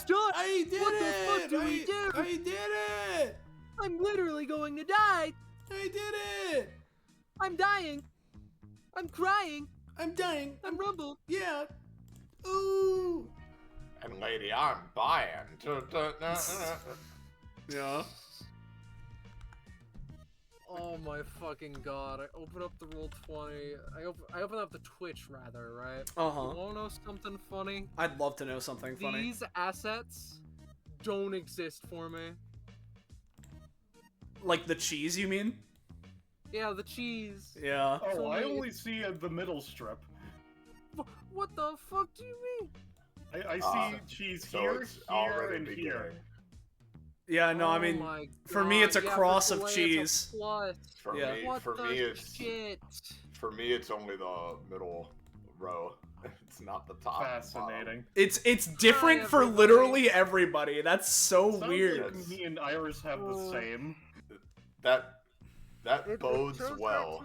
Stop! I did What it! the fuck do we do? I did it! I'm literally going to die! I did it! I'm dying! I'm crying! I'm dying. I'm rumbled! Yeah. Ooh. And lady, I'm buying. Yeah. Oh my fucking god, I open up the Roll20, I open up the Twitch rather, right? Uh-huh. You wanna know something funny? I'd love to know something funny. These assets don't exist for me. Like the cheese, you mean? Yeah, the cheese. Yeah. Oh, So I we- only see the middle strip. What the fuck do you mean? I see cheese so here, it's here, already and beginning. here. Yeah, no, I Oh mean, my for me it's a God, yeah, cross for of Soleil, cheese. It's a plus. For Yeah. me, What for the me, it's shit? for me, it's only the middle row. It's not the top. Fascinating. It's different Hi, for everybody. literally everybody. That's so Sounds weird. like me and Iris have the same. That bodes well.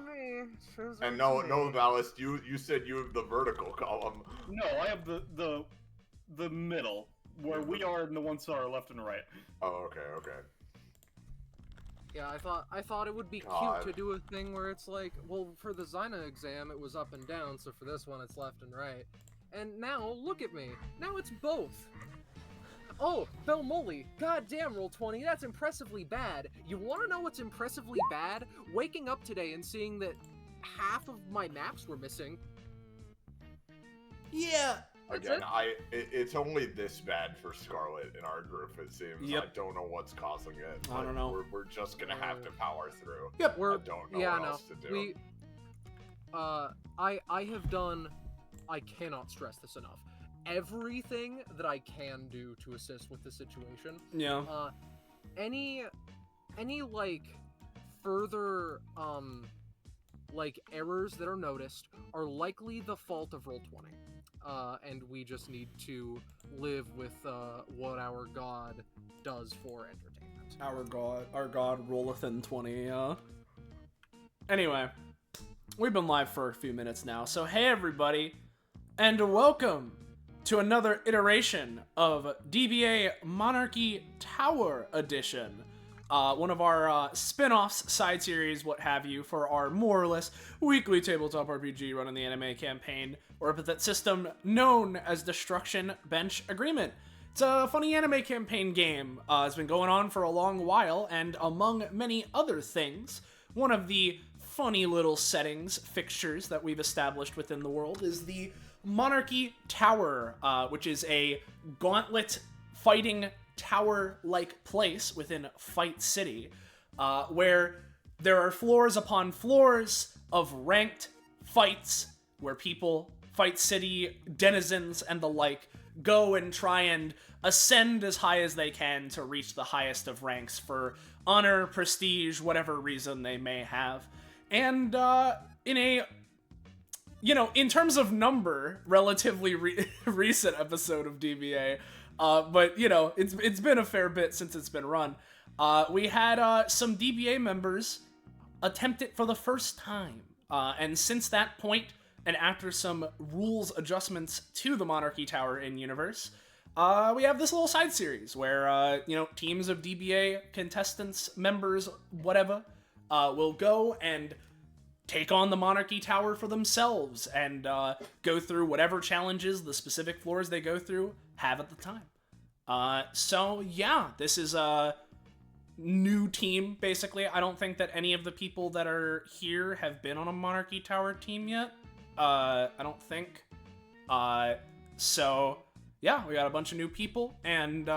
And no, Ballast, you said you have the vertical column. No, I have the middle, where we are and the ones that are left and right. Oh, okay. Yeah, I thought it would be God. cute to do a thing where it's like, well, for the Zyna exam it was up and down, so for this one it's left and right. And now look at me. Now it's both. Oh, Belle Molly. Goddamn, Roll20, that's impressively bad. You want to know what's impressively bad? Waking up today and seeing that half of my maps were missing. Yeah. That's Again, it. it's only this bad for Scarlet in our group, it seems. Yep. I don't know what's causing it. I don't know. We're just gonna have to power through. Yep. I We're don't know yeah, what no. else to do. We I have done, I cannot stress this enough, everything that I can do to assist with the situation. Yeah. Any like further like errors that are noticed are likely the fault of Roll20. And we just need to live with what our god does for entertainment. Our god rolleth in 20, Anyway, we've been live for a few minutes now, so hey everybody, and welcome to another iteration of DBA Monarchy Tower Edition. One of our spin-offs, side series, what have you, for our more or less weekly tabletop RPG run in the anime campaign, or Epithet System, known as Destruction Bench Agreement. It's a funny anime campaign game. It's been going on for a long while, and among many other things, one of the funny little settings, fixtures that we've established within the world is the Monarchy Tower, which is a gauntlet fighting tower-like place within Fight City, where there are floors upon floors of ranked fights where people, Fight City denizens and the like, go and try and ascend as high as they can to reach the highest of ranks for honor, prestige, whatever reason they may have. And in a, in terms of number, relatively recent episode of DBA, but, it's been a fair bit since it's been run. We had some DBA members attempt it for the first time. And since that point, and after some rules adjustments to the Monarchy Tower in universe, we have this little side series where, teams of DBA contestants, members, whatever, will go and take on the Monarchy Tower for themselves and go through whatever challenges the specific floors they go through have at the time. So yeah, this is a new team, basically. I don't think that any of the people that are here have been on a Monarchy Tower team yet. I don't think. So yeah, we got a bunch of new people, and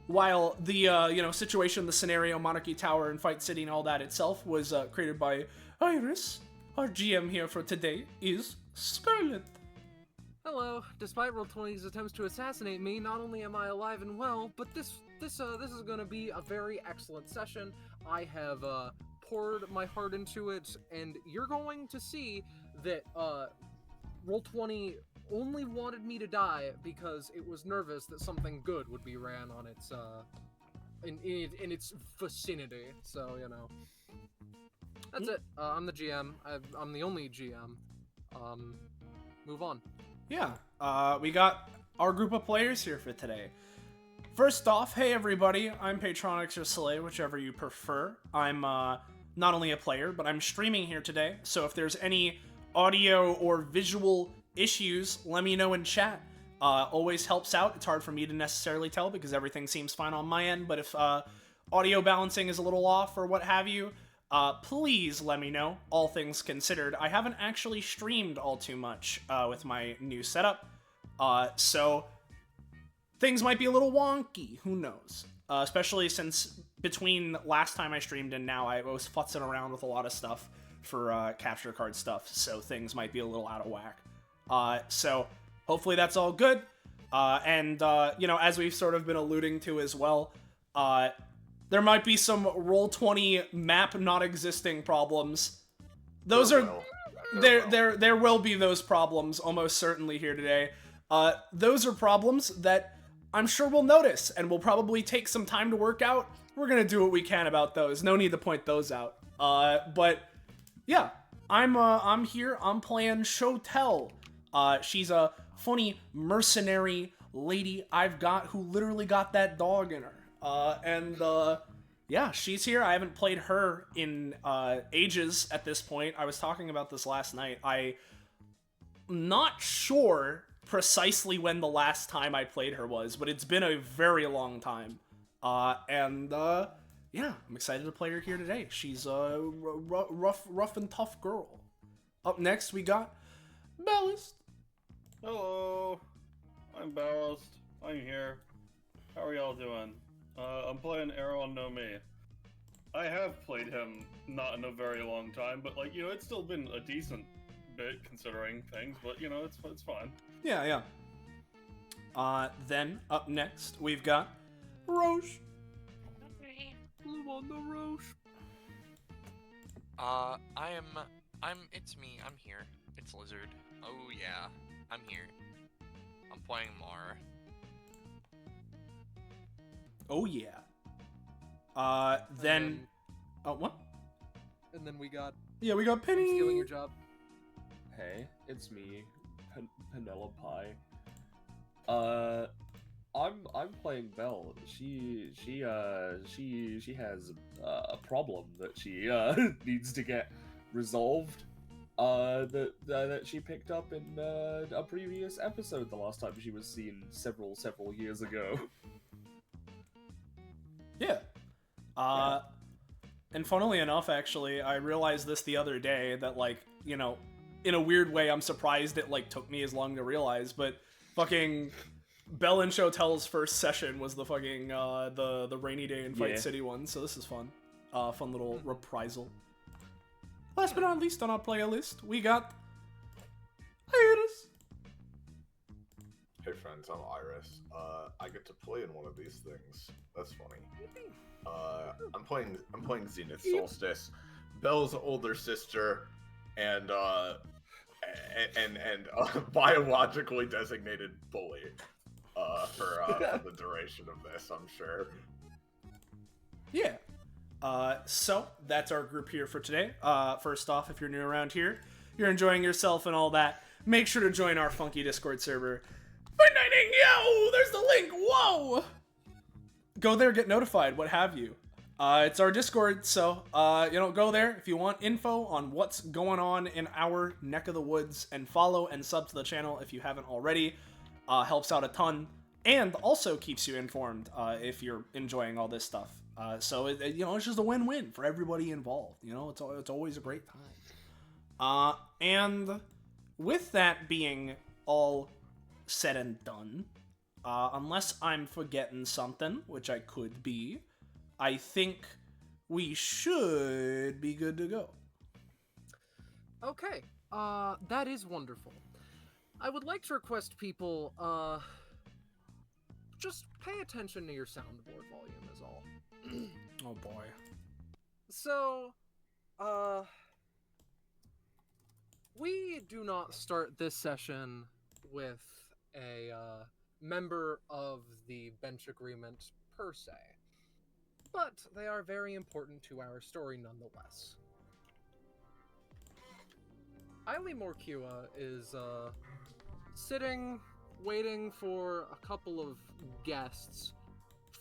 while the situation, the scenario, Monarchy Tower and Fight City and all that itself was created by Iris, our GM here for today is Scarlet. Hello. Despite Roll20's attempts to assassinate me, not only am I alive and well, but this is going to be a very excellent session. I have poured my heart into it, and you're going to see that Roll20 only wanted me to die because it was nervous that something good would be ran on its in its vicinity. So that's it. I'm the GM. I'm the only GM. Move on. Yeah, we got our group of players here for today. First off, hey everybody, I'm Patronix or Soleil, whichever you prefer. I'm not only a player, but I'm streaming here today, so if there's any audio or visual issues, let me know in chat. Always helps out. It's hard for me to necessarily tell because everything seems fine on my end, but if audio balancing is a little off or what have you, please let me know, all things considered. I haven't actually streamed all too much with my new setup, so things might be a little wonky, who knows? Especially since between last time I streamed and now I was futzing around with a lot of stuff for capture card stuff, so things might be a little out of whack. So hopefully that's all good. And you know, as we've sort of been alluding to as well, there might be some Roll20 map not existing problems. Those are there will be those problems almost certainly here today. Those are problems that I'm sure we'll notice and will probably take some time to work out. We're gonna do what we can about those. No need to point those out. But yeah, I'm here. I'm playing Shotel. She's a funny mercenary lady I've got who literally got that dog in her. Yeah, she's here. I haven't played her in ages at this point. I was talking about this last night. I'm not sure precisely when the last time I played her was, but it's been a very long time. Yeah, I'm excited to play her here today. She's a rough and tough girl. Up next, we got Ballast. Hello, I'm Ballast. I'm here. How are y'all doing? I'm playing Aeron no me. I have played him not in a very long time, but like, you know, it's still been a decent bit considering things, but you know, it's fine. Yeah. Then up next we've got Rosche. Blue on the Rosche. It's me. I'm here. It's Lizard. Oh yeah, I'm here. I'm playing Mar. Oh yeah. Then what? And then we got. Yeah, we got Penny. Stealing your job. Hey, it's me, Penelope. I'm playing Belle. She has a problem that she needs to get resolved. That she picked up in a previous episode the last time she was seen several years ago. Yeah. And funnily enough, actually, I realized this the other day that, like, you know, in a weird way, I'm surprised it, like, took me as long to realize, but fucking Belle and Shotel's first session was the fucking, the Rainy Day in Fight City one, so this is fun. Fun little reprisal. Last but not least on our playlist, we got Iris. Hey friends, I'm Iris. I get to play in one of these things. That's funny. I'm playing Zenith Solstice, Belle's older sister, and biologically designated bully. For the duration of this, I'm sure. Yeah. So that's our group here for today. First off, if you're new around here, you're enjoying yourself and all that, make sure to join our funky Discord server. Fortniting, yo! There's the link! Whoa! Go there, get notified, what have you. It's our Discord, so, you know, go there if you want info on what's going on in our neck of the woods, and follow and sub to the channel if you haven't already. Helps out a ton, and also keeps you informed if you're enjoying all this stuff. So, you know, it's just a win-win for everybody involved. You know, it's always a great time. And with that being all said and done, unless I'm forgetting something, which I could be, I think we should be good to go. Okay, that is wonderful. I would like to request people, just pay attention to your soundboard volume is all. Oh boy. So, we do not start this session with a, member of the bench agreement per se, but they are very important to our story nonetheless. Eily Morcua is, sitting waiting for a couple of guests.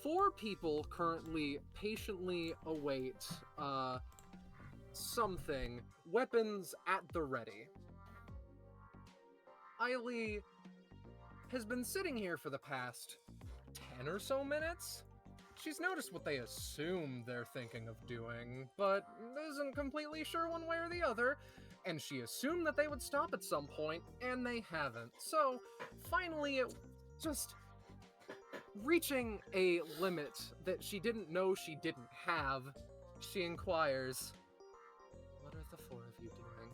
4 people currently patiently await something. Weapons at the ready. Eiley has been sitting here for the past 10 or so minutes. She's noticed what they assume they're thinking of doing, but isn't completely sure one way or the other, and she assumed that they would stop at some point, and they haven't. So, finally, it just reaching a limit that she didn't know she didn't have, she inquires, "What are the 4 of you doing?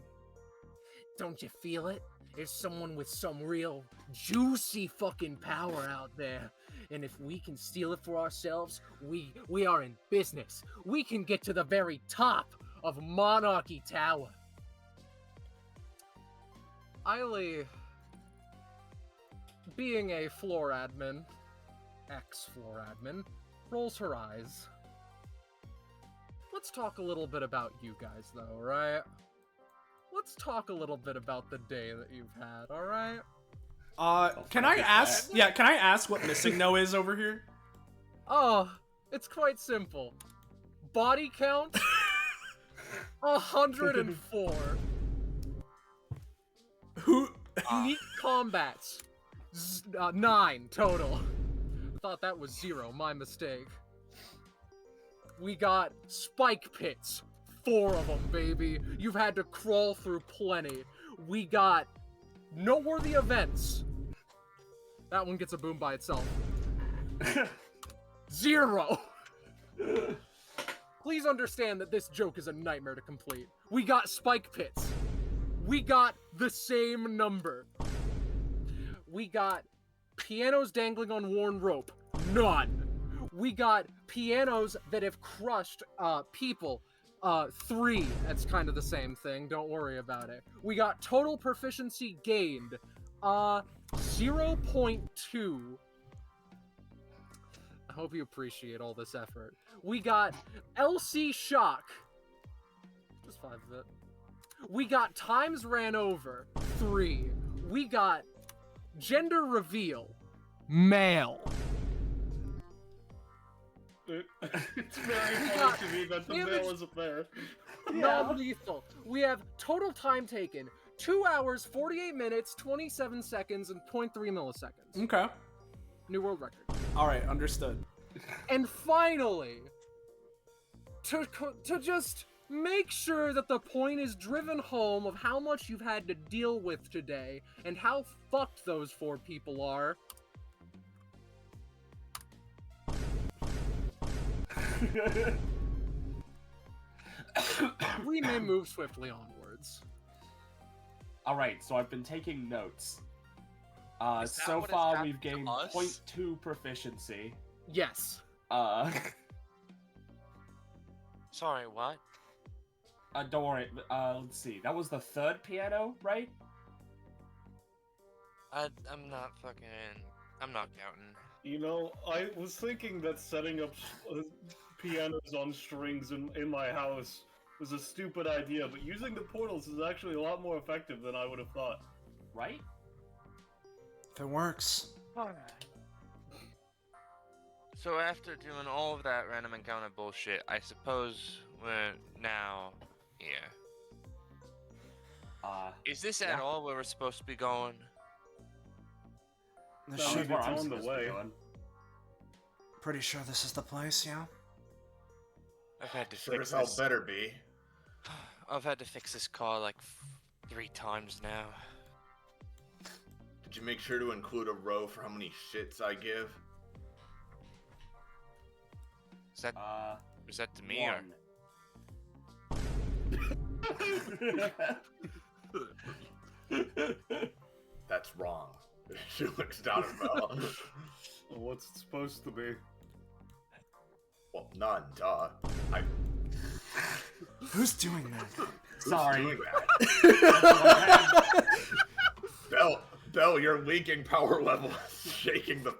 Don't you feel it? There's someone with some real juicy fucking power out there. And if we can steal it for ourselves, we are in business. We can get to the very top of Monarchy Tower." Eiley, being a floor admin, ex-floor admin, rolls her eyes. Let's talk a little bit about you guys, though, right? Let's talk a little bit about the day that you've had, alright? Can I ask? Yeah, can I ask what missing no is over here? Oh, it's quite simple. Body count, 104. Who? Unique combats, 9 total. Thought that was 0, my mistake. We got spike pits, 4 of them, baby. You've had to crawl through plenty. We got noteworthy events. That one gets a boom by itself. 0. Please understand that this joke is a nightmare to complete. We got spike pits. We got the same number. We got pianos dangling on worn rope. None. We got pianos that have crushed people. 3. That's kind of the same thing. Don't worry about it. We got total proficiency gained. 0.2. I hope you appreciate all this effort. We got LC shock. Just 5 of it. We got times ran over. 3. We got gender reveal. Male. It's very funny to me that the male isn't there. Non-lethal. We have total time taken. 2 hours, 48 minutes, 27 seconds, and 0.3 milliseconds. Okay. New world record. All right, understood. And finally, to just make sure that the point is driven home of how much you've had to deal with today and how fucked those 4 people are. We may move swiftly onwards. Alright, so I've been taking notes. Is that So what has far happened we've to gained us? 0.2 proficiency. Yes. Sorry, what? Don't worry, let's see. That was the 3rd piano, right? I'm not fucking. I'm not counting. You know, I was thinking that setting up pianos on strings in my house was a stupid idea, but using the portals is actually a lot more effective than I would have thought. Right? If it works. So after doing all of that random encounter bullshit, I suppose we're now here. Is this at all where we're supposed to be going? This No, should- it's on the way. Pretty sure this is the place, yeah? I've had to Sure fix as hell this. better be. I've had to fix this car like 3 times now. Did you make sure to include a row for how many shits I give? Is that to me or? 1. That's wrong. She looks down at Belle. What's it supposed to be? Well, none, duh. Who's doing that? Who's Sorry. doing that? Belle, your leaking power level is shaking the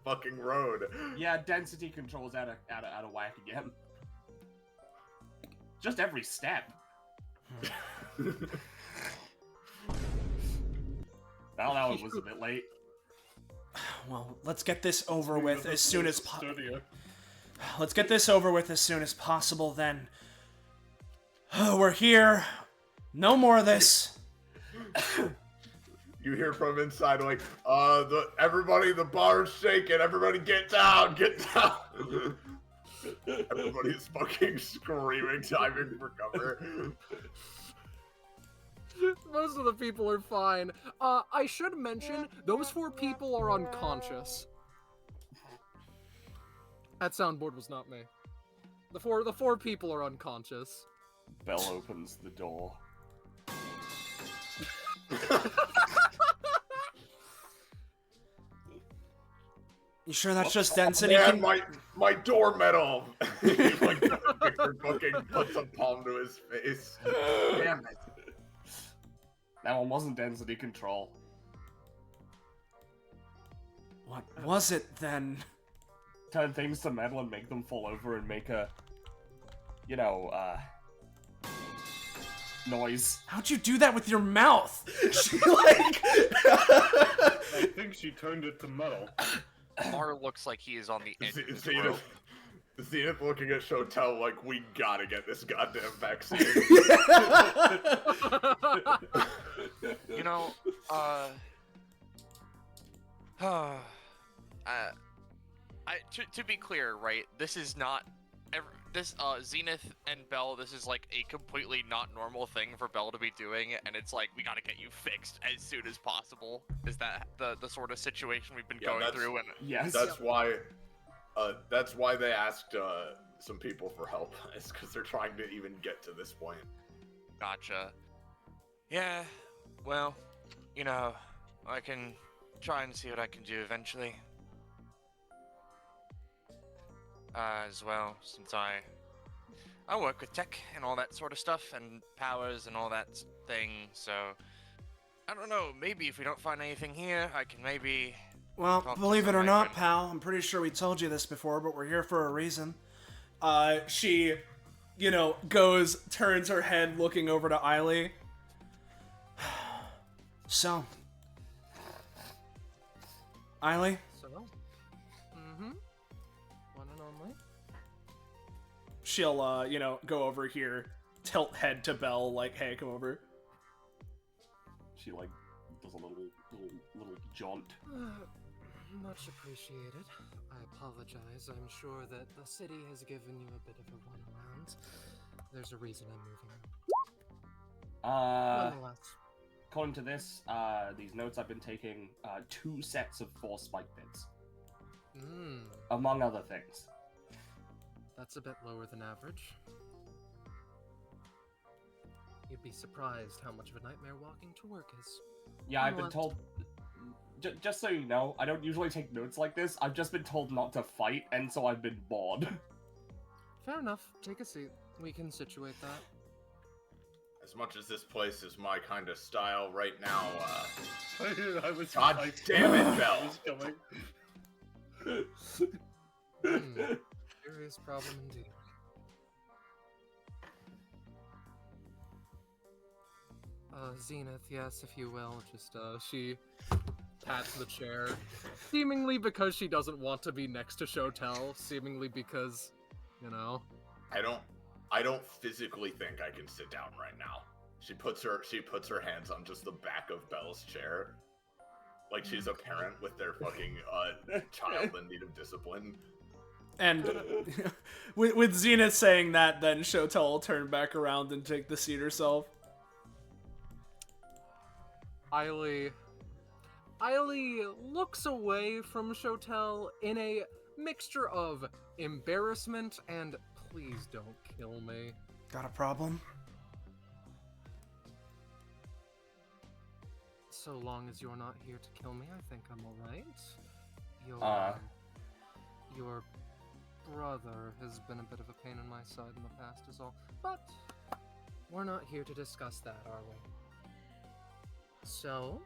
fucking road. Yeah, density control's out of whack again. Just every step. Well, that one was a bit late. Well, let's get this over with as soon as possible. Studio. Let's get this over with as soon as possible, then. We're here. No more of this. You hear from inside like, everybody, the bar's shaking. Everybody, get down, get down. Everybody's fucking screaming, diving for cover. Most of the people are fine. I should mention, those 4 people are unconscious. That soundboard was not me. The four people are unconscious. Belle opens the door. You sure that's just density? Man, my door metal. He like Victor fucking puts a palm to his face. Damn it. That one wasn't density control. What was it then? Turn things to metal and make them fall over and make a, noise. How'd you do that with your mouth? She like. I think she turned it to metal. Mar looks like he is on the edge of his rope. Zenith looking at Shotel like, we gotta get this goddamn vaccine. You know, to be clear, right? This is not Zenith and Belle. This is like a completely not normal thing for Belle to be doing, and it's like we gotta get you fixed as soon as possible. Is that the sort of situation we've been going through? And Yes. That's why they asked some people for help. It's because they're trying to even get to this point. Gotcha. Yeah. Well, I can try and see what I can do eventually. As well, since I work with tech and all that sort of stuff, and powers and all that thing, so I don't know, maybe if we don't find anything here, I can maybe... Well, believe it or not, pal, I'm pretty sure we told you this before, but we're here for a reason. She, turns her head looking over to Eiley. So, Eiley? So, one and only. She'll, go over here, tilt head to Belle, like, hey, come over. She does a little jaunt. Much appreciated. I apologize. I'm sure that the city has given you a bit of a runaround. There's a reason I'm moving. Nonetheless. According to this, these notes I've been taking, 2 sets of 4 spike bits. Among other things. That's a bit lower than average. You'd be surprised how much of a nightmare walking to work is. Yeah, I've been told... just so you know, I don't usually take notes like this. I've just been told not to fight, and so I've been bored. Fair enough. Take a seat. We can situate that. As much as this place is my kind of style right now, I was God damn it, Belle! Serious problem indeed. Zenith, yes, if you will. Just, she pats the chair. Seemingly because she doesn't want to be next to Shotel. Seemingly because, I don't physically think I can sit down right now. She puts her hands on just the back of Belle's chair. Like she's a parent with their fucking child in need of discipline. And with Zenith saying that, then Shotel will turn back around and take the seat herself. Eiley looks away from Shotel in a mixture of embarrassment and please don't kill me. Got a problem? So long as you're not here to kill me, I think I'm alright. Your brother has been a bit of a pain in my side in the past is all. But we're not here to discuss that, are we? So,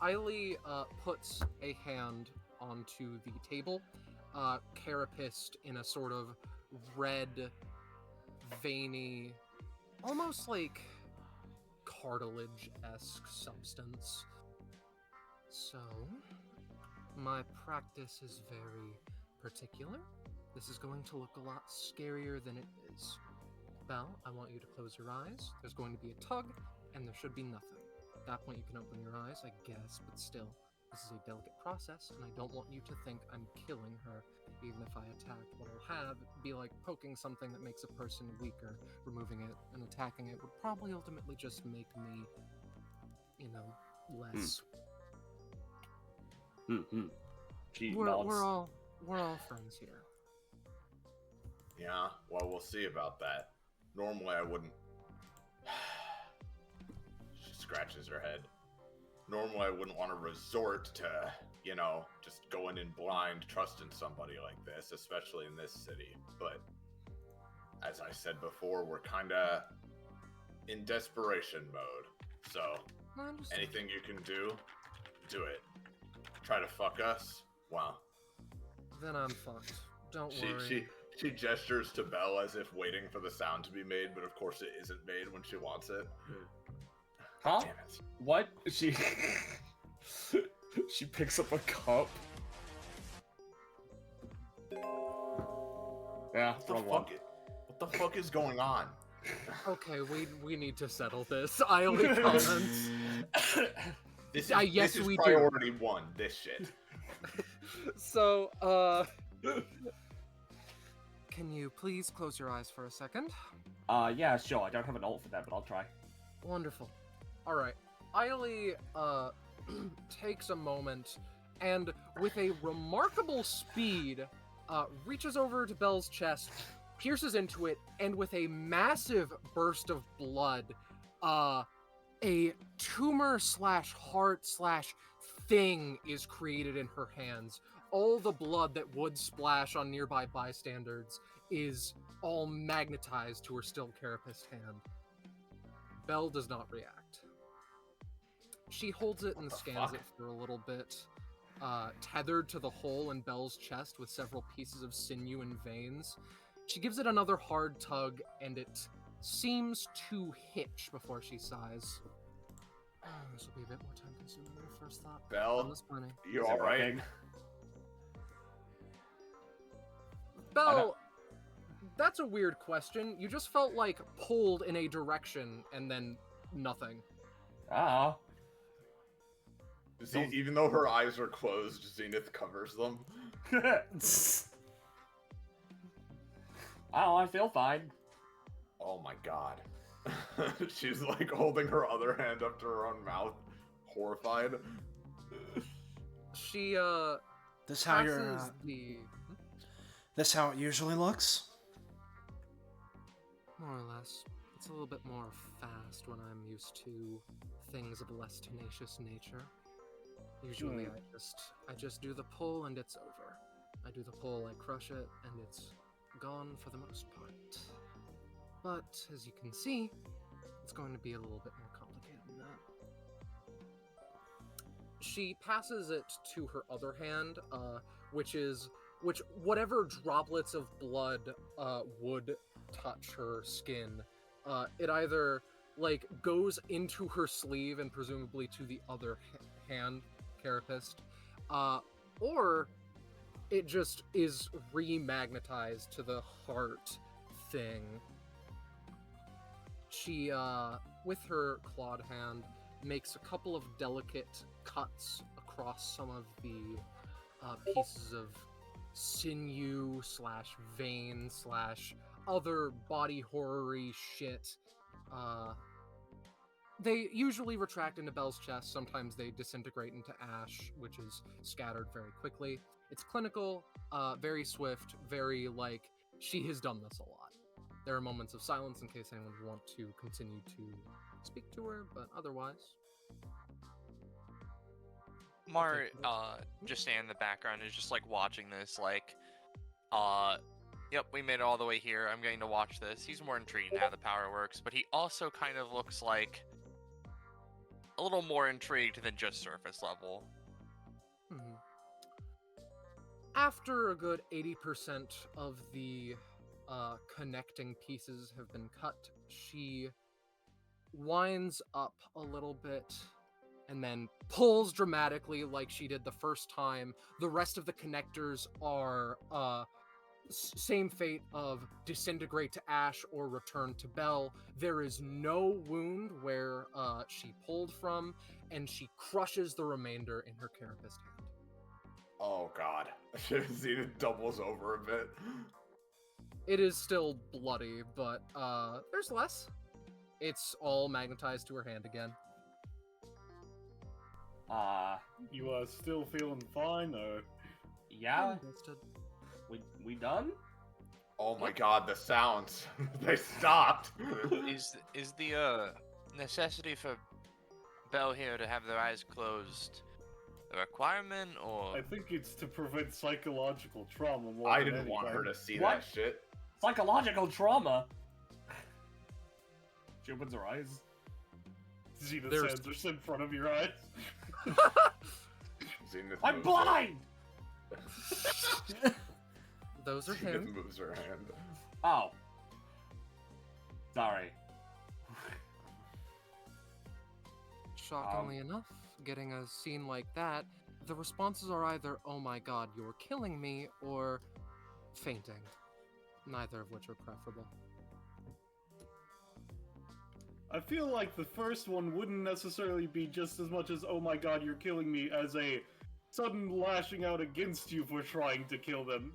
Eiley puts a hand onto the table, carapaced in a sort of red, veiny, almost like cartilage-esque substance. So, My practice is very particular. This is going to look a lot scarier than it is. Belle, I want you to close your eyes. There's going to be a tug, and there should be nothing. At that point, you can open your eyes, I guess, but still, this is a delicate process, and I don't want you to think I'm killing her. Even if I attacked, what I'll have be like poking something that makes a person weaker. Removing it and attacking it would probably ultimately just make me, less. She We're nods. all friends here. Yeah, well, we'll see about that. Normally, I wouldn't. She scratches her head. Normally, I wouldn't want to resort to, just going in blind, trusting somebody like this, especially in this city. But, as I said before, we're kinda in desperation mode. So, I understand. anything you can do it. Try to fuck us? Well, Then I'm fucked. Don't worry. She gestures to Belle as if waiting for the sound to be made, but of course it isn't made when she wants it. Huh? Damn it. What? She she picks up a cup. Yeah, wrong one. What the fuck is going on? Okay, we need to settle this. I only comments. This yes, is we do. priority one, this shit. So, can you please close your eyes for a second? Yeah, sure. I don't have an ult for that, but I'll try. Wonderful. Alright. Ailey, takes a moment and, with a remarkable speed, reaches over to Belle's chest, pierces into it, and with a massive burst of blood, a tumor/heart/thing is created in her hands. All the blood that would splash on nearby bystanders is all magnetized to her still carapace hand. Belle does not react. She holds it and scans it for a little bit, tethered to the hole in Belle's chest with several pieces of sinew and veins. She gives it another hard tug, and it seems to hitch before she sighs. This will be a bit more time consuming than I first thought. Belle, That's funny. you Is it alright? working? Belle, that's a weird question. You just felt like pulled in a direction and then nothing. Ah. Even though her eyes are closed, Zenith covers them. Oh, I feel fine. Oh my god. She's like holding her other hand up to her own mouth, horrified. She, This how passes you're. the... This how it usually looks. More or less. It's a little bit more fast when I'm used to things of a less tenacious nature. Usually I just do the pull and it's over. I do the pull, I crush it, and it's gone for the most part. But, as you can see, it's going to be a little bit more complicated than that. She passes it to her other hand, which whatever droplets of blood would touch her skin, it either goes into her sleeve and presumably to the other hand carapace, or it just is remagnetized to the heart thing. She, with her clawed hand, makes a couple of delicate cuts across some of the pieces of sinew / vein / other body horror-y shit. They usually retract into Belle's chest. Sometimes they disintegrate into ash, which is scattered very quickly. It's clinical, very swift, very she has done this a lot. There are moments of silence in case anyone would want to continue to speak to her, but otherwise... Mar, just standing in the background is just watching this, yep, we made it all the way here. I'm going to watch this. He's more intrigued in how the power works, but he also kind of looks like a little more intrigued than just surface level. After a good 80% of the connecting pieces have been cut, she winds up a little bit and then pulls dramatically like she did the first time. The rest of the connectors are same fate of disintegrate to ash or return to Belle. There is no wound where she pulled from, and she crushes the remainder in her carapace hand. Oh god. Zenith doubles over a bit. It is still bloody, but there's less. It's all magnetized to her hand again. You are still feeling fine, or? Yeah, Understood. we done? Oh my god, the sounds. They stopped. Is the necessity for Belle here to have their eyes closed a requirement, or I think it's to prevent psychological trauma more I than didn't want her anything. to see What? that shit. Psychological trauma. She opens her eyes. Zenith's There's- hands are just in front of your eyes. Zenith I'm moves blind. Those are Zenith him. moves her hand. Oh. Sorry. Shockingly enough, getting a scene like that, the responses are either, oh my god, you're killing me, or fainting. Neither of which are preferable. I feel like the first one wouldn't necessarily be just as much as, oh my god, you're killing me, as a sudden lashing out against you for trying to kill them.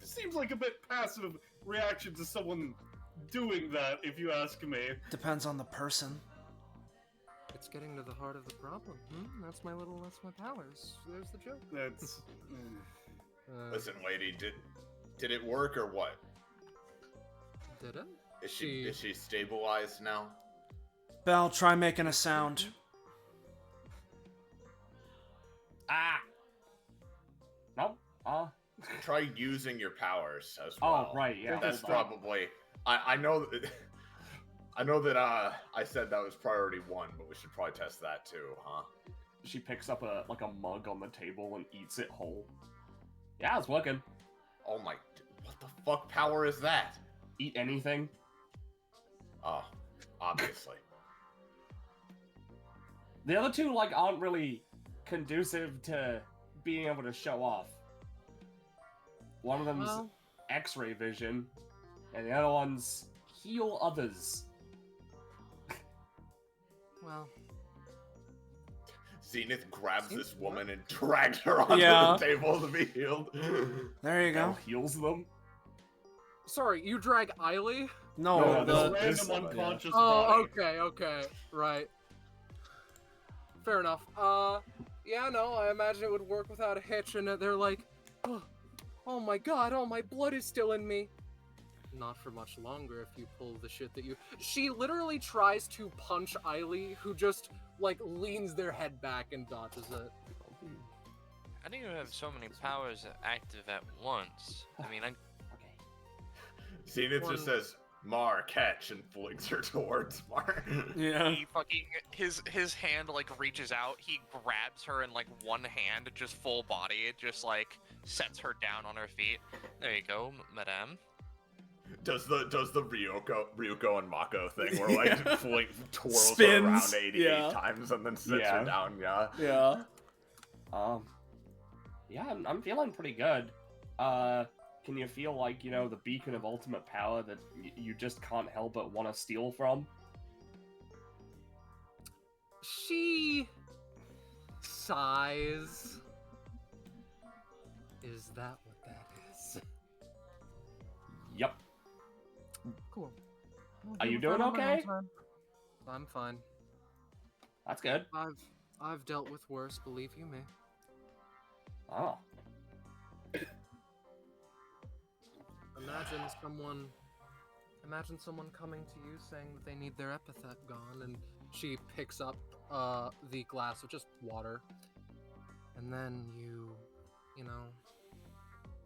Seems like a bit passive reaction to someone doing that, if you ask me. Depends on the person. It's getting to the heart of the problem. That's my powers. There's the joke. That's... Listen, lady, did it work or what? Did it? Is she stabilized now? Belle, try making a sound. Ah. Nope. Try using your powers as Oh, well. right, yeah. That's hold on. probably. I know that. I know that I said that was priority 1, but we should probably test that too, huh? She picks up a mug on the table and eats it whole. Yeah, it's working. Oh my! What the fuck power is that? Eat anything. Oh, obviously. The other two aren't really conducive to being able to show off. One of them's Well, X-ray vision, and the other one's heal others. well, Zenith grabs Seems this to woman and drags her onto Yeah. the table to be healed. There you Belle go. heals them. sorry, you drag Eiley? No, No, the, this random one, unconscious Oh, body. okay, right. Fair enough. Yeah, no, I imagine it would work without a hitch, and they're like, oh my god, all my blood is still in me. Not for much longer if you pull the shit that you... She literally tries to punch Eiley, who just, leans their head back and dodges it. how do you have so many powers active at once? I mean, Okay. Zenith just says, Mar, catch, and flings her towards Mar. yeah. he fucking his hand reaches out, he grabs her in one hand, just full body, it just sets her down on her feet. There you go, madame. Does the Ryuko and Mako thing where twirls her Spins, around 88 yeah. times and then sits Yeah. her down, yeah. Yeah. Yeah, I'm feeling pretty good. Can you feel the beacon of ultimate power that you just can't help but want to steal from? She sighs. Is that what that is? Yep. Cool. We'll Are deal you with doing that on my own okay? time. I'm fine. That's good. I've dealt with worse, believe you me. Oh. Imagine someone coming to you saying that they need their epithet gone, and she picks up the glass of just water, and then you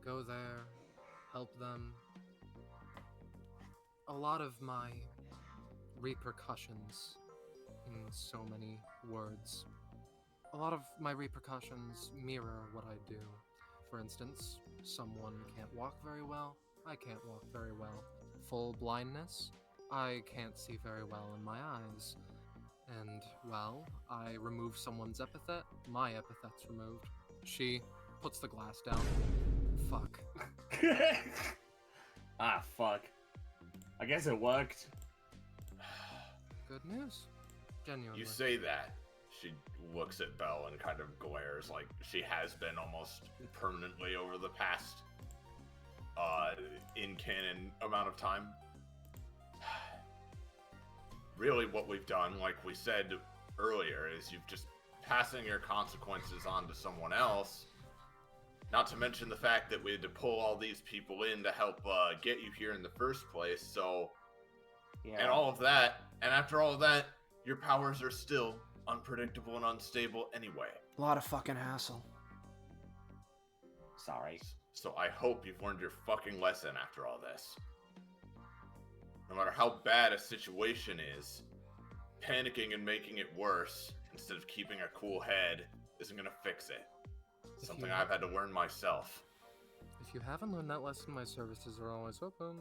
go there, help them. A lot of my repercussions, in so many words, a lot of my repercussions mirror what I do. For instance, someone can't walk very well, I can't walk very well. Full blindness, I can't see very well in my eyes. And, well, I remove someone's epithet, my epithet's removed. She puts the glass down. Fuck. Ah, fuck. I guess it worked. Good news. Genuinely. You say that. She looks at Belle and kind of glares like she has been almost permanently over the past in canon amount of time. Really what we've done, like we said earlier, is you've just passing your consequences on to someone else. Not to mention the fact that we had to pull all these people in to help get you here in the first place, so... Yeah. And all of that, and after all of that, your powers are still unpredictable and unstable anyway. A lot of fucking hassle. Sorry. So I hope you've learned your fucking lesson after all this. No matter how bad a situation is, panicking and making it worse, instead of keeping a cool head, isn't gonna fix it. It's something I've had to learn myself. If you haven't learned that lesson, my services are always open.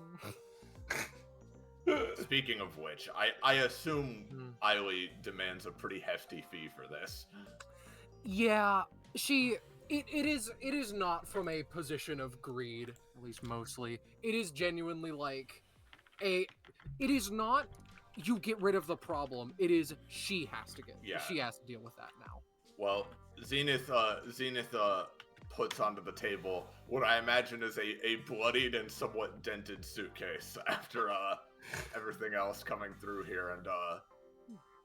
Speaking of which, I assume Eiley demands a pretty hefty fee for this. Yeah, it is not from a position of greed, at least mostly. It is genuinely like it is not you get rid of the problem. It is she has to deal with that now. Well, Zenith puts onto the table what I imagine is a bloodied and somewhat dented suitcase after everything else coming through here, and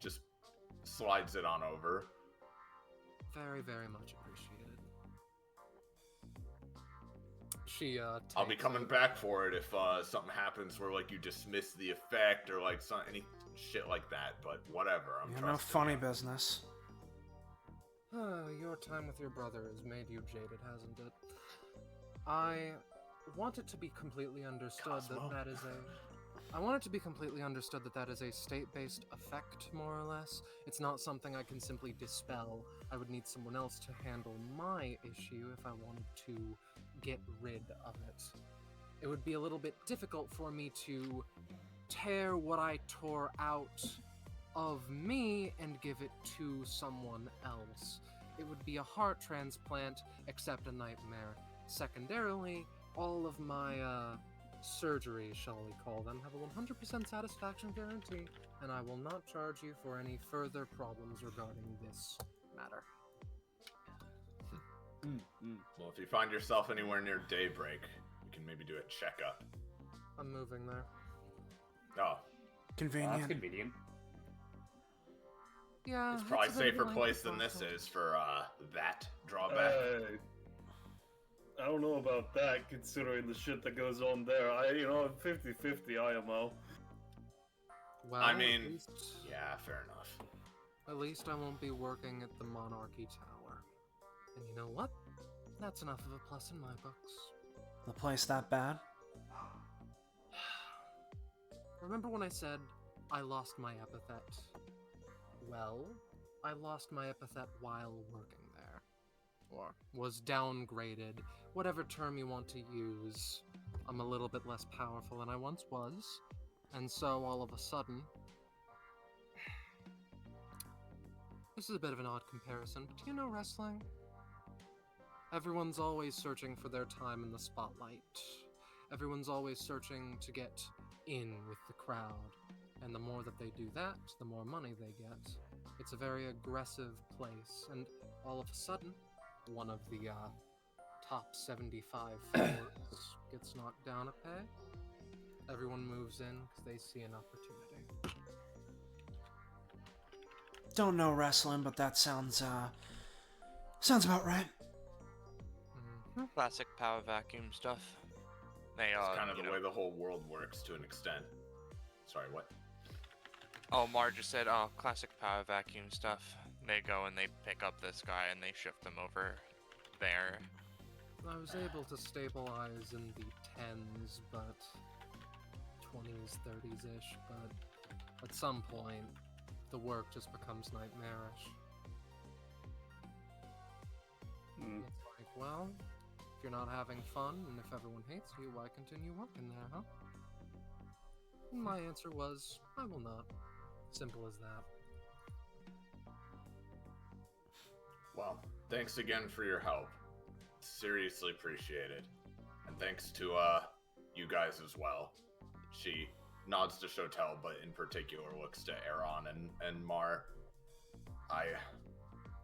just slides it on over. Very, very much appreciated. She I'll be coming back for it if something happens where like you dismiss the effect or like any shit like that. But whatever, I'm No funny business. Your time with your brother has made you jaded, hasn't it? I want it to be completely understood that is a state-based effect, more or less. It's not something I can simply dispel. I would need someone else to handle my issue if I wanted to get rid of it. It would be a little bit difficult for me to tear what I tore out of me and give it to someone else. It would be a heart transplant, except a nightmare. Secondarily, all of my surgeries, shall we call them, have a 100% satisfaction guarantee, and I will not charge you for any further problems regarding this matter. Well, if you find yourself anywhere near daybreak, we can maybe do a checkup. I'm moving there. Oh, Convenient. That's convenient. Yeah, it's probably a a very safer lengthy place than this process. is for that drawback. I don't know about that, considering the shit that goes on there. 50-50 IMO. Well, I mean, at least, yeah, fair enough. at least I won't be working at the Monarchy Tower. And you know what? That's enough of a plus in my books. The place that bad? Remember when I said I lost my epithet? Well, I lost my epithet while working there. Or was downgraded, whatever term you want to use. I'm a little bit less powerful than I once was, and so all of a sudden... This is a bit of an odd comparison, but do you know wrestling? Everyone's always searching for their time in the spotlight. Everyone's always searching to get in with the crowd. And the more that they do that, the more money they get. It's a very aggressive place, and all of a sudden, one of the top 75 floors gets knocked down a peg. Everyone moves in because they see an opportunity. Don't know wrestling, but that sounds about right. Classic power vacuum stuff. They It's kind of the way the whole world works to an extent. Sorry, what? Oh, Mar just said, classic power vacuum stuff. They go and they pick up this guy and they shift them over there. I was able to stabilize in the 10s, but 20s, 30s-ish, but at some point, the work just becomes nightmarish. It's like, well, if you're not having fun, and if everyone hates you, why continue working there, huh? And my answer was, I will not. Simple as that. Well, thanks again for your help. Seriously appreciated. And thanks to, you guys as well. She nods to Shotel, but in particular looks to Aeron and Mar. I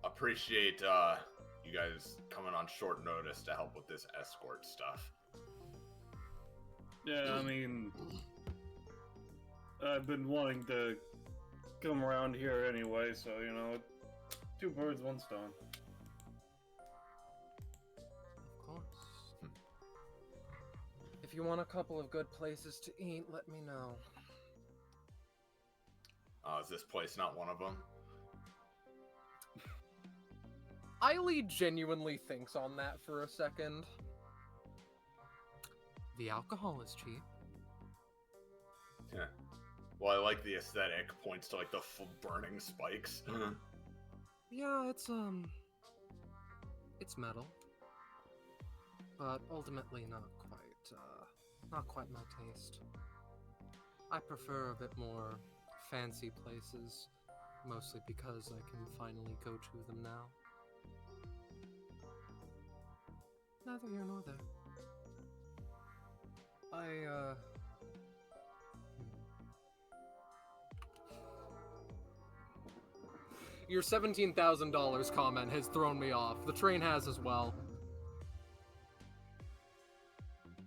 appreciate, you guys coming on short notice to help with this escort stuff. Yeah, I mean, I've been wanting to come around here anyway, so, you know, 2 birds, 1 stone. Of course. If you want a couple of good places to eat, let me know. Is this place not one of them? Eiley genuinely thinks on that for a second. The alcohol is cheap. Yeah. Well, I like the aesthetic. Points to like the burning spikes. Yeah, it's metal, but ultimately not quite my taste. I prefer a bit more fancy places, mostly because I can finally go to them now. Neither here nor there. Your $17,000 comment has thrown me off. The train has as well.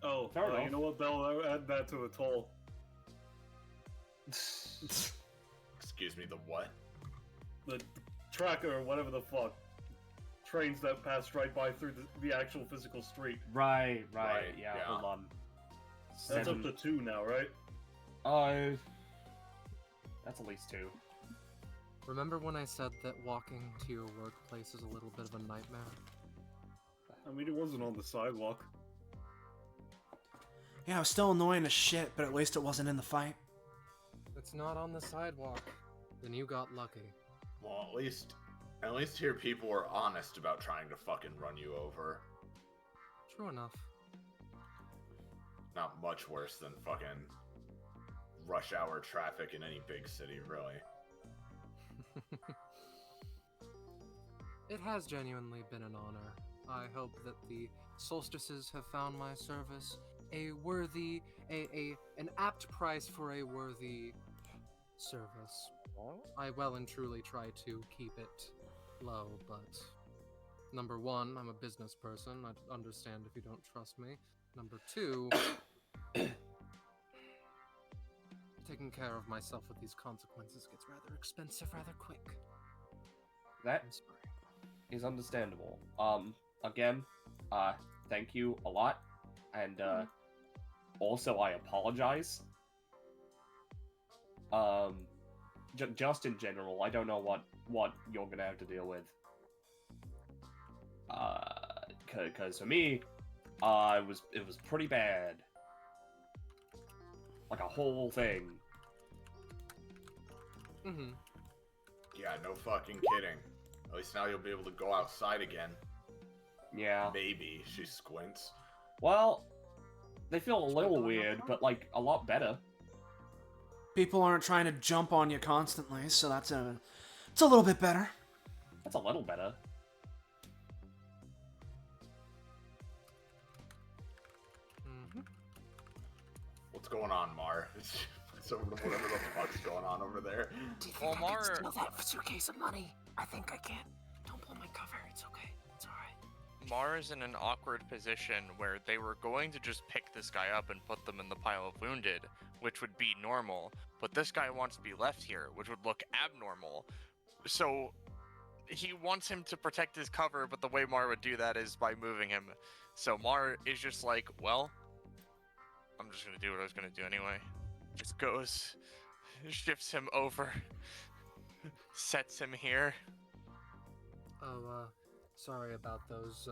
Oh, Fair enough. you know what, Belle? I would add that to the toll. Excuse me, the what? The tracker, or whatever the fuck. Trains that pass right by through the actual physical street. Right, Right, yeah, yeah. hold on. That's up 7. to 2 now, right? That's at least 2. Remember when I said that walking to your workplace is a little bit of a nightmare? I mean, it wasn't on the sidewalk. Yeah, it was still annoying as shit, but at least it wasn't in the fight. It's not on the sidewalk. Then you got lucky. Well, at least here people are honest about trying to fucking run you over. True enough. Not much worse than fucking rush hour traffic in any big city, really. It has genuinely been an honor. I hope that the solstices have found my service an apt price for a worthy service. I well and truly try to keep it low, but number 1, I'm a business person. I understand if you don't trust me. Number 2, taking care of myself with these consequences gets rather expensive rather quick. That I'm sorry. is understandable. Again, thank you a lot, and also I apologize. Just in general, I don't know what you're gonna have to deal with. Cause for me, it was pretty bad. Like a whole thing. Mm-hmm. Yeah, no fucking kidding. At least now you'll be able to go outside again. Yeah. Maybe. She squints. Well, they feel a little weird, but like a lot better. People aren't trying to jump on you constantly, so it's a little bit better. That's a little better. Mm-hmm. What's going on, Mar? It's over to whatever the fuck's going on over there. Do you Well, think I Mar- can steal that suitcase of money? I think I can. Don't blow my cover. It's okay. It's alright. Mar is in an awkward position where they were going to just pick this guy up and put them in the pile of wounded, which would be normal, but this guy wants to be left here, which would look abnormal. So he wants him to protect his cover, but the way Mar would do that is by moving him. So Mar is just like, well, I'm just gonna do what I was gonna do anyway. Just goes, shifts him over, sets him here. Oh, sorry about those,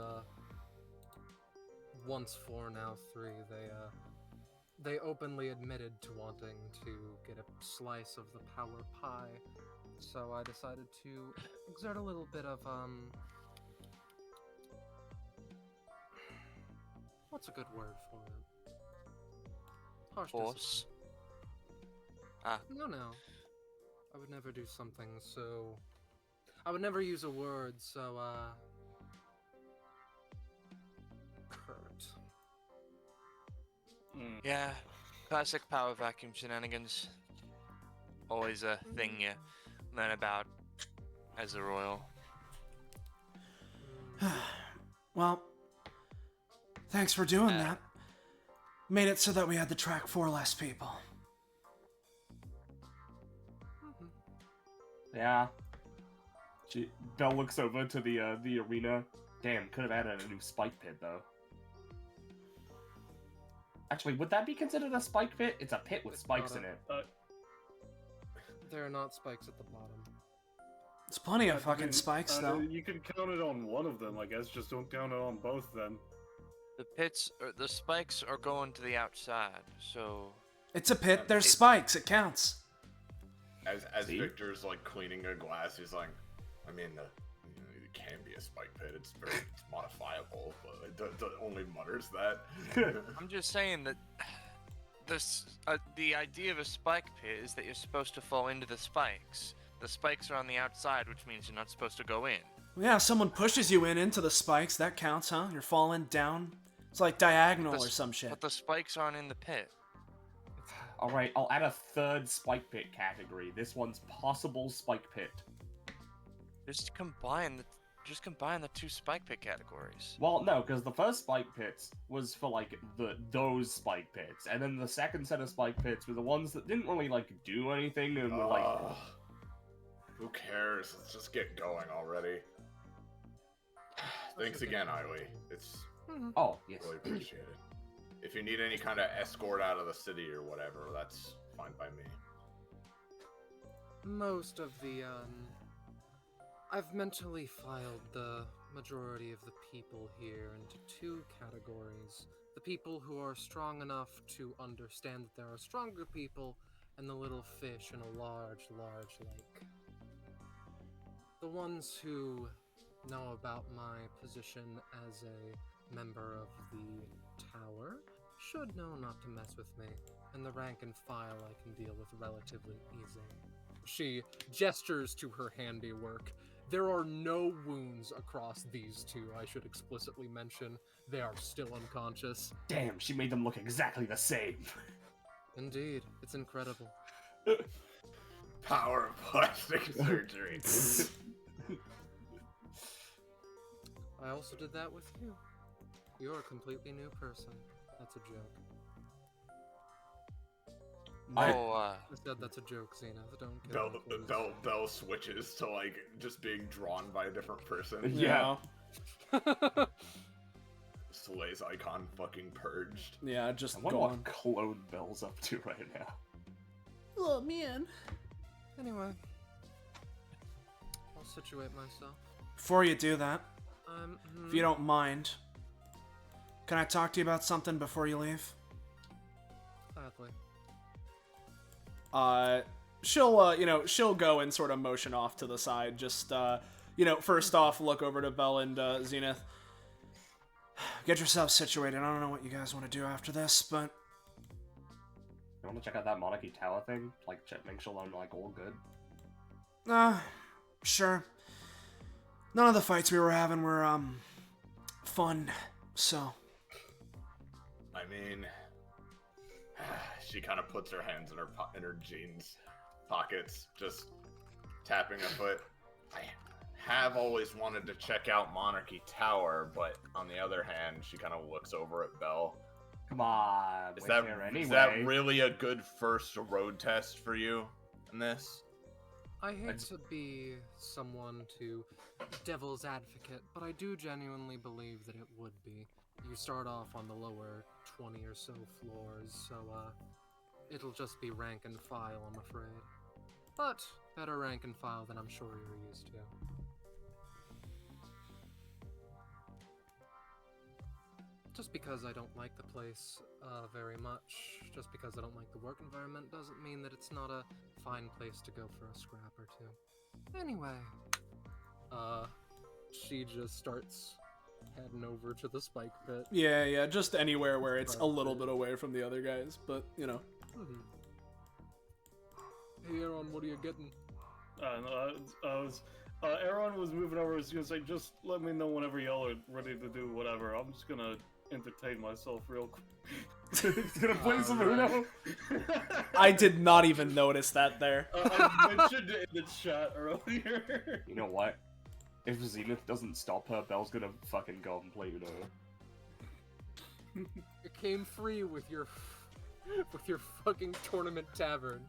once 4, now 3. They openly admitted to wanting to get a slice of the power pie, so I decided to exert a little bit of, what's a good word for it? Harsh discipline. Force. No. I would never do something so I would never use a word, so, Kurt. Yeah, classic power vacuum shenanigans. Always a thing you learn about as a royal. Well, thanks for doing that. Made it so that we had to track 4 less people. Yeah. Belle looks over to the arena. Damn, could have added a new spike pit though. Actually, would that be considered a spike pit? It's a pit with spikes in it. There are not spikes at the bottom. It's plenty of fucking spikes, though. You can count it on one of them, I guess. Just don't count it on both then. The spikes are going to the outside, so... It's a pit, there's spikes, it counts. As Victor's like cleaning a glass, he's like, I mean, it can be a spike pit. It's modifiable, but it only mutters that. I'm just saying that the idea of a spike pit is that you're supposed to fall into the spikes. The spikes are on the outside, which means you're not supposed to go in. Yeah, someone pushes you into the spikes, that counts, huh? You're falling down. It's like diagonal or some shit. But the spikes aren't in the pit. Alright, I'll add a third spike pit category. This one's possible spike pit. Just combine the 2 spike pit categories. Well, no, because the first spike pits was for, like, those spike pits, and then the second set of spike pits were the ones that didn't really, like, do anything, and were, like... Who cares? Let's just get going already. Thanks again, Eileen. It's Oh, yes. really appreciated. If you need any kind of escort out of the city or whatever, that's fine by me. Most of the, I've mentally filed the majority of the people here into 2 categories. The people who are strong enough to understand that there are stronger people, and the little fish in a large, large lake. The ones who know about my position as a member of the tower should know not to mess with me, and the rank and file I can deal with relatively easy. She gestures to her handiwork. There are no wounds across these 2, I should explicitly mention. They are still unconscious. Damn, she made them look exactly the same. Indeed, it's incredible. Power of plastic surgery. I also did that with you. You're a completely new person. That's a joke. I said that's a joke, Zenith. Don't kill me, please. Belle switches to like just being drawn by a different person. Yeah. Soleil's icon fucking purged. Yeah, just I wonder gone. what Clone Belle's up to right now. Oh, man. Anyway, I'll situate myself. Before you do that, Hmm. if you don't mind, can I talk to you about something before you leave? Gladly. She'll go and sort of motion off to the side. Just, first off, look over to Belle and Zenith. Get yourself situated. I don't know what you guys want to do after this, but... You want to check out that Monarchy Tower thing? Like, make sure I'm, like, all good? Sure. None of the fights we were having were, fun, so... I mean, she kind of puts her hands in her jeans pockets, just tapping a foot. I have always wanted to check out Monarchy Tower, but on the other hand, she kind of looks over at Belle. Come on, Is we're here anyway. that really a good first road test for you in this? I hate to be someone to devil's advocate, but I do genuinely believe that it would be. You start off on the lower 20 or so floors, so, it'll just be rank and file, I'm afraid. But better rank and file than I'm sure you're used to. Just because I don't like the place very much, just because I don't like the work environment, doesn't mean that it's not a fine place to go for a scrap or 2. Anyway, she just starts heading over to the spike pit. Yeah, just anywhere where it's a little bit away from the other guys, but, you know. Hey, Aeron, what are you getting? I was Aeron was moving over. He was gonna say, just let me know whenever y'all are ready to do whatever. I'm just gonna entertain myself real quick. He's gonna play some Uno. I did not even notice that there. I mentioned it in the chat earlier. You know what? If Zenith doesn't stop her, Belle's gonna fucking go and play Uno. It came free with your fucking tournament tavern.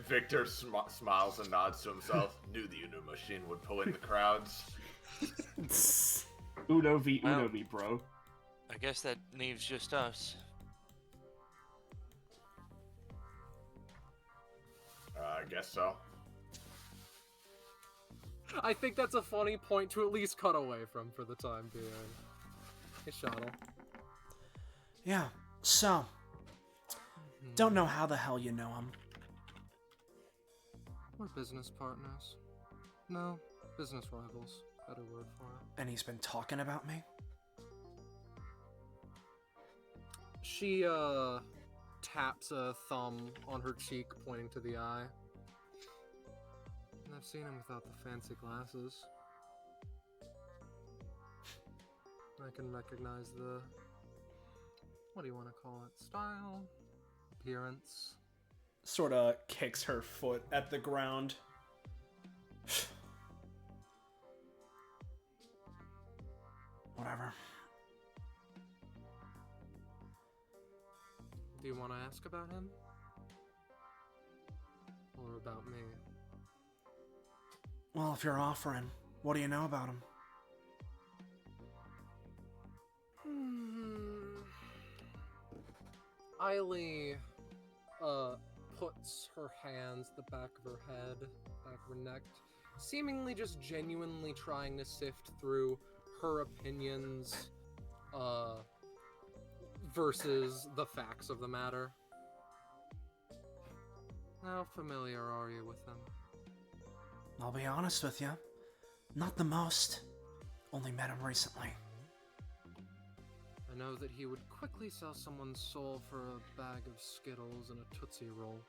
Victor smiles and nods to himself. Knew the Uno machine would pull in the crowds. Uno v Uno Well. me, bro. I guess that leaves just us. I guess so. I think that's a funny point to at least cut away from for the time being. Hey, Shotel. Yeah, so. Don't know how the hell you know him. We're business partners. No, business rivals. Better word for it. And he's been talking about me? She, taps a thumb on her cheek, pointing to the eye. And I've seen him without the fancy glasses. I can recognize the... what do you want to call it? Style? Appearance? Sort of kicks her foot at the ground. Whatever. Do you want to ask about him? Or about me? Well, if you're offering, what do you know about him? Eiley, puts her hands at the back of her head, back of her neck, seemingly just genuinely trying to sift through her opinions, versus the facts of the matter. How familiar are you with him? I'll be honest with you. Not the most. Only met him recently. I know that he would quickly sell someone's soul for a bag of Skittles and a Tootsie Roll.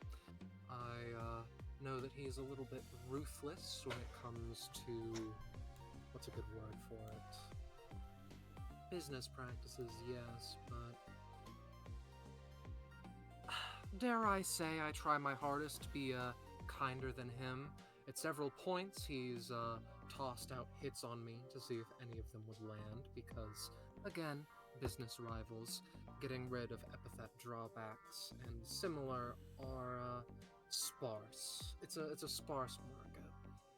I know that he's a little bit ruthless when it comes to... what's a good word for it? Business practices, yes, but... dare I say I try my hardest to be kinder than him. At several points, he's tossed out hits on me to see if any of them would land, because, again, business rivals, getting rid of epithet drawbacks and similar are sparse. It's a sparse market.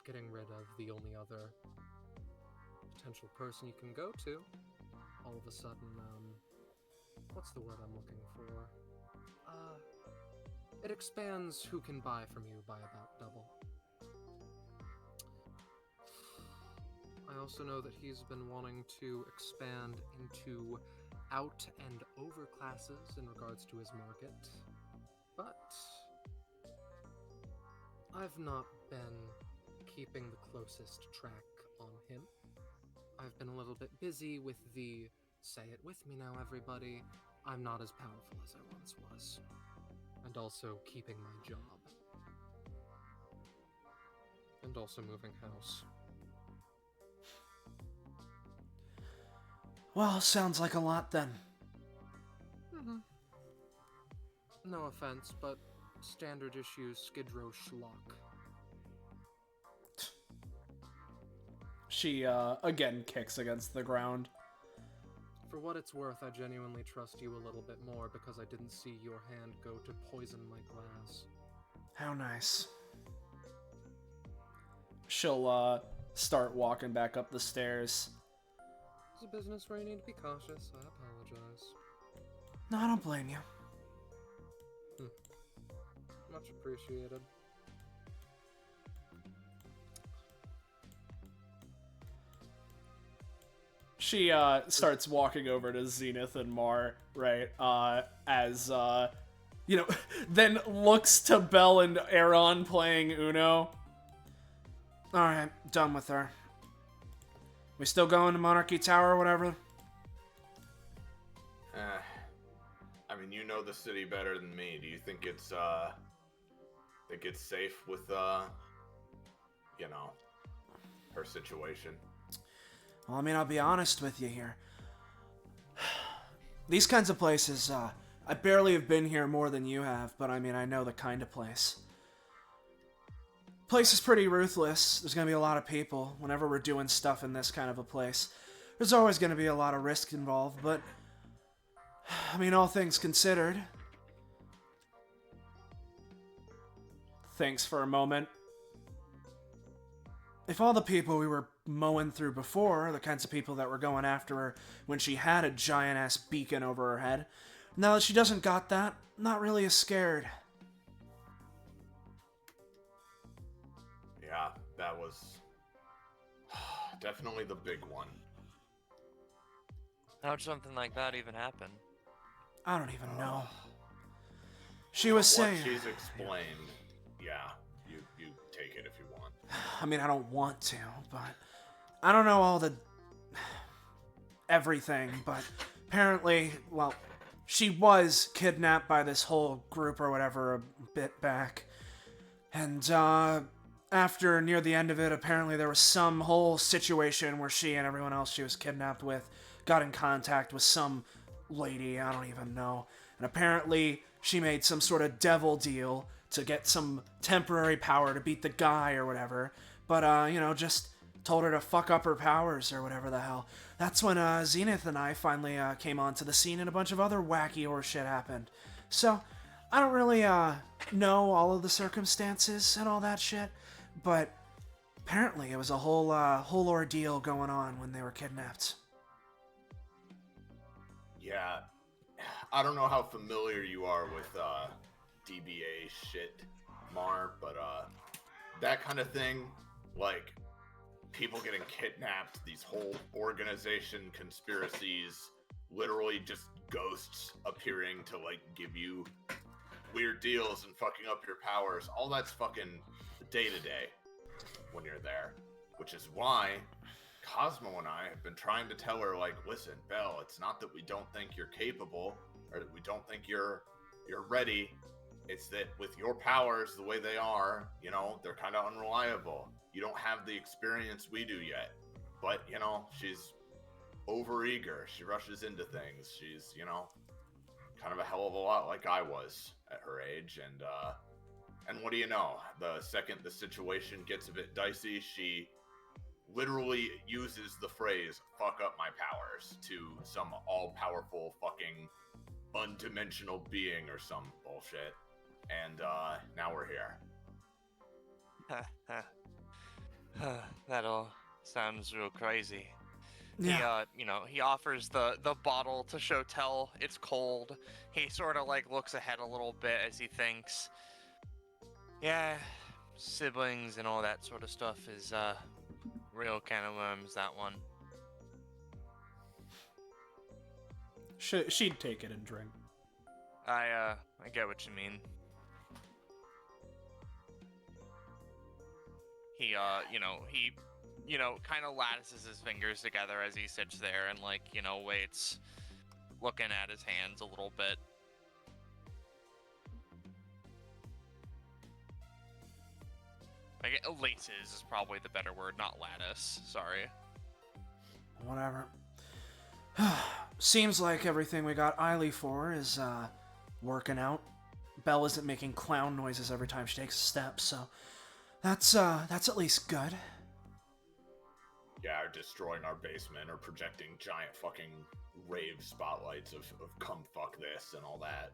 Getting rid of the only other potential person you can go to, all of a sudden, what's the word I'm looking for? It expands who can buy from you by about double. I also know that he's been wanting to expand into out and over classes in regards to his market, but I've not been keeping the closest track on him. I've been a little bit busy with the say it with me now everybody, I'm not as powerful as I once was, and also keeping my job, and also moving house. Well, sounds like a lot then. No offense, but standard issue Skid Row schlock. She, again kicks against the ground. For what it's worth, I genuinely trust you a little bit more because I didn't see your hand go to poison my glass. How nice. She'll, start walking back up the stairs. It's a business where you need to be cautious, I apologize. No, I don't blame you. Much appreciated. She, starts walking over to Zenith and Mar, right, as, you know, then looks to Belle and Aeron playing Uno. Alright, done with her. We still going to Monarchy Tower or whatever? I mean, you know the city better than me. Do you think it's think it's safe with, you know, her situation. Well, I mean, I'll be honest with you here. These kinds of places, I barely have been here more than you have, but I mean, I know the kind of place. Place is pretty ruthless. There's gonna be a lot of people. Whenever we're doing stuff in this kind of a place, there's always gonna be a lot of risk involved, but I mean, all things considered. Thanks for a moment. If all the people we were mowing through before, the kinds of people that were going after her when she had a giant-ass beacon over her head, now that she doesn't got that, not really as scared. Yeah, that was definitely the big one. How'd something like that even happen? I don't even know. She was What saying... she's explained, yeah, you take it if you want. I mean, I don't want to, but... I don't know all the... everything, but apparently, well, she was kidnapped by this whole group or whatever a bit back. And, after near the end of it, apparently there was some whole situation where she and everyone else she was kidnapped with got in contact with some lady, I don't even know. And apparently she made some sort of devil deal to get some temporary power to beat the guy or whatever. But, you know, just told her to fuck up her powers or whatever the hell. That's when, Zenith and I finally, came onto the scene and a bunch of other wacky horse shit happened. So, I don't really, know all of the circumstances and all that shit, but apparently it was a whole ordeal going on when they were kidnapped. Yeah, I don't know how familiar you are with DBA shit, Mar, but that kind of thing, like people getting kidnapped, these whole organization conspiracies, literally just ghosts appearing to like give you weird deals and fucking up your powers, all that's fucking day to day when you're there, which is why Cosmo and I have been trying to tell her, like, listen, Belle, it's not that we don't think you're capable or that we don't think you're ready. It's that with your powers the way they are, you know, they're kind of unreliable. You don't have the experience we do yet. But, you know, she's overeager. She rushes into things. She's, you know, kind of a hell of a lot like I was at her age. And what do you know? The second the situation gets a bit dicey, she literally uses the phrase "fuck up my powers" to some all-powerful fucking undimensional being or some bullshit. And now we're here. That all sounds real crazy. Yeah. He offers the bottle to Shotel. It's cold. He sort of like looks ahead a little bit as he thinks, yeah, siblings and all that sort of stuff is real can of worms, that one. She'd take it and drink. I get what you mean. He kind of lattices his fingers together as he sits there and, like, waits, looking at his hands a little bit. Like, laces is probably the better word, not lattice. Sorry. Whatever. Seems like everything we got Eiley for is, working out. Belle isn't making clown noises every time she takes a step, so that's at least good. Yeah, or destroying our basement or projecting giant fucking rave spotlights of come fuck this and all that.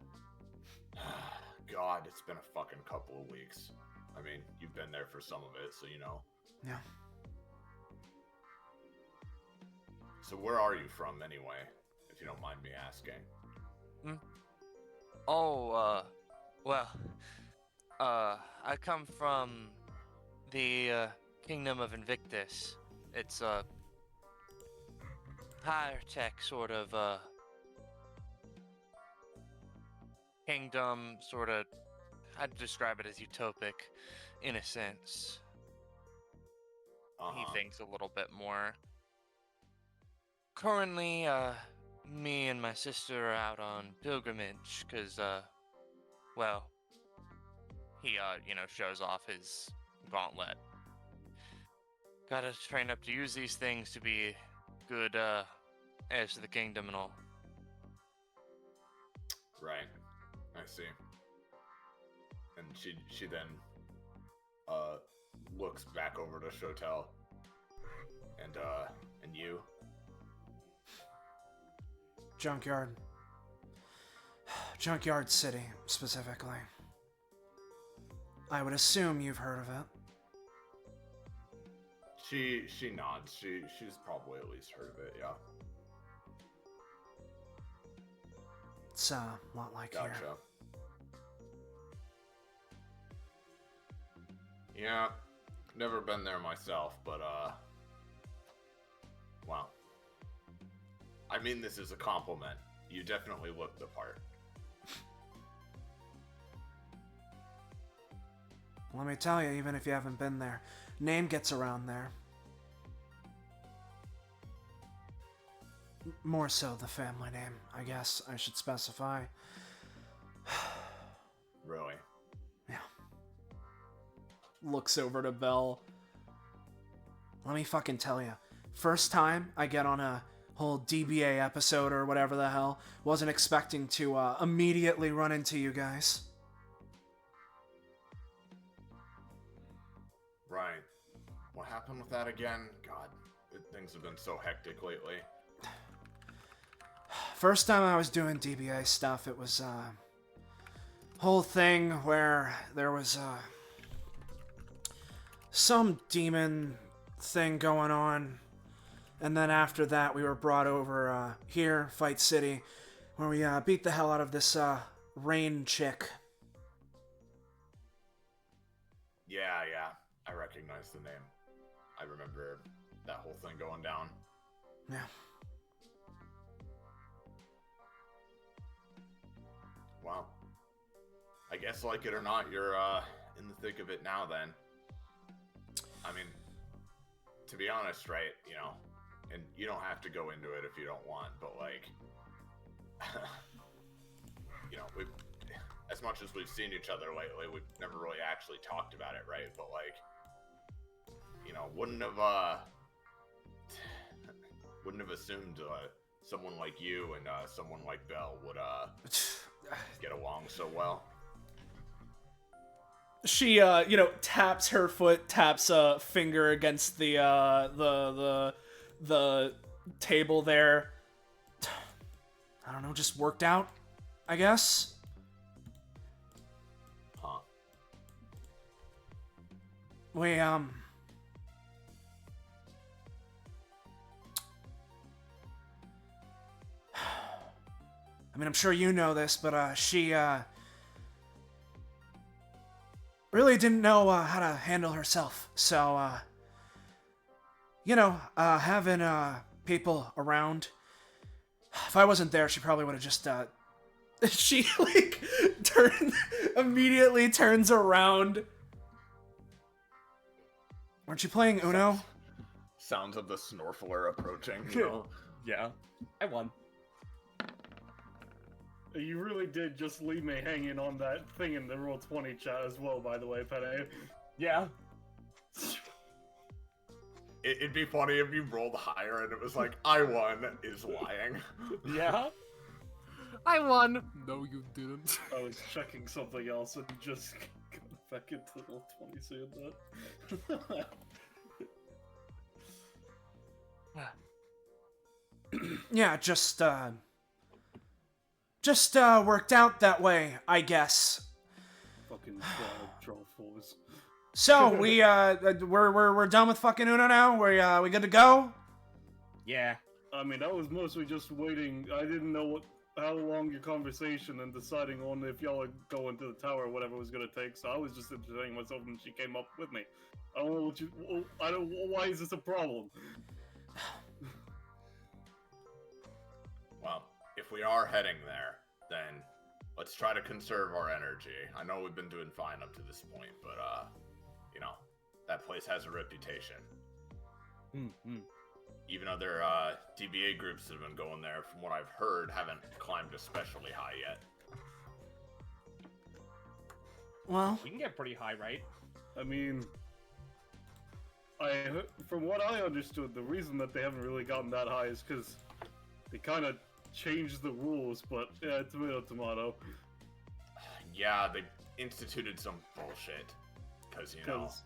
God, it's been a fucking couple of weeks. I mean, you've been there for some of it, so you know. Yeah. So where are you from, anyway? If you don't mind me asking. I come from the Kingdom of Invictus. It's a higher tech sort of kingdom, sort of. I'd describe it as utopic, in a sense. He thinks a little bit more. Currently, me and my sister are out on pilgrimage, because, well, He, shows off his gauntlet. Gotta train up to use these things to be good, heirs to the kingdom and all. Right. I see. And she then looks back over to Shotel and you. Junkyard. Junkyard City, specifically. I would assume you've heard of it. She nods. She's probably at least heard of it, yeah. It's a lot like Gotcha. here. Yeah, never been there myself, but wow. I mean this is a compliment. You definitely look the part. Let me tell you, even if you haven't been there, name gets around there. More so the family name, I guess I should specify. Really? Yeah. Looks over to Belle. Let me fucking tell you. First time I get on a whole DBA episode or whatever the hell, wasn't expecting to immediately run into you guys. Right. What happened with that again? God, things have been so hectic lately. First time I was doing DBA stuff, it was whole thing where there was some demon thing going on, and then after that we were brought over here, Fight City, where we beat the hell out of this Rain chick. Yeah, I recognize the name. I remember that whole thing going down. Yeah. Wow. I guess, like it or not, you're in the thick of it now then. I mean, to be honest, right, you know, and you don't have to go into it if you don't want, but like, you know, as much as we've seen each other lately, we've never really actually talked about it, right? But like, you know, wouldn't have assumed someone like you and someone like Belle would get along so well. She, taps her foot, taps a finger against the table there. I don't know, just worked out, I guess. Huh. We, I mean, I'm sure you know this, but, she, really didn't know, how to handle herself. So, having, people around. If I wasn't there, she probably would have just, she, like, immediately turns around. Weren't you playing Uno? Sounds of the Snorfler approaching, you know? Yeah, I won. You really did just leave me hanging on that thing in the Roll20 chat as well, by the way, Penne. Yeah. It'd be funny if you rolled higher and it was like, I won, is lying. Yeah? I won! No, you didn't. I was checking something else and just got back into Roll20 saying that. Yeah, just worked out that way, I guess. Fucking troll fools. So we're done with fucking Uno now. We good to go? Yeah. I mean, I was mostly just waiting. I didn't know how long your conversation and deciding on if y'all are going to the tower or whatever was gonna take. So I was just entertaining myself, and she came up with me. I don't know what you. I don't. Why is this a problem? Well, if we are heading there, then let's try to conserve our energy. I know we've been doing fine up to this point, but, you know, that place has a reputation. Even other DBA groups that have been going there, from what I've heard, haven't climbed especially high yet. Well, We can get pretty high, right? I mean, from what I understood, the reason that they haven't really gotten that high is because they kind of changed the rules. But yeah, tomato, tomato. Yeah, they instituted some bullshit. Because, you know... Because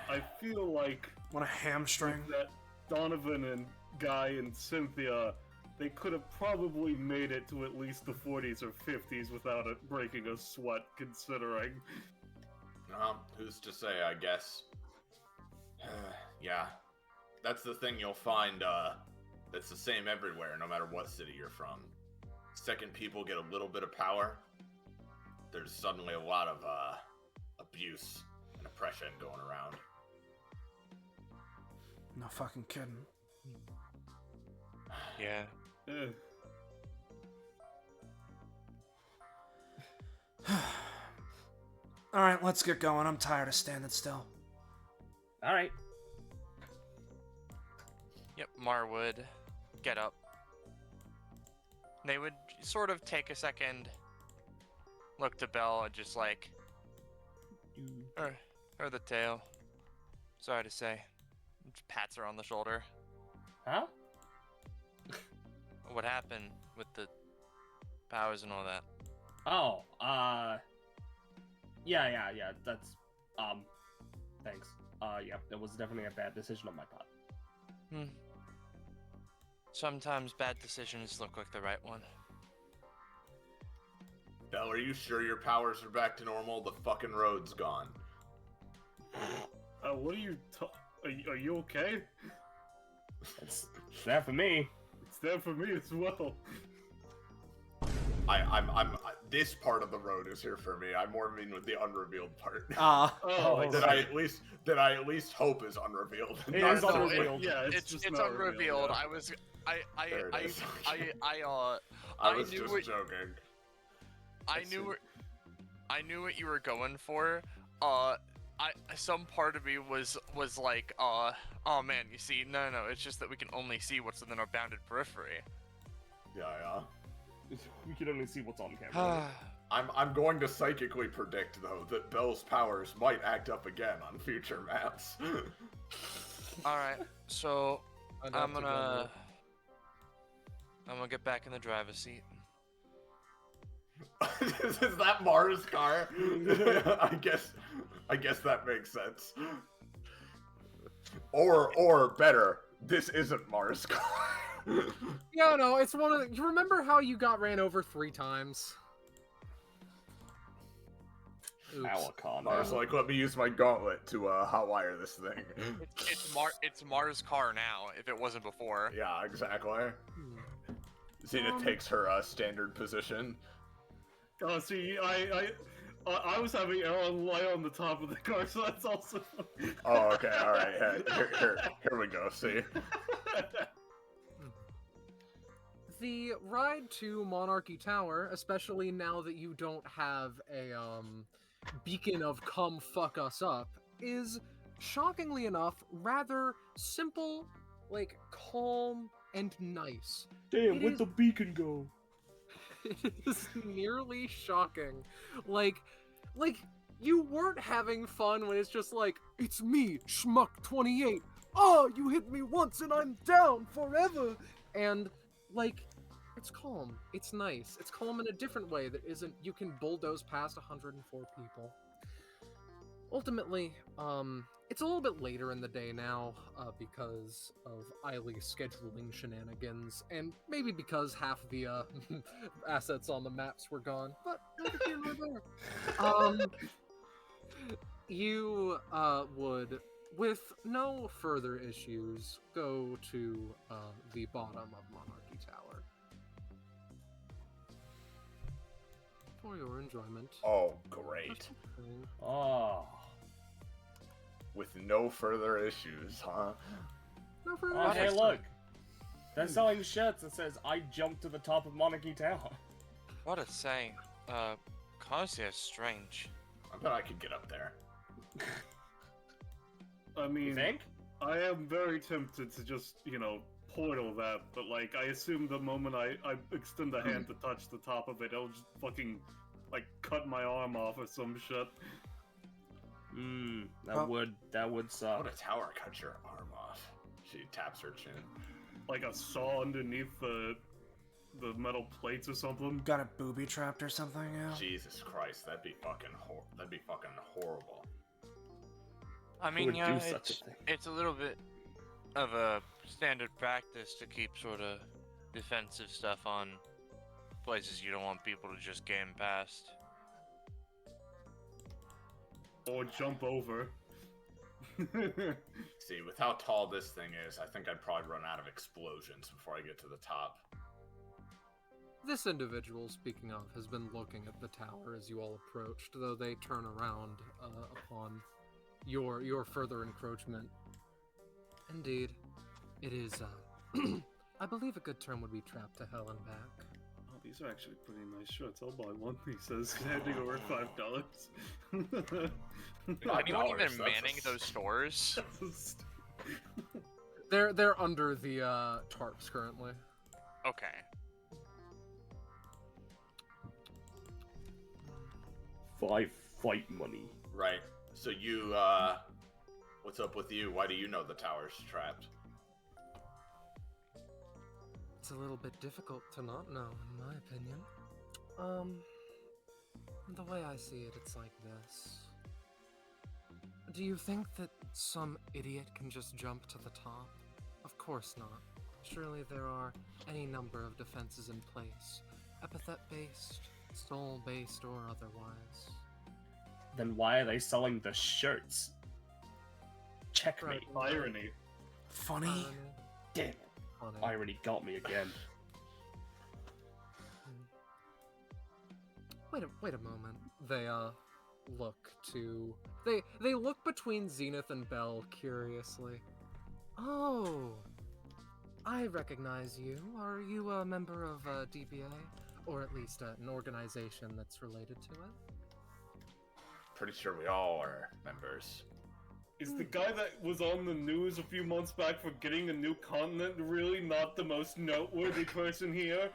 I feel like what a hamstring. that Donovan and Guy and Cynthia, they could have probably made it to at least the 40s or 50s without it breaking a sweat, considering. Who's to say, I guess. Yeah. That's the thing you'll find, that's the same everywhere, no matter what city you're from. Second people get a little bit of power, there's suddenly a lot of, abuse and oppression going around. No fucking kidding. Yeah. Eh. Alright, let's get going. I'm tired of standing still. Alright. Yep, Mar would get up. They would sort of take a second, look to Belle, and just like, or the tail. Sorry to say. Just pats her on the shoulder. Huh? What happened with the powers and all that? Oh, yeah, that's, thanks. Yeah, it was definitely a bad decision on my part. Sometimes bad decisions look like the right one. Belle, are you sure your powers are back to normal? The fucking road's gone. What are you are you okay? It's there for me. It's there for me as well. This part of the road is here for me. I more mean with the unrevealed part. Oh, that I at least hope is unrevealed. It Not is so- unrevealed. Yeah, It's just not unrevealed. revealed, yeah. There it is. I I was knew just what- joking. I knew what you were going for. Some part of me was like, oh man, you see, no, it's just that we can only see what's within our bounded periphery. Yeah. We can only see what's on camera. I'm going to psychically predict though that Belle's powers might act up again on future maps. All right, so I'd I'm have to gonna get back in the driver's seat. Is that Mars' car? I guess that makes sense. Or better, this isn't Mars' car. Yeah, no, it's one of the... You remember how you got ran over 3 times? Oops. Alakon. Mars, like, let me use my gauntlet to hotwire this thing. It's Mars' car now. If it wasn't before. Yeah, exactly. Zenith takes her standard position. Oh, see, I was having Aeron lie on the top of the car, so that's also. Oh, okay, all right. Here we go. See. The ride to Monarchy Tower, especially now that you don't have a beacon of come fuck us up, is shockingly enough rather simple, like calm and nice. Damn, It where'd is- the beacon go? It is nearly shocking. Like you weren't having fun when it's just like, it's me, Schmuck28. Oh, you hit me once and I'm down forever. And like, it's calm. It's nice. It's calm in a different way that isn't, you can bulldoze past 104 people. Ultimately, it's a little bit later in the day now, because of Eiley's scheduling shenanigans, and maybe because half the assets on the maps were gone, but neither here nor there. You would, with no further issues, go to the bottom of Monarchy Tower. For your enjoyment. Oh, great. Oh. With no further issues, huh? No further Oh, issues. hey, look. They're selling shirts that says, I jumped to the top of Monarchy Tower. What a saying. Honestly, it's strange. I bet I could get up there. I You mean, think? I am very tempted to just, portal that, but like, I assume the moment I extend a hand to touch the top of it, it'll just fucking like cut my arm off or some shit. That would suck. What a tower cut your arm off. She taps her chin. Like a saw underneath the metal plates or something. Got it booby trapped or something, yeah? Jesus Christ, that'd be fucking horrible. I Who mean, would yeah, do such a thing? it's a little bit of a standard practice to keep sort of defensive stuff on places you don't want people to just game past. Or jump over. See, with how tall this thing is, I think I'd probably run out of explosions before I get to the top. This individual, speaking of, has been looking at the tower as you all approached, though they turn around upon your further encroachment. Indeed, it is, I believe a good term would be trapped to hell and back. Oh, these are actually pretty nice shirts. I'll buy one, he says, handing over $5. Anyone even $5, manning those stores? They're under the tarps currently. Okay. $5 fight money. Right. So you, what's up with you? Why do you know the tower's trapped? It's a little bit difficult to not know, in my opinion. The way I see it, it's like this. Do you think that some idiot can just jump to the top? Of course not. Surely there are any number of defenses in place, epithet-based, soul-based, or otherwise. Then why are they selling the shirts? Checkmate. Irony. Funny. Damn it. Funny. Irony got me again. Wait a moment. They look to they look between Zenith and Belle curiously. Oh, I recognize you. Are you a member of DBA, or at least an organization that's related to it? Pretty sure we all are members. Is the guy that was on the news a few months back for getting a new continent really not the most noteworthy person here?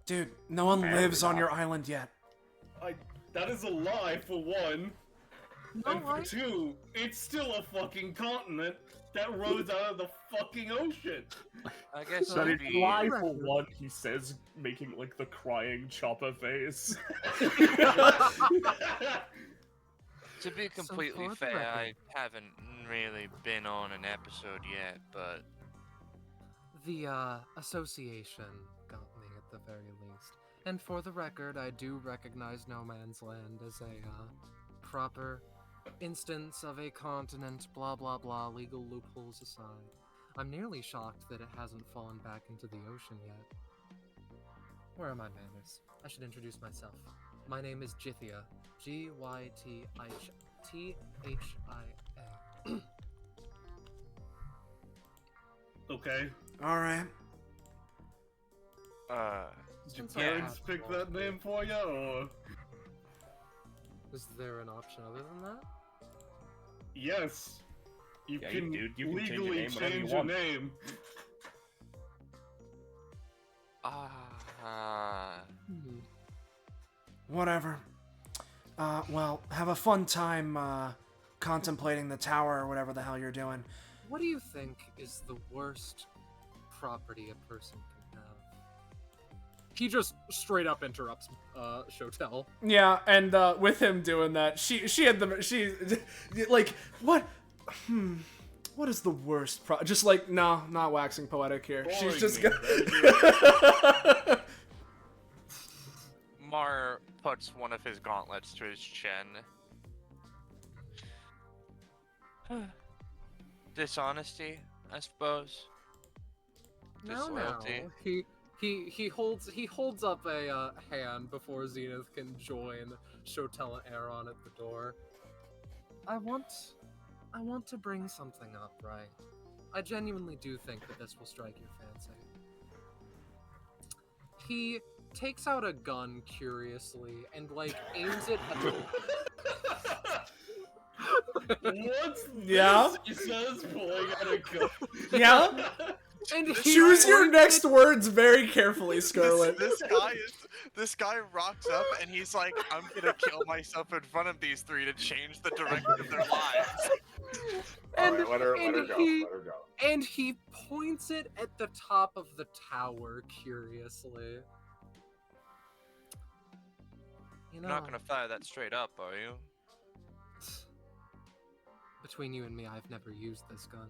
Dude, no one Apparently lives on not. your island yet. That is a lie, for one. No, And for two, it's still a fucking continent that rose out of the fucking ocean. I guess That it'd is be... lie for one, he says, making like the crying chopper face. To be completely for the fair, record- I haven't really been on an episode yet, but The association got me at the very least. And for the record, I do recognize No Man's Land as a proper instance of a continent, blah blah blah, legal loopholes aside. I'm nearly shocked that it hasn't fallen back into the ocean yet. Where are my manners? I should introduce myself. My name is Gythia. Gythia. Okay. Alright. Did your Since I parents have pick one. that name for you, or? Is there an option other than that? Yes. You Yeah, can dude, you can change your legally name whenever you change your want. name. Whatever. Well, have a fun time, contemplating the tower or whatever the hell you're doing. What do you think is the worst property a person can have? He just straight up interrupts Shotel. Yeah, and with him doing that, she had like, what? What is the worst just like, no, not waxing poetic here. She's Boring just me, gonna... Mar puts one of his gauntlets to his chin. Dishonesty, I suppose. No. Disloyalty. He holds up a hand before Zenith can join Shotel and Aeron at the door. I want to bring something up, right? I genuinely do think that this will strike your fancy. He takes out a gun curiously and like aims it at the What's Yeah? this? He says, pulling out a gun. Yeah? and he Choose your points next words very carefully, Scarlet. This guy is This guy rocks up and he's like, I'm gonna kill myself in front of these three to change the direction of their lives. Alright, let her and go. he- Let her go. And he points it at the top of the tower, curiously. You know, You're not gonna fire that straight up, are you? between you and me, I've never used this gun.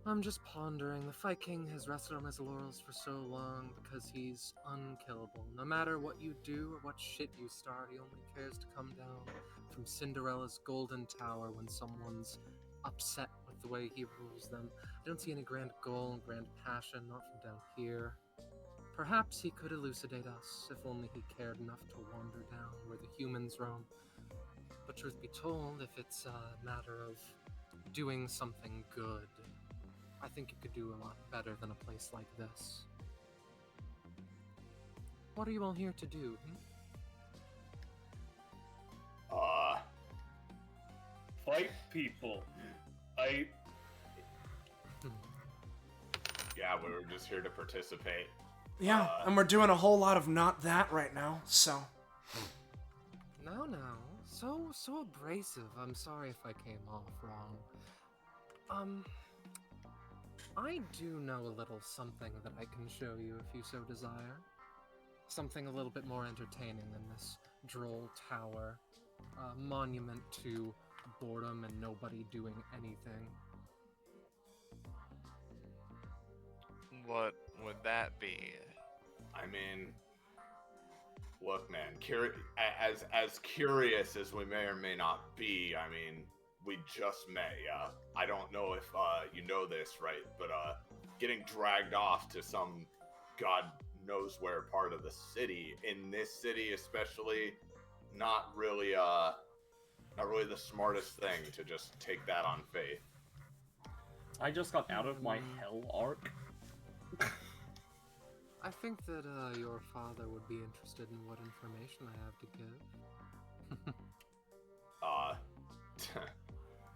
I'm just pondering. The Fight King has rested on his laurels for so long because he's unkillable. No matter what you do or what shit you start, he only cares to come down from Cinderella's golden tower when someone's upset with the way he rules them. I don't see any grand goal and grand passion, not from down here. Perhaps he could elucidate us, if only he cared enough to wander down where the humans roam. But truth be told, if it's a matter of doing something good, I think you could do a lot better than a place like this. What are you all here to do? Fight people. Yeah, we were just here to participate. Yeah, and we're doing a whole lot of not that right now, so. No. So abrasive. I'm sorry if I came off wrong. I do know a little something that I can show you if you so desire. Something a little bit more entertaining than this droll tower. A monument to boredom and nobody doing anything. What would that be? I mean, look, man, as curious as we may or may not be, I mean, we just may. I don't know if you know this, right? But getting dragged off to some God knows where part of the city, in this city especially, not really the smartest thing to just take that on faith. I just got out of my hell arc. I think that your father would be interested in what information I have to give.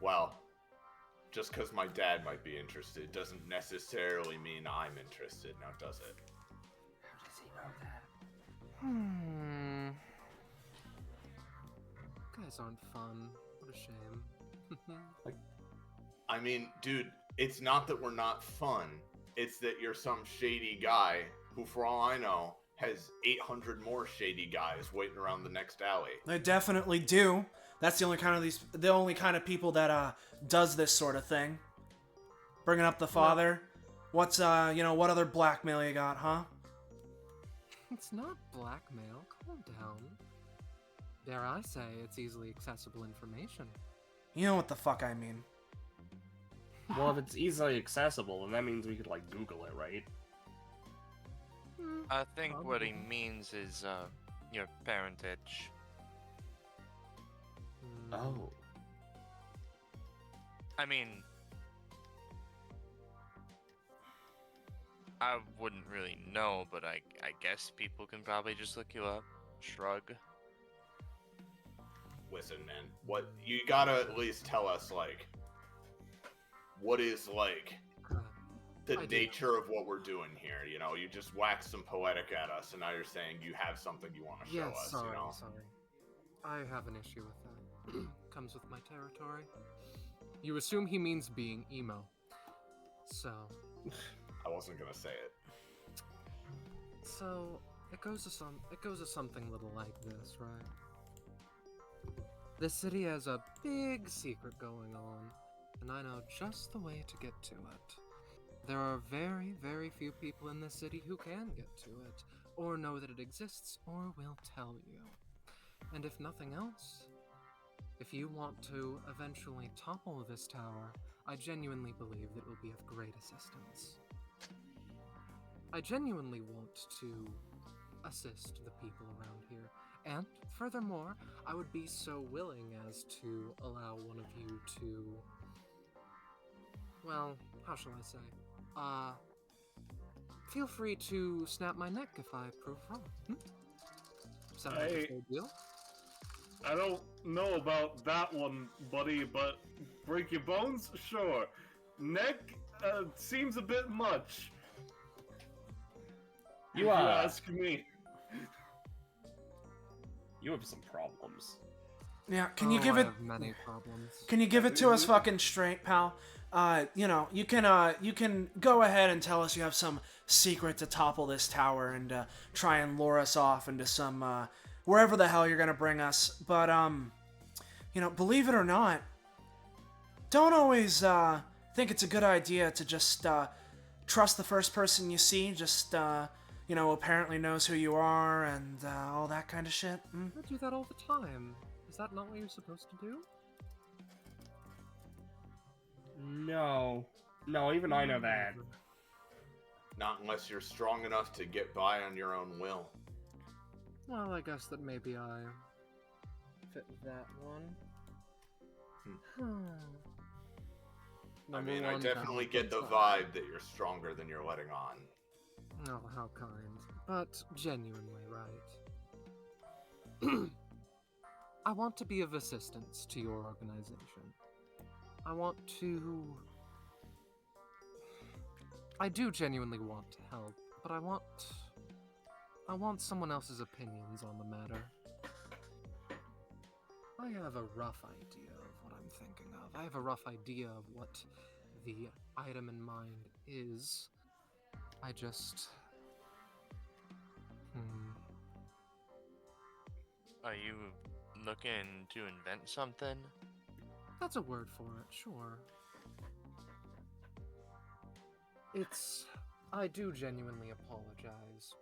Well, just because my dad might be interested doesn't necessarily mean I'm interested, now does it? How does he know that? Guys aren't fun. What a shame. I mean, dude, it's not that we're not fun. It's that you're some shady guy who, for all I know, has 800 more shady guys waiting around the next alley. They definitely do. That's the only kind of people that does this sort of thing. Bringing up the father. What's what other blackmail you got, huh? It's not blackmail. Calm down. Dare I say, it's easily accessible information. You know what the fuck I mean. Well, if it's easily accessible, then that means we could, like, Google it, right? I think what he means is, your parentage. Oh. I mean, I wouldn't really know, but I guess people can probably just look you up. Shrug. Listen, man, what you gotta at least tell us, like, what is, like, the I do. nature of what we're doing here. You know, you just waxed some poetic at us, and now you're saying you have something you want to show Yes, us. sorry, You know, sorry. I have an issue with that. Comes with my territory. You assume he means being emo. So, I wasn't gonna say it. so it goes to something little like this, right? This city has a big secret going on, and I know just the way to get to it. There are very, very few people in this city who can get to it, or know that it exists, or will tell you. And if nothing else, if you want to eventually topple this tower, I genuinely believe that it will be of great assistance. I genuinely want to assist the people around here, and furthermore, I would be so willing as to allow one of you to, well, how shall I say? Feel free to snap my neck if I prove wrong. Sound like a fair deal? I don't know about that one, buddy, but break your bones? Sure. Neck seems a bit much. You ask me. You have some problems. Yeah, can you give I it? have many problems. Can you give it to us fucking straight, pal? You know, you can go ahead and tell us you have some secret to topple this tower and try and lure us off into some wherever the hell you're gonna bring us. But you know, believe it or not, don't always think it's a good idea to just trust the first person you see. Just you know, apparently knows who you are and all that kind of shit. Mm? I do that all the time. Is that not what you're supposed to do? No. No, even I know that. Not unless you're strong enough to get by on your own will. Well, I guess that maybe I fit that one. I mean, I Number one definitely get the balance. vibe that you're stronger than you're letting on. Oh, how kind. But genuinely, right? I want to be of assistance to your organization. I do genuinely want to help, but I want someone else's opinions on the matter. I have a rough idea of what I'm thinking of. I have a rough idea of what the item in mind is. I just... Are you looking to invent something? That's a word for it, sure. I do genuinely apologize,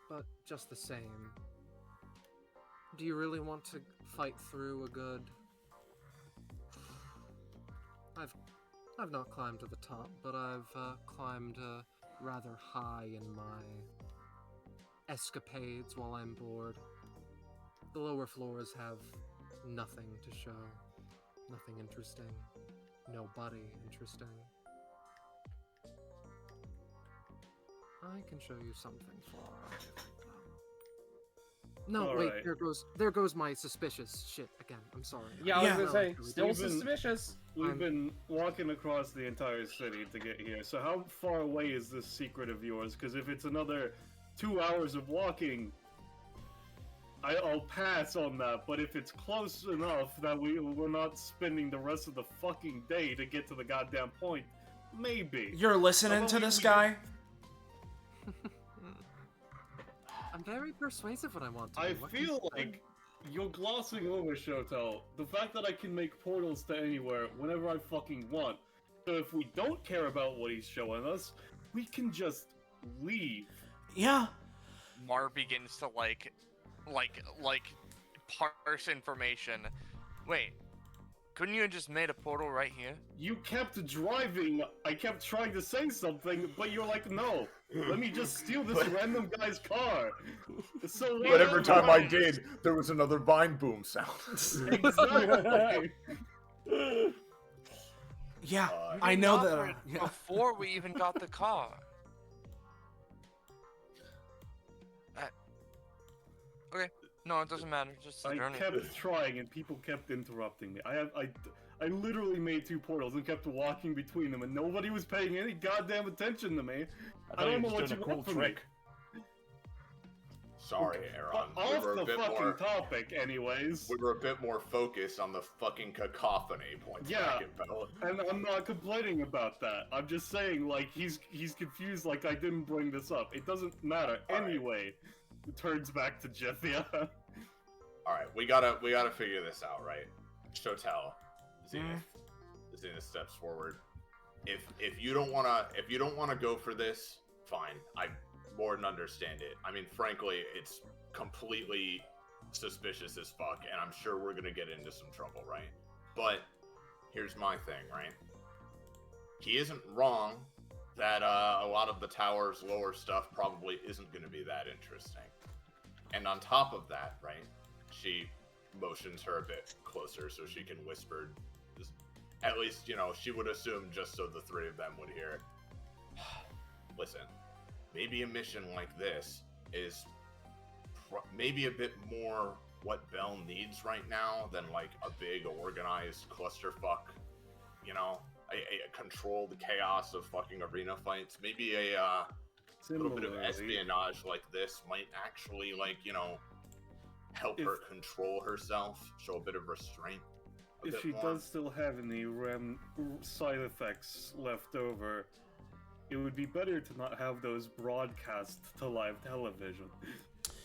but just the same. Do you really want to fight through a good... I've not climbed to the top, but I've climbed rather high in my escapades while I'm bored. The lower floors have nothing to show. Nothing interesting. Nobody interesting. I can show you something far different, though. No, All wait, right. there goes my suspicious shit again. I'm sorry. Yeah, I was Yeah. gonna say, still We've been- suspicious. We've been walking across the entire city to get here, so how far away is this secret of yours? Because if it's another 2 hours of walking, I'll pass on that, but if it's close enough that we're not spending the rest of the fucking day to get to the goddamn point, maybe. You're listening How to about this we- guy? I'm very persuasive when I want to. I be. What can feel you say? like you're glossing over, Shotel. The fact that I can make portals to anywhere whenever I fucking want. So if we don't care about what he's showing us, we can just leave. Yeah. Mar begins to like parse information. Wait, couldn't you have just made a portal right here? You kept driving. I kept trying to say something, but you're like, no. Let me just steal this random guy's car. So But every time I whatever. did, there was another vine boom sound. Exactly. Yeah, Uh, I know Not that. for- Yeah. Before we even got the car. Okay, no, it doesn't matter. Just I adjourn it. kept trying, and people kept interrupting me. I literally made 2 portals and kept walking between them, and nobody was paying any goddamn attention to me. I don't know what you want from me. Sorry, Aeron. But off the fucking topic, anyways. We were a bit more focused on the fucking cacophony points Yeah. back at Belle. And I'm not complaining about that. I'm just saying, like, he's confused, like I didn't bring this up. It doesn't matter. All right. Anyway, it turns back to Jethia. Alright, we gotta figure this out, right? Shotel. Zenith steps forward. If you don't wanna go for this, fine. I more than understand it. I mean, frankly, it's completely suspicious as fuck, and I'm sure we're gonna get into some trouble, right? But here's my thing, right? He isn't wrong that a lot of the tower's lower stuff probably isn't gonna be that interesting. And on top of that, right, she motions her a bit closer so she can whisper. At least, you know, she would assume just so the 3 of them would hear. Listen, maybe a mission like this is maybe a bit more what Belle needs right now than like a big organized clusterfuck, you know, a controlled chaos of fucking arena fights. Maybe a A little bit of Similarly, espionage like this might actually, like, you know, help her control herself, show a bit of restraint. if she does still have any side effects left over, it would be better to not have those broadcast to live television.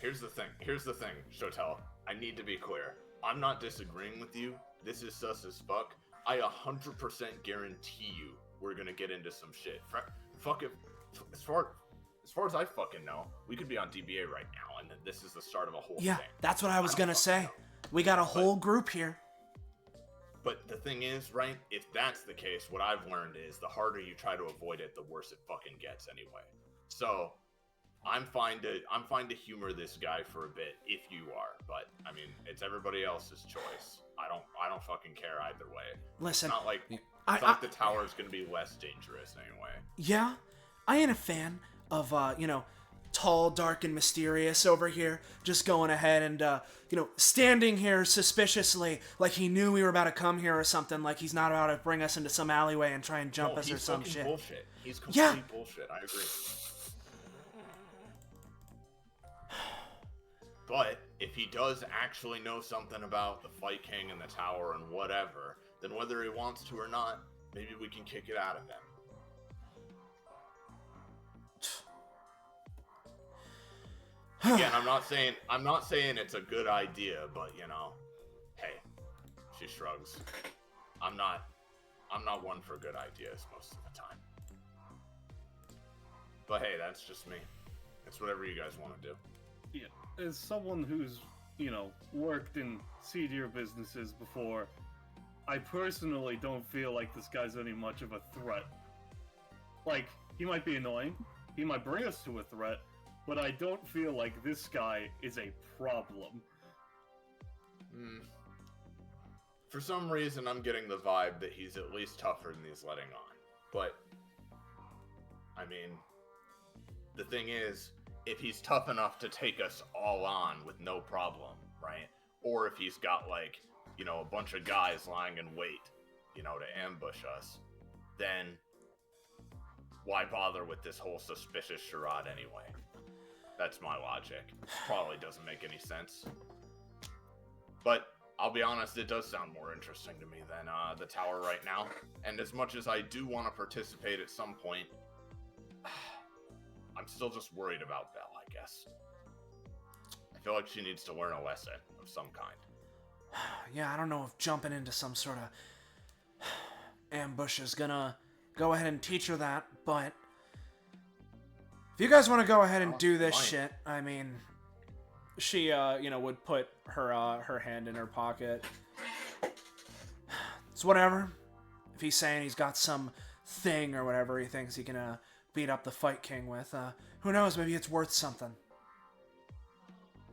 Here's the thing, Shotel. I need to be clear. I'm not disagreeing with you. This is sus as fuck. I 100% guarantee you we're gonna get into some shit. Fuck it. As far as I fucking know, we could be on DBA right now, and this is the start of a whole thing. That's what I was gonna say. We got a whole group here. But the thing is, right, if that's the case, what I've learned is the harder you try to avoid it, the worse it fucking gets anyway. So, I'm fine to humor this guy for a bit if you are, but I mean, it's everybody else's choice. I don't fucking care either way. Listen, it's not like the tower is gonna be less dangerous anyway. Yeah, I ain't a fan of tall, dark, and mysterious over here, just going ahead and standing here suspiciously like he knew we were about to come here or something, like he's not about to bring us into some alleyway and try and jump us or some shit. Bullshit. He's complete bullshit. I agree. But if he does actually know something about the Fight King and the tower and whatever, then whether he wants to or not, maybe we can kick it out of them. Again, I'm not saying it's a good idea, but hey, she shrugs. I'm not one for good ideas most of the time. But hey, that's just me. It's whatever you guys want to do. Yeah, as someone who's, worked in seedier businesses before, I personally don't feel like this guy's any much of a threat. Like, he might be annoying, he might bring us to a threat, but I don't feel like this guy is a problem. For some reason, I'm getting the vibe that he's at least tougher than he's letting on. But, I mean, the thing is, if he's tough enough to take us all on with no problem, right? Or if he's got, like, a bunch of guys lying in wait, to ambush us, then why bother with this whole suspicious charade anyway? That's my logic. Probably doesn't make any sense. But I'll be honest, it does sound more interesting to me than the tower right now. And as much as I do want to participate at some point, I'm still just worried about Belle, I guess. I feel like she needs to learn a lesson of some kind. Yeah, I don't know if jumping into some sort of ambush is gonna go ahead and teach her that, but if you guys want to go ahead and do this shit, I mean, she, would put her hand in her pocket. It's whatever. If he's saying he's got some thing or whatever he thinks he can beat up the Fight King with, who knows? Maybe it's worth something.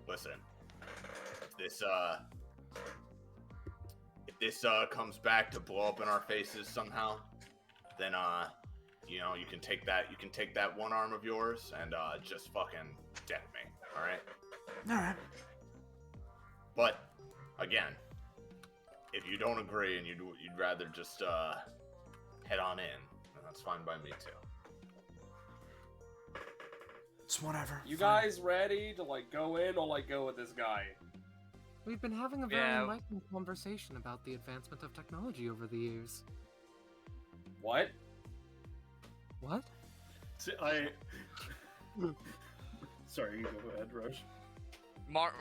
Listen, if this comes back to blow up in our faces somehow, then you can take that one arm of yours and just fucking deck me, all right? All right. But again, if you don't agree and you'd rather just head on in, then that's fine by me too. It's whatever. You guys ready to go in or go with this guy? We've been having a very enlightening conversation about the advancement of technology over the years. What? What? Sorry, you go ahead, Rosche. Mar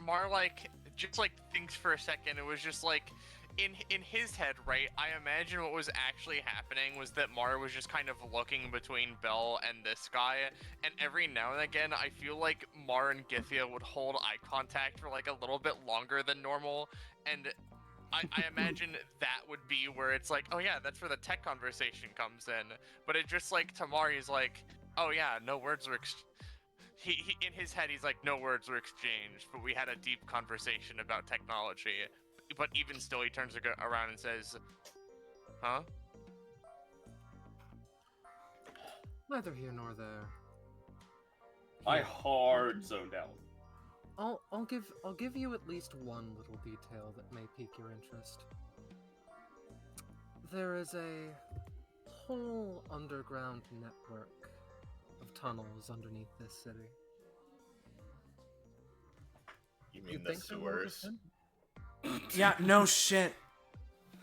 just thinks for a second. It was just in his head, right? I imagine what was actually happening was that Mar was just kind of looking between Belle and this guy, and every now and again, I feel like Mar and Githia would hold eye contact for a little bit longer than normal, and I imagine that would be where it's oh yeah, that's where the tech conversation comes in. But it just to Mar, he's oh yeah, no words were he in his head, he's no words were exchanged, but we had a deep conversation about technology. But even still, he turns around and says, huh? Neither here nor there. I hard zoned out. I'll give you at least one little detail that may pique your interest. There is a whole underground network of tunnels underneath this city. You You mean the think they're well sewers? defended? Yeah, no shit.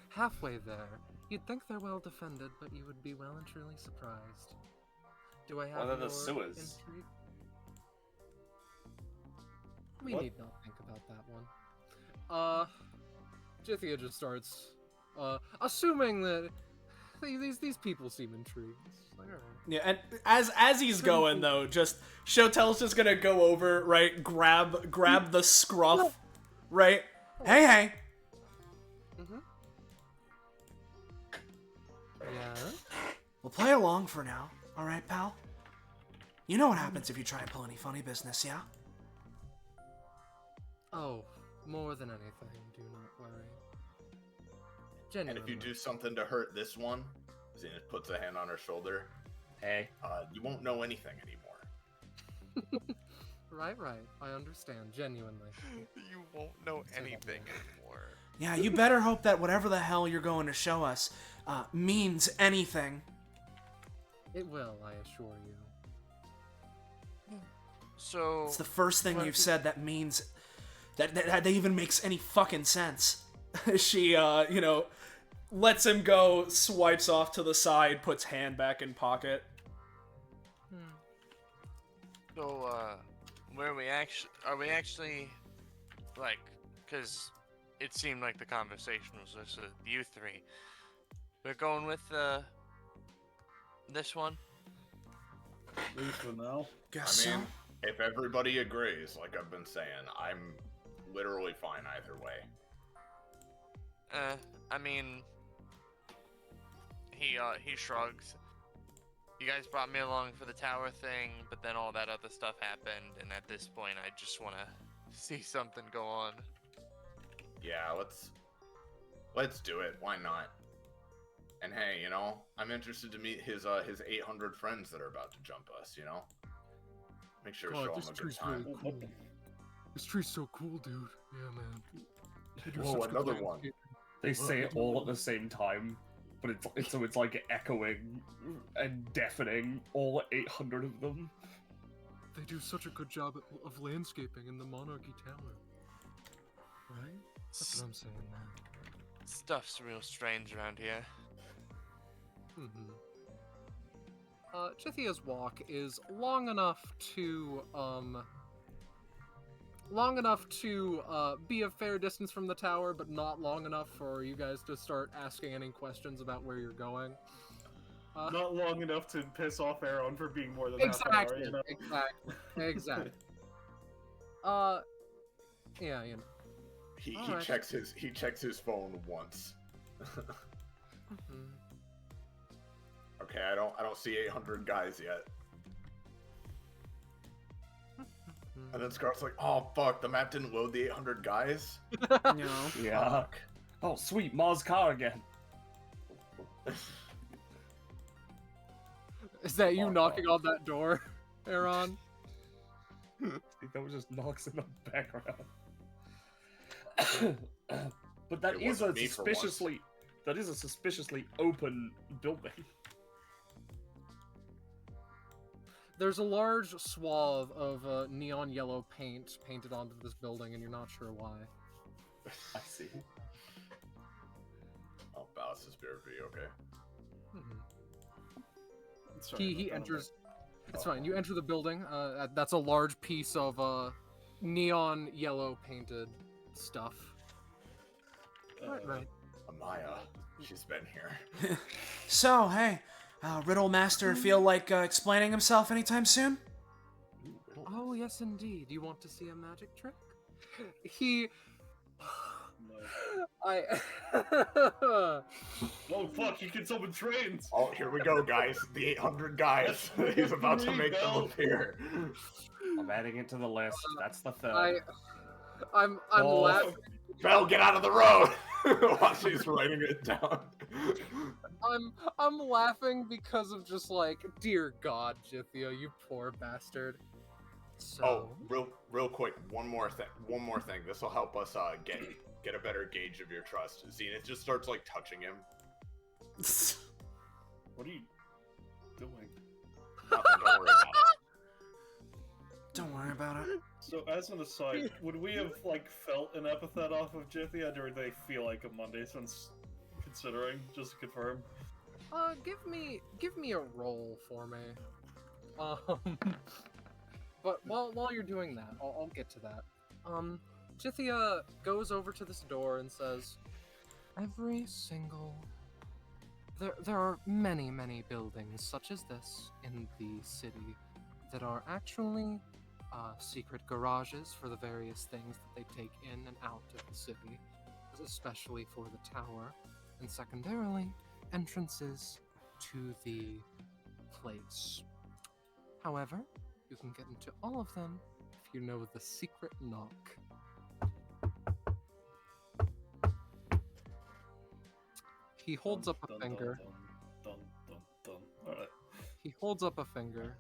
Halfway there. You'd think they're well defended, but you would be well and truly surprised. Do I have What are the more sewers? intrigue? We What? need not think about that one. Jithia just starts, assuming that these people seem intrigued. It's like, alright. Yeah, and as he's going though, just Shotel's just gonna go over, right, grab the scruff, right? Hey. Mm-hmm. Yeah? We'll play along for now, alright, pal? You know what happens if you try and pull any funny business, yeah? Oh, more than anything, do not worry. And Genuinely. if you do something to hurt this one, Zenith puts a hand on her shoulder, Hey. you won't know anything anymore. Right. I understand, genuinely. You won't know anything anymore. Yeah, you better hope that whatever the hell you're going to show us, means anything. It will, I assure you. So It's the first thing What- you've said that means that even makes any fucking sense. She, lets him go, swipes off to the side, puts hand back in pocket. So, where are we actually, like, because it seemed like the conversation was just you three. We're going with, this one? At least for now. Guess I mean, if everybody agrees, like I've been saying, I'm literally fine either way. I mean, he shrugs. You guys brought me along for the tower thing, but then all that other stuff happened, and at this point, I just want to see something go on. Yeah, let's do it. Why not? And hey, I'm interested to meet his 800 friends that are about to jump us. Make sure to show them a good time. cool. This tree's so cool, dude. Yeah, man. They do Whoa, such good another one. landscaping. They say it all at the same time, but it's like echoing and deafening, all 800 of them. They do such a good job of landscaping in the Monarchy Tower. Right? That's what I'm saying, man. Stuff's real strange around here. Mm-hmm. Jithia's walk is long enough to be a fair distance from the tower, but not long enough for you guys to start asking any questions about where you're going. Not long enough to piss off Aeron for being more than half an hour, Exactly. Yeah, He Alright. checks his phone once. Mhm. Okay, I don't see 800 guys yet. And then Scarlet's like, oh fuck, the map didn't load the 800 guys? Yeah. Fuck. Oh, sweet, Mars car again. Is that you knocking on that door, Aeron? That was just knocks in the background. But that It is a wasn't me for once. suspiciously open building. There's a large swath of neon yellow paint painted onto this building, and you're not sure why. I see. Oh, Ballast is BRB, okay. He enters. It's fine. You enter the building. That's a large piece of neon yellow painted stuff. Right. Amaya, she's been here. So, hey, Riddle Master feel like explaining himself anytime soon? Oh yes, indeed. You want to see a magic trick? He. I. Oh fuck, you can summon trains! Oh, here we go, guys. The 800 guys. He's about to make them appear. I'm adding it to the list. That's the third. I'm Oh. laughing. Belle, get out of the road! While she's writing it down. I'm laughing because of just like, dear God, Jithia, you poor bastard. So. Oh, real quick, one more thing. This will help us get a better gauge of your trust. Zenith just starts like touching him. What are you doing? Nothing, don't worry about it. about it. So, as an aside, would we have, like, felt an epithet off of Jithia, or do they feel like a Monday since considering, just to confirm? Give me a roll for me. But while you're doing that, I'll get to that. Jithia goes over to this door and says, every single... There are many buildings such as this in the city that are actually secret garages for the various things that they take in and out of the city, especially for the tower, and secondarily, entrances to the place. However, you can get into all of them if you know the secret knock. He holds up a finger. Dun. Alright. He holds up a finger.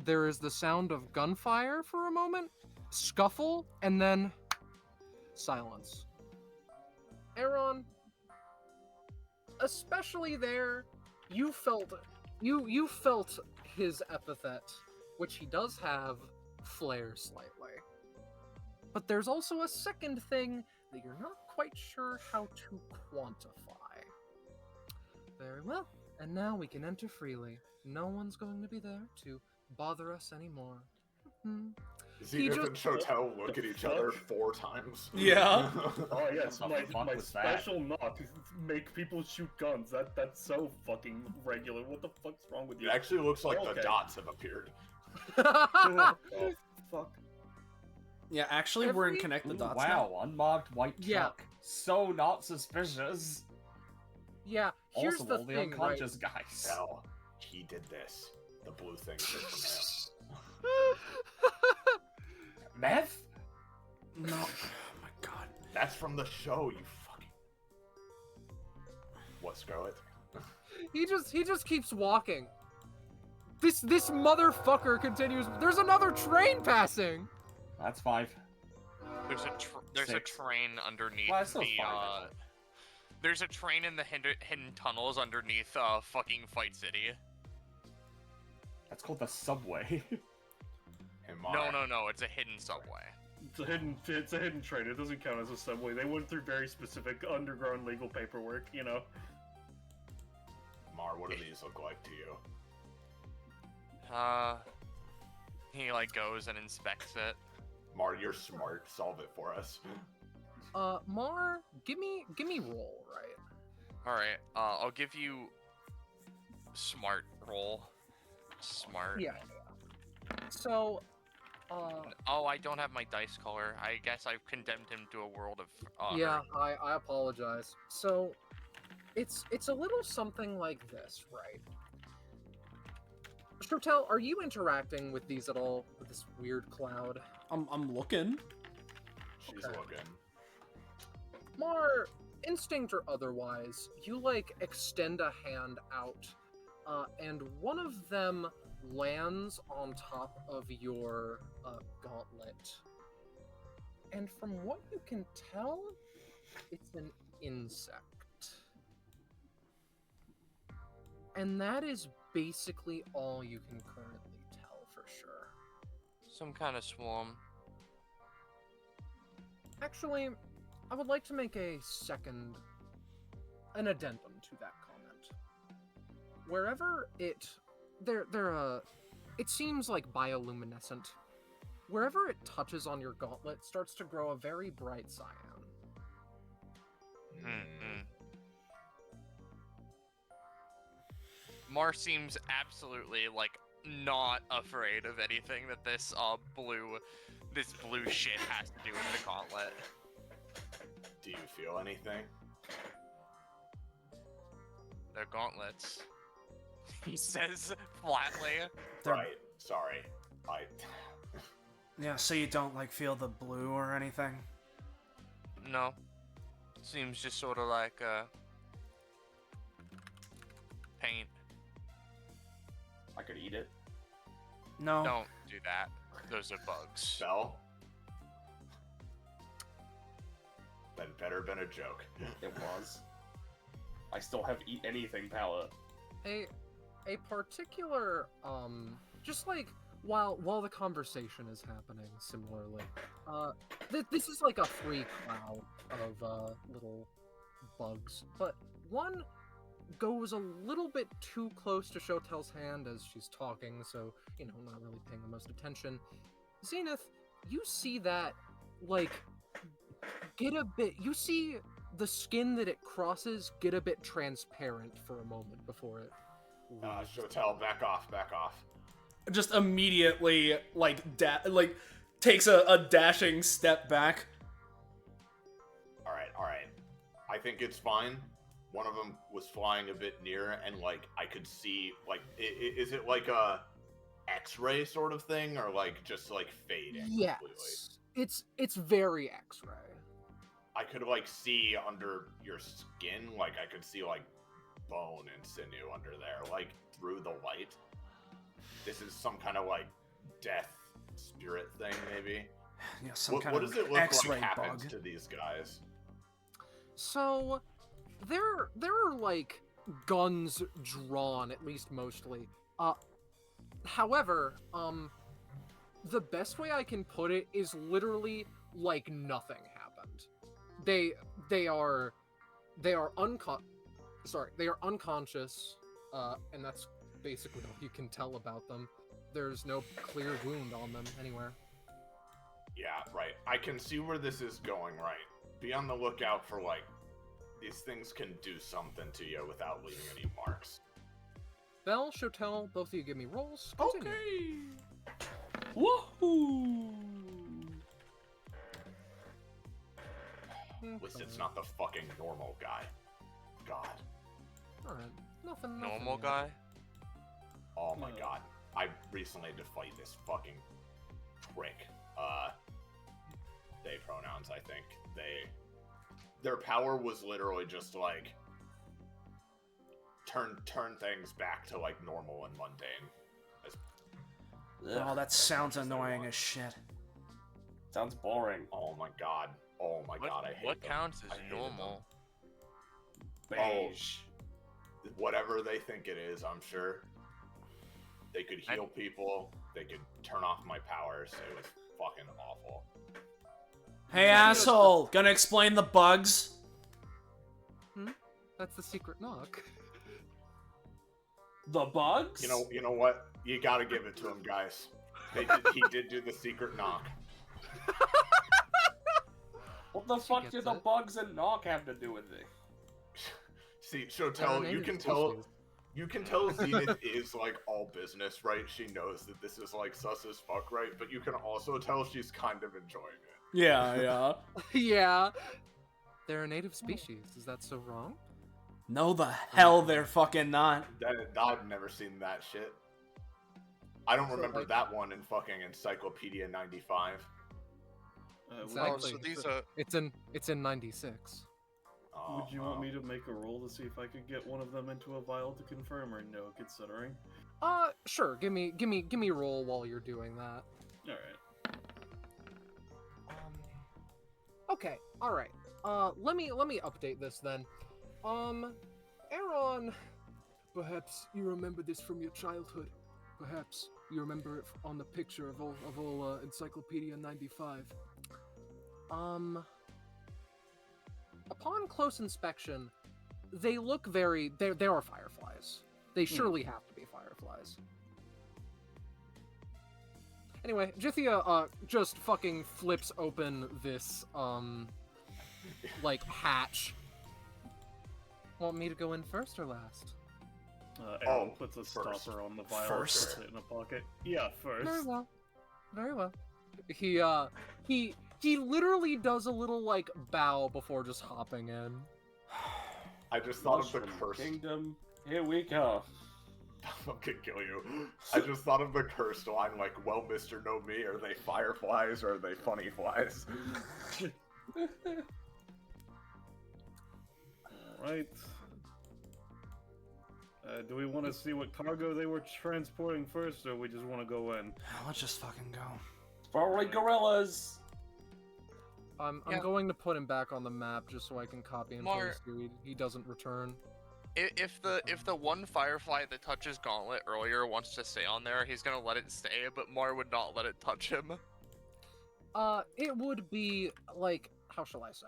There is the sound of gunfire for a moment, scuffle, and then silence. Aeron, especially there, you felt his epithet, which he does have, flare slightly. But there's also a second thing that you're not quite sure how to quantify. Very well, and now we can enter freely. No one's going to be there to bother us anymore. Zenith just- and Shotel look at each other 4 times. Yeah. Oh yes, What the fuck my was that? special knock make people shoot guns. That's so fucking regular. What the fuck's wrong with It you? actually looks like the Okay. dots have appeared. Oh, fuck. Yeah, actually, we're in Every- connect the Ooh, dots. wow, unmarked white Yeah. truck. So not suspicious. Yeah, here's Also, the all the thing, right? unconscious guys. Belle, he did this. The blue thing is from Meth? No. Oh my god. him. That's from the show, you fucking... What, Scarlet? He just keeps walking. This motherfucker continues. There's another train passing. That's 5. There's a 6. train underneath Well, that's still the fine, there's a train in the hidden tunnels underneath fucking Fight City. That's called the subway. Him No, it's a hidden subway. It's a hidden train. It doesn't count as a subway. They went through very specific underground legal paperwork, you know. Mar, what do these look like to you? He like goes and inspects it. Mar, you're smart. Solve it for us. Mar, give me roll, right? All right, I'll give you smart roll. Smart. Yeah. So, Oh, I don't have my dice color. I guess I've condemned him to a world of. yeah, hurt. I apologize. So, it's a little something like this, right? Shotel, are you interacting with these at all? With this weird cloud? I'm looking. She's Okay. looking. Mar, instinct or otherwise, you like extend a hand out, and one of them lands on top of your gauntlet. And from what you can tell, it's an insect. And that is basically all you can currently tell for sure. Some kind of swarm. Actually, I would like to make an addendum to that comment. Wherever it seems like bioluminescent. Wherever it touches on your gauntlet starts to grow a very bright cyan. Mm-hmm. Mar seems absolutely like not afraid of anything that this blue shit has to do with the gauntlet. Do you feel anything? They're gauntlets. He says flatly. Right. Sorry. Yeah, so you don't like feel the blue or anything? No. Seems just sort of like paint. I could eat it. No. Don't do that. Those are bugs. Belle? That better been a joke. It was. I still have eat anything power. A particular just like while the conversation is happening, similarly, this is like a free cloud of little bugs, but one goes a little bit too close to Shotel's hand as she's talking, so, you know, not really paying the most attention. Zenith, you see that, like, you see the skin that it crosses get a bit transparent for a moment before it leaves. Shotel, back off. Just immediately, like, takes a dashing step back. Alright. I think it's fine. One of them was flying a bit near, and, like, I could see, like, is it like a X-ray sort of thing, or, like, just, like, fading Yes. completely? It's very X-ray. I could, like, see under your skin, like, I could see, like, bone and sinew under there, like, through the light. This is some kind of, like, death spirit thing, maybe? Yeah, some kind What of does it look X-ray like happens bug. to these guys? So, there are, like, guns drawn, at least mostly. However, the best way I can put it is literally, like, nothing happened. They are unconscious, and that's basically all you can tell about them. There's no clear wound on them anywhere. Yeah, right. I can see where this is going, right? Be on the lookout for, like, these things can do something to you without leaving any marks. Belle, Shotel, both of you give me rolls. Continue. Okay. Woohoo! At least it's not the fucking normal guy. God. Alright. Nothing Normal yet. guy? Oh my god. I recently had to fight this fucking prick. They pronouns, I think. Their power was literally just like turn things back to like normal and mundane. Oh, that sounds annoying as shit. Sounds boring. Oh my god. I hate What them. counts I as hated normal? Beige. Whatever they think it is, I'm sure. They could heal people. They could turn off my powers. It was fucking awful. Hey, asshole! Gonna explain the bugs? That's the secret knock. The bugs? You know what? You gotta give it to him, guys. He did do the secret knock. What the She fuck gets did the it. bugs and knock have to do with it? See, They're Shotel, you native can tell. species. You can tell Zenith is like all business, right? She knows that this is like sus as fuck, right? But you can also tell she's kind of enjoying it. Yeah. Yeah. They're a native species. Is that so wrong? No, the hell they're fucking not. I've never seen that shit. I don't So, remember like- that one in fucking Encyclopedia 95. Exactly. So these are... It's in 96. Oh, Would you want me to make a roll to see if I could get one of them into a vial to confirm, or no, considering? Sure. Give me a roll while you're doing that. Alright. Okay. All right. Let me update this then. Aeron, perhaps you remember this from your childhood. Perhaps you remember it on the picture of all Encyclopedia 95. Upon close inspection, they look very. They are fireflies. They surely have to be fireflies. Anyway, Jithia just fucking flips open this like hatch. Want me to go in first or last? Aeron puts a first. stopper on the vial and First. puts it in a pocket. Yeah, Very first. well. Very well. He literally does a little like bow before just hopping in. I just thought of the Mushroom curse. Kingdom. Here we go. I'm gonna kill you. I just thought of the cursed line, like, well, Mr. Know Me, are they fireflies or are they funny flies? Alright. Do we want to see what cargo they were transporting first, or we just want to go in? Let's just fucking go. It's probably gorillas. I'm Yeah. going to put him back on the map just so I can copy and Mar- paste so he doesn't return. If the one firefly that touches Gauntlet earlier wants to stay on there, he's gonna let it stay, but Mar would not let it touch him. It would be like, how shall I say?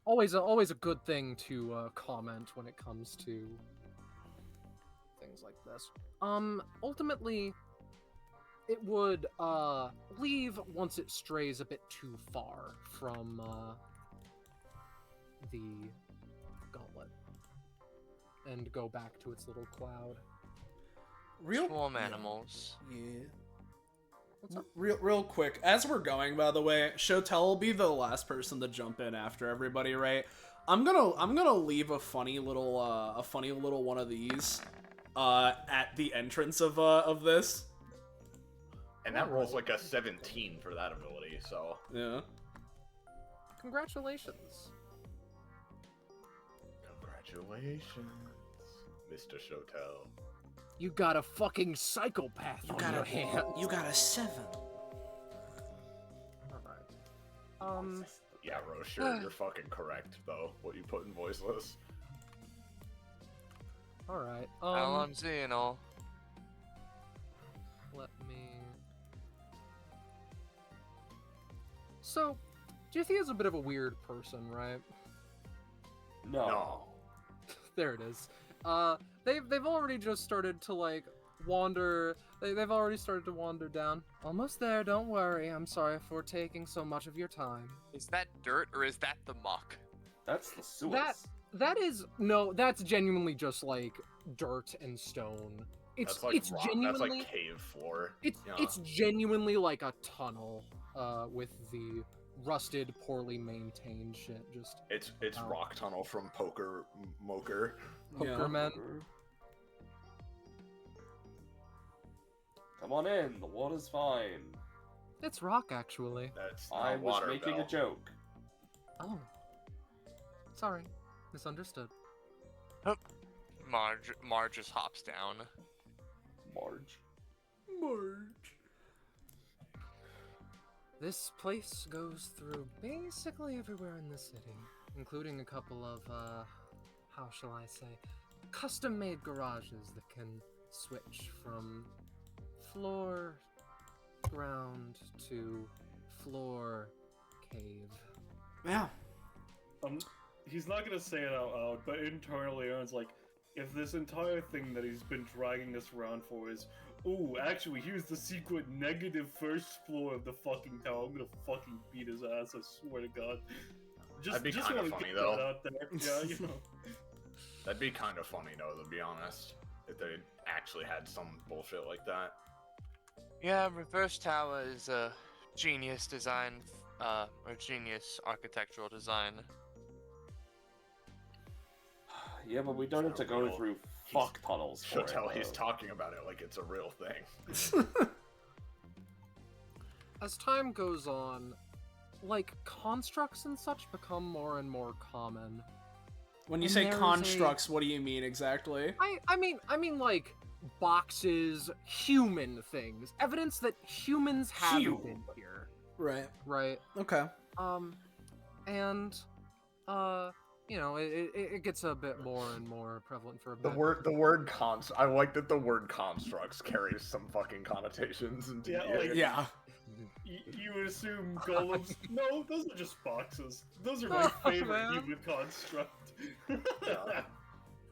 Always a good thing to comment when it comes to things like this. Ultimately, it would leave once it strays a bit too far from the gauntlet and go back to its little cloud. Swarm animals. Yeah. What's up? Real quick, as we're going, by the way, Shotel will be the last person to jump in after everybody, right? I'm gonna leave a funny little one of these at the entrance of this. And that rolls like a 17 for that ability, so. Yeah. Congratulations. Congratulations, Mr. Shotel. You got a fucking psychopath on your hands. You got a 7. Alright. Yeah, Rosche, you're fucking correct, though, what you put in voiceless. Alright. All I'm seeing all. Let me... So, Jithia is a bit of a weird person, right? No. There it is. They've already just started to, like, wander... They've already started to wander down. Almost there, don't worry. I'm sorry for taking so much of your time. Is that dirt or is that the muck? That's the sewers. That is... No, that's genuinely just, like, dirt and stone. It's That's like it's rock, genuinely... that's like cave floor. It's genuinely like a tunnel, with the rusted, poorly maintained shit. Just It's Oh. rock tunnel from Poker Moker. poker men. Come on in, the water's fine. It's rock, actually. That's I not was water, making Belle. a joke. Oh, sorry, misunderstood. Marge just hops down. Marge. This place goes through basically everywhere in the city, including a couple of how shall I say, custom-made garages that can switch from floor ground to floor cave. Yeah. He's not gonna say it out loud, but internally Aaron's like, if this entire thing that he's been dragging us around for is, ooh, actually, here's the secret negative first floor of the fucking tower, I'm gonna fucking beat his ass, I swear to God. That'd be just kinda wanna funny, get though. that out there. Yeah, you know. That'd be kind of funny, though, to be honest. If they actually had some bullshit like that. Yeah, reverse tower is a genius design, or genius architectural design. Yeah, but we don't have to go Real. through fuck tunnels for Shotel, it. he's though. talking about it like it's a real thing. As time goes on, like, constructs and such become more and more common. When you And say there's constructs, what do you mean exactly? I mean like boxes, human things, evidence that humans haven't been here, Right. right? Okay. And you know, it gets a bit more and more prevalent for a The bit. word I like that the word constructs carries some fucking connotations in Yeah, DBA. like- Yeah. You would assume golems. No, those are just boxes. Those are my Oh, favorite man. human construct. Yeah.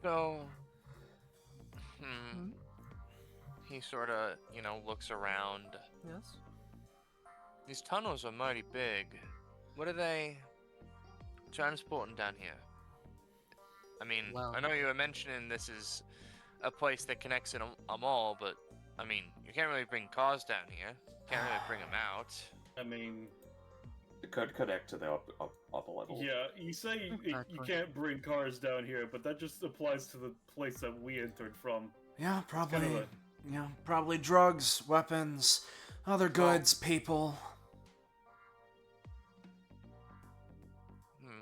So, he sort of, looks around. Yes. These tunnels are mighty big. What are they transporting down here? I mean, Well- I know you were mentioning this is a place that connects in a mall, but I mean, you can't really bring cars down here. Can't really bring them out. I mean, It could connect to the upper level. yeah, you say you Exactly. can't bring cars down here, but that just applies to the place that we entered from. Yeah, probably. kinda Yeah, probably drugs, weapons, other goods, people.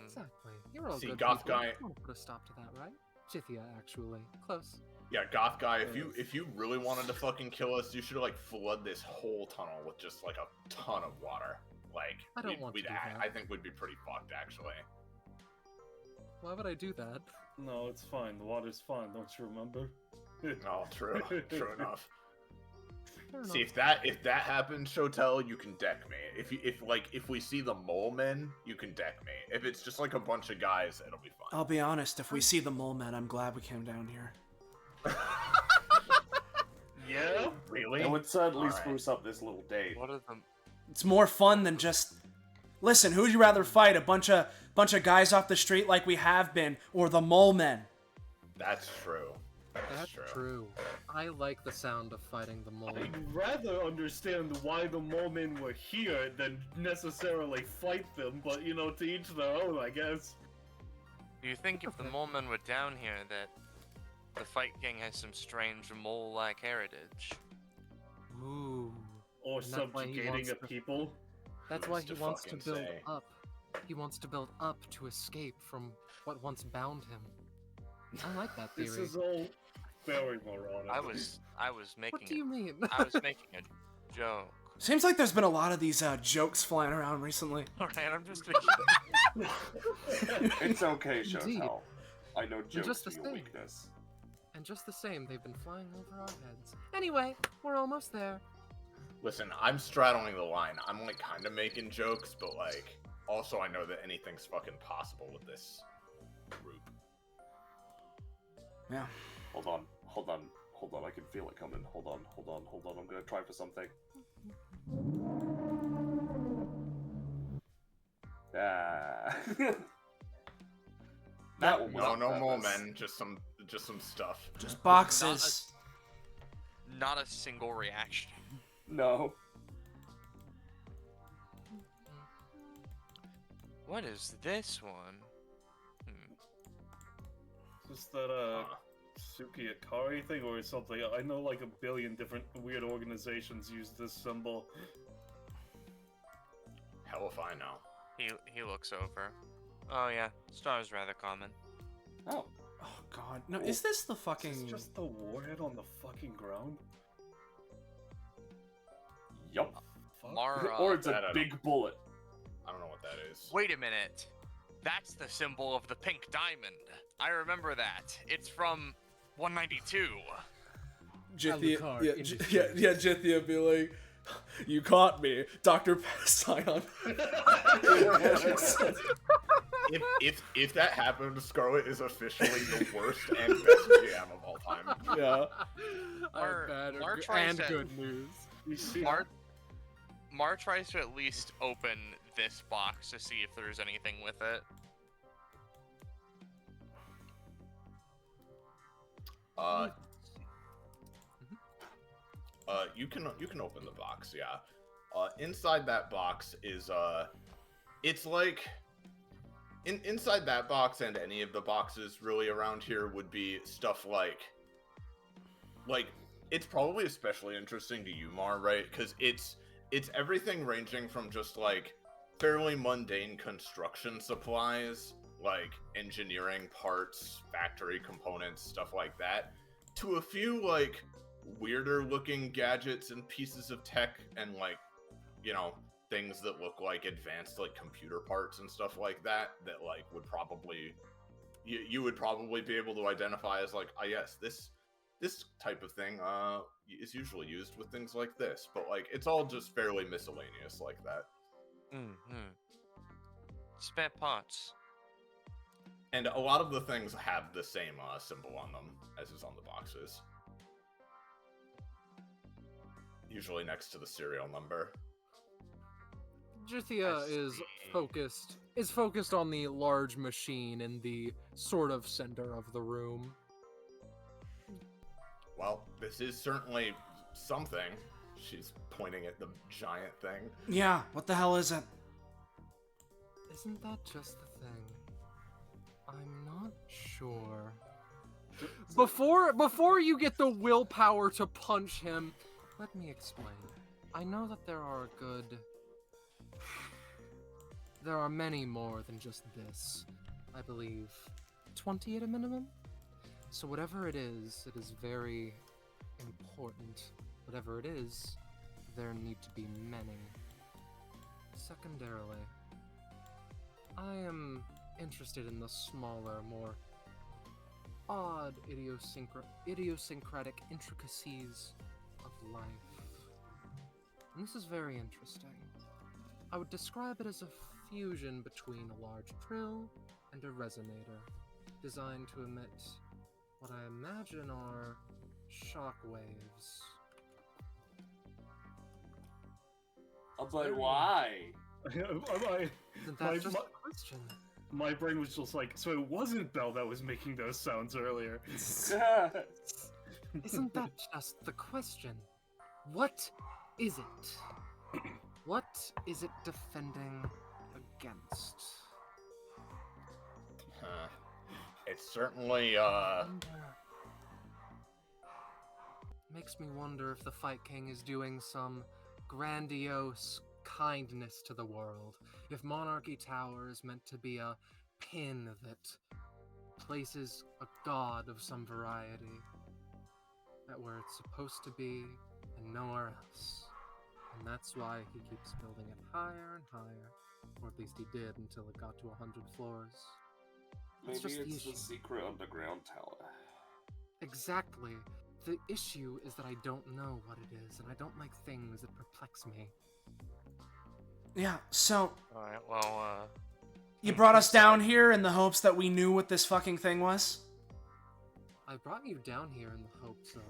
Exactly. You're all See, good goth people. guy- You won't put a stop to that, right? Jithia, actually. Close. Yeah, goth guy, if you really wanted to fucking kill us, you should like flood this whole tunnel with just like a ton of water. Like, I don't want to do that. I think we'd be pretty fucked, actually. Why would I do that? No, it's fine. The water's fine. Don't you remember? Oh, true. True enough. Fair See, enough. if that happens, Shotel, you can deck me. If we see the mole men, you can deck me. If it's just like a bunch of guys, it'll be fine. I'll be honest, if we see the mole men, I'm glad we came down here. Yeah? Really? It would certainly Alright. spruce up this little date. What are the... It's more fun than just... Listen, who'd you rather fight? A bunch of guys off the street like we have been, or the mole men? That's true. That's true. I like the sound of fighting the mole. I'd rather understand why the Molemen were here than necessarily fight them, but you know, to each their own, I guess. Do you think if the mole men were down here that the Fight King has some strange mole-like heritage? Ooh. Or And that's why he subjugating wants a to- people. That's Who why is he to wants to fucking build say? up. He wants to build up to escape from what once bound him. I like that theory. This is all very moronic. I was making What do you mean? I was making a joke. Seems like there's been a lot of these jokes flying around recently. Alright, I'm just making... It's okay, Indeed. Shotel. I know jokes just are the your same. weakness. And just the same, they've been flying over our heads. Anyway, we're almost there. Listen, I'm straddling the line. I'm like kind of making jokes, but like also I know that anything's fucking possible with this group. Yeah. Hold on. I can feel it coming. Hold on. I'm gonna try for something. Ah. That one was No, on no more purpose. men. Just some stuff. Just boxes. Not a single reaction. No. What is this one? Just that, Suki Akari thing or something. I know like a billion different weird organizations use this symbol. Hell if I know. He looks over. Oh yeah, star's rather common. Oh. Oh god. No, is this the fucking... Is this just the warhead on the fucking ground? Yup. Fuck. Or it's that I a don't- big bullet. I don't know what that is. Wait a minute. That's the symbol of the pink diamond. I remember that. It's from 192. Jithia, Alucard yeah, Industries. yeah, Jithia be like, you caught me, Dr. Sion. If that happened, Scarlet is officially the worst and best GM of all time. Yeah. I Mar- have bad Mar or tries and to- good news. You see, Mar tries to at least open this box to see if there's anything with it. You can open the box, yeah. Inside that box is it's like inside that box and any of the boxes really around here would be stuff like it's probably especially interesting to you, Mar, right? Because it's everything ranging from just like fairly mundane construction supplies, like engineering parts, factory components, stuff like that, to a few like weirder looking gadgets and pieces of tech and like, you know, things that look like advanced like computer parts and stuff like that like would probably you would probably be able to identify as like, ah, yes, this type of thing is usually used with things like this, but like it's all just fairly miscellaneous like that. Spare parts. And a lot of the things have the same symbol on them as is on the boxes. Usually next to the serial number. Jithia is focused on the large machine in the sort of center of the room. Well, this is certainly something. She's pointing at the giant thing. Yeah, what the hell is it? Isn't that just the thing? I'm not sure. Before you get the willpower to punch him, let me explain. I know that there are many more than just this. I believe 20 at a minimum. So whatever it is very important. Whatever it is, there need to be many. Secondarily, I am interested in the smaller, more odd idiosyncratic intricacies of life. And this is very interesting. I would describe it as a fusion between a large trill and a resonator, designed to emit what I imagine are shock waves. But why? Isn't that just a question? My brain was just like, so it wasn't Belle that was making those sounds earlier. Isn't that just the question? What is it? What is it defending against? It's certainly, Makes me wonder if the Fight King is doing some grandiose kindness to the world. If Monarchy Tower is meant to be a pin that places a god of some variety at where it's supposed to be and nowhere else. And that's why he keeps building it higher and higher. Or at least he did until it got to 100 floors. Maybe That's just it's the the issue. secret underground tower. Exactly. The issue is that I don't know what it is, and I don't like things that perplex me. Yeah, so Alright, well, you brought us down here in the hopes that we knew what this fucking thing was? I brought you down here in the hopes of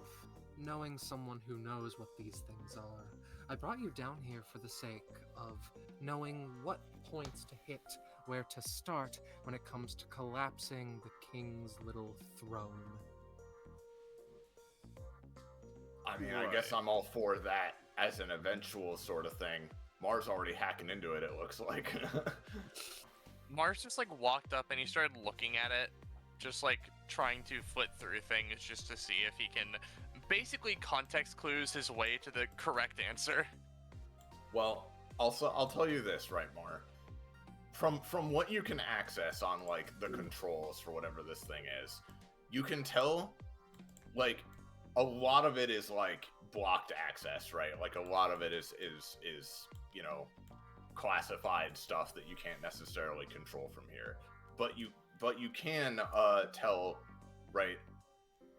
knowing someone who knows what these things are. I brought you down here for the sake of knowing what points to hit, where to start when it comes to collapsing the king's little throne. I mean, I guess I'm all for that as an eventual sort of thing. Mars already hacking into it, it looks like. Mars just like walked up and he started looking at it, just like trying to flit through things just to see if he can basically context clues his way to the correct answer. Well, also, I'll tell you this, right, Mar? From what you can access on, like, the controls for whatever this thing is, you can tell, like, a lot of it is, like, blocked access, right? Like, a lot of it is you know, classified stuff that you can't necessarily control from here. But you can tell, right?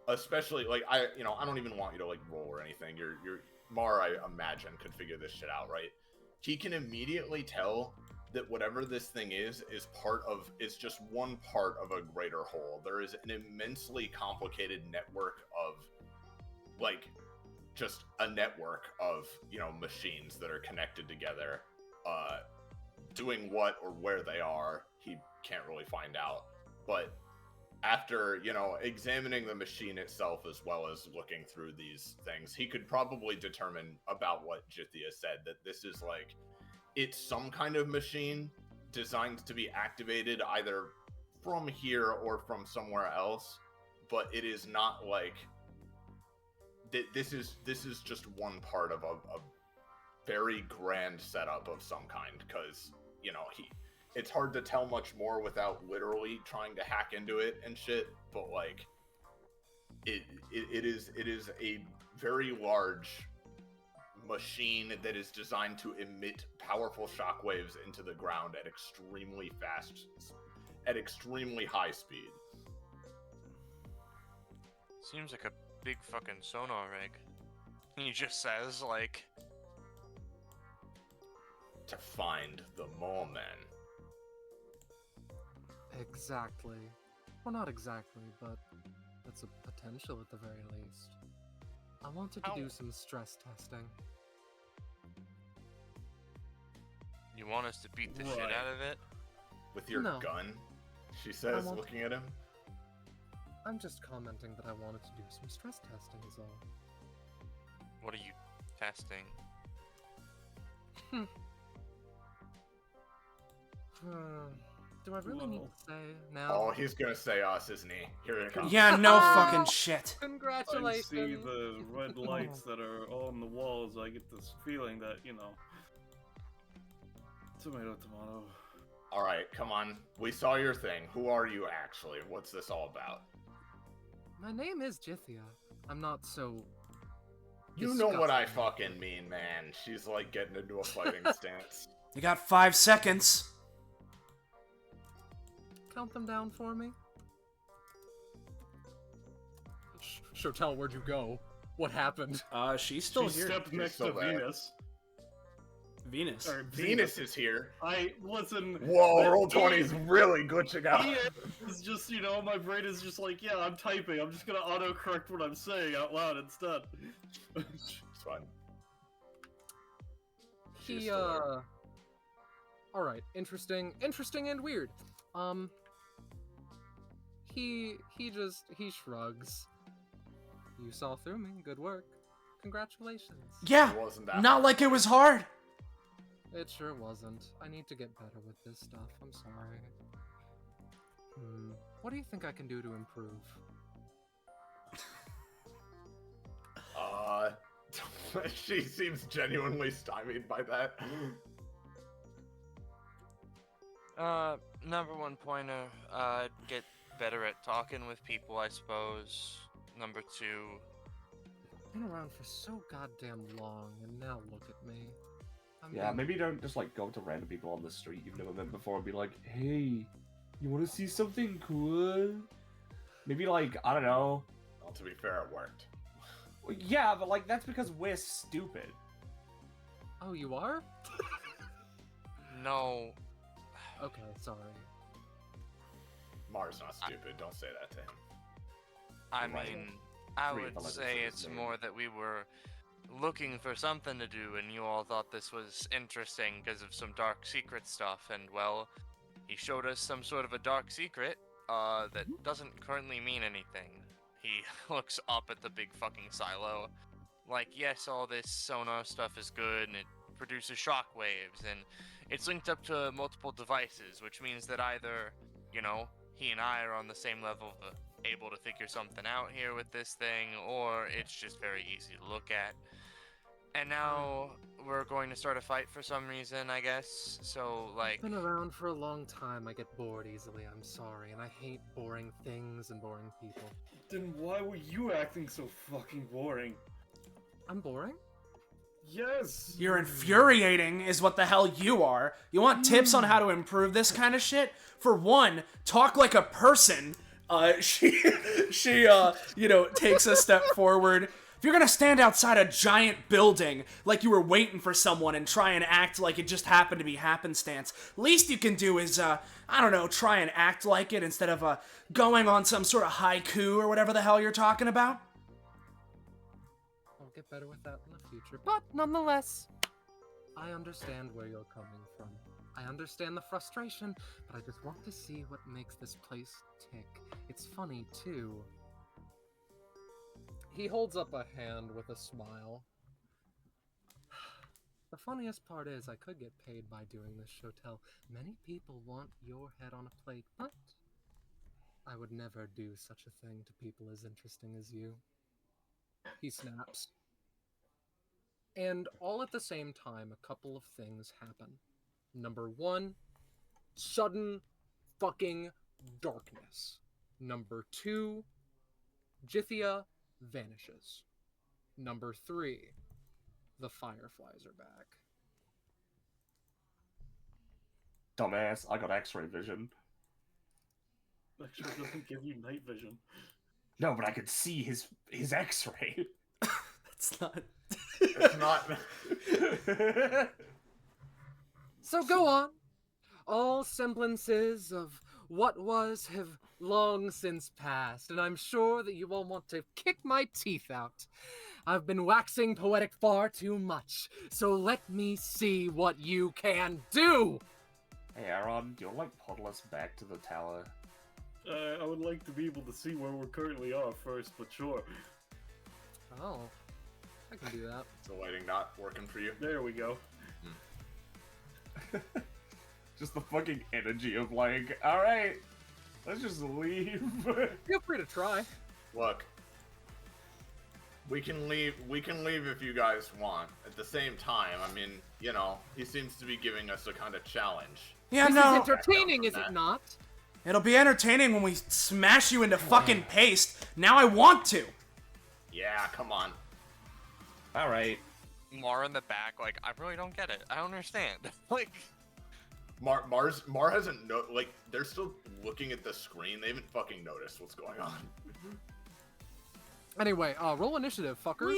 Especially, like, I don't even want you to, like, roll or anything. Your Mar, I imagine, could figure this shit out, right? He can immediately tell that whatever this thing is just one part of a greater whole. There is an immensely complicated network of, like, just a network of, you know, machines that are connected together, doing what or where they are, he can't really find out. But after, you know, examining the machine itself as well as looking through these things, he could probably determine about what Jithia said, that this is like, it's some kind of machine designed to be activated either from here or from somewhere else, but it is not like, this is just one part of a very grand setup of some kind, because, you know, it's hard to tell much more without literally trying to hack into it and shit, but, like, it is a very large machine that is designed to emit powerful shockwaves into the ground at extremely high speed. Seems like a big fucking sonar rig. He just says, like... To find the mole men. Exactly. Well, not exactly, but that's a potential at the very least. I wanted to do some stress testing. You want us to beat the shit out of it? With your No. gun? She says, looking at him. I'm just commenting that I wanted to do some stress testing is all. What are you testing? Do I really need to say now? Oh, he's gonna say us, isn't he? Here it comes. Yeah, no fucking shit. I Congratulations! see the red lights that are on the walls. I get this feeling that, you know, tomato. Alright, come on. We saw your thing. Who are you actually? What's this all about? My name is Jithia. I'm not so... You know what I disgusting. fucking mean, man. She's like getting into a fighting stance. You got 5 seconds. Count them down for me. Shotel, where'd you go? What happened? She's still She here. stepped next still to there. Venus. Venus. Or Venus is here. listen. Whoa, but roll he- 20's really glitching out. It's just, my brain is just like, yeah, I'm typing. I'm just gonna autocorrect what I'm saying out loud instead. It's fine. She's He, still there. Alright, interesting and weird. He shrugs. You saw through me, good work. Congratulations. Yeah, It wasn't that not hard. like it was hard. It sure wasn't. I need to get better with this stuff, I'm sorry. What do you think I can do to improve? She seems genuinely stymied by that. Number one pointer, get better at talking with people, I suppose. Number two, Been around for so goddamn long, and now look at me. Yeah, maybe don't just like go up to random people on the street you've never met before and be like, hey, you want to see something cool? Maybe like, I don't know. Well, to be fair, it worked. Well, yeah, but like that's because we're stupid. Oh, you are? no. Okay, sorry. Mars not stupid. Don't say that to him. I Right. mean, I Read would the letters say of his it's name. more that we were looking for something to do, and you all thought this was interesting because of some dark secret stuff, and well, he showed us some sort of a dark secret, that doesn't currently mean anything. He looks up at the big fucking silo. Like, yes, all this sonar stuff is good, and it produces shock waves, and it's linked up to multiple devices, which means that either, he and I are on the same level of able to figure something out here with this thing, or it's just very easy to look at. And now we're going to start a fight for some reason, I guess. So, like, Been around for a long time, I get bored easily, I'm sorry, and I hate boring things and boring people. Then why were you acting so fucking boring? I'm boring? Yes! You're infuriating is what the hell you are. You want tips on how to improve this kind of shit? For one, talk like a person. She takes a step forward. If you're gonna stand outside a giant building like you were waiting for someone and try and act like it just happened to be happenstance, least you can do is, try and act like it instead of, going on some sort of haiku or whatever the hell you're talking about. I'll get better with that in the future, but nonetheless, I understand where you're coming from. I understand the frustration, but I just want to see what makes this place tick. It's funny, too. He holds up a hand with a smile. The funniest part is I could get paid by doing this, Shotel. Many people want your head on a plate, but I would never do such a thing to people as interesting as you. He snaps. And all at the same time, a couple of things happen. Number one, sudden fucking darkness. Number two, Jithia vanishes. Number three, the fireflies are back. Dumbass, I got X-ray vision. Actually doesn't give you night vision. No, but I could see his X-ray. That's not... It's not. So go on. All semblances of what was have long since passed, and I'm sure that you all want to kick my teeth out. I've been waxing poetic far too much, so let me see what you can do! Hey, Aeron, do you want to puddle us back to the tower? I would like to be able to see where we currently are first, but sure. Oh, I can do that. Is the lighting not working for you? There we go. Just the fucking energy of like, alright, let's just leave. Feel free to try. Look, we can leave if you guys want. At the same time, I mean, he seems to be giving us a kind of challenge. Yeah, This no. is entertaining, is it not? It'll be entertaining when we smash you into fucking paste. Now I want to. Yeah, come on. Alright. Mar in the back, like, I really don't get it. I don't understand. Like, Mar hasn't they're still looking at the screen. They haven't fucking noticed what's going on. Anyway, roll initiative, fuckers.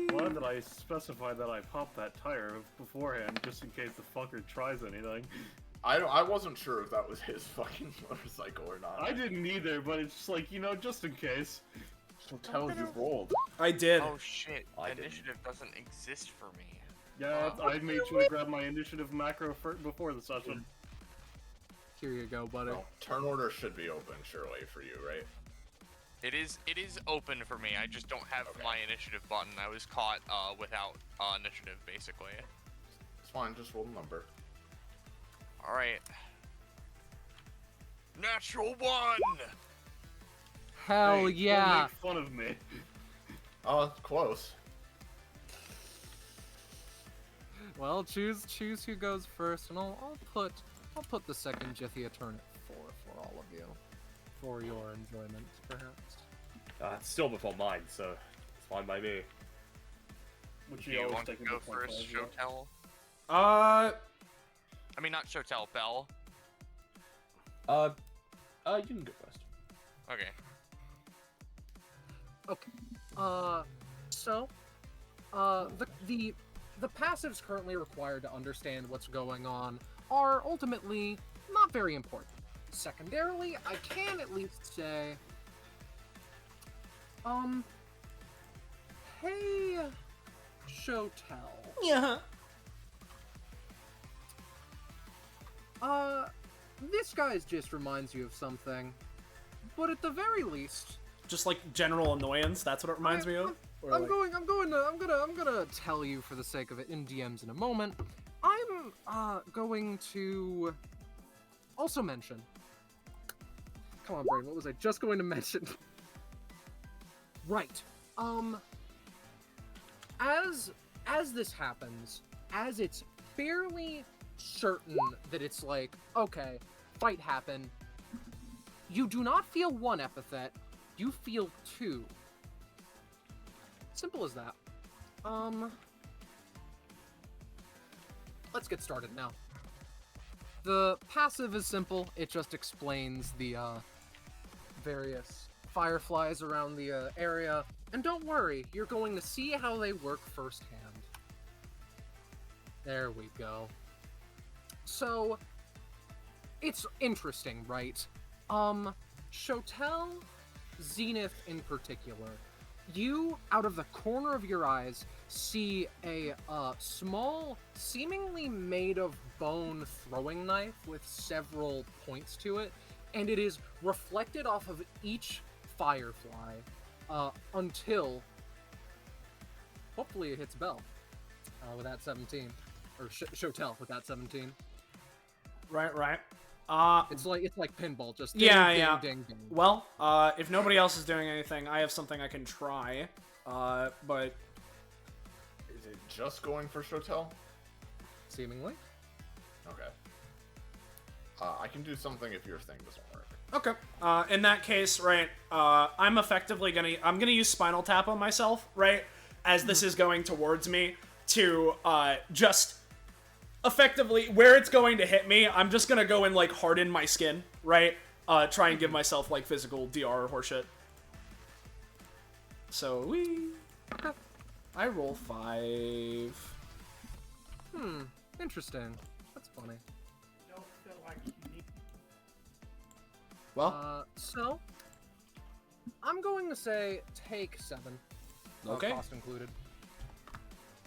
Glad that I specified that I popped that tire beforehand, just in case the fucker tries anything. I wasn't sure if that was his fucking motorcycle or not. I didn't either, but it's just like, you know, just in case. Shotel, you rolled. I did. Oh shit, I didn't. initiative doesn't exist for me. Yeah, I made sure to grab my initiative macro before the session. Here you go, buddy. No, turn order should be open, surely, for you, right? It is open for me. I just don't have Okay. my initiative button. I was caught without initiative, basically. It's fine, just roll the number. All right. Natural 1. Hell Hey, yeah. Don't make fun of me. Oh, it's close. Well, choose who goes first, and I'll put the second Jithia turn at 4 for all of you, for your enjoyment, perhaps. It's still before mine, so it's fine by me. Which Do you you always want to take go into account, first, as well. Shotel? I mean, not Shotel, Belle. You can go first. Okay. Okay. So, the passives currently required to understand what's going on are ultimately not very important. Secondarily, I can at least say, hey, Shotel. Yeah. This guy's just reminds you of something, but at the very least, Just like general annoyance. That's what it reminds me of. Or I'm like- gonna tell you for the sake of it in DMs in a moment. I'm going to also mention. Come on, brain. What was I just going to mention? Right. As this happens, as it's fairly certain that it's like, okay, fight happened. You do not feel one epithet. You feel 2. Simple as that. Let's get started now. The passive is simple. It just explains the various fireflies around the area. And don't worry, you're going to see how they work firsthand. There we go. So, it's interesting, right? Shotel, Zenith in particular, you, out of the corner of your eyes, see a small, seemingly made of bone throwing knife with several points to it, and it is reflected off of each firefly until, hopefully it hits Belle with that 17, or Shotel with that 17. Right. It's like pinball, just Yeah, ding, yeah. ding, ding. Well, if nobody else is doing anything, I have something I can try. But Is it just going for Shotel? Seemingly. Okay. I can do something if your thing doesn't work. okay. In that case, right, I'm effectively I'm gonna use Spinal Tap on myself, right, as this is going towards me to just effectively where it's going to hit me. I'm just gonna go and like harden my skin, right? Try and give myself like physical DR or horseshit. So I roll 5. Interesting. That's funny. Well, So, I'm going to say take 7. Okay. Cost included.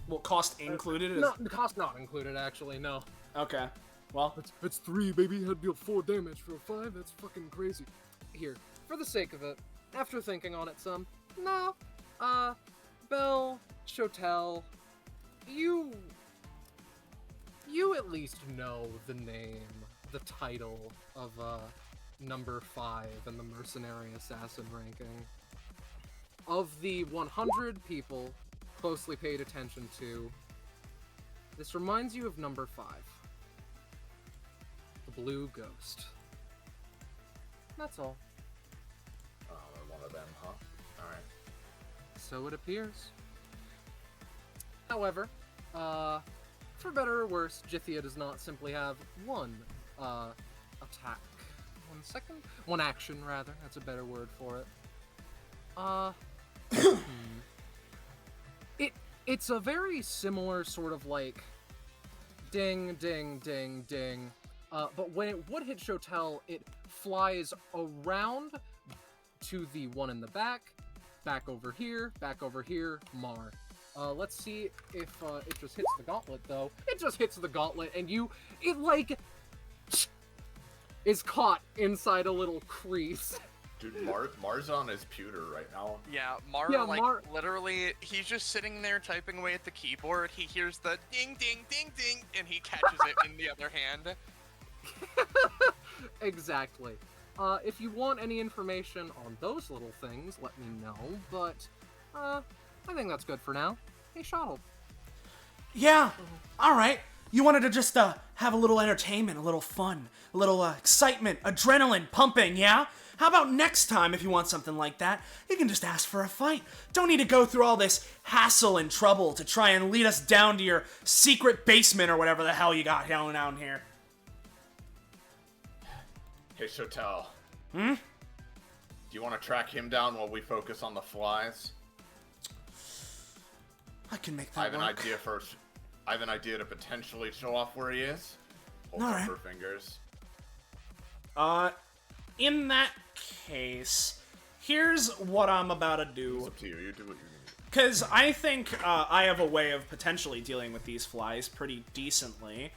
well, cost included is No, the cost not included, actually, no. okay. Well, It's 3, baby. Had deal 4 damage for a 5. That's fucking crazy. Here, for the sake of it, after thinking on it some, no, Belle, Shotel, you at least know the name, the title of, number 5 in the Mercenary Assassin ranking. Of the 100 people closely paid attention to, this reminds you of number 5. The Blue Ghost. That's all. Oh, they're one of them, huh? Alright. So it appears. However, for better or worse, Jithia does not simply have one attack. 1 second? One action, rather. That's a better word for it. It's a very similar sort of like ding, ding, ding, ding. But when it would hit Shotel, it flies around to the one in the back over here, Mar. Let's see if it just hits the gauntlet, though. It just hits the gauntlet, and it like is caught inside a little crease. Dude, Mar's on his pewter right now. Yeah, literally, he's just sitting there typing away at the keyboard. He hears the ding, ding, ding, ding, and he catches it in the other hand. Exactly. If you want any information on those little things, let me know, but, I think that's good for now. Hey, Shotel. Yeah, alright. You wanted to just, have a little entertainment, a little fun, a little, excitement, adrenaline pumping, yeah? How about next time, if you want something like that, you can just ask for a fight. Don't need to go through all this hassle and trouble to try and lead us down to your secret basement or whatever the hell you got down here. Hey, Shotel. Hmm? Do you want to track him down while we focus on the flies? I can make I that have work. I have an idea to potentially show off where he is. Hold All up right. her fingers. In that case, here's what I'm about to It's do. up to you. You do what you need. Because I think I have a way of potentially dealing with these flies pretty decently.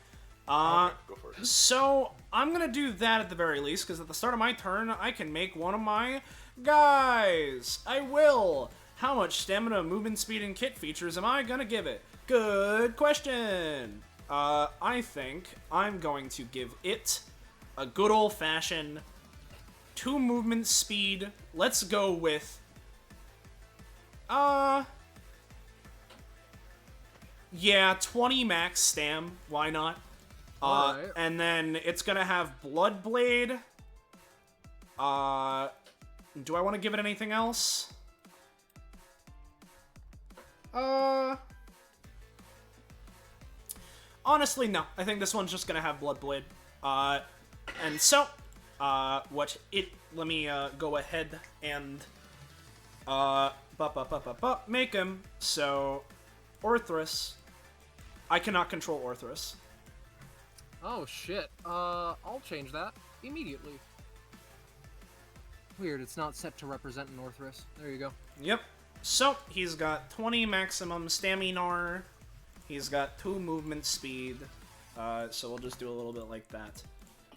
Okay, go for it. So I'm gonna do that at the very least, because at the start of my turn, I can make one of my guys. I will. How much stamina, movement speed, and kit features am I gonna give it? Good question. I think I'm going to give it a good old-fashioned 2 movement speed. Let's go with yeah, 20 max stam. Why not? Alright. And then it's gonna have Blood Blade. Do I want to give it anything else? Honestly, no. I think this one's just gonna have Blood Blade. And so, let me go ahead and make him. So, Orthrus. I cannot control Orthrus. Oh, shit. I'll change that immediately. Weird, it's not set to represent an Orthrus. There you go. Yep. So, he's got 20 maximum stamina. He's got 2 movement speed. So we'll just do a little bit like that.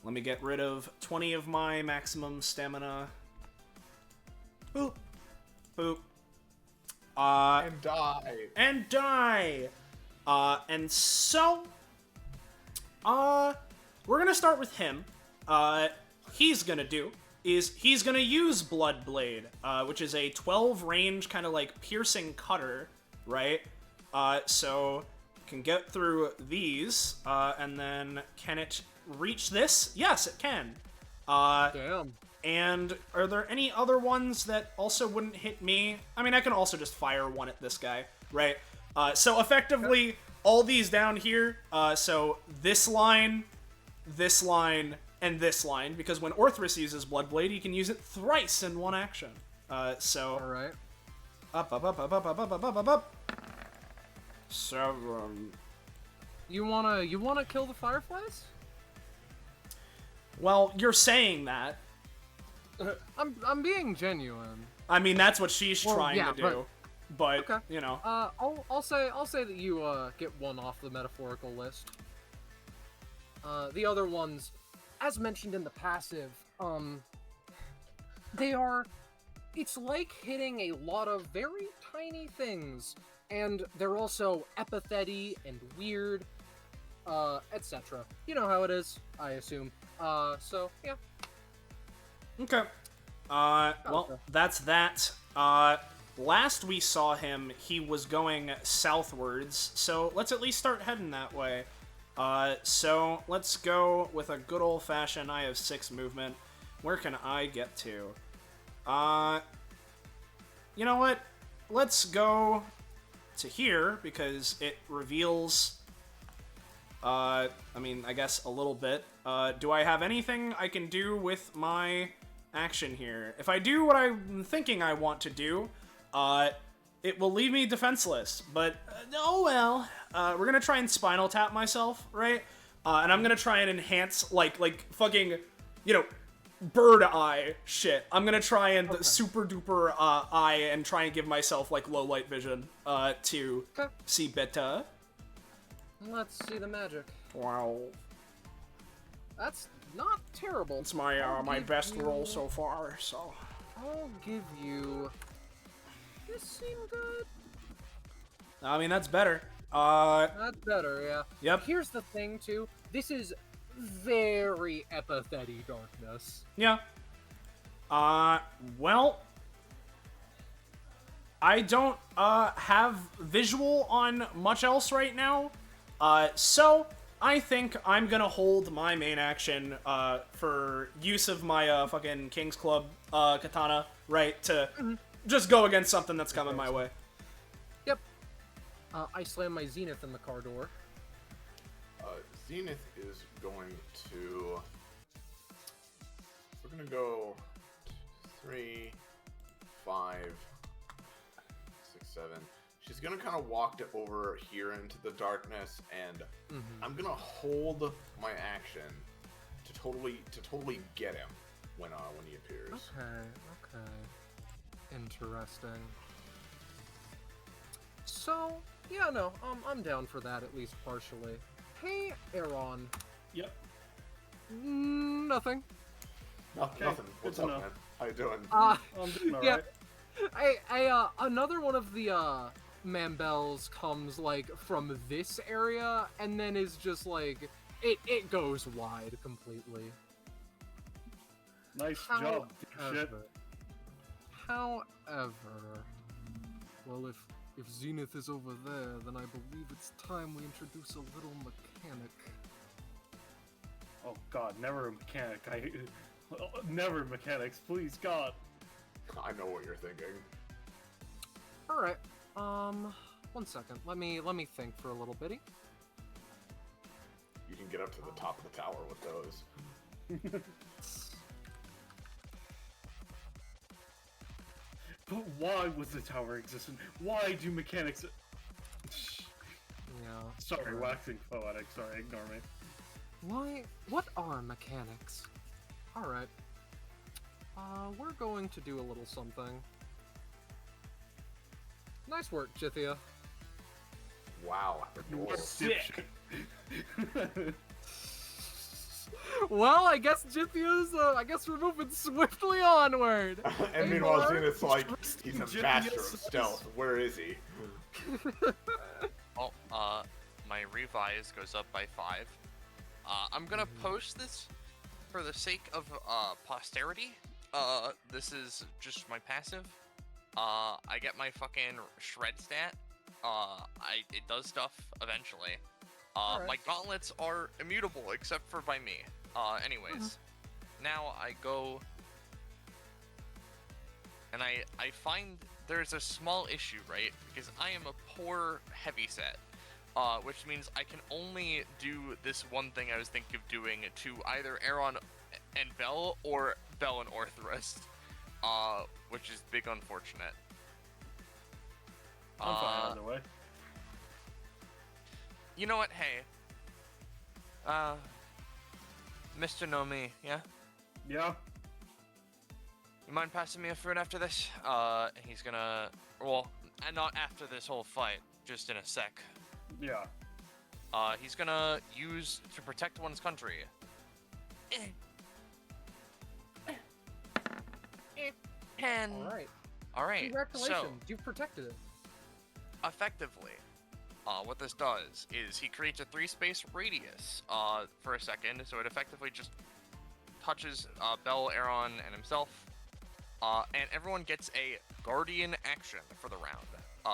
Let me get rid of 20 of my maximum stamina. Boop. Boop. And die. And die! And so... we're gonna start with him. He's gonna use Blood Blade, which is a 12 range kind of like piercing cutter, right? So can get through these, and then can it reach this? Yes, it can. Damn. And are there any other ones that also wouldn't hit me? I mean, I can also just fire one at this guy, right? So effectively, all these down here, so this line, and this line, because when Orthrus uses Blood Blade, he can use it thrice in one action. So... Alright. Up. 7. You wanna kill the fireflies? Well, you're saying that. I'm being genuine. I mean, that's what she's Well, trying yeah, to do. But, Okay. you know. I'll say that you get one off the metaphorical list. The other ones, as mentioned in the passive, it's like hitting a lot of very tiny things, and they're also epithet-y and weird, etc. You know how it is, I assume. So yeah. Okay. Well, that's that. Last we saw him, he was going southwards, so let's at least start heading that way. So let's go with a good old-fashioned, I have 6 movement. Where can I get to? You know what? Let's go to here, because it reveals, I mean, I guess a little bit. Do I have anything I can do with my action here? If I do what I'm thinking I want to do, it will leave me defenseless, but oh well. We're gonna try and spinal tap myself, right? And I'm gonna try and enhance, like fucking, bird eye shit. I'm gonna try and super duper eye and try and give myself, like, low light vision, to see better. Let's see the magic. Wow. That's not terrible. It's my, my best roll so far, so. I'll give you... This seemed good. I mean, that's better. That's better, yeah. Yep. Here's the thing, too. This is very epithet darkness. Yeah. Well, I don't, have visual on much else right now. So I think I'm gonna hold my main action, for use of my, fucking King's Club, katana, right, to just go against something that's coming my way. Yep. I slam my Zenith in the car door. Zenith is going to... We're gonna go 3, 5, 6, 7. She's gonna kind of walk over here into the darkness, and I'm gonna hold my action to totally get him when he appears. Okay. Interesting. So, yeah, no, I'm down for that, at least partially. Hey, Aeron. Yep. Nothing. Nothing. What's up, man? How you doing? I'm doing alright. Yeah. Another one of the, Mambels comes, like, from this area, and then is just, like, it goes wide completely. Nice job, shit. However, well, if Zenith is over there, then I believe it's time we introduce a little mechanic. Oh god, never a mechanic. Never mechanics, please, God. I know what you're thinking. Alright, 1 second. Let me think for a little bitty. You can get up to the top of the tower with those. But why was the tower existent? Why do mechanics... Yeah. Sorry, waxing poetic. Sorry, ignore me. What are mechanics? Alright. We're going to do a little something. Nice work, Jithia. Wow. Sick. Well, I guess Jithia's, I guess we're moving swiftly onward. And meanwhile, Zenith's like, he's a master of stealth. Where is he? Oh, my revise goes up by 5. I'm gonna post this for the sake of posterity. This is just my passive. I get my fucking shred stat. It does stuff eventually. Alright. My gauntlets are immutable except for by me. Anyways, now I go and I find there's a small issue, right? Because I am a poor heavyset, which means I can only do this one thing I was thinking of doing to either Aeron and Belle or Belle and Orthrust, which is big unfortunate. I'm fine either way. You know what? Hey, Mr. Nomi, yeah? Yeah? You mind passing me a fruit after this? He's gonna... Well, and not after this whole fight, just in a sec. Yeah. He's gonna use to protect one's country. Alright, Congratulations, so, you've protected it. effectively, what this does is he creates a 3-space radius, for a second, so it effectively just touches, Belle, Aeron, and himself. And everyone gets a Guardian action for the round,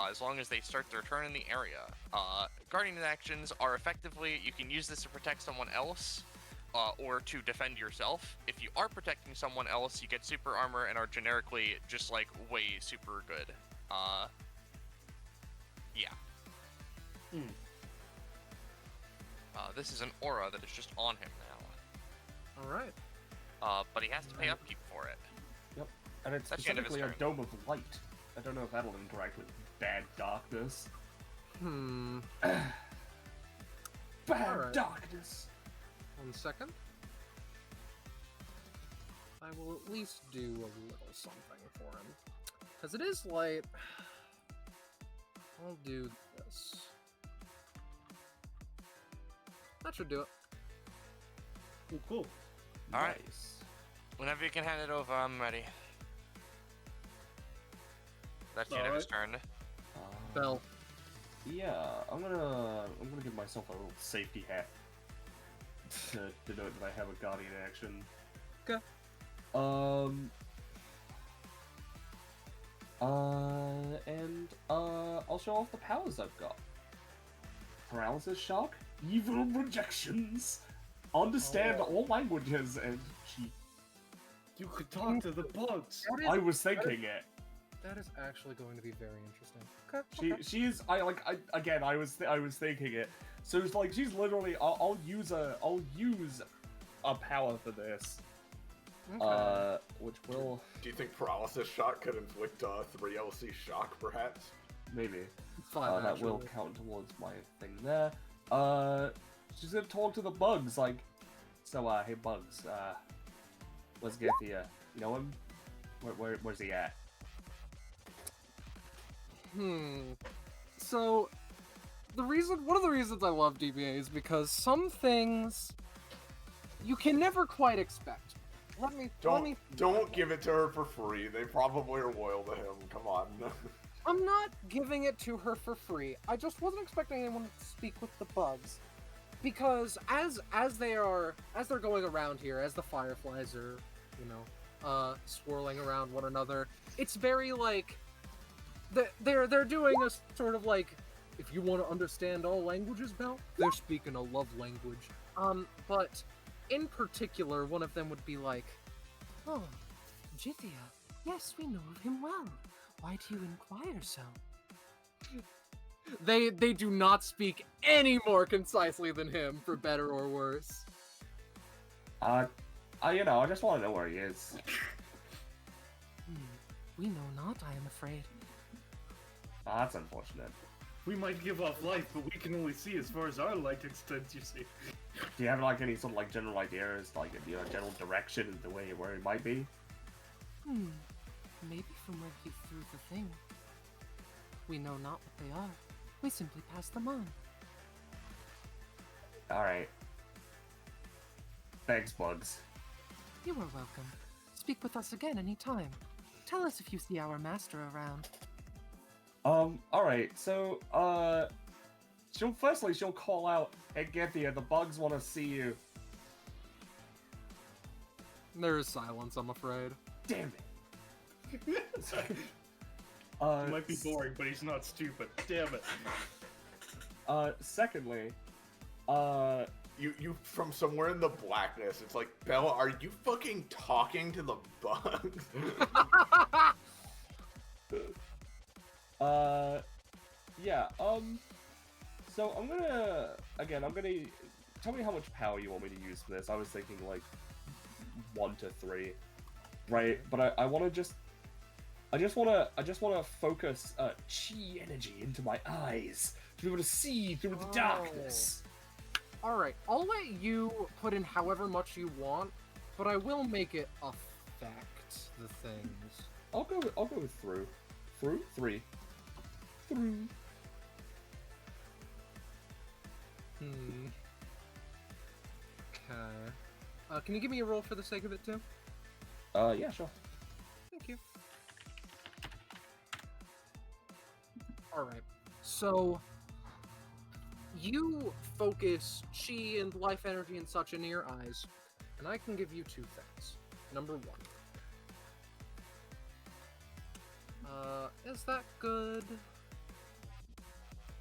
as long as they start their turn in the area. Guardian actions are effectively, you can use this to protect someone else, or to defend yourself. If you are protecting someone else, you get super armor and are generically just, like, way super good. Yeah. This is an aura that is just on him now. Alright. But he has to pay upkeep for it. Yep. And it's That's the end of his specifically a turn. dome of light. I don't know if that'll interact with bad darkness. Alright. Darkness. 1 second. I will at least do a little something for him. Because it is light. I'll do this. That should do it. Ooh, cool. Alright. Nice. Whenever you can hand it over, I'm ready. That's Zenith's turn. Belle. Yeah, I'm gonna give myself a little safety hat to denote that I have a guardian action. Okay. I'll show off the powers I've got. Paralysis shock, evil projections, understand all languages, and she. You could talk to the bugs. I was thinking it. That is actually going to be very interesting. Okay. She's I was thinking it. So it's like she's literally I'll use a power for this. Okay. Which will Do you think paralysis shock could inflict 3 LC shock, perhaps? maybe Fine, that will actually. count towards my thing there. She's gonna talk to the bugs like, so hey bugs, let's get the you know him? Where's he at? So, one of the reasons I love DBA is because some things you can never quite expect. Let me. Don't give it to her for free. They probably are loyal to him. Come on. I'm not giving it to her for free. I just wasn't expecting anyone to speak with the bugs, because as they're going around here, as the fireflies are, swirling around one another, it's very like they're doing a sort of like, if you want to understand all languages, Belle, they're speaking a love language. But in particular, one of them would be like, "Oh, Jithia, yes, we know of him well. Why do you inquire so?" They do not speak any more concisely than him, for better or worse. I just want to know where he is. We know not, I am afraid. That's unfortunate. We might give off light, but we can only see as far as our light extends, you see. Do you have like any sort of like general ideas, like general direction of the way where he might be? Maybe from where he threw the thing. We know not what they are. We simply pass them on. Alright. Thanks, bugs. You are welcome. Speak with us again any time. Tell us if you see our master around. Alright, so, she'll call out, "Hey, Gethia, the bugs want to see you." There is silence, I'm afraid. Damn it. He might be boring, but he's not stupid. Damn it. Secondly, You from somewhere in the blackness, it's like, Belle, are you fucking talking to the bugs? yeah, so I'm gonna tell me how much power you want me to use for this. I was thinking like 1 to 3, right? But I want to I just want to focus chi energy into my eyes to be able to see through the darkness. Alright, I'll let you put in however much you want, but I will make it affect the things. I'll go with through. Through 3. Through. Okay. Can you give me a roll for the sake of it too? Yeah, sure. Thank you. Alright, so you focus chi and life energy and such into your eyes, and I can give you 2 things. Number 1. Is that good?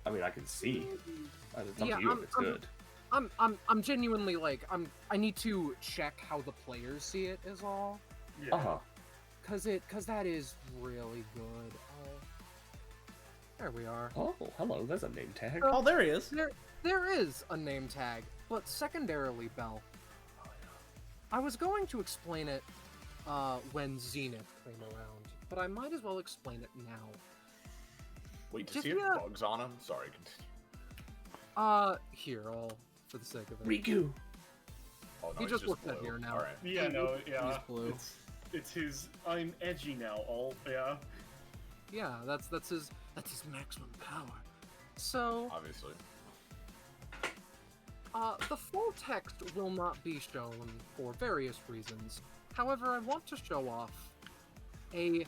I mean, I can see. It's up Yeah, to you if it's good. I'm genuinely like, I need to check how the players see it is all. Yeah. Uh-huh. Cause that is really good. There we are. Oh, hello, there's a name tag. Oh, there he is. There is a name tag, but secondarily, Belle. I was going to explain it when Zenith came around, but I might as well explain it now. Wait, does Just he have yeah. bugs on him? Sorry, continue. Here, I'll for the sake of it. Riku. Oh, no, He he's just looked at blue. here now. Alright. Yeah, no, yeah. He's blue. It's his. I'm edgy now. All yeah. Yeah, that's his maximum power. So, Obviously. the full text will not be shown for various reasons. However, I want to show off a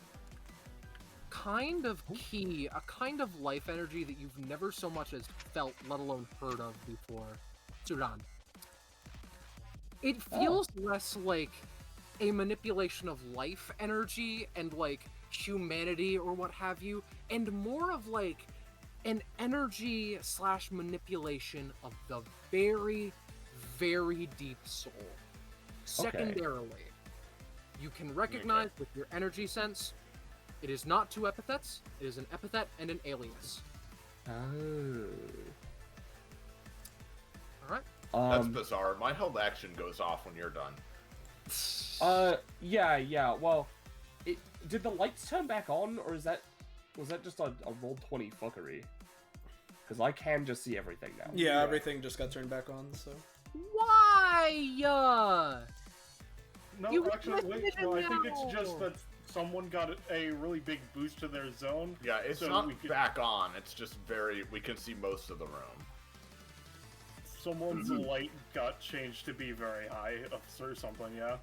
kind of key, a kind of life energy that you've never so much as felt, let alone heard of before. Sudan. It feels less like a manipulation of life energy and like humanity or what have you, and more of like an energy / manipulation of the very, very deep soul. Secondarily, you can recognize with your energy sense, it is not two epithets, it is an epithet and an alias. Oh. Alright? That's bizarre. My held action goes off when you're done. Yeah. Well, did the lights turn back on, or was that just a roll 20 fuckery? Because I can just see everything now. Yeah, everything just got turned back on, so. Why? No, You actually, wait. listed it No, I think it's now. just that someone got a really big boost to their zone. Yeah, it's so not we could- back on. It's just we can see most of the room. Someone's light got changed to be very high or something. Yeah.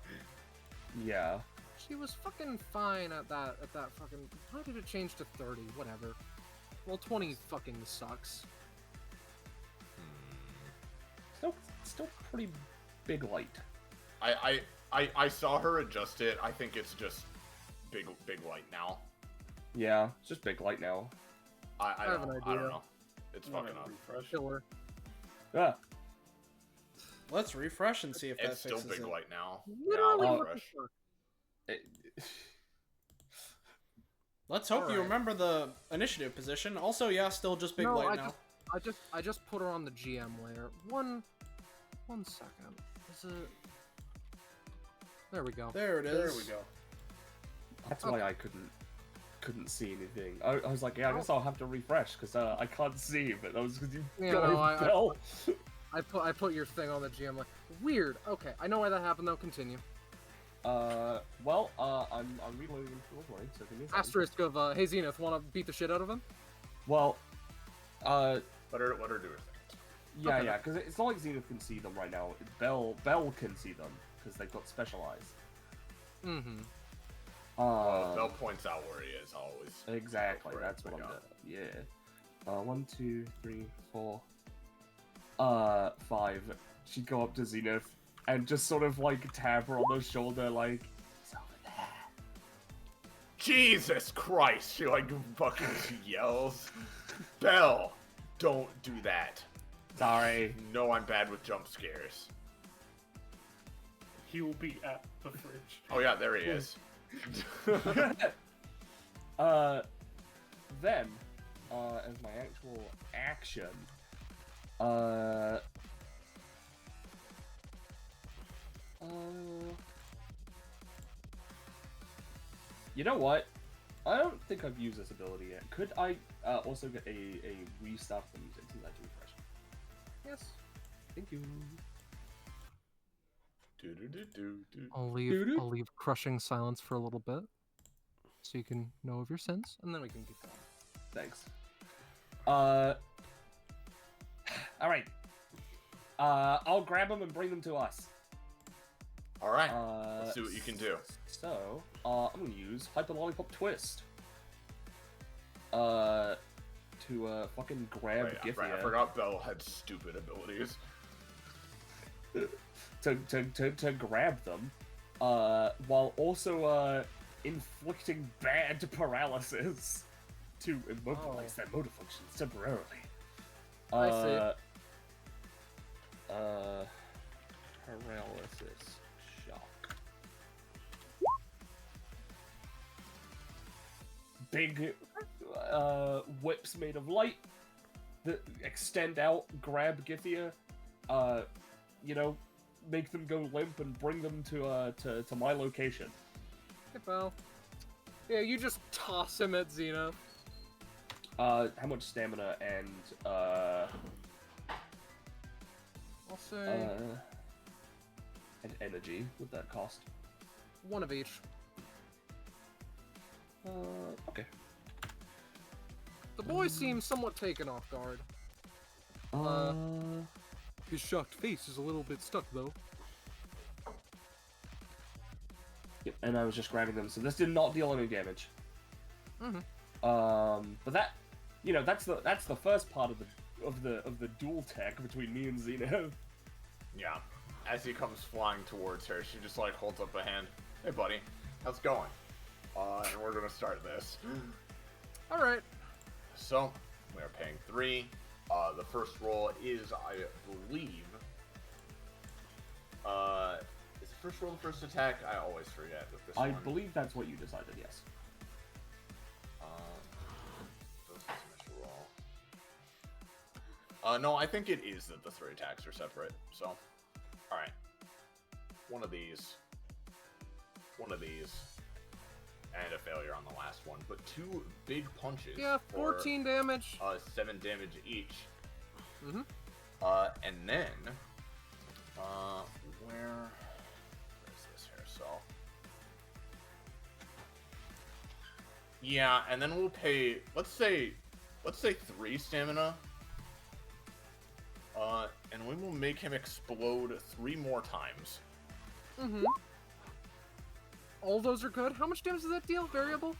Yeah. She was fucking fine at that fucking... Why did it change to 30? Whatever. Well, 20 fucking sucks. Still pretty big light. I saw her adjust it. I think it's just big light now. Yeah, it's just big light now. I have an don't idea. know. It's fucking up. Refresh. Killer. Ah. Let's refresh and see if that It's still fixes big it. light now. Literally Yeah, I'll what the refresh. fuck? Let's hope you Alright. remember the initiative position. Also, yeah, still just big No, light now. I just put her on the GM layer. One second. Is it... There we go. There it is. There we go. That's why I couldn't see anything. I was like, yeah, I guess I'll have to refresh because I can't see. But that was because you Yeah, got no, a I- bell. I put your thing on the GM layer. Weird. Okay, I know why that happened though. Continue. Well, I'm reloading the way, so give me a second. Asterisk of hey Zenith, wanna beat the shit out of him? Well, Let her do her thing. yeah, Okay. yeah, because it's not like Zenith can see them right now. Belle can see them because they've got specialized. Mm-hmm. Belle points out where he is always. Exactly, Right, that's what I'm yeah. doing. Yeah. 1, 2, 3, 4. 5. She'd go up to Zenith and just sort of like tap her on the shoulder, like, it's over there. Jesus Christ! She like fucking yells. Belle, don't do that. Sorry. No, I'm bad with jump scares. He will be at the fridge. Oh yeah, there he is. Then, as my actual action, you know what? I don't think I've used this ability yet. Could I also get a restart the music since I do refresh? Yes. Thank you. Do-do-do-do-do. I'll leave crushing silence for a little bit, so you can know of your sins, and then we can keep going. Thanks. All right. I'll grab them and bring them to us. All right, let's see what you can do. So, I'm gonna use Hyper Lollipop Twist. To fucking grab Right, Githia. I forgot Belle had stupid abilities. to grab them, while also inflicting bad paralysis to immobilize their motor functions temporarily. I see. Paralysis shock. Big whips made of light that extend out, grab Githia, you know, make them go limp and bring them to my location. Hey, Belle. Yeah, you just toss him at Zenith. How much stamina and I'll say and energy would that cost? one of each. Okay. The boy seems somewhat taken off guard. His shocked face is a little bit stuck, though. Yep, and I was just grabbing them, so this did not deal any damage. But that, you know, that's the first part of the dual tech between me and Zenith. Yeah. As he comes flying towards her, she just like holds up a hand. Hey, buddy, how's it going? And we're gonna start this. All right. So we are paying 3. The first roll is, I believe, is the first roll the first attack? I always forget with this I one. believe that's what you decided. Yes. So this is initial roll. No, I think it is that the 3 attacks are separate. So, all right, one of these, and a failure on the last one, but 2 big punches. Yeah, for, 14 damage. 7 damage each. Mm-hmm. And then, where is this here? So, yeah, and then we'll pay. Let's say 3 stamina. And we will make him explode 3 more times. Mm-hmm. All those are good. How much damage does that deal? Variable?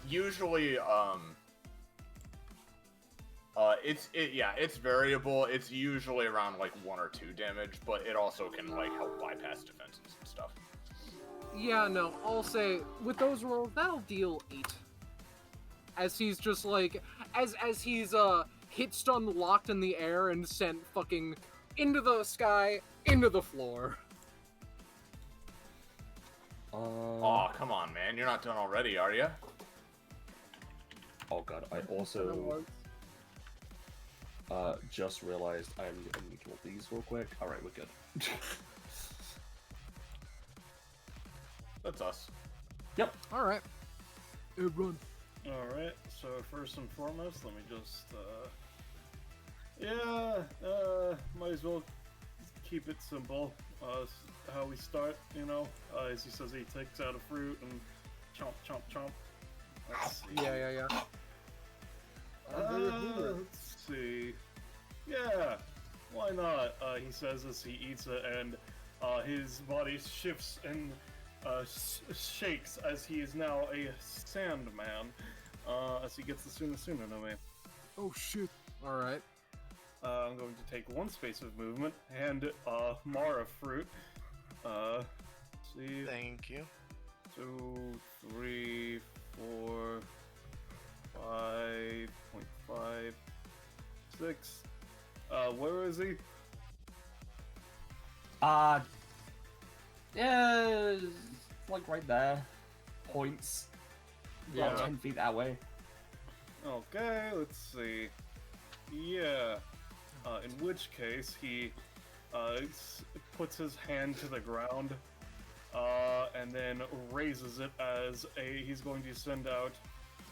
Usually, it's variable. It's usually around like 1 or 2 damage, but it also can like help bypass defenses and stuff. Yeah, no. I'll say with those rolls, that'll deal 8. As he's just like, as he's hit, stun, locked in the air and sent fucking into the sky, into the floor. Oh, come on, man. You're not done already, are you? Oh god, I also just realized I need to kill these real quick. Alright, we're good. That's us. Yep. Alright. Run. Alright, so first and foremost, let me just, might as well keep it simple. How we start, you know, as he says, he takes out a fruit and chomp, chomp, chomp. Let's see. Yeah. Let's see. Yeah, why not? He says as he eats it, and his body shifts and shakes as he is now a sandman. As he gets the sooner to me. Oh shit. Alright. I'm going to take 1 space of movement, hand Mara fruit. See. Thank you. 2, 3, 4, 5.5, 6. Where is he? Yeah, like right there. Points. Yeah. About 10 feet that way. Okay, let's see. Yeah. In which case, he puts his hand to the ground, and then raises it as he's going to send out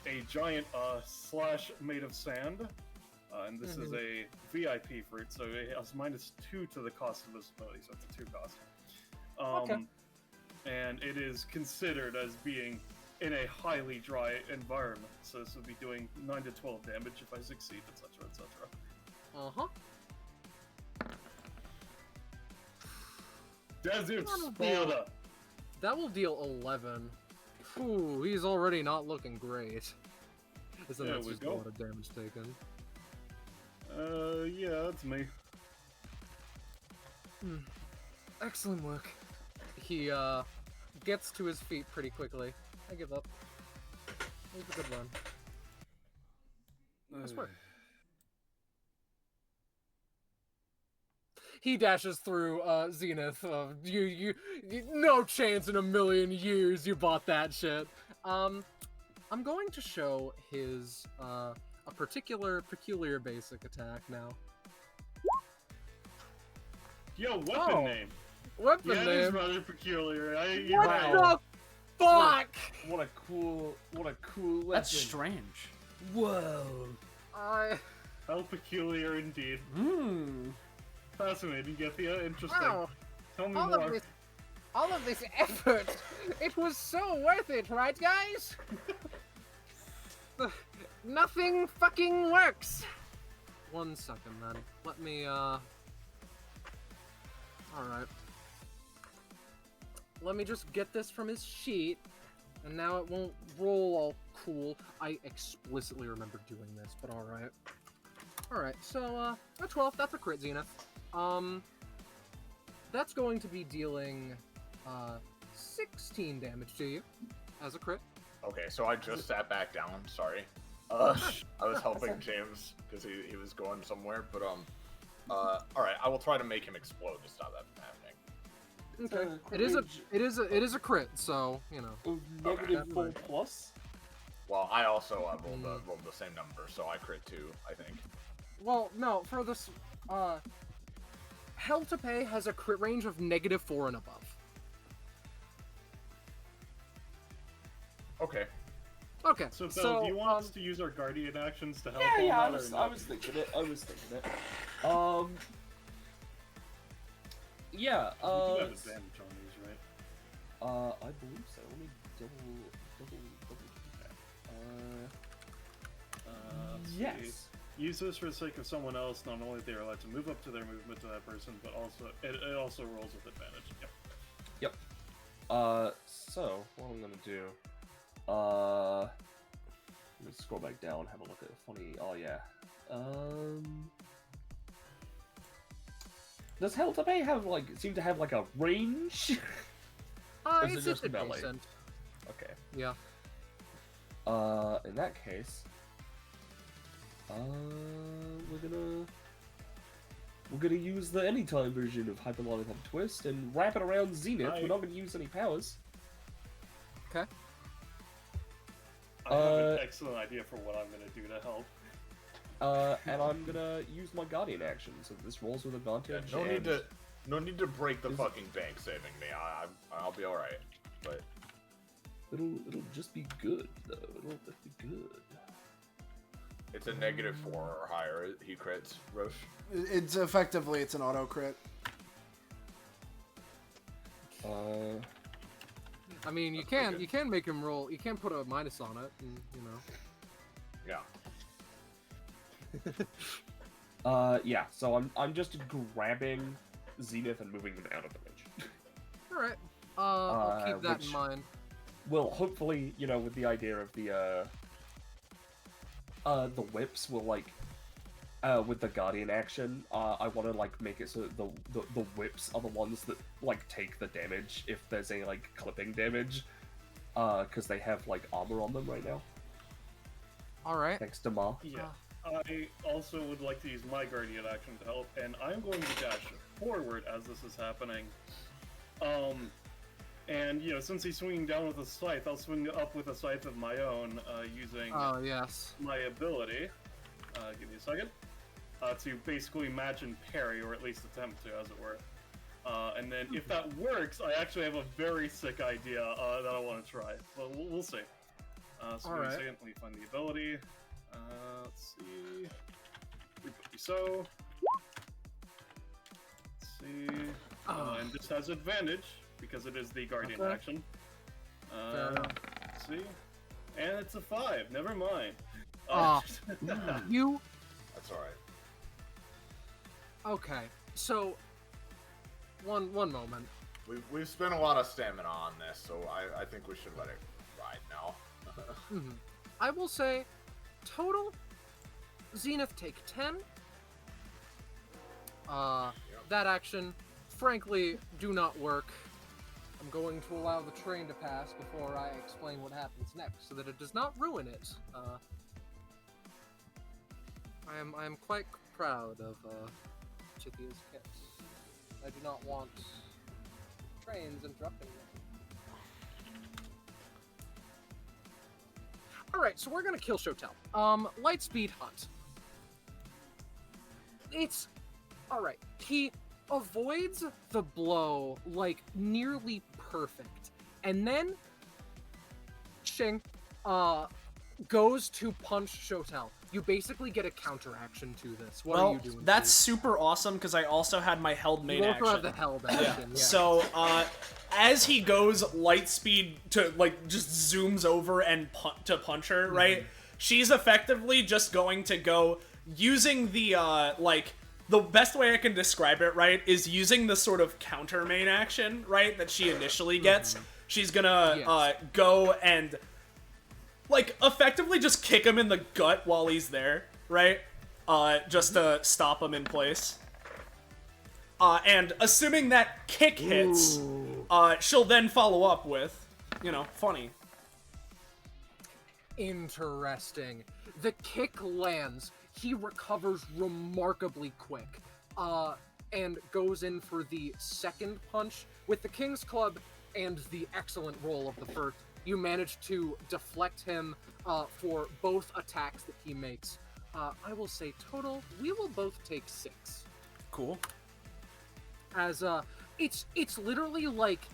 a giant slash made of sand. And this is a VIP fruit, so it has -2 to the cost of this ability, so it's a 2 cost. Okay. And it is considered as being in a highly dry environment, so this would be doing 9 to 12 damage if I succeed, etc., etc. Uh-huh. Desert That'll deal- Sparta! That will deal 11. Ooh, he's already not looking great. Isn't There that we just go. a lot of damage taken? Yeah, that's me. Excellent work. He, gets to his feet pretty quickly. I give up. It was a good run. I swear. He dashes through, Zenith. You, no chance in a million years you bought that shit. I'm going to show his, a peculiar basic attack now. Yo, weapon Oh. name! Weapon Yeah, it is name? rather peculiar. You're What right. the Fuck! What a cool legend. That's strange. Whoa. How peculiar indeed. Hmm. Fascinating, Gethia. Interesting. Wow. Tell me All more. of this effort, it was so worth it, right, guys? Nothing fucking works. 1 second, then. Let me, Alright. Let me just get this from his sheet, and now it won't roll all cool. I explicitly remember doing this, but alright. Alright, so, a 12, that's a crit, Zenith. That's going to be dealing, 16 damage to you, as a crit. Okay, so I just sat back down. Sorry. I was helping James because he was going somewhere, but all right. I will try to make him explode to stop that from happening. Okay. It is a crit, so you know. Negative 4 plus. Well, I also rolled the same number, so I crit 2, I think. Well, no, for this, Hell to Pay has a crit range of -4 and above. Okay. Okay, So, Belle, do you want us to use our guardian actions to help Yeah, on I that, or was thinking it. Yeah, you do have advantage on these, right? I believe so. Let me double check that. Let's see. Yes. Use this for the sake of someone else. Not only they are allowed to move up to their movement to that person, but also it also rolls with advantage. Yep. So what I'm gonna do, let me scroll back down, have a look at the funny. Oh yeah. Does Hell to Pay have seem to have a range? Or is it It's just just melee? adjacent. Okay. Yeah. In that case, we're gonna use the anytime version of Hyper Lollipop Twist and wrap it around Zenith. We're not gonna use any powers. Okay. I have an excellent idea for what I'm gonna do to help. And I'm gonna use my Guardian action, so this rolls with advantage. Yeah, no need to break the fucking bank saving me. I'll be all right. But It'll just be good though. It'll just be good. it's a -4 or higher. He crits, Rosche. It's effectively an auto crit. I mean, you That's pretty can make him roll. You can put a minus on it, and, you know. Yeah. Yeah. So I'm just grabbing Zenith and moving them out of the range. All right. I'll keep that in which- mind. Well, hopefully, with the idea of the whips will with the Guardian action, I want to make it so that the whips are the ones that take the damage if there's any clipping damage, because they have armor on them right now. All right. Thanks to Ma. Yeah. I also would like to use my guardian action to help, and I'm going to dash forward as this is happening. And since he's swinging down with a scythe, I'll swing up with a scythe of my own, using Oh yes. my ability. Give me a second. To basically match and parry, or at least attempt to, as it were. And then if that works, I actually have a very sick idea that I want to try. But we'll see. So give me a second. Let me find the ability. Let's see. So. Let's see. And this has advantage because it is the guardian action. Let's see. And it's a 5. Never mind. You. That's all right. Okay. So. One moment. We've spent a lot of stamina on this, so I think we should let it ride now. I will say, total. Zenith take 10. That action, frankly, do not work. I'm going to allow the train to pass before I explain what happens next, so that it does not ruin it. I am quite proud of Chithia's kit. I do not want trains interrupting me. Alright, so we're gonna kill Shotel. Lightspeed Hunt. It's... Alright, he avoids the blow, nearly perfect. And then Shing goes to punch Shotel. You basically get a counteraction to this. What are you doing? That's super awesome because I also had my held main you action. also have the held action. Yeah. So, as he goes light speed to, like, just zooms over and punch her, right? She's effectively just going to go using the, the best way I can describe it, right, is using the sort of counter main action, right, that she initially gets. She's gonna, go and, like, effectively just kick him in the gut while he's there, right? Just to stop him in place. And assuming that kick hits, she'll then follow up with, funny. Interesting. The kick lands. He recovers remarkably quick. And goes in for the second punch. With the King's Club and the excellent roll of the first, you manage to deflect him for both attacks that he makes. I will say total, we will both take 6. Cool. As it's literally like,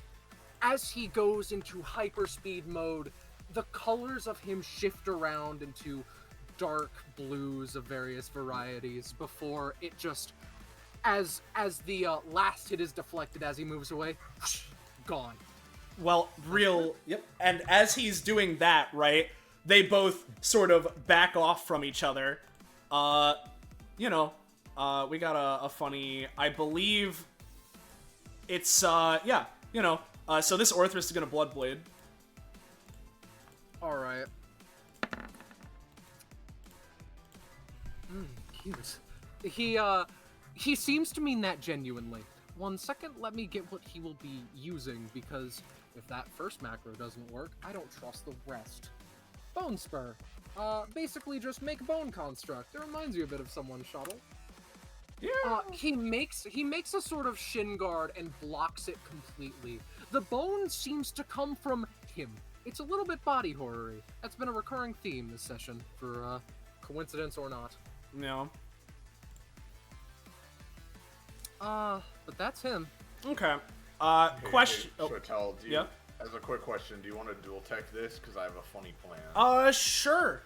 as he goes into hyperspeed mode, the colors of him shift around into dark blues of various varieties before it just, as the last hit is deflected as he moves away, gone. Well, yep. And as he's doing that, right, they both sort of back off from each other. We got a funny, I believe it's, so this Orthrus is gonna Bloodblade. Alright. Cute. He seems to mean that genuinely. 1 second, let me get what he will be using, because if that first macro doesn't work, I don't trust the rest. Bone Spur. Basically just make bone construct. It reminds you a bit of someone, Shotel. Yeah. He makes a sort of shin guard and blocks it completely. The bone seems to come from him. It's a little bit body horror-y. That's been a recurring theme this session, for coincidence or not. No. But that's him. Okay. Question. Hey, Shotel, yeah? As a quick question, do you want to dual tech this? Because I have a funny plan. Sure.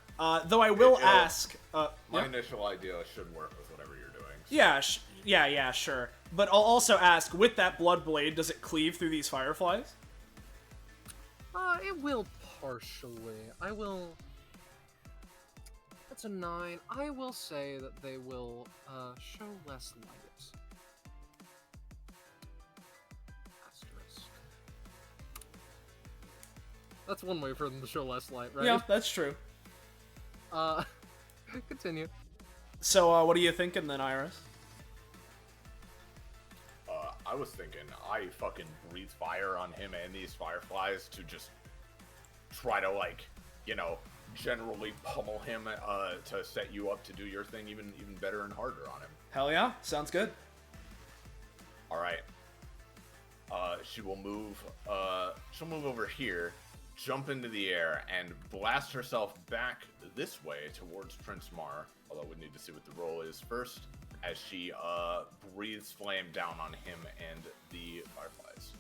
Though I will ask. My initial idea should work with whatever you're doing. So. Yeah, sure. But I'll also ask, with that Bloodblade, does it cleave through these fireflies? It will partially. That's a 9. I will say that they will, show less light. Asterisk. That's one way for them to show less light, right? Yeah, that's true. Continue. So, what are you thinking then, Iris? I was thinking I fucking breathe fire on him and these fireflies to just try to, generally pummel him to set you up to do your thing even better and harder on him. Hell yeah, sounds good. Alright. She will move, she'll move over here, jump into the air, and blast herself back this way towards Prince Mar, although we need to see what the roll is first, as she breathes flame down on him and the fireflies.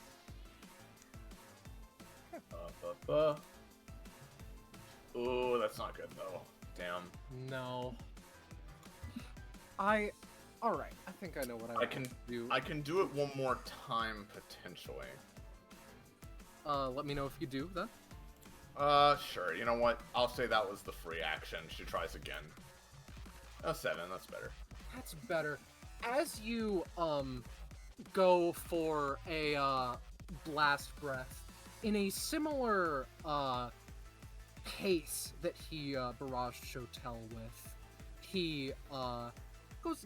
Oh, that's not good though. Damn. No. Alright, I think I know what I can do. I can do it one more time, potentially. Let me know if you do, then. Sure. You know what? I'll say that was the free action. She tries again. 7, that's better. That's better. As you, go for a, blast breath, in a similar, pace that he, barraged Shotel with, he,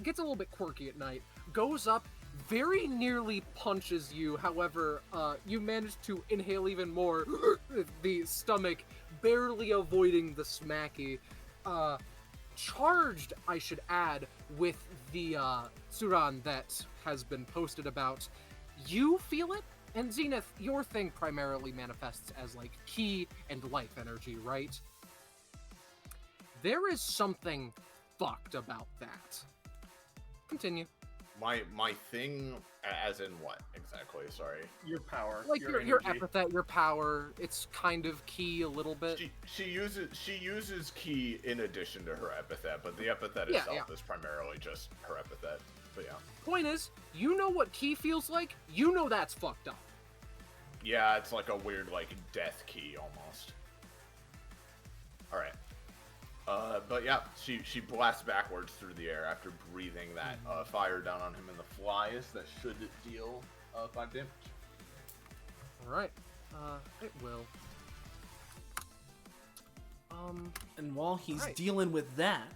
gets a little bit quirky at night, goes up, very nearly punches you, however, you manage to inhale even more, the stomach, barely avoiding the smacky, charged, I should add, with the, Suran that has been posted about. You feel it? And Zenith, your thing primarily manifests as, ki and life energy, right? There is something fucked about that. Continue. my thing, as in what exactly? Sorry. Your power. Like your energy. epithet, your power, it's kind of key a little bit. She uses key in addition to her epithet, but the epithet Yeah, itself yeah. is primarily just her epithet. But yeah. Point is, you know what key feels like? You know that's fucked up. Yeah, it's like a weird like death key almost. All right. But yeah, she blasts backwards through the air after breathing that fire down on him in the flies. That should deal 5 damage. Alright. It will. And while he's Right. dealing with that,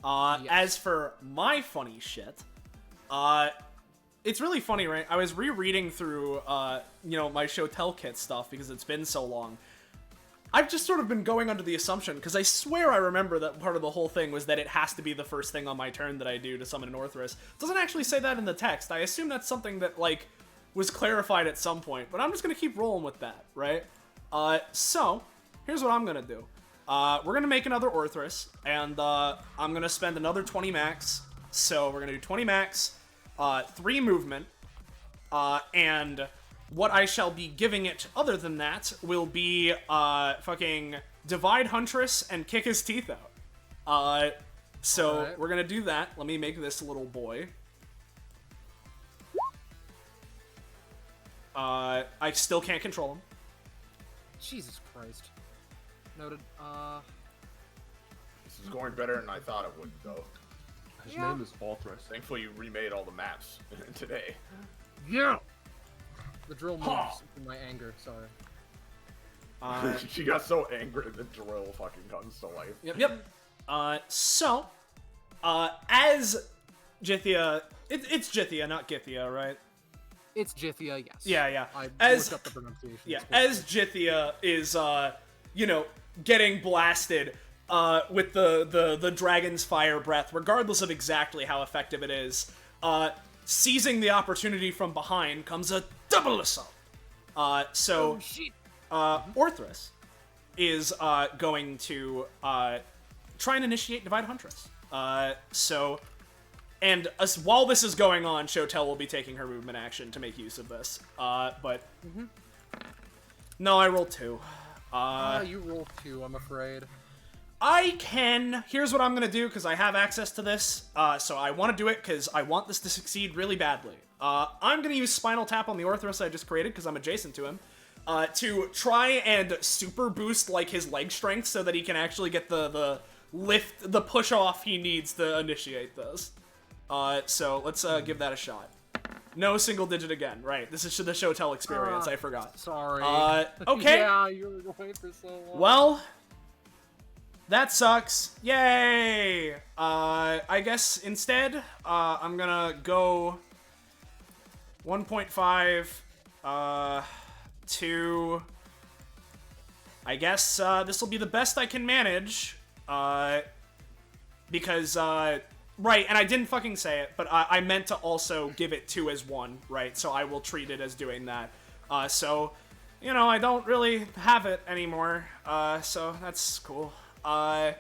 Yes. as for my funny shit, it's really funny, right? I was rereading through, my Shotel kit stuff because it's been so long. I've just sort of been going under the assumption, because I swear I remember that part of the whole thing was that it has to be the first thing on my turn that I do to summon an Orthrus. It doesn't actually say that in the text. I assume that's something that, like, was clarified at some point, but I'm just gonna keep rolling with that, right? So, here's what I'm gonna do. We're gonna make another Orthrus, and I'm gonna spend another 20 max. So we're gonna do 20 max, 3 movement, and what I shall be giving it other than that will be fucking Divide Huntress and kick his teeth out. So Alright. we're gonna do that. Let me make this little boy. I still can't control him. Jesus Christ. Noted. This is going better than I thought it would, though. His Yeah. name is Ultras. Thankfully, you remade all the maps today. Yeah! The drill moves in my anger, sorry. She got so angry the drill fucking comes to life. Yep. So, as Jithia, it's Jithia, not Githia, right? It's Jithia, yes. Yeah. I As looked up the pronunciation. yeah, it's as Jithia is, getting blasted, with the dragon's fire breath, regardless of exactly how effective it is, seizing the opportunity from behind comes a double assault. So. Oh, shit. Orthrus is going to try and initiate Divide Huntress. While this is going on, Shotel will be taking her movement action to make use of this. No, I rolled 2. You roll 2, I'm afraid. I can. Here's what I'm gonna do because I have access to this. So I want to do it because I want this to succeed really badly. I'm gonna use Spinal Tap on the Orthrus I just created because I'm adjacent to him. To try and super boost like his leg strength so that he can actually get the lift, the push off he needs to initiate this. So let's give that a shot. No single digit again, right? This is the Shotel experience, I forgot. Sorry. Okay. Yeah, you were away for so long. Well, that sucks. Yay! I guess instead, I'm gonna go 1.5, 2. I guess this will be the best I can manage, because right, and I didn't fucking say it, but I meant to also give it 2 as 1, right? So I will treat it as doing that. So, I don't really have it anymore, so that's cool. Alright.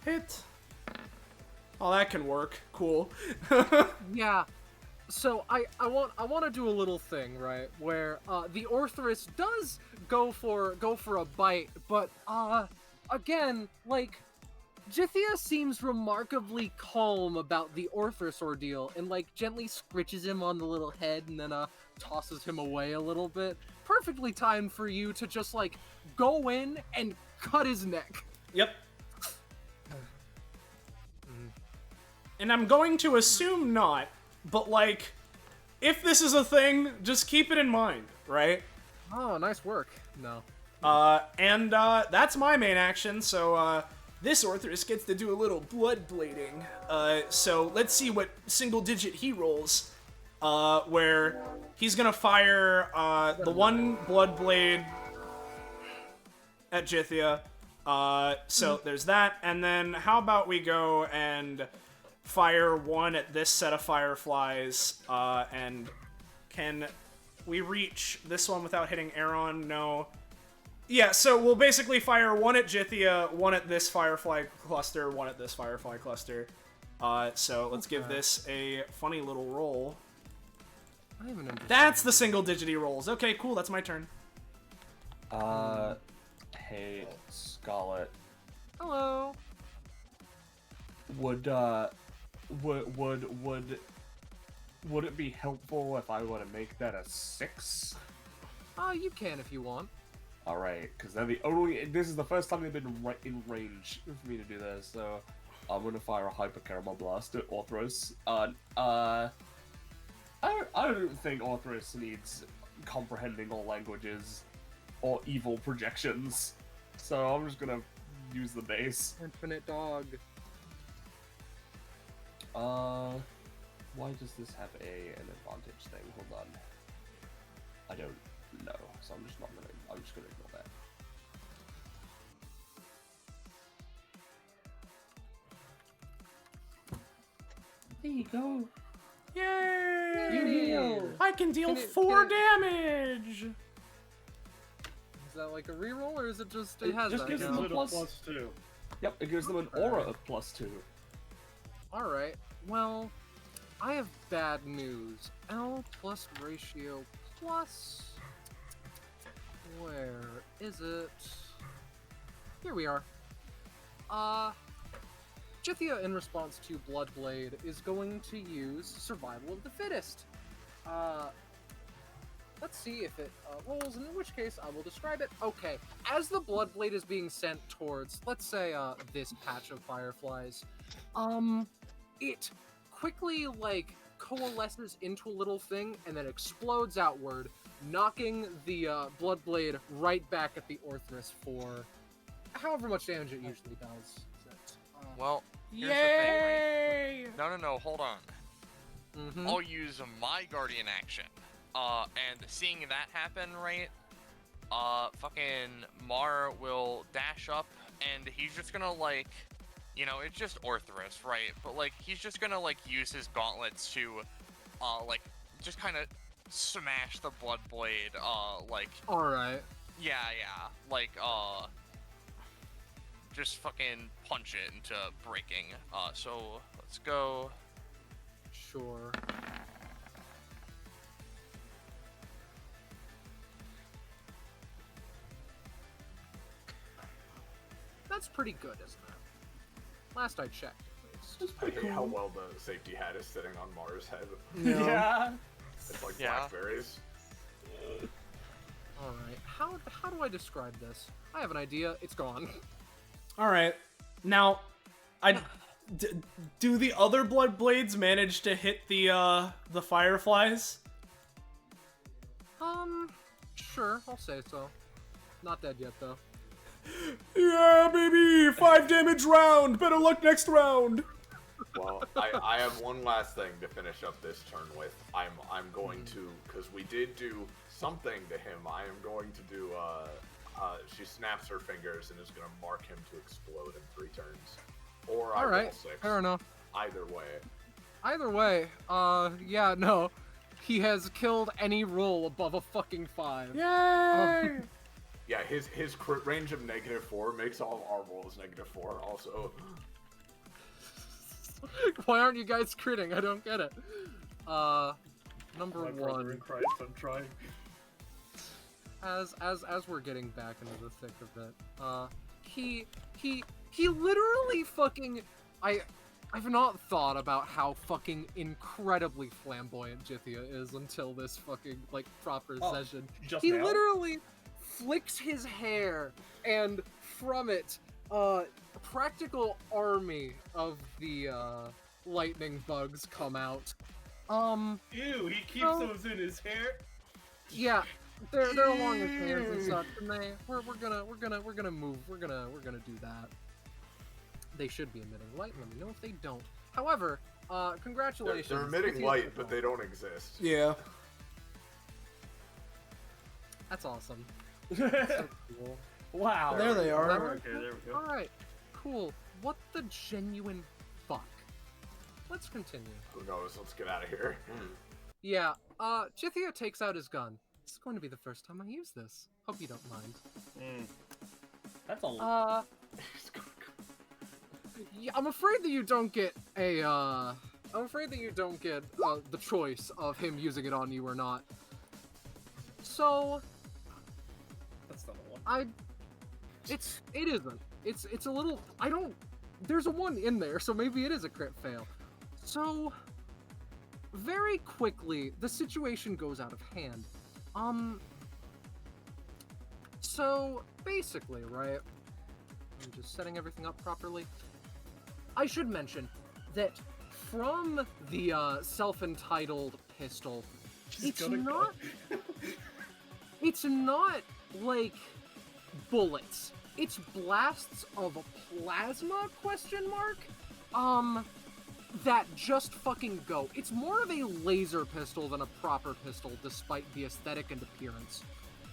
Hit. Oh, that can work. Cool. Yeah. So I want to do a little thing, right, where the Orthrus does go for a bite, but again, like, Jithia seems remarkably calm about the Orthrus ordeal and like gently scritches him on the little head and then tosses him away a little bit. Perfectly timed for you to just like go in and cut his neck. Yep. And I'm going to assume not, but like, if this is a thing, just keep it in mind, right? Oh, nice work. No. That's my main action, so, this Orthrus gets to do a little blood bleeding. So let's see what single digit he rolls, where he's gonna fire, the one blood blade at Jithia. So there's that, and then how about we go and fire 1 at this set of fireflies, and can we reach this one without hitting Aeron? No. Yeah, so we'll basically fire 1 at Jithia, 1 at this firefly cluster, 1 at this firefly cluster. So let's give Okay. this a funny little roll. I don't even understand. That's the single digity rolls. Okay, cool. That's my turn. Hey, Scarlet. Hello. Would it be helpful if I were to make that a 6? You can if you want. Alright, because this is the first time they've been in range for me to do this, so I'm gonna fire a Hyper Caramel Blast at Orthros. I don't think Orthros needs comprehending all languages or evil projections, so I'm just gonna use the base. Infinite dog. Why does this have an advantage thing? Hold on. I don't know, so I'm just gonna ignore that. There you go. Yay! You heal. I can deal Can it- 4 can damage! Is that like a reroll, or is it just It has just that gives now? them a plus. +2. Yep, it gives them an aura of +2. Alright, well, I have bad news. L plus ratio plus... Where is it? Here we are. Jithia, in response to Bloodblade, is going to use Survival of the Fittest. Let's see if it rolls, in which case I will describe it. Okay, as the Bloodblade is being sent towards, let's say, this patch of fireflies, it quickly, like, coalesces into a little thing and then explodes outward, knocking the Bloodblade right back at the Orthrus for however much damage it usually does. Well, here's the thing, Yay! right? No, hold on. Mhm. I'll use my Guardian action. And seeing that happen, right? Fucking Mar will dash up, and he's just gonna, like, you know, it's just Orthrus, right? But, like, he's just gonna, like, use his gauntlets to, like, just kind of smash the Bloodblade, like, Alright. yeah, like, just fucking punch it into breaking. So, let's go. Sure. That's pretty good, isn't it? Last I checked, at least. I hate how well the safety hat is sitting on Mars' head. Yeah. It's like Yeah. blackberries. Alright, how do I describe this? I have an idea, it's gone. Alright. Now, do the other Bloodblades manage to hit the fireflies? Sure, I'll say so. Not dead yet, though. Yeah, baby! 5 damage round! Better luck next round! Well, I have one last thing to finish up this turn with. I'm going to, because we did do something to him, I am going to do, she snaps her fingers and is going to mark him to explode in 3 turns. Or I roll Alright, 6. fair enough. Either way. Either way, yeah, no. He has killed any roll above a fucking 5. Yay! Yeah, his crit range of -4 makes all of our rolls -4 also. Why aren't you guys critting? I don't get it. Number My brother 1. in Christ, I'm trying. As we're getting back into the thick of it, he literally fucking I've not thought about how fucking incredibly flamboyant Jithia is until this fucking like proper session. Just He now? literally flicks his hair, and from it, a practical army of the lightning bugs come out. Ew, he keeps Oh. those in his hair. Yeah, they're along his hands and such, and we're gonna move. We're gonna do that. They should be emitting light. Let me know if they don't. However, congratulations. They're emitting Jithia light, did but well. they don't exist. Yeah. That's awesome. So cool. Wow. There they are. Okay, there we go. Alright, cool. What the genuine fuck? Let's continue. Who knows? Let's get out of here. Yeah, Jithia takes out his gun. This is going to be the first time I use this. Hope you don't mind. That's a Yeah, Yeah, I'm afraid that you don't get a, I'm afraid that you don't get the choice of him using it on you or not. So, That's not a one. it isn't. It's a little, there's a 1 in there, so maybe it is a crit fail. So, very quickly, the situation goes out of hand. So, basically, right, I'm just setting everything up properly. I should mention that from the self-entitled pistol, it's not like bullets. It's blasts of plasma, question mark? That just fucking go. It's more of a laser pistol than a proper pistol, despite the aesthetic and appearance.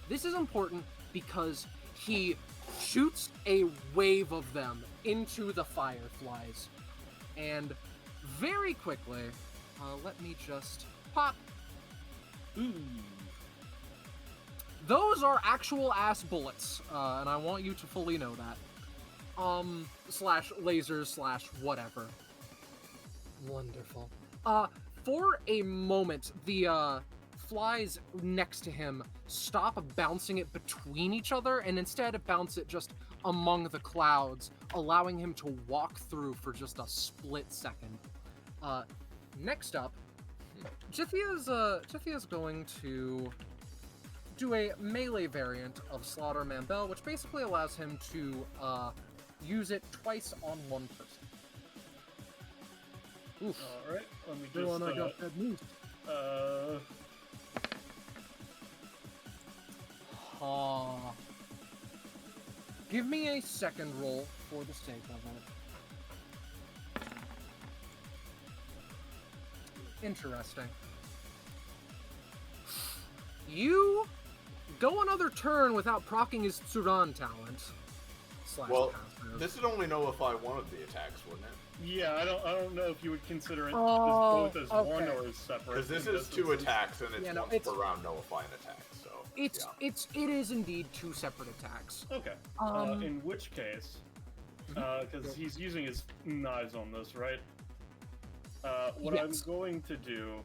This is important because he shoots a wave of them into the fireflies. And very quickly, let me just pop. Those are actual ass bullets, and I want you to fully know that. Slash lasers slash whatever. Wonderful. For a moment, the flies next to him stop bouncing it between each other and instead bounce it just among the clouds, allowing him to walk through for just a split second. Next up, Jithia's going to do a melee variant of Slaughterman Belle, which basically allows him to use it twice on one person. Oof. Alright, let me Everyone, I got bad news. Give me a second roll for the sake of it. Interesting. You go another turn without proccing his Tsuran talent. Well, Passive. this would only know if I wanted the attacks, wouldn't it? Yeah, I don't know if you would consider it Oh, both as okay. one or as separate. Because this in is 2 instances. attacks, and it's Yeah, no, once per round nullifying attack, so... It is indeed 2 separate attacks. Okay. In which case, because he's using his knives on this, right? What Yes. I'm going to do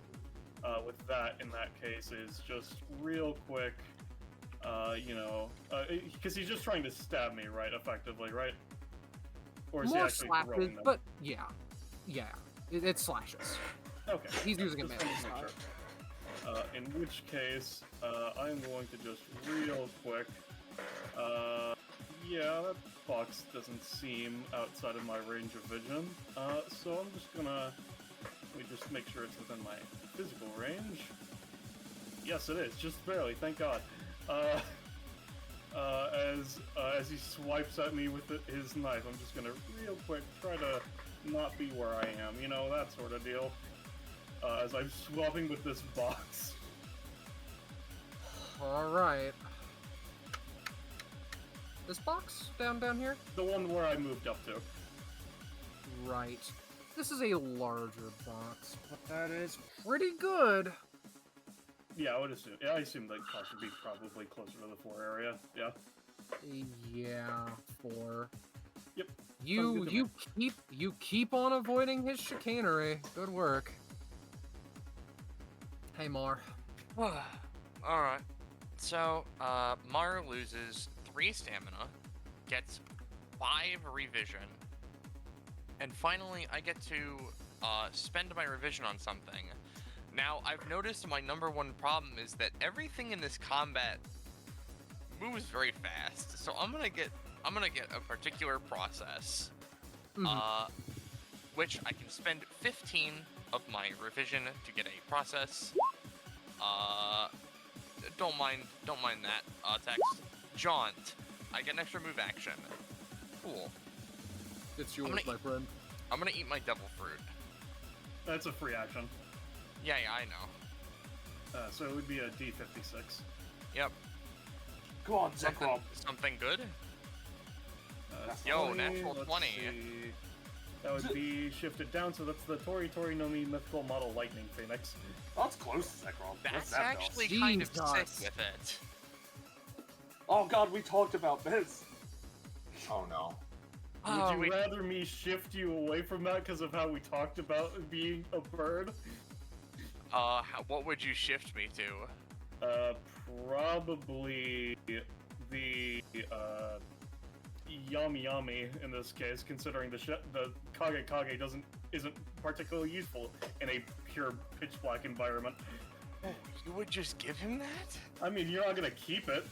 with that in that case is just real quick, because he's just trying to stab me, right? Effectively, right? Or is he More actually slashes, throwing them? but yeah. It slashes. Okay. He's using a Just melee wanted to make style. sure. In which case, I'm going to just real quick. Yeah, that box doesn't seem outside of my range of vision. So I'm just gonna. Let me just make sure it's within my physical range. Yes, it is. Just barely. Thank God. As he swipes at me with his knife, I'm just gonna real quick try to not be where I am. You know, that sort of deal. As I'm swapping with this box. Alright. This box down here? The one where I moved up to. Right. This is a larger box, but that is pretty good. Yeah, I would assume. Yeah, I assume that cost would be probably closer to the 4 area. Yeah. Yeah, 4. Yep. Sounds good to You keep on avoiding his chicanery. Good work. Hey, Mar. Alright. So, Mar loses 3 stamina, gets 5 revision, and finally I get to spend my revision on something. Now, I've noticed my number one problem is that everything in this combat moves very fast, so I'm gonna get a particular process, which I can spend 15 of my revision to get a process. Don't mind that, text. Jaunt. I get an extra move action. Cool. It's yours, my friend. I'm gonna eat my devil fruit. That's a free action. Yeah, I know. So it would be a D56. Yep. Go on, Zekrom. Something good? Yo, natural 20. See. That would be shifted down, so that's the Tori no Mi mythical model Lightning Phoenix. That's close, Zekrom. That's that actually does? kind of sick Jesus. with it. Oh god, we talked about this. Oh no. Would you we- rather me shift you away from that because of how we talked about being a bird? What would you shift me to? Probably the yami in this case, considering the kage isn't particularly useful in a pure pitch black environment. Oh, you would just give him that? I mean, you're not gonna keep it.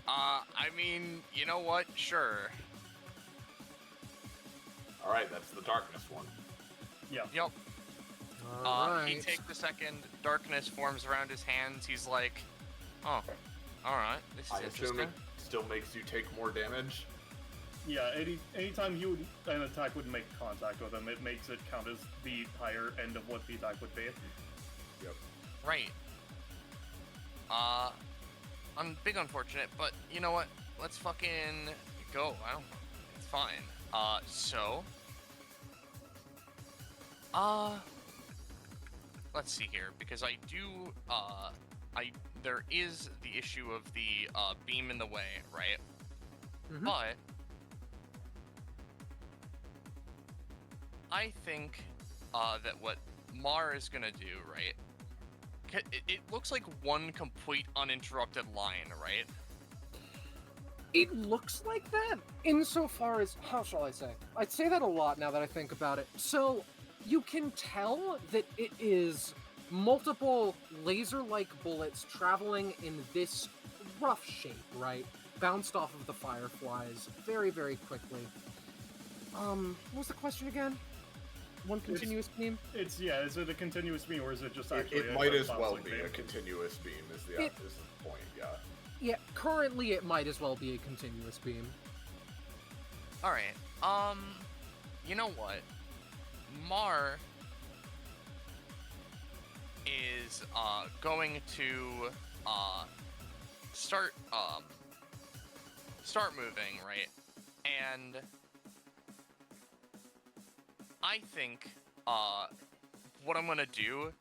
I mean, you know what? Sure. Alright, that's the darkness one. Yeah. Yep. He Alright. takes a second, darkness forms around his hands, he's like, oh, alright, this is I assume interesting. it still makes you take more damage. Yeah, anytime an attack would make contact with him, it makes it count as the higher end of what the attack would be. Yep. Right. Big unfortunate, but you know what? Let's fucking go. I don't. It's fine. Let's see here, because I do. There is the issue of the beam in the way, right? Mhm. But I think that what Mar is gonna do, right? It looks like one complete uninterrupted line, right? It looks like that, insofar as, how shall I say? I'd say that a lot now that I think about it. So, you can tell that it is multiple laser-like bullets traveling in this rough shape, right? Bounced off of the fireflies very, very quickly. What was the question again? One continuous beam? Is it a continuous beam or is it just actually It a might as well bouncing be beam? a continuous beam, is the point, yeah. Yeah, currently it might as well be a continuous beam. Alright, you know what? Mar is, going to, start moving, right? And I think, what I'm gonna do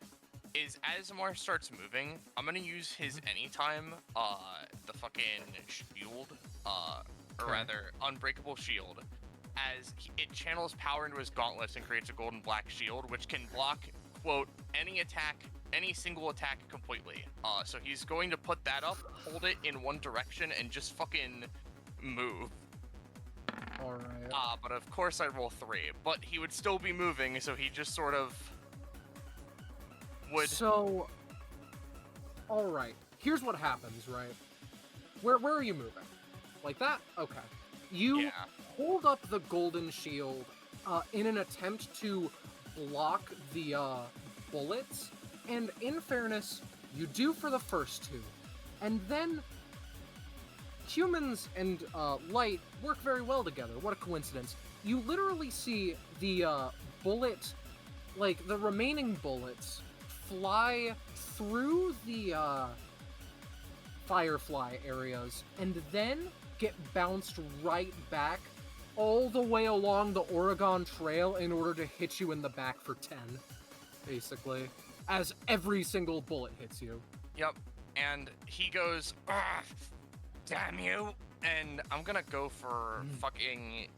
is as Mar starts moving, I'm gonna use his anytime, the fucking shield, or Okay. rather, unbreakable shield, as it channels power into his gauntlets and creates a golden black shield, which can block, quote, any single attack completely. So he's going to put that up, hold it in one direction, and just fucking move. Alright. But of course I roll 3, but he would still be moving, so he just sort of would. So, alright. Here's what happens, right? Where are you moving? Like that? Okay. You Yeah. hold up the golden shield in an attempt to block the bullets, and in fairness, you do for the first two. And then humans and light work very well together. What a coincidence. You literally see the bullet, like the remaining bullets, fly through the firefly areas and then get bounced right back all the way along the Oregon Trail in order to hit you in the back for 10, basically, as every single bullet hits you. Yep. And he goes, "Ugh, damn you!" And I'm gonna go for fucking.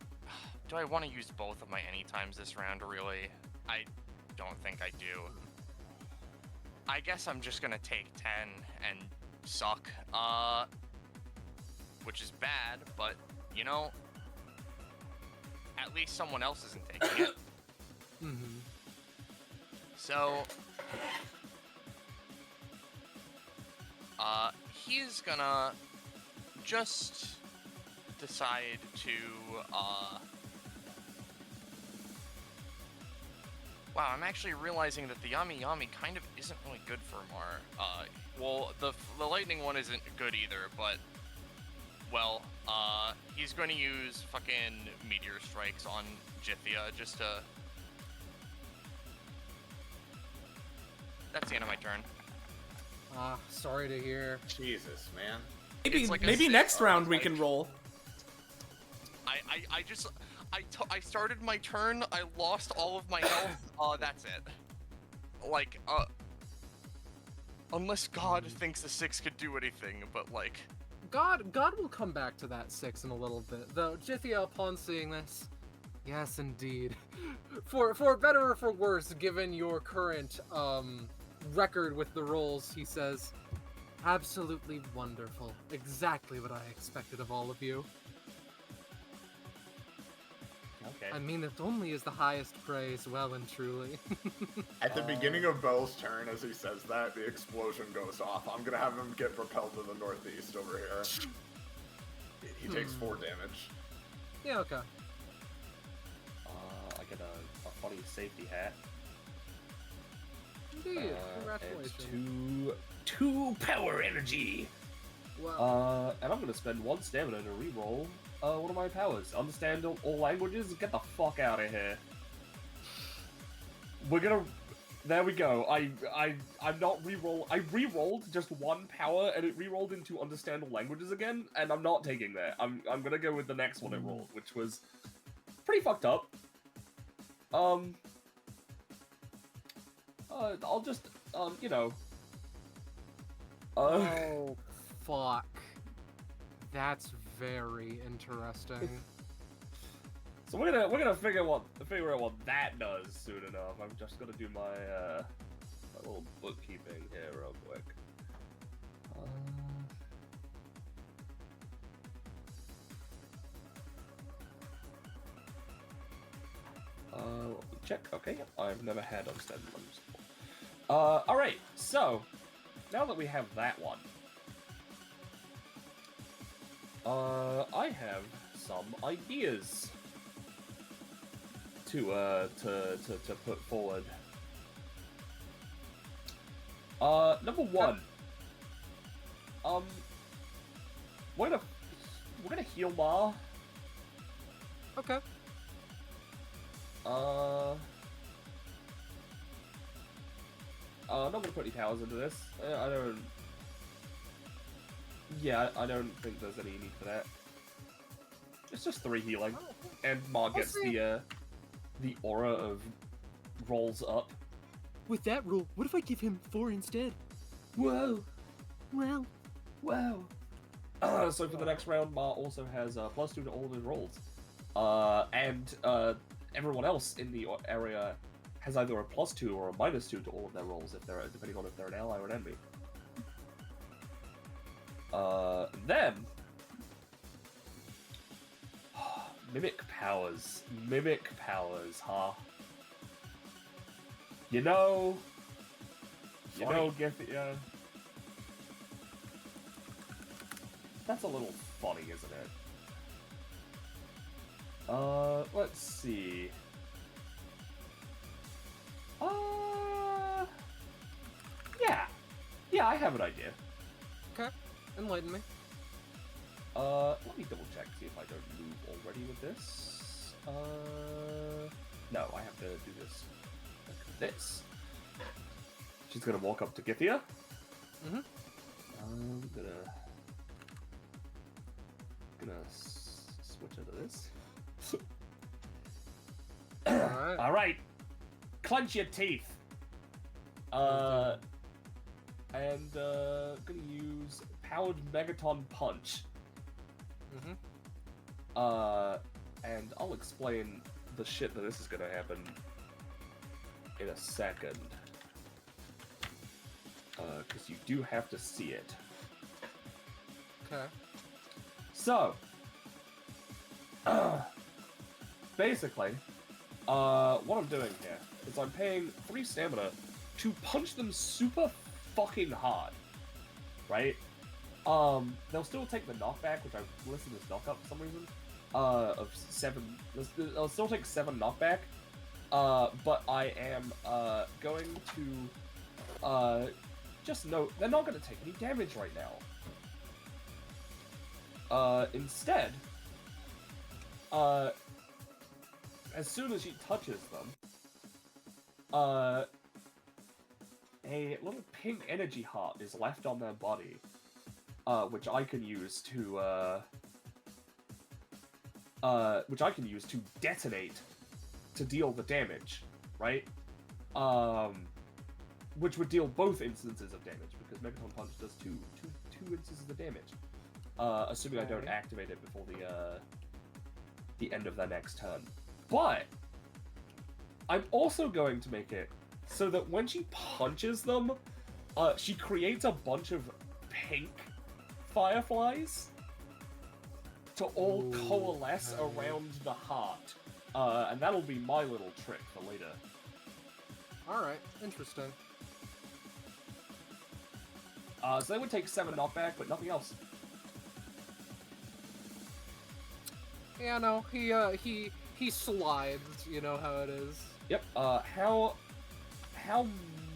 Do I want to use both of my anytimes this round? Really? I don't think I do. I guess I'm just gonna take 10 and suck. Which is bad, but you know, at least someone else isn't taking it. Mm-hmm. So, he's gonna just decide to, wow, I'm actually realizing that the Yami Yami kind of isn't really good for Mar. Well, the lightning one isn't good either, but, well, he's going to use fucking meteor strikes on Jithia just to. That's the end of my turn. Sorry to hear. Jesus, man. Maybe It's like a maybe six, next round we like- can roll. I started my turn, I lost all of my health, that's it. Like, unless God thinks the 6 could do anything, but like, God will come back to that 6 in a little bit, though Jithia, upon seeing this, yes, indeed. For better or for worse, given your current record with the rolls, he says, absolutely wonderful. Exactly what I expected of all of you. Okay. I mean, it only is the highest praise, well and truly. At the beginning of Belle's turn, as he says that, the explosion goes off. I'm gonna have him get propelled to the northeast over here. He takes 4 damage. Yeah, okay. I get a funny safety hat. Indeed, congratulations. And two power energy. Wow. And I'm gonna spend 1 stamina to reroll one of my powers. Understand all languages? Get the fuck out of here. We're gonna. There we go. I'm not reroll. I rerolled just 1 power and it rerolled into understand all languages again, and I'm not taking that. I'm gonna go with the next one it rolled, which was pretty fucked up. I'll just you know. Oh, fuck. That's very interesting. So we're gonna figure out what that does soon enough. I'm just gonna do my my little bookkeeping here real quick. Let me check. Okay, yep, I've never had understand languages before. All right. So now that we have that one, I have some ideas to put forward. Number 1. We're gonna heal Ma. Okay. I'm not gonna put any powers into this. I don't. Yeah, I don't think there's any need for that. It's just 3 healing, and Ma gets the aura of rolls up. With that rule, what if I give him 4 instead? Whoa! Well, Wow! So for the next round, Ma also has +2 to all of his rolls. And everyone else in the area has either a +2 or a -2 to all of their rolls, if they're depending on if they're an ally or an enemy. Then mimic powers, huh? You know, Githia. That's a little funny, isn't it? Let's see. Yeah, I have an idea. Okay. Enlighten me. Let me double check, see if I don't move already with this. No, I have to do this. Like this. She's gonna walk up to Githia. Mm-hmm. I'm gonna switch into this. Alright. Alright. Clench your teeth. And gonna use powered Megaton Punch. Mm-hmm. And I'll explain the shit that this is gonna happen in a second. Because you do have to see it. Okay. So, basically, what I'm doing here is I'm paying 3 stamina to punch them super fucking hard, right? They'll still take the knockback, which I've listed as knockup for some reason, of 7. They'll still take 7 knockback, but I am going to just note they're not going to take any damage right now. Instead, as soon as she touches them, a little pink energy heart is left on their body, which I can use to detonate to deal the damage, right? Which would deal both instances of damage because Megaton Punch does two instances of damage. assuming I don't Okay. activate it before the end of their next turn. But I'm also going to make it so that when she punches them, she creates a bunch of pink fireflies to all Ooh, coalesce okay. around the heart. And that'll be my little trick for later. Alright, interesting. So they would take 7 knockback, but nothing else. Yeah, no, he slides, you know how it is. Yep. How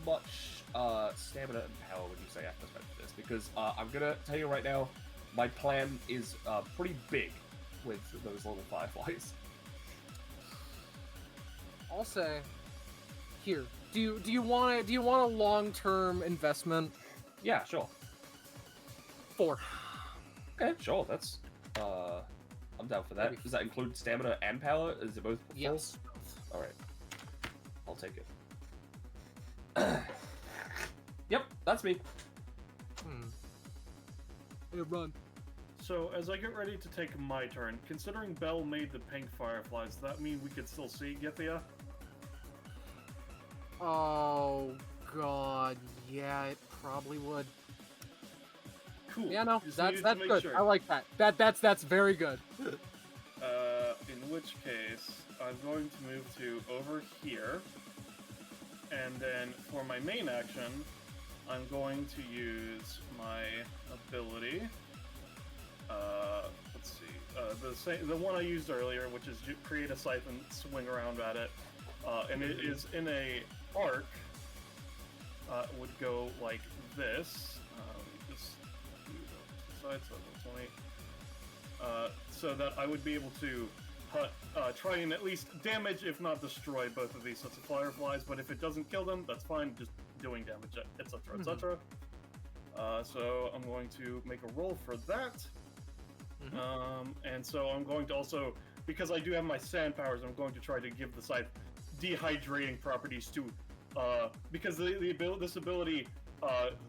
much stamina and power would you say I have to spend for this? Because I'm gonna tell you right now, my plan is pretty big with those little fireflies. I'll say, here, do you want a long-term investment? Yeah, sure. 4. Okay, sure. That's I'm down for that. Maybe. Does that include stamina and power? Is it both? full? Yes. All right. I'll take it. Yep, that's me. Hey, run. So, as I get ready to take my turn, considering Belle made the pink fireflies, does that mean we could still see Githia? Oh god, yeah, it probably would. Cool. Yeah, no, Just that's needed to make good. sure. I like that. That's very good. In which case, I'm going to move to over here, and then for my main action, I'm going to use my ability. Let's see, the one I used earlier, which is create a scythe and swing around at it, and it is in a arc. Would go like this. Just do the side, so that's 20. So that I would be able to try and at least damage, if not destroy, both of these sets of fireflies. But if it doesn't kill them, that's fine. Just doing damage, etc., etc. So I'm going to make a roll for that. And so I'm going to also, because I do have my sand powers, I'm going to try to give the scythe dehydrating properties to, because this ability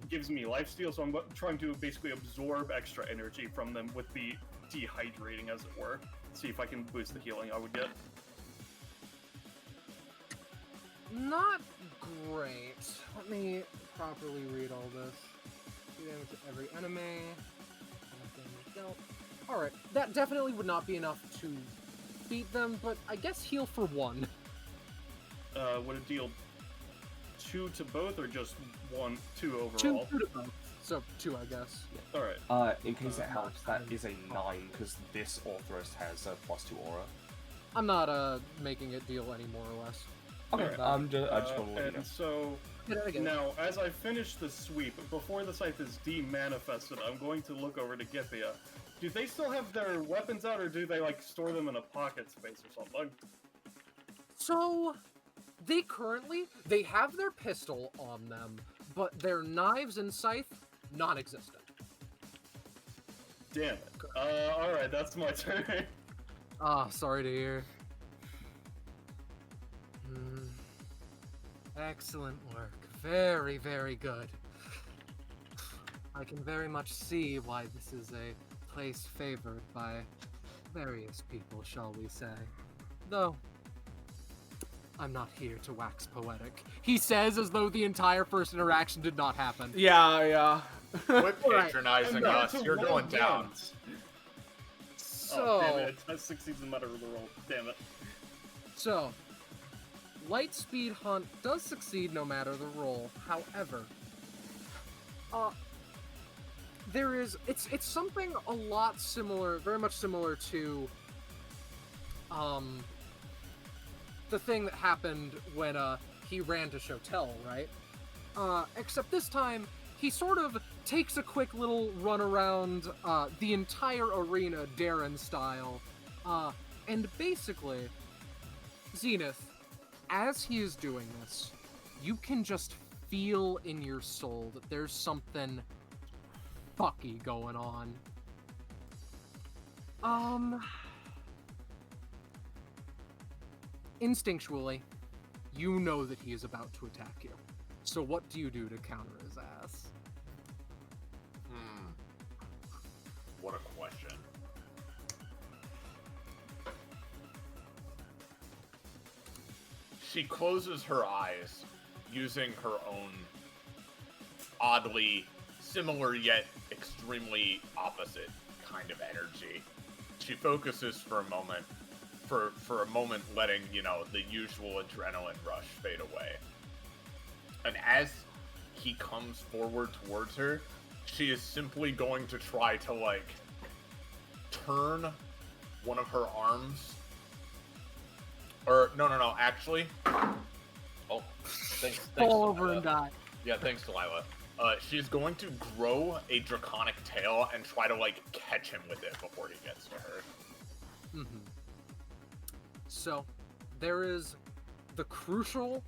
gives me lifesteal, so I'm trying to basically absorb extra energy from them with the dehydrating, as it were. See if I can boost the healing I would get. Not great. Let me properly read all this. Do damage to every enemy. Alright, that definitely would not be enough to beat them, but I guess heal for 1. Would it deal 2 to both, or just 2 overall? 2 to both. So 2, I guess. Alright. In case it helps, that is a 9 because this authorist has a +2 aura. I'm not making it deal any more or less. Okay, Alright. I just want to let you know. And so now, as I finish the sweep, before the scythe is de-manifested, I'm going to look over to Githia. Do they still have their weapons out, or do they like store them in a pocket space or something? So, they have their pistol on them, but their knives and scythe, non-existent. Damn it. Alright, that's my turn. Ah, sorry to hear. Excellent work. Very, very good. I can very much see why this is a place favored by various people, shall we say. Though, I'm not here to wax poetic. He says as though the entire first interaction did not happen. Yeah. Quit Alright, patronizing I'm us. down to You're one going down. point. So, Oh, damn it. That succeeds no matter the roll. Damn it. So, Light Speed Hunt does succeed no matter the roll. However, it's something a lot similar, very much similar to the thing that happened when he ran to Shotel, right? Except this time he sort of takes a quick little run around the entire arena, Darren style, and basically, Zenith, as he is doing this, you can just feel in your soul that there's something fucky going on. Instinctually, you know that he is about to attack you. So what do you do to counter his ass? What a question. She closes her eyes using her own oddly similar yet extremely opposite kind of energy. She focuses for a moment, for a moment letting, the usual adrenaline rush fade away. And as he comes forward towards her, she is simply going to try to, like, turn one of her arms. Or, no, actually. Oh, thanks. Fall over Delilah. and die. Yeah, thanks, Delilah. She's going to grow a draconic tail and try to, like, catch him with it before he gets to her. Mm-hmm. So, there is the crucial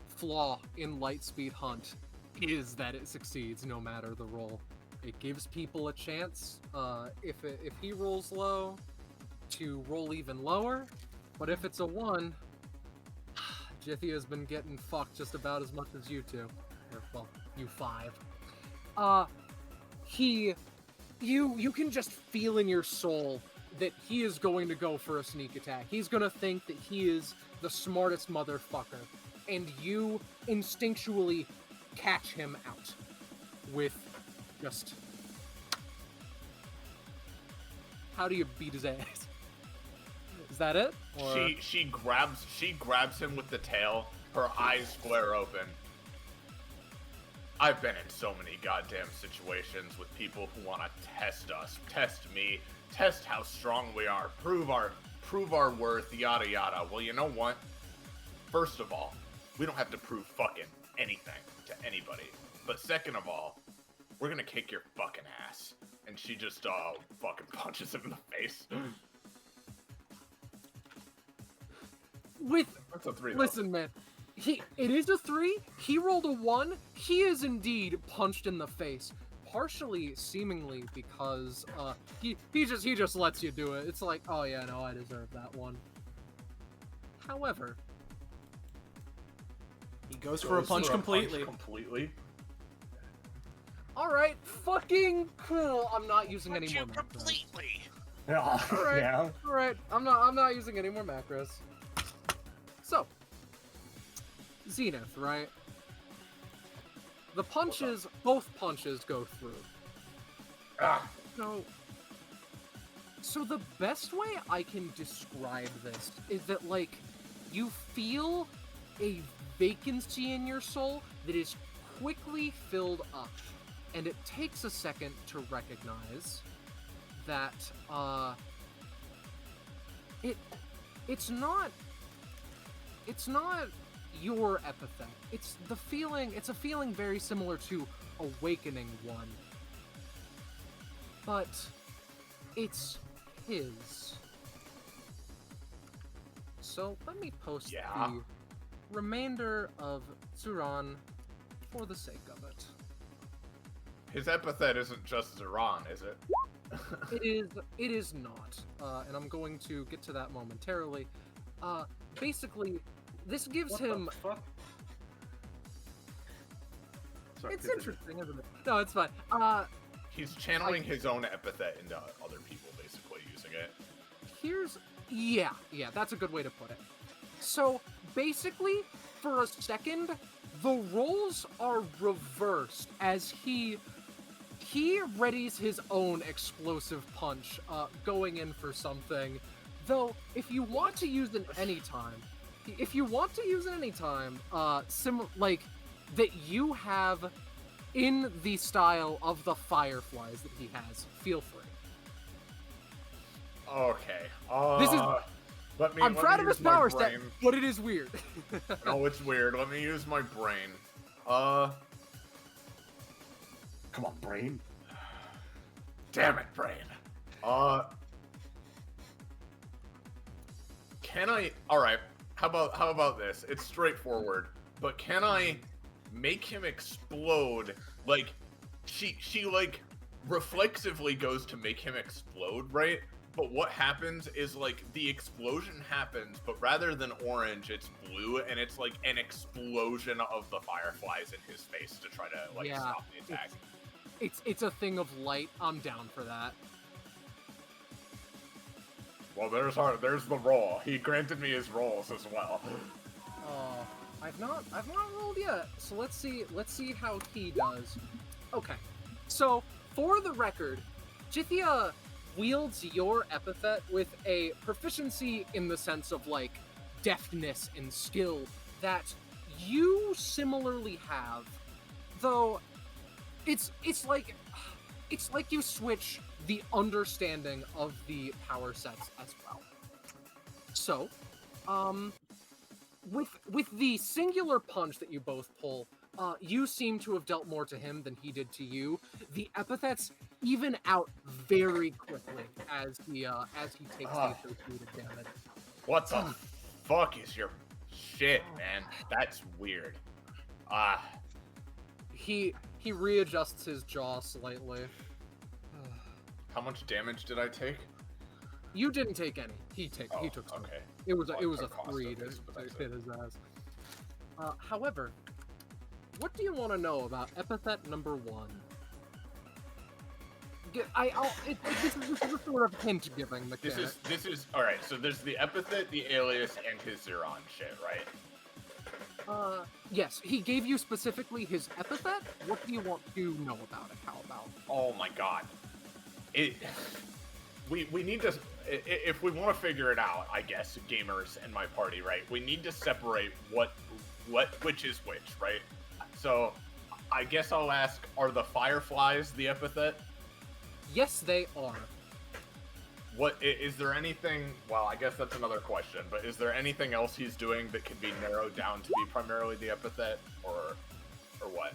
flaw in Lightspeed Hunt is that it succeeds no matter the roll. It gives people a chance, if he rolls low, to roll even lower, but if it's a 1, Jithia's been getting fucked just about as much as you two. Or, well, you 5. You can just feel in your soul that he is going to go for a sneak attack. He's gonna think that he is the smartest motherfucker, and you instinctually catch him out with just... How do you beat his ass? Is that it? Or... She grabs him with the tail. Her eyes flare open. I've been in so many goddamn situations with people who want to test us, test me, test how strong we are, prove our worth, yada yada. Well, you know what? First of all, we don't have to prove fucking anything to anybody. But second of all, we're gonna kick your fucking ass. And she just fucking punches him in the face. That's a 3. Listen, man. It is a 3. He rolled a 1. He is indeed punched in the face. Partially, seemingly, because he just lets you do it. It's like, oh yeah, no, I deserve that one. However, He goes for a punch completely. all right, fucking cool. I'm not using any more macros. completely. Yeah. Alright. Yeah. All right, I'm not using any more macros. So, Zenith, right? The punches, both punches go through. So the best way I can describe this is that, like, you feel a vacancy in your soul that is quickly filled up, and it takes a second to recognize that it's not your epithet. It's a feeling very similar to Awakening One, but it's his. So let me post the remainder of Zuran for the sake of it. His epithet isn't just Zeron, is it? It is not, and I'm going to get to that momentarily. Basically, this gives him... The fuck? Sorry, It's continue. interesting, isn't it? No, it's fine. He's channeling his own epithet into other people, basically, using it. Yeah, that's a good way to put it. So, basically, for a second, the roles are reversed as he readies his own explosive punch, going in for something. Though, if you want to use it anytime, like, that you have in the style of the fireflies that he has, feel free. Okay. I'm proud of his power stat, but it is weird. No, it's weird. Let me use my brain. Come on, brain. Damn it, brain. Can I... Alright, how about this? It's straightforward, but can I make him explode? Like, she like, reflexively goes to make him explode, right? But what happens is, like, the explosion happens, but rather than orange, it's blue, and it's like an explosion of the fireflies in his face to try to, like, stop the attack. It's a thing of light. I'm down for that. Well, there's the roll. He granted me his rolls as well. Oh, I've not rolled yet. So let's see how he does. Okay. So for the record, Jithia wields your epithet with a proficiency in the sense of like deftness and skill that you similarly have, though it's like you switch the understanding of the power sets as well. So, with the singular punch that you both pull, you seem to have dealt more to him than he did to you. The epithets even out very quickly as he takes the associated damage. What the fuck is your shit, man? That's weird. He readjusts his jaw slightly. How much damage did I take? You didn't take any. He took some. Okay. It was Well, a cost 3 of to this, but that's hit his ass. However, what do you want to know about epithet number 1? This is sort of hint giving mechanic. This is all right. So there's the epithet, the alias, and his Zeron shit, right? Yes, he gave you specifically his epithet. What do you want to know about it? How about? Oh my god. We need to, if we want to figure it out, I guess, gamers and my party, right? We need to separate which is which, right? So, I guess I'll ask, are the fireflies the epithet? Yes, they are. What is there anything? Well, I guess that's another question. But is there anything else he's doing that can be narrowed down to be primarily the epithet, or what?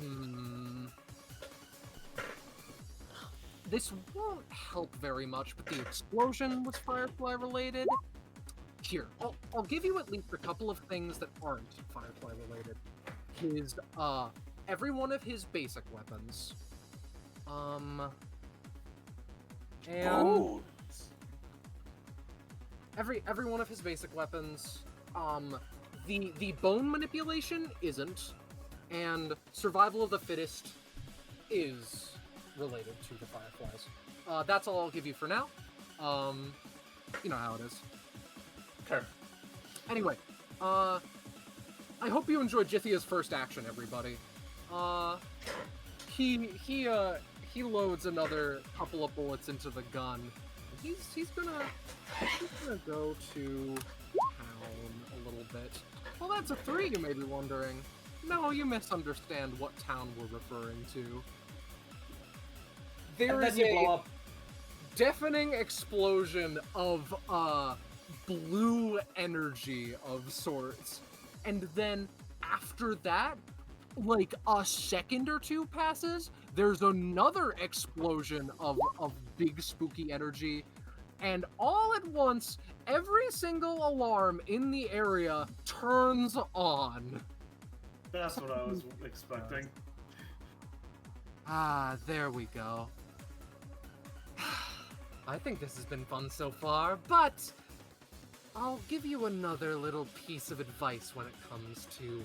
This won't help very much, but the explosion was Firefly related. Here, I'll give you at least a couple of things that aren't Firefly related. His, every one of his basic weapons. And every one of his basic weapons. The bone manipulation isn't, and survival of the fittest is related to the fireflies. That's all I'll give you for now. You know how it is. Okay. Anyway, I hope you enjoyed Jithia's first action, everybody. He loads another couple of bullets into the gun. He's gonna go to town a little bit. Well, that's a 3, you may be wondering. No, you misunderstand what town we're referring to. There is a deafening explosion of blue energy of sorts, and then after that, like a second or two passes, there's another explosion of big spooky energy, and all at once, every single alarm in the area turns on. That's what I was expecting. Ah, there we go. I think this has been fun so far, but I'll give you another little piece of advice when it comes to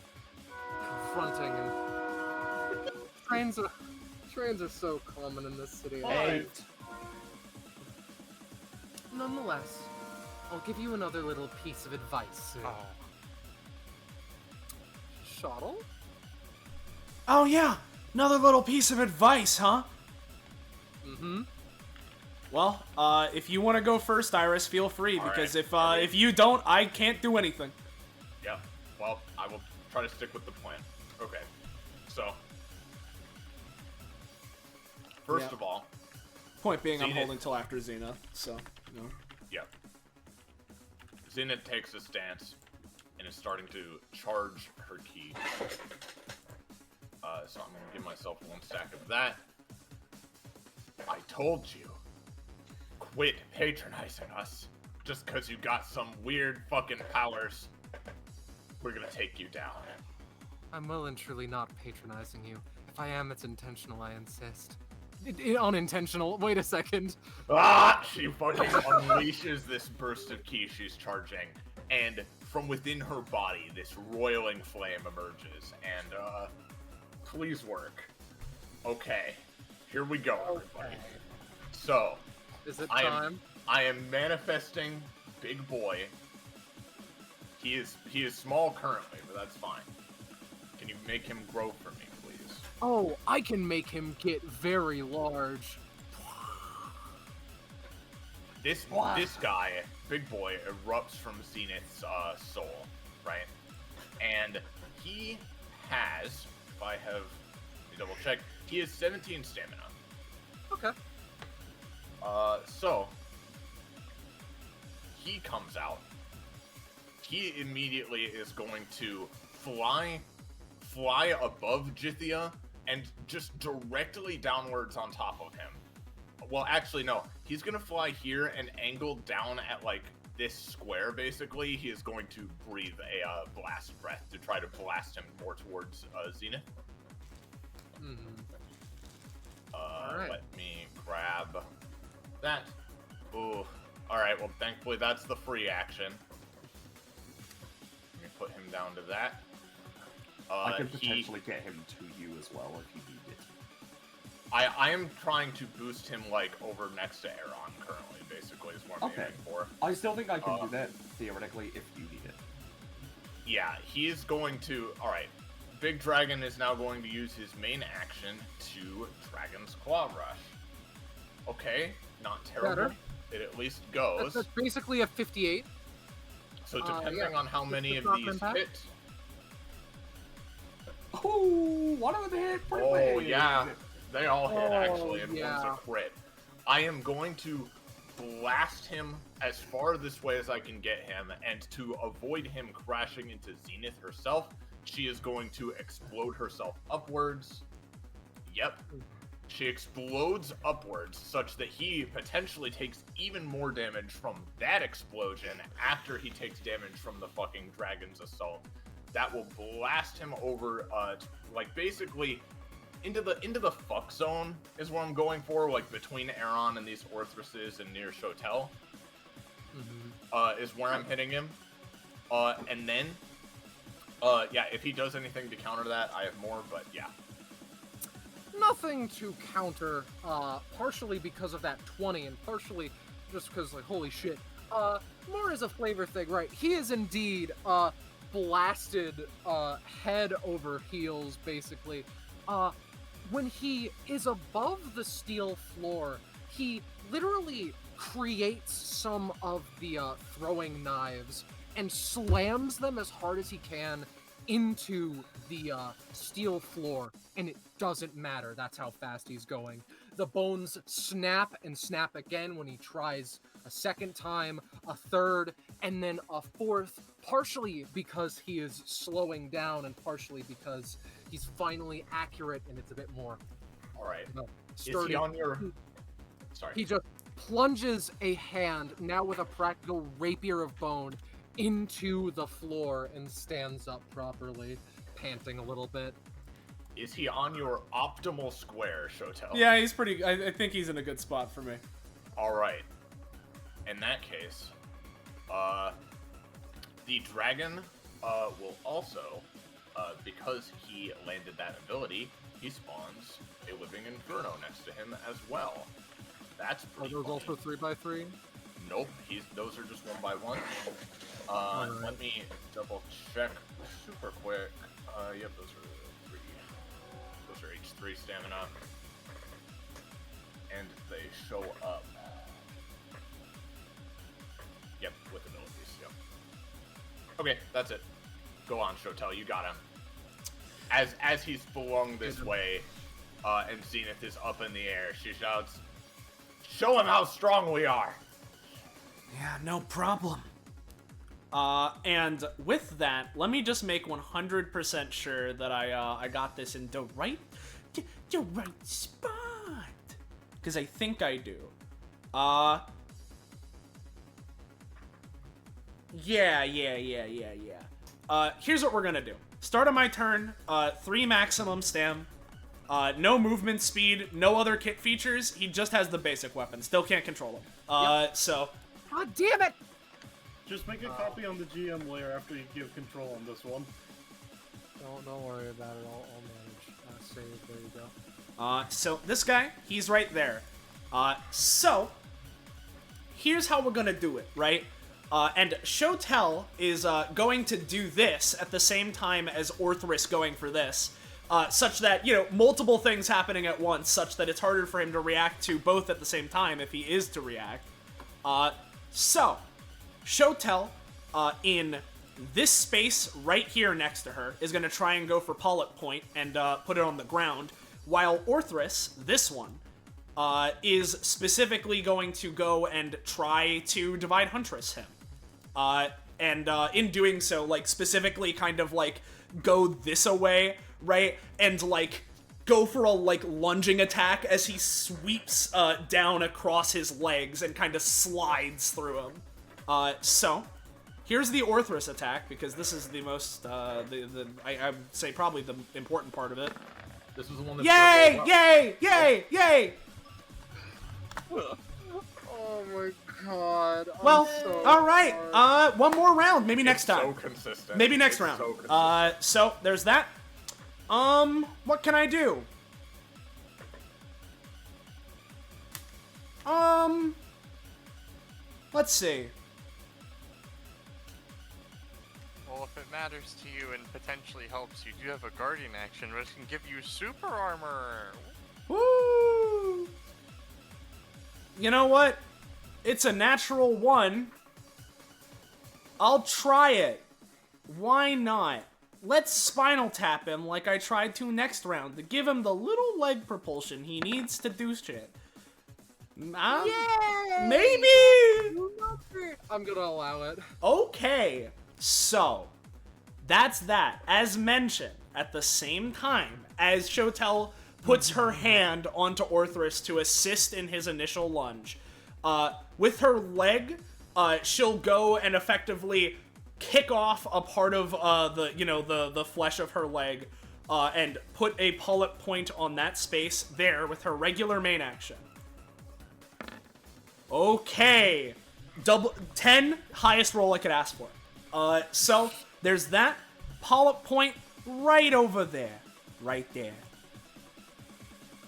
confronting and trains are so common in this city. Hey. Nonetheless, I'll give you another little piece of advice. Shotel? Oh yeah, another little piece of advice, huh? Mm-hmm. Well, if you want to go first, Iris, feel free, All because right. if you don't, I can't do anything. Yeah. Well, I will try to stick with the plan. Okay. So, first Yeah. of all, Point being, I'm Zenith. holding till after Zenith, so, you know. yeah. Zenith takes a stance and is starting to charge her key. So I'm gonna give myself 1 stack of that. I told you. Quit patronizing us. Just because you got some weird fucking powers. We're gonna take you down. I'm well and truly not patronizing you. If I am, it's intentional, I insist. Unintentional. Wait a second. Ah! She fucking unleashes this burst of ki she's charging, and from within her body, this roiling flame emerges, and, please work. Okay. Here we go, everybody. So, Is it I time? am manifesting big boy. He is small currently, but that's fine. Can you make him grow for me, please? Oh, I can make him get very large. This guy, big boy, erupts from Zenith's soul, right? And he has, if I have, let me double check, he has 17 stamina. Okay. So he comes out. He immediately is going to fly above Jithia and just directly downwards on top of him. Well, actually, no. He's gonna fly here and angle down at like this square. Basically, he is going to breathe a blast breath to try to blast him more towards Zenith. Alright. Let me grab that. Ooh. Alright, well, thankfully that's the free action. Let me put him down to that. I can potentially get him to you as well if you need it. I am trying to boost him, like, over next to Aeron currently, basically, is what I'm aiming for. I still think I can do that, theoretically, if you need it. Yeah, he is going to... Alright, Big Dragon is now going to use his main action to Dragon's Claw Rush. Okay, not terrible. Better. It at least goes. That's basically a 58. So depending yeah. on how many of Does these impact? hit... Oh, one of them hit pretty Oh, big. yeah. They all hit, Oh, actually, and yeah. one's a crit. I am going to blast him as far this way as I can get him, and to avoid him crashing into Zenith herself, she is going to explode herself upwards. Yep. She explodes upwards, such that he potentially takes even more damage from that explosion after he takes damage from the fucking dragon's assault. That will blast him over, like, basically... Into the fuck zone is what I'm going for, like between Aeron and these Orthruses and near Shotel. Is where I'm hitting him. And then, yeah, if he does anything to counter that, I have more, but yeah. Nothing to counter, partially because of that 20, and partially just because, like, holy shit. More as a flavor thing, right? He is indeed, blasted, head over heels, basically. When he is above the steel floor, he literally creates some of the throwing knives and slams them as hard as he can into the steel floor, and it doesn't matter. That's how fast he's going. The bones snap and snap again when he tries a second time, a third, and then a fourth, partially because he is slowing down and partially because he's finally accurate and it's a bit more Alright. sturdy. Is he on your... Sorry. He just plunges a hand, now with a practical rapier of bone, into the floor and stands up properly, panting a little bit. Is he on your optimal square, Shotel? Yeah, he's pretty... I think he's in a good spot for me. Alright. In that case, the dragon will also, because he landed that ability, he spawns a living inferno next to him as well. That's Are pretty those funny. also 3x3? Nope, those are just 1 by 1. Alright. Let me double check super quick. Yep, those are 3. Those are H3 stamina. And they show up. Yep, with abilities, yep. Okay, that's it. Go on, Shotel, you got him. As he's flung this way, and Zenith is up in the air, she shouts, "Show him how strong we are!" Yeah, no problem. And with that, let me just make 100% sure that I got this in the right spot. Because I think I do. Yeah. Here's what we're gonna do. Start of my turn, 3 maximum stam. No movement speed, no other kit features. He just has the basic weapon. Still can't control him. So... God damn it! Just make a copy on the GM layer after you give control on this one. Don't worry about it. I'll manage. Save. There you go. So this guy, he's right there. So here's how we're gonna do it, right? And Shotel is going to do this at the same time as Orthrus going for this, such that, you know, multiple things happening at once, such that it's harder for him to react to both at the same time if he is to react. So, Shotel, in this space right here next to her, is going to try and go for Polyp Point and put it on the ground, while Orthrus, this one, is specifically going to go and try to Divide Huntress him. And in doing so, like, specifically kind of, like, go this away, right? And, like, go for a, like, lunging attack as he sweeps down across his legs and kind of slides through him. So, here's the Orthrus attack, because this is the most, I would say probably the important part of it. This was the one that. Yay! Yay! Yay! Yay! Oh my god. Well, alright, one more round, maybe next It's time. so consistent. Maybe next It's round. so consistent. So there's that. What can I do? Let's see. Well, if it matters to you and potentially helps, you do have a guardian action, which can give you super armor. Woo! You know what? It's a natural 1. I'll try it. Why not? Let's Spinal Tap him like I tried to next round to give him the little leg propulsion he needs to do shit. Maybe! I'm gonna allow it. Okay, so that's that. As mentioned, at the same time as Shotel puts her hand onto Orthrus to assist in his initial lunge, with her leg, she'll go and effectively kick off a part of the flesh of her leg, and put a Polyp Point on that space there with her regular main action. Okay, 10, highest roll I could ask for. So there's that Polyp Point right over there, right there.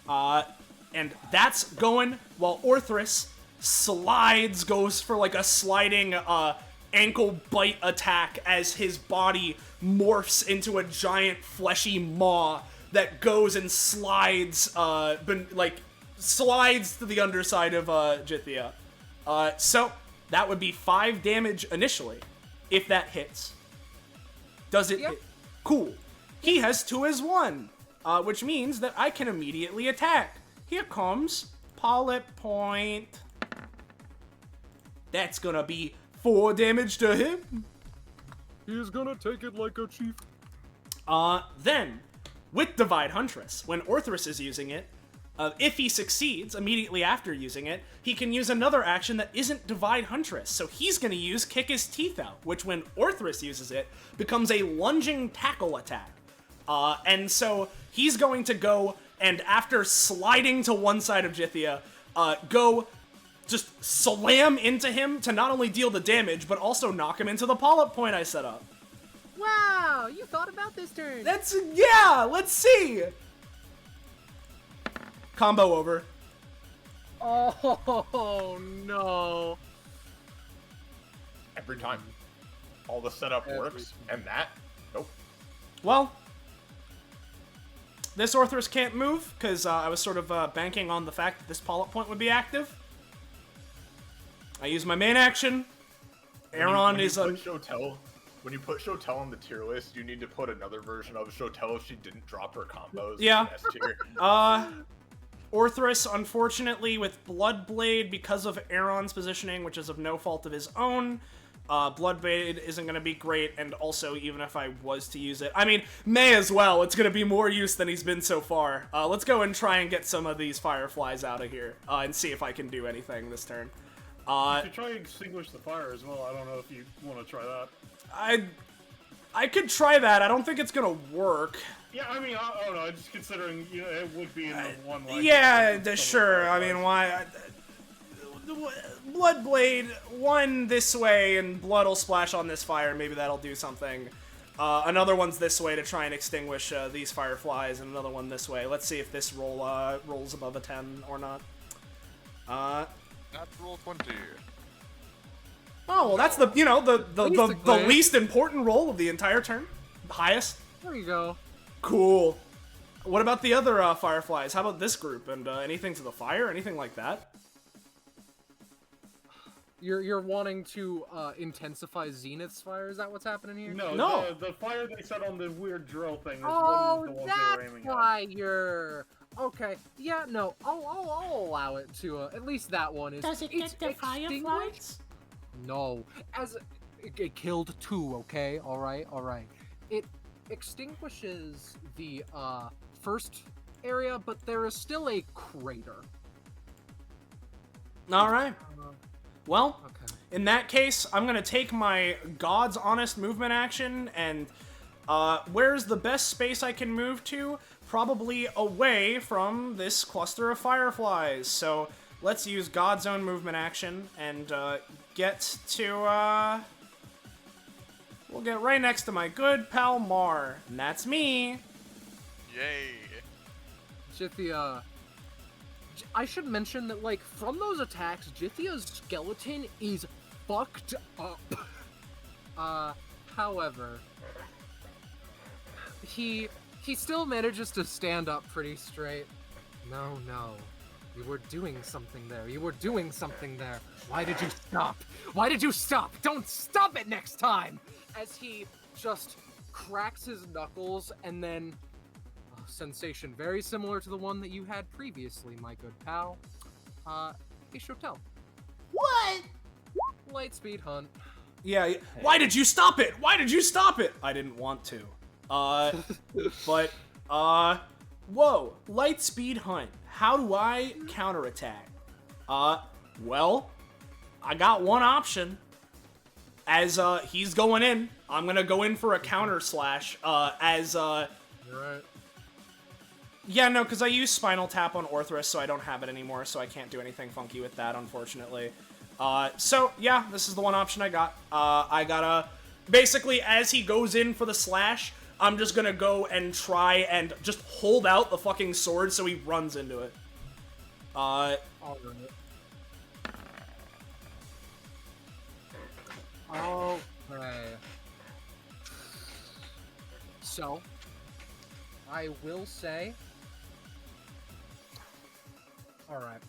And that's going while Orthrus goes for like a sliding ankle bite attack as his body morphs into a giant fleshy maw that goes and slides to the underside of Jithia. So that would be 5 damage initially, if that hits. Does it hit? Cool. He has 2 as 1, which means that I can immediately attack. Here comes Polyp Point. That's gonna be 4 damage to him. He's gonna take it like a chief. Then, with Divide Huntress, when Orthrus is using it, if he succeeds immediately after using it, he can use another action that isn't Divide Huntress. So he's going to use Kick His Teeth Out, which when Orthrus uses it, becomes a lunging tackle attack. And so he's going to go, and after sliding to one side of Jithia, go just slam into him to not only deal the damage, but also knock him into the Polyp Point I set up. Wow, you thought about this turn. Yeah, let's see. Combo over. Oh no. Every time. All the setup works, and that? Nope. Well, this Orthrus can't move, because I was sort of banking on the fact that this Polyp Point would be active. I use my main action. Aeron is a... When you put Shotel on the tier list, you need to put another version of Shotel if she didn't drop her combos. Yeah. S tier. Orthrus, unfortunately, with Bloodblade, because of Aeron's positioning, which is of no fault of his own, Bloodblade isn't going to be great, and also, even if I was to use it, I mean, may as well. It's going to be more use than he's been so far. Let's go and try and get some of these Fireflies out of here, and see if I can do anything this turn. You should try and extinguish the fire as well. I don't know if you want to try that. I could try that. I don't think it's going to work. Yeah, I mean, I don't know. Just considering, you know, it would be in the one like. Yeah, sure. I mean, why? Bloodblade, one this way, and blood will splash on this fire. Maybe that'll do something. Another one's this way to try and extinguish these fireflies, and another one this way. Let's see if this roll rolls above a 10 or not. Natural 20. Oh, well, that's the Basically. least important roll of the entire turn. The highest. There you go. Cool. What about the other fireflies? How about this group? And anything to the fire? Anything like that? You're wanting to intensify Zenith's fire? Is that what's happening here? No. The fire they set on the weird drill thing is Oh, one of the ones they that's were aiming at. fire! Okay, yeah, no, I'll allow it to, at least that one is. Does it get the extinguished? fireflies? No, it killed 2, okay? Alright. It extinguishes the, first area, but there is still a crater. Alright. Well, Okay. in that case, I'm gonna take my God's Honest movement action, and where's the best space I can move to? Probably away from this cluster of fireflies. So let's use God's own movement action and get to, we'll get right next to my good pal Mar, and that's me. Yay. Jithia. I should mention that, like, from those attacks, Jithia's skeleton is fucked up. However, he still manages to stand up pretty straight. No. You were doing something there. Why did you stop? Why did you stop? Don't stop it next time! As he just cracks his knuckles and then sensation very similar to the one that you had previously, my good pal. A Shotel. What? Lightspeed hunt. Yeah, why did you stop it? I didn't want to. But, whoa, Lightspeed hunt. How do I counterattack? Well, I got one option. As, he's going in, I'm gonna go in for a counter slash, as, You're right. yeah, no, because I use Spinal Tap on Orthrus, so I don't have it anymore, so I can't do anything funky with that, unfortunately. So, yeah, this is the one option I got. I gotta... Basically, as he goes in for the slash, I'm just gonna go and try and just hold out the fucking sword so he runs into it. Alright. Okay. So, I will say... Alright.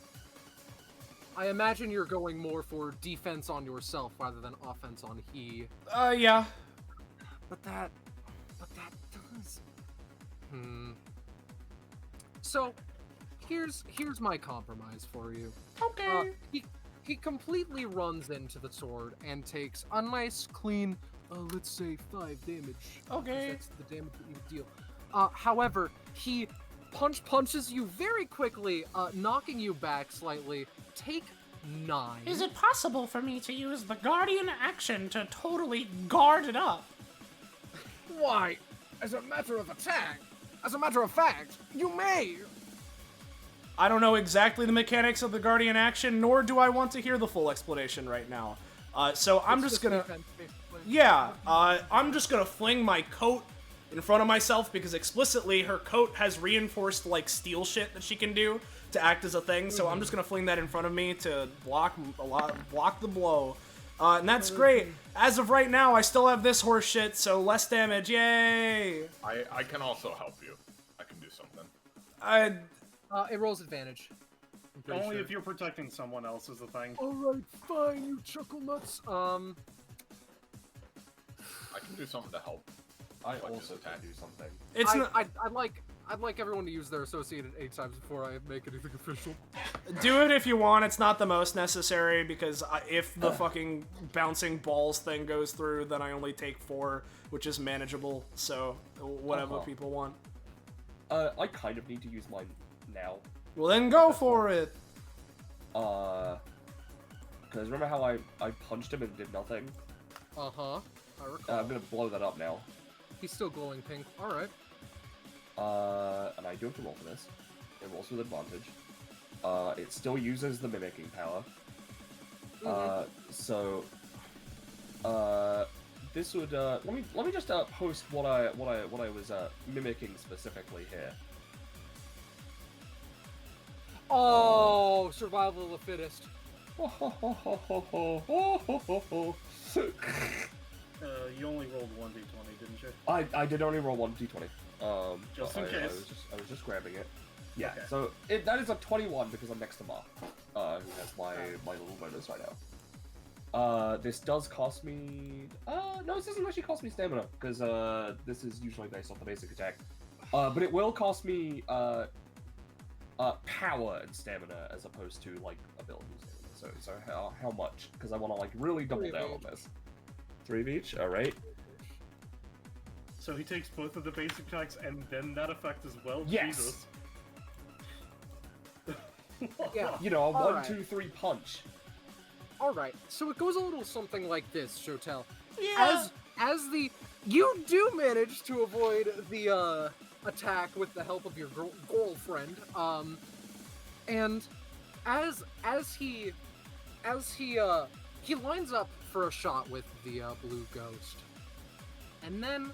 I imagine you're going more for defense on yourself rather than offense on he. Yeah. But that does... So, here's my compromise for you. Okay. He completely runs into the sword and takes a nice, clean, let's say 5 damage. Okay. That's the damage that you deal. However, he punches you very quickly, knocking you back slightly. Take 9. Is it possible for me to use the Guardian action to totally guard it up? Why? As a matter of fact, you may. I don't know exactly the mechanics of the Guardian action, nor do I want to hear the full explanation right now. So I'm It's just gonna... defense, basically. Yeah, I'm just gonna fling my coat in front of myself because explicitly her coat has reinforced, like, steel shit that she can do to act as a thing, so I'm just gonna fling that in front of me to block the blow. And that's great. As of right now, I still have this horse shit, so less damage, yay! I can also help you. I can do something. It rolls advantage. I'm pretty Only sure. if you're protecting someone else is the thing. Alright, fine, you chuckle nuts. I can do something to help. I Like also this can attack. do something. It's not... I'd like everyone to use their associated 8 times before I make anything official. Do it if you want, it's not the most necessary, because if the fucking bouncing balls thing goes through, then I only take 4, which is manageable, so whatever people want. I kind of need to use mine now. Well then go for it! Because remember how I punched him and did nothing? Uh-huh. I recall. I'm gonna blow that up now. He's still glowing pink. Alright. And I do have to roll for this. It rolls with advantage. It still uses the mimicking power. So this would let me just post what I was mimicking specifically here. Oh, survival of the fittest. You only rolled 1d20, didn't you? I did only roll 1d20. Just in I case. was just grabbing it. Yeah, Okay. so that is a 21 because I'm next to Ma, who has my little bonus right now. This does cost me... no, this doesn't actually cost me stamina, because this is usually based off the basic attack. But it will cost me power and stamina as opposed to, like, ability stamina. So how much? Because I want to, like, really double down on this. 3 of each? Alright. So he takes both of the basic attacks and then that effect as well? Yes! Jesus. Yeah. You know, a All 1, right. 2, 3 punch. Alright, so it goes a little something like this, Shotel. Yeah. As the... You do manage to avoid the, attack with the help of your girlfriend, and as he lines up for a shot with the, blue ghost. And then,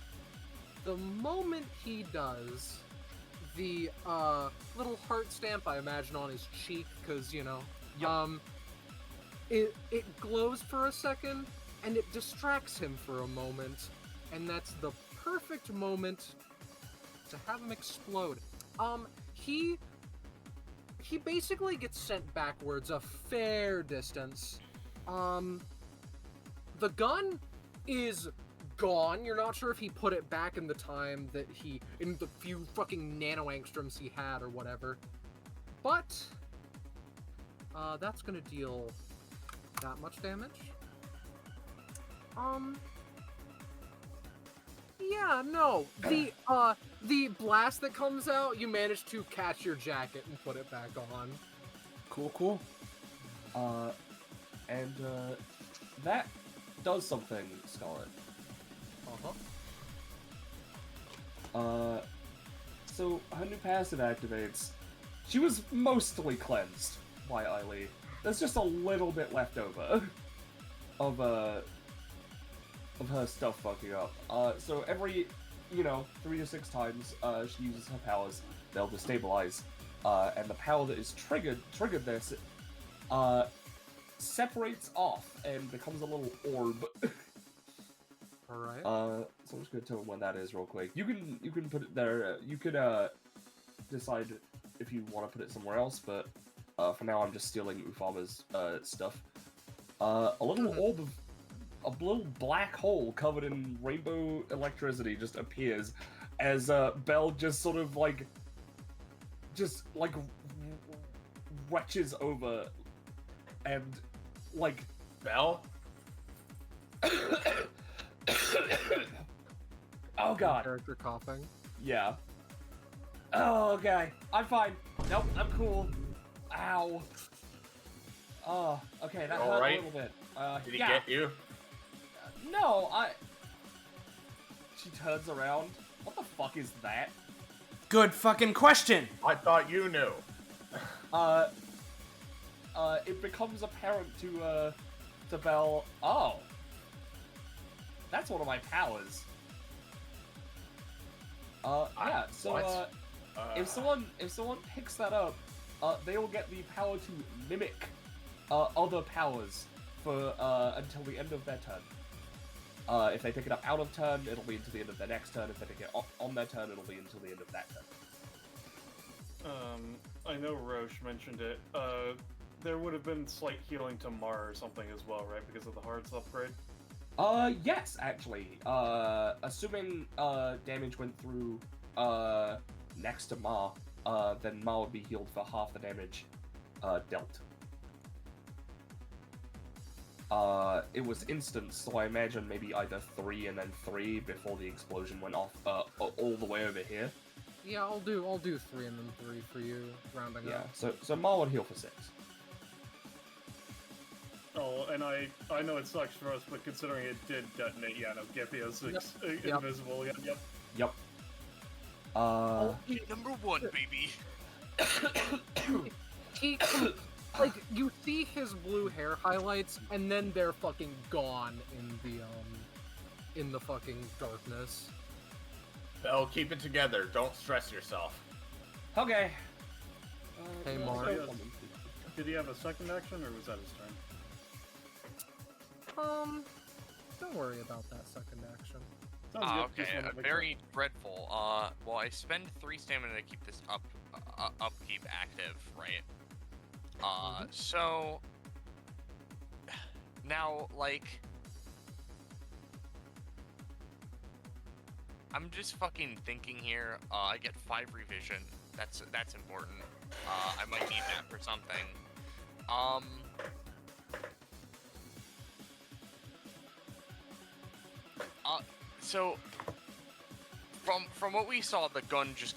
the moment he does, the, little heart stamp, I imagine, on his cheek, because, you know, it glows for a second, and it distracts him for a moment, and that's the perfect moment to have him explode. He basically gets sent backwards a fair distance. The gun is gone. You're not sure if he put it back in the time that in the few fucking nano-angstroms he had or whatever. But, that's gonna deal that much damage. Yeah, no. The blast that comes out, you manage to catch your jacket and put it back on. Cool. And that does something, Scarlet. So her new passive activates. She was mostly cleansed by Eiley. There's just a little bit left over of her stuff fucking up. So every, 3 to 6 times she uses her powers, they'll destabilize. And the power that is triggered this, separates off and becomes a little orb. Alright. So I'm just gonna tell him when that is real quick. You can put it there. You could decide if you want to put it somewhere else, but for now I'm just stealing Ufama's stuff. A little orb of a little black hole covered in rainbow electricity just appears as Belle just sort of like retches over and like Belle? oh god. Character coughing. Yeah. Oh, okay. I'm fine. Nope, I'm cool. Ow. Oh, okay, that hurt Alright. a little bit. Did he yeah. get you? No, She turns around. What the fuck is that? Good fucking question. I thought you knew. It becomes apparent to Belle. Oh. That's one of my powers. Yeah, so, what? if someone picks that up, they will get the power to mimic other powers for until the end of their turn. If they pick it up out of turn, it'll be until the end of their next turn. If they pick it up on their turn, it'll be until the end of that turn. I know Rosche mentioned it. There would have been slight healing to Mar or something as well, right? Because of the hearts upgrade? Yes, actually. Assuming damage went through next to Ma, then Ma would be healed for half the damage dealt. It was instant, so I imagine maybe either 3 and then 3 before the explosion went off all the way over here. Yeah, I'll do 3 and then 3 for you, rounding Yeah, up. so Ma would heal for 6. Oh, and I know it sucks for us, but considering it did detonate, yeah, no, Gippy is invisible, yep. Yep. Number 1, baby. He, like, you see his blue hair highlights, and then they're fucking gone in the fucking darkness. Belle, keep it together. Don't stress yourself. Okay. Hey, no, Mark. so- Did he have a second action, or was that his turn? Don't worry about that second action. Sounds good. Just Okay, wanted to make very dreadful. Well, I spend 3 stamina to keep this upkeep active, right? So now, like, I'm just fucking thinking here. I get 5 revision. That's important. I might need that for something. So from what we saw, the gun just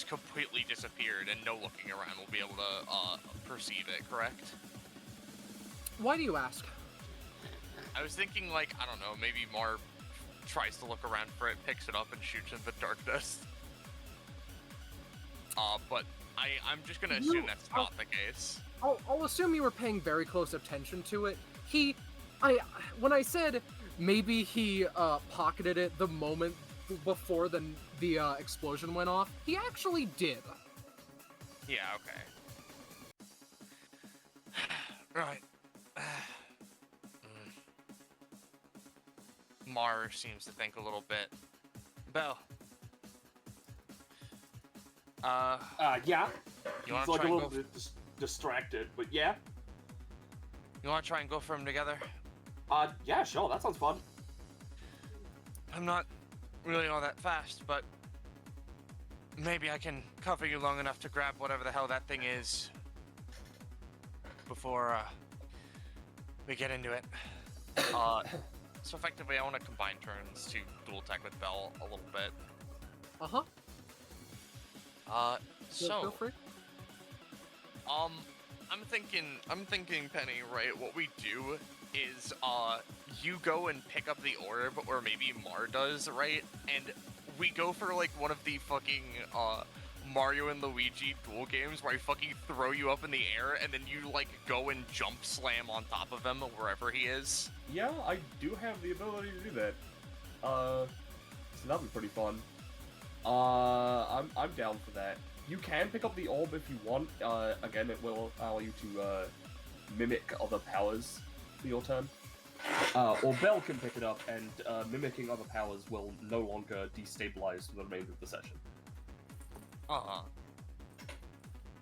completely disappeared, and no looking around will be able to perceive it. Correct? Why do you ask? I was thinking, like, I don't know, maybe Mar tries to look around for it, picks it up, and shoots in the darkness. But I'm just gonna assume that's not the case. I'll assume you were paying very close attention to it. When I said maybe he pocketed it the moment before the explosion went off, he actually did. Yeah, okay. Right. Mar seems to think a little bit. Belle. Yeah. You He's wanna like try a and little go? bit distracted, but yeah. You wanna try and go for him together? Yeah, sure, that sounds fun. I'm not really all that fast, but maybe I can cover you long enough to grab whatever the hell that thing is before we get into it. So effectively, I want to combine turns to dual tech with Belle a little bit. Uh-huh. So Feel free. I'm thinking, Penny, right? What we do is, you go and pick up the orb, or maybe Mar does, right? And we go for, like, one of the fucking, Mario and Luigi duel games where I fucking throw you up in the air, and then you, like, go and jump slam on top of him, wherever he is. Yeah, I do have the ability to do that. So that'd be pretty fun. I'm down for that. You can pick up the orb if you want. Again, it will allow you to, mimic other powers for your turn. Or Belle can pick it up, and mimicking other powers will no longer destabilize for the remainder of the session.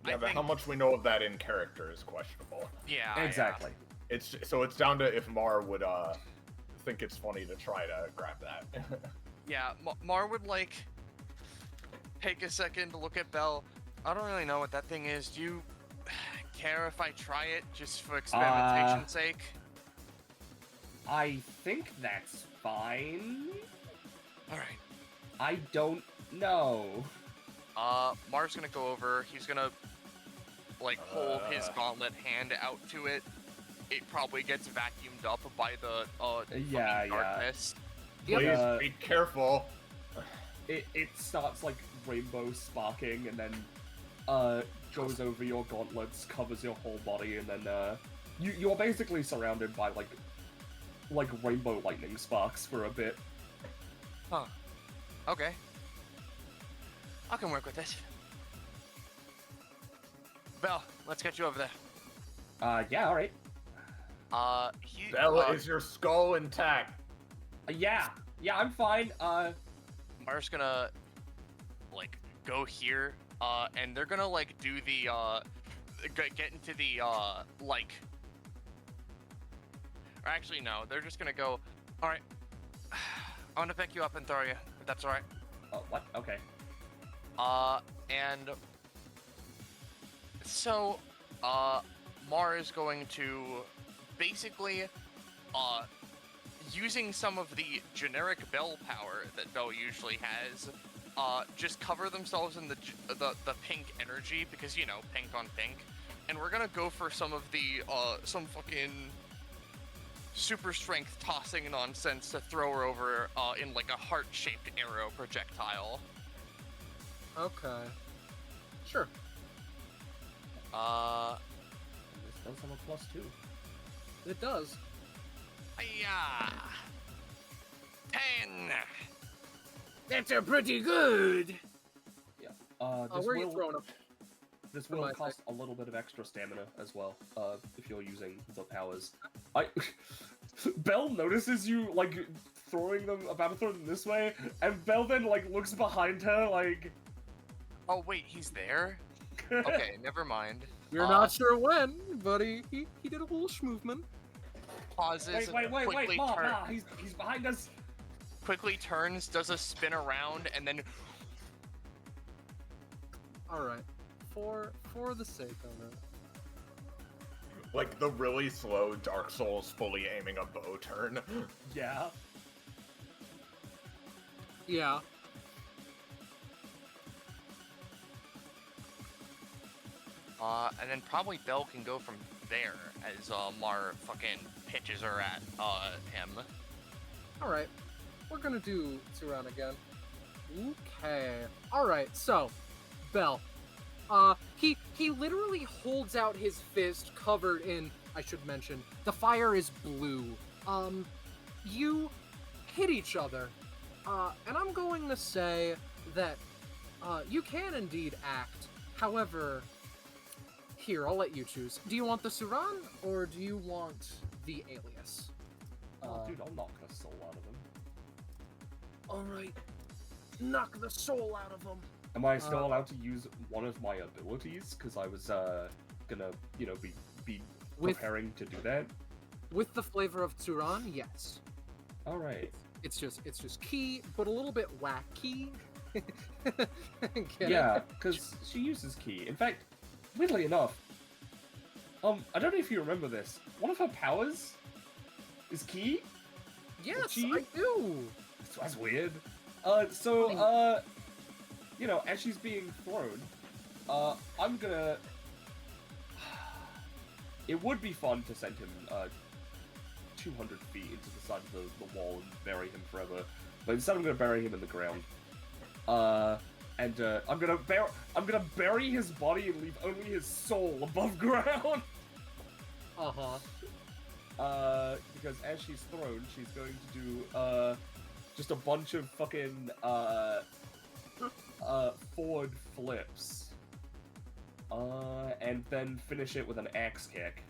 Yeah, but how much we know of that in character is questionable. Yeah. Exactly. It's down to if Mar would think it's funny to try to grab that. Yeah, Mar would, like, take a second to look at Belle. I don't really know what that thing is. Do you care if I try it, just for experimentation's sake? I think that's fine. Alright. I don't know. Mar's gonna go over. He's gonna, like, hold his gauntlet hand out to it. It probably gets vacuumed up by the Yeah, fucking darkness. Please be careful. It starts like rainbow sparking, and then goes over your gauntlets, covers your whole body, and then you're basically surrounded by like rainbow lightning sparks for a bit. Huh. Okay. I can work with this. Belle, let's get you over there. Yeah, alright. Belle, is your skull intact? Yeah, I'm fine. Mar's gonna, like, go here, and they're gonna, like, do the, get into the, like, or actually, no, they're just gonna go, alright, I wanna pick you up and throw you, if that's alright. What? Okay. And so, Mar is going to basically, using some of the generic Belle power that Belle usually has, just cover themselves in the pink energy, because, you know, pink on pink, and we're gonna go for some of the, some fucking super strength tossing nonsense to throw her over, in, like, a heart-shaped arrow projectile. Okay. Sure. This does have a +2. It does. Hiya! 10! That's a pretty good. Yeah. Where are you throwing them? this For will my cost a little bit of extra stamina as well, if you're using the powers. Belle notices you, like, about to throw them this way, and Belle then, like, looks behind her, like... Oh wait, he's there? Okay, never mind. You're not sure when, but he did a little schmovement. Pauses. Wait, quickly Ma, he's behind us! Quickly turns, does a spin around, and then Alright. For the sake of it. Like the really slow Dark Souls fully aiming a bow turn. Yeah. Yeah. and then probably Belle can go from there as Mar fucking pitches her at him. Alright. We're gonna do Turan again. Okay. Alright, so Belle. He literally holds out his fist covered in, I should mention, the fire is blue. You hit each other. And I'm going to say that, you can indeed act. However, here, I'll let you choose. Do you want the Suran, or do you want the alias? Dude, I'll knock the soul out of him. Alright. Knock the soul out of him. Am I still allowed to use one of my abilities? Because I was, gonna, you know, be preparing to do that. With the flavor of Turan, yes. Alright. It's just key, but a little bit wacky. Yeah, because she uses key. In fact, weirdly enough, I don't know if you remember this. One of her powers is key? Yes, I do! That's weird. You know, as she's being thrown, I'm gonna... It would be fun to send him, 200 feet into the side of the wall and bury him forever. But instead I'm gonna bury him in the ground. I'm gonna bury his body and leave only his soul above ground! Because as she's thrown, she's going to do, just a bunch of fucking, forward flips. And then finish it with an axe kick.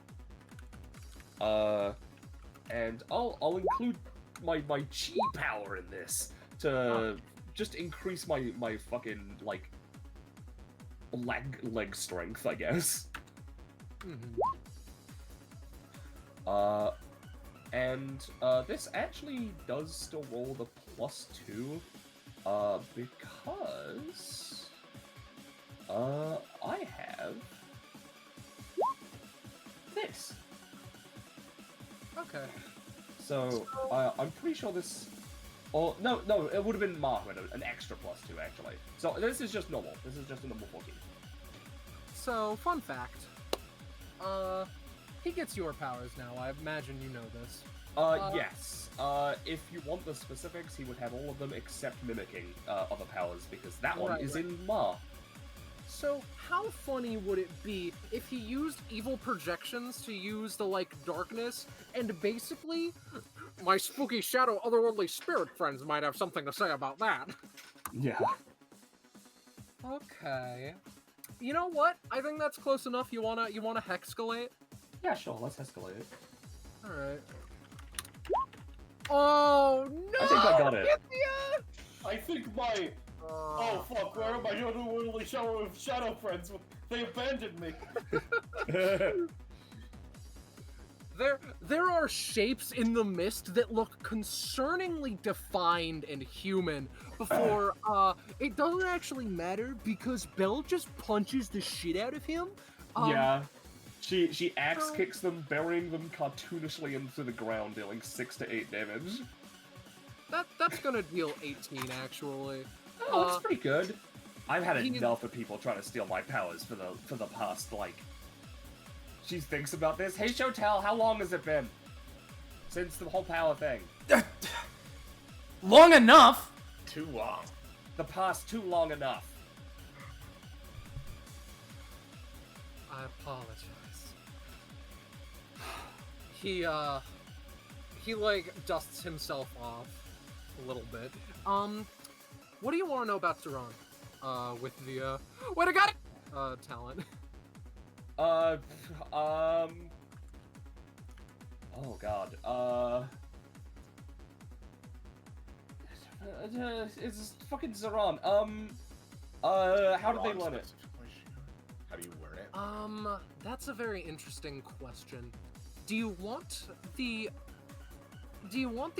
And I'll include my chi power in this to just increase my fucking, like, leg strength, I guess. This actually does still roll the +2, because I have this. Okay. So, I'm pretty sure this... Oh, no, it would have been Ma who had an extra +2, actually. So, this is just normal. This is just a normal 14. So, fun fact. He gets your powers now. I imagine you know this. Yes. If you want the specifics, he would have all of them except mimicking other powers, because that one is in Ma. So, how funny would it be if he used evil projections to use the, like, darkness, and basically, my spooky shadow otherworldly spirit friends might have something to say about that. Yeah. Okay. You know what? I think that's close enough. You wanna hexcalate? Yeah, sure, let's escalate it. Alright. Oh, no! I think I got it. I think my... Oh fuck, where are my otherworldly shadow friends? They abandoned me! There are shapes in the mist that look concerningly defined and human before, it doesn't actually matter because Belle just punches the shit out of him. Yeah. She axe kicks them, burying them cartoonishly into the ground, dealing 6 to 8 damage. That's gonna deal 18, actually. Oh, that's pretty good. I've had enough of people trying to steal my powers for the past, like... She thinks about this. Hey, Shotel, how long has it been? Since the whole power thing. Long enough! Too long. The past too long enough. I apologize. He like dusts himself off a little bit. What do you want to know about Saran? With the, wait, I got it! talent. Oh god. It's fucking Zeron. How did they learn it? How do you learn it? That's a very interesting question. Do you want the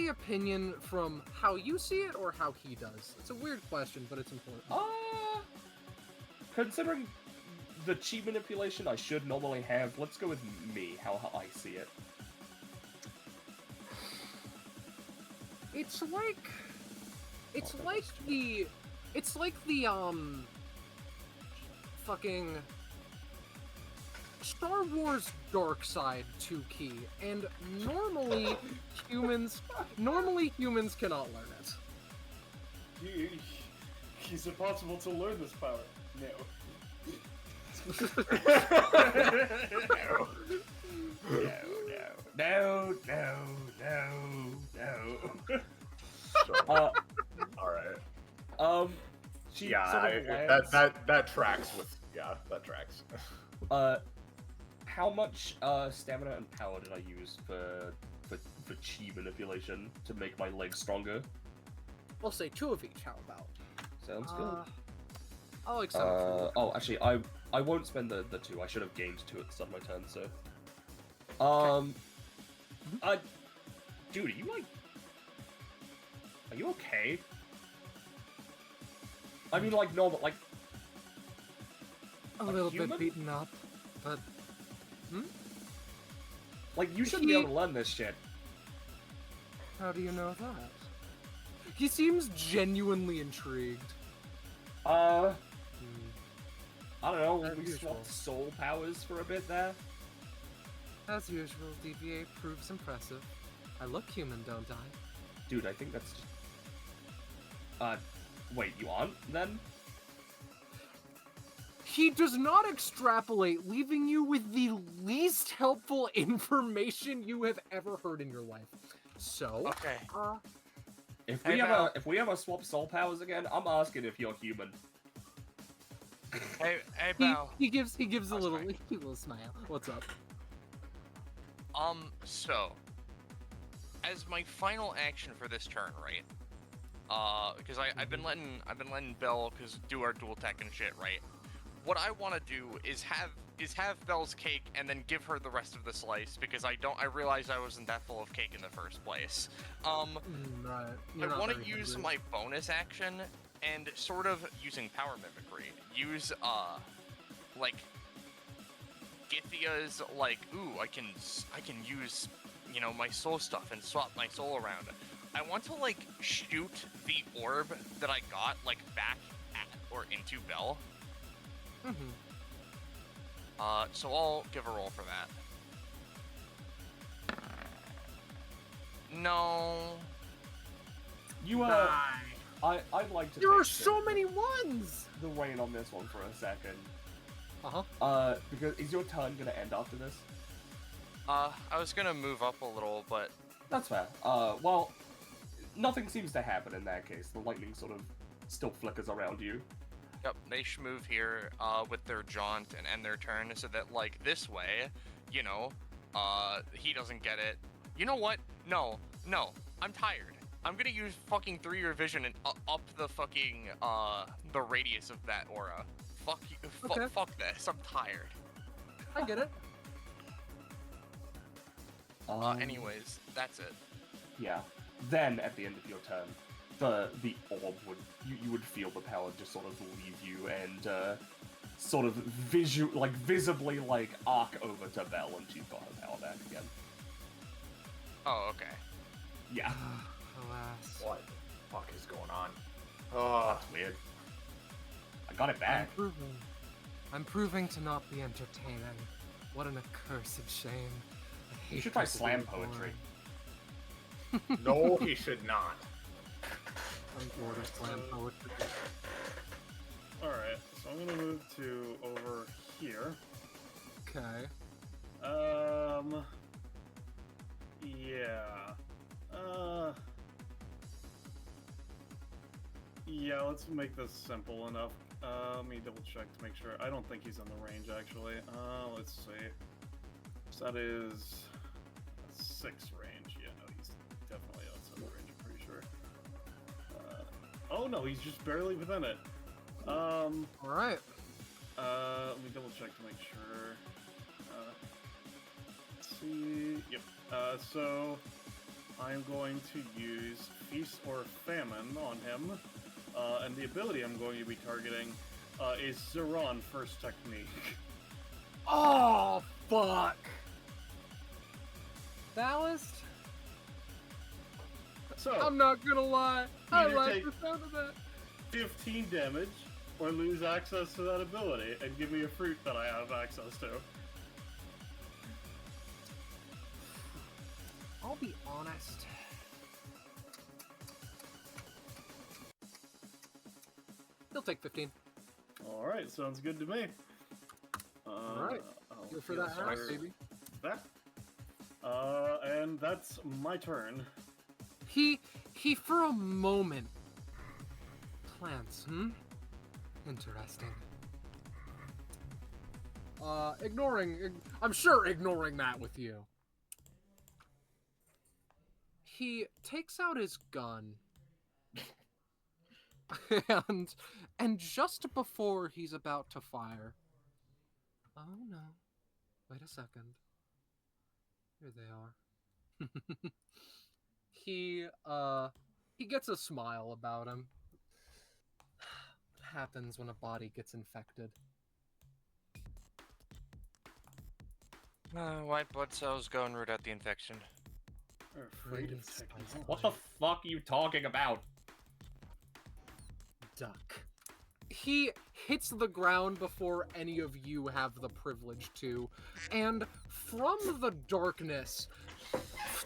opinion from how you see it or how he does? It's a weird question, but it's important. Considering the chi manipulation I should normally have, let's go with me, how I see it. It's like the fucking Star Wars dark side 2 key, and normally humans cannot learn it. Is it possible to learn this power? No. No. Alright. She Yeah, sort of lands, that tracks with... Yeah, that tracks. how much stamina and power did I use for chi manipulation to make my legs stronger? I'll say 2 of each. How about? Sounds good. I'll accept. Oh, actually, I won't spend the 2. I should have gained 2 at the start of my turn, so... Dude, are you okay? I mean, like, normal, like... A little human? bit beaten up, but... Like, you shouldn't be able to learn this shit. How do you know that? He seems genuinely intrigued. I don't know, As we usual. swapped soul powers for a bit there. As usual, DBA proves impressive. I look human, don't I? Dude, I think that's just... wait, you aren't, then? He does not extrapolate, leaving you with the least helpful information you have ever heard in your life. So, Okay. If Hey, we ever swap soul powers again, I'm asking if you're human. Hey, he, Belle. he gives a Oh, little sorry. little smile. What's up? So, as my final action for this turn, right? Because I've been letting Belle do our dual tech and shit, right? What I want to do is have Belle's cake and then give her the rest of the slice because I realized I wasn't that full of cake in the first place. Right. I want to use my bonus action and sort of using power mimicry. Use like Githia's like, ooh, I can use, you know, my soul stuff and swap my soul around. I want to like shoot the orb that I got like back at or into Belle. So I'll give a roll for that. No. You, I'd like to There are take so many ones! the reign on this one for a second. Uh-huh. Because is your turn gonna end after this? I was gonna move up a little, but That's fair. Well, nothing seems to happen in that case. The lightning sort of still flickers around you. yep, they should move here with their jaunt and end their turn so that like this way, you know, he doesn't get it. You know what? No, I'm tired. I'm gonna use fucking 3-year vision and up the fucking the radius of that aura. Fuck you. Okay. Fuck this. I'm tired. I get it. Anyways, that's it. Yeah. Then at the end of your turn, the orb would you would feel the power just sort of leave you and sort of visibly like arc over to Belle and she's got her power back again. Oh, okay. Yeah. Alas. What the fuck is going on? Oh, That's weird. I got it back. I'm proving to not be entertaining. What an accursed shame. I hate You should try people slam being boring. poetry. no, he should not. I'm bored of slam poetry. Alright, so I'm gonna move to over here. Okay. Yeah. Yeah, let's make this simple enough. Let me double check to make sure. I don't think he's in the range, actually. Let's see. So that is 6 range. Yeah, no, he's definitely outside the range, I'm pretty sure. Oh no, he's just barely within it. Alright. Let me double check to make sure. Let's see. Yep. So I'm going to use Feast or Famine on him. And the ability I'm going to be targeting is Zeron First Technique. Oh, fuck! Ballast? So, I'm not gonna lie, I Either like take- the sound of that. 15 damage, or lose access to that ability, and give me a fruit that I have access to. I'll be honest. He'll take 15. Alright, sounds good to me. Alright, I'll go for heal that house, Scar baby. That. And that's my turn. He for a moment plants, Interesting. I'm sure ignoring that with you. He takes out his gun. and just before he's about to fire. Oh no. Wait a second. Here they are. He gets a smile about him. What happens when a body gets infected? White blood cells go and root out the infection. We're afraid of Spice. technology. What the fuck are you talking about? Duck. He hits the ground before any of you have the privilege to, and from the darkness,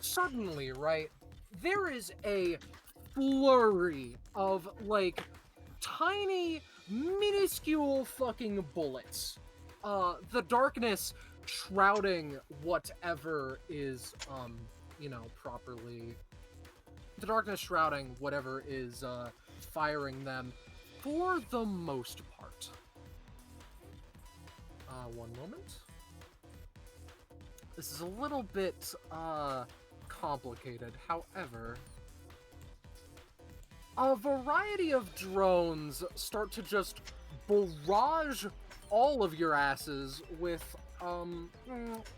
suddenly, right, there is a flurry of, like, tiny, minuscule fucking bullets. The darkness shrouding whatever is, properly... The darkness shrouding whatever is, firing them for the most part. One moment. This is a little bit, complicated. However, a variety of drones start to just barrage all of your asses with,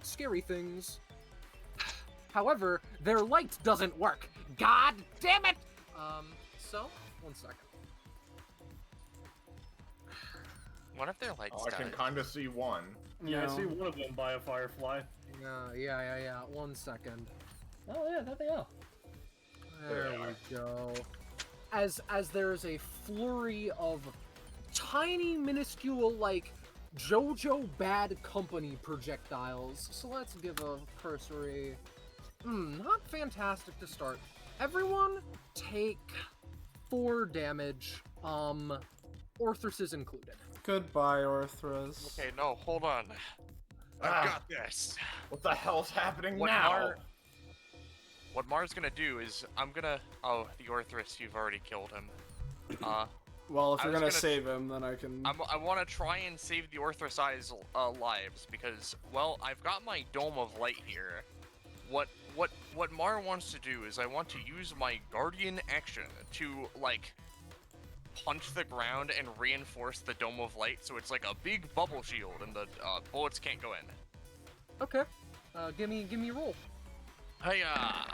scary things. However, their light doesn't work. God damn it! So, one second. What if their lights I can died? kind of see one. Yeah, I No. see one of them by a firefly. Yeah. One second. Oh yeah, there they are. There we go. As there's a flurry of tiny, minuscule, like, JoJo Bad Company projectiles. So let's give a cursory... not fantastic to start. Everyone take 4 damage, Orthrus is included. Goodbye, Orthrus. Okay, no, hold on. I've Ah. got this. What the hell's happening What now? What Mar's gonna do is I'm gonna. Oh, the Orthrus, you've already killed him. Well, if I you're was gonna gonna- save him, then I can. I want to try and save the Orthrus eyes lives because, well, I've got my Dome of Light here. What Mar wants to do is I want to use my Guardian action to, like, punch the ground and reinforce the Dome of Light so it's like a big bubble shield and the bullets can't go in. Okay. Give me a roll. Hiya!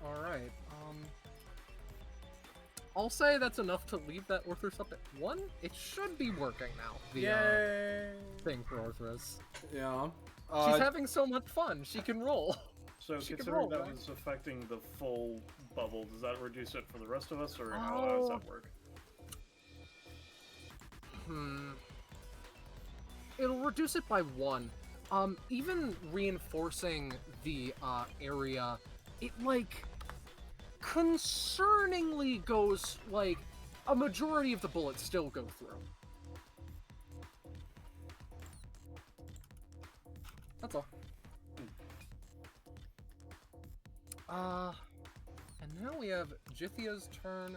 Alright, I'll say that's enough to leave that Orthrus up at 1. It should be working now, the Yay! thing for Orthrus. Yeah. She's having so much fun, she can roll. So She can considering roll, that right? was affecting the full bubble, does that reduce it for the rest of us, or how does that work? It'll reduce it by 1. Even reinforcing the area, it, like, concerningly goes, like, a majority of the bullets still go through. That's all. And Now we have Jithia's turn.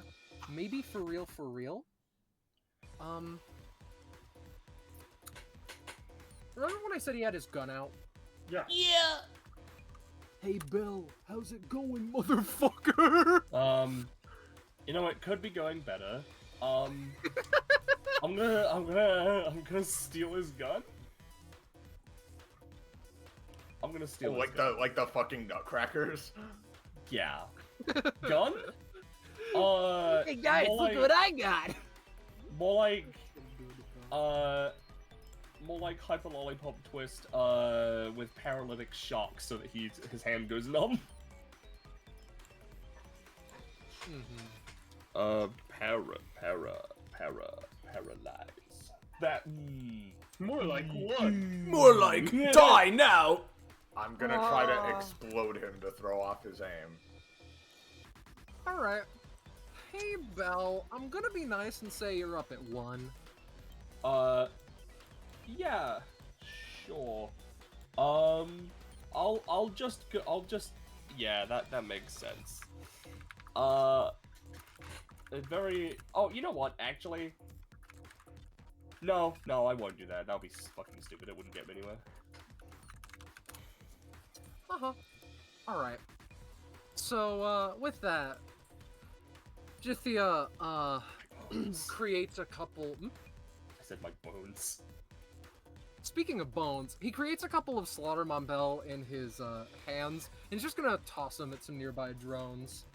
Maybe for real, for real. Remember when I said he had his gun out? Yeah. Yeah. Hey, Belle, how's it going, motherfucker? You know, it could be going better. I'm gonna steal his gun. I'm gonna steal his gun. like the fucking nutcrackers. Yeah. Gun? Hey guys, look what I got! More like Hyper Lollipop Twist, with paralytic shock so that his hand goes numb. Paralyze. That, More like what? More like die now. I'm gonna try to explode him to throw off his aim. Alright. Hey, Belle, I'm gonna be nice and say you're up at 1. Yeah, sure. I'll just, yeah, that makes sense. Oh, you know what, actually? No, I won't do that. That'll be fucking stupid. It wouldn't get me anywhere. Alright. So, with that, Jithia, creates a couple... I said my bones. Speaking of bones, he creates a couple of Slaughter Belle in his, hands, and he's just gonna toss them at some nearby drones.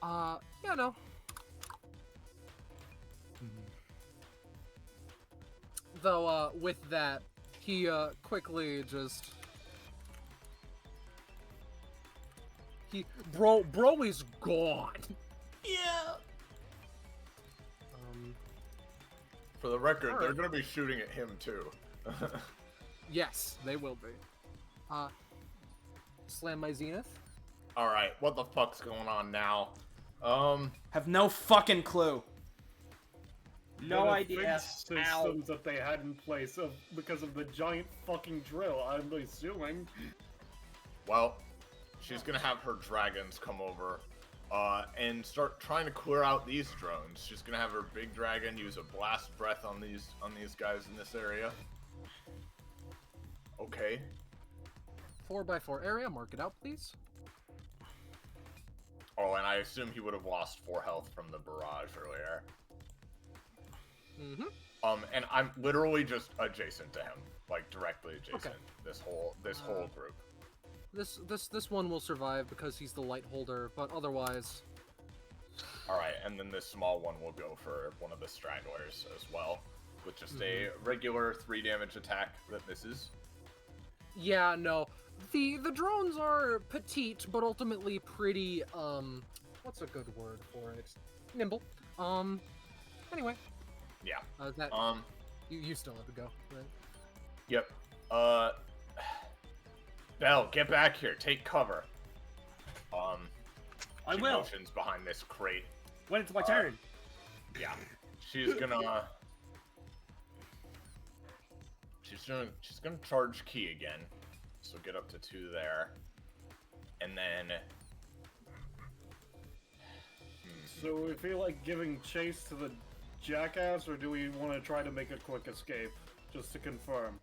Yeah, no. Though, with that, he, quickly just... Bro is gone! Yeah. For the record, Alright. they're gonna be shooting at him too. Yes, they will be. Slam my Zenith. Alright, what the fuck's going on now? Have no fucking clue. No The idea. defense systems that they had in place because of the giant fucking drill, I'm assuming. Well, she's gonna have her dragons come over, and start trying to clear out these drones. She's gonna have her big dragon use a blast breath on these guys in this area. Okay. 4x4 area, mark it out, please. Oh, and I assume he would have lost 4 health from the barrage earlier. And I'm literally just adjacent to him, like directly adjacent. Okay. This whole group. This one will survive because he's the light holder, but otherwise... Alright, and then this small one will go for one of the stragglers as well, with just a regular 3 damage attack that misses. Yeah, no. The drones are petite, but ultimately pretty, what's a good word for it? Nimble. Anyway. Yeah. That, you still have to go, right? Yep. Belle, get back here. Take cover. I she will. motions behind this crate. When it's my turn. Yeah. She's gonna charge key again. So get up to 2 there. And then So we feel like giving chase to the jackass, or do we want to try to make a quick escape? Just to confirm.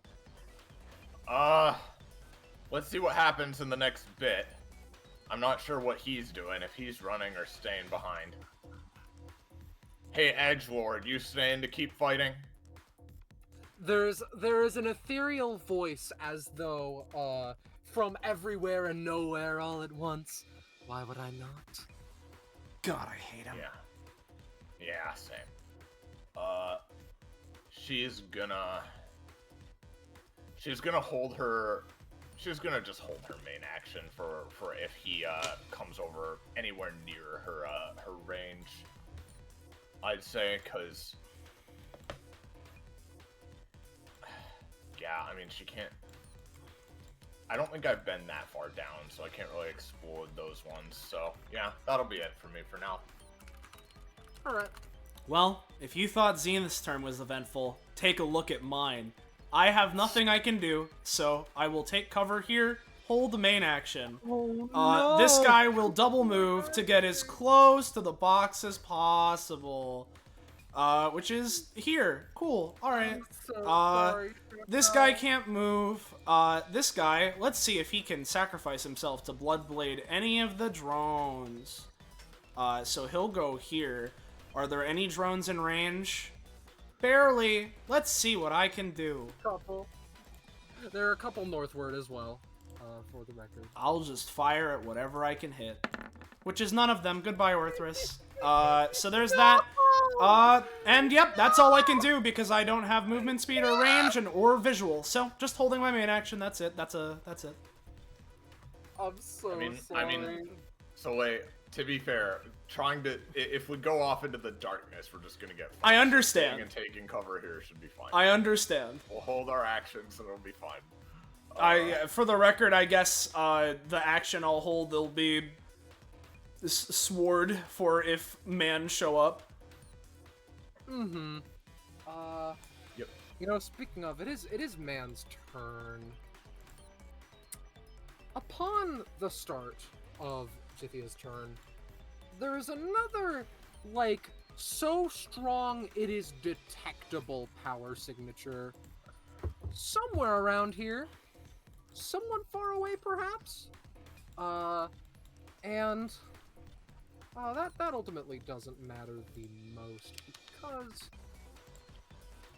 let's see what happens in the next bit. I'm not sure what he's doing, if he's running or staying behind. Hey, Edgelord, you staying to keep fighting? There is an ethereal voice as though, from everywhere and nowhere all at once. Why would I not? God, I hate him. Yeah. Yeah, same. She's gonna just hold her main action for if he comes over anywhere near her range. I'd say, cause yeah, I mean she can't. I don't think I've been that far down, so I can't really explode those ones. So yeah, that'll be it for me for now. All right. Well, if you thought Zenith's turn was eventful, take a look at mine. I have nothing I can do, so I will take cover here, hold the main action. Oh, This guy will double move to get as close to the box as possible. Which is here. Cool. Alright. I'm so Uh, sorry. This guy can't move. This guy, let's see if he can sacrifice himself to Bloodblade any of the drones. So he'll go here. Are there any drones in range? Barely. Let's see what I can do. Couple. There are a couple northward as well, for the record. I'll just fire at whatever I can hit. Which is none of them. Goodbye, Orthrus. So there's that. And yep, that's all I can do because I don't have movement speed or range or visual. So just holding my main action, that's it. That's it. I'm so I sorry. mean, Soleil, to be fair, if we go off into the darkness, we're just gonna get fucked. I understand. Staying and taking cover here should be fine. I understand. We'll hold our actions and it'll be fine. For the record, I guess the action I'll hold will be sword for if man show up. Mm-hmm. Yep. You know, speaking of, it is man's turn. Upon the start of Jithia's turn, there is another, like, so strong it is detectable power signature somewhere around here. Somewhat far away, perhaps? And that ultimately doesn't matter the most, because...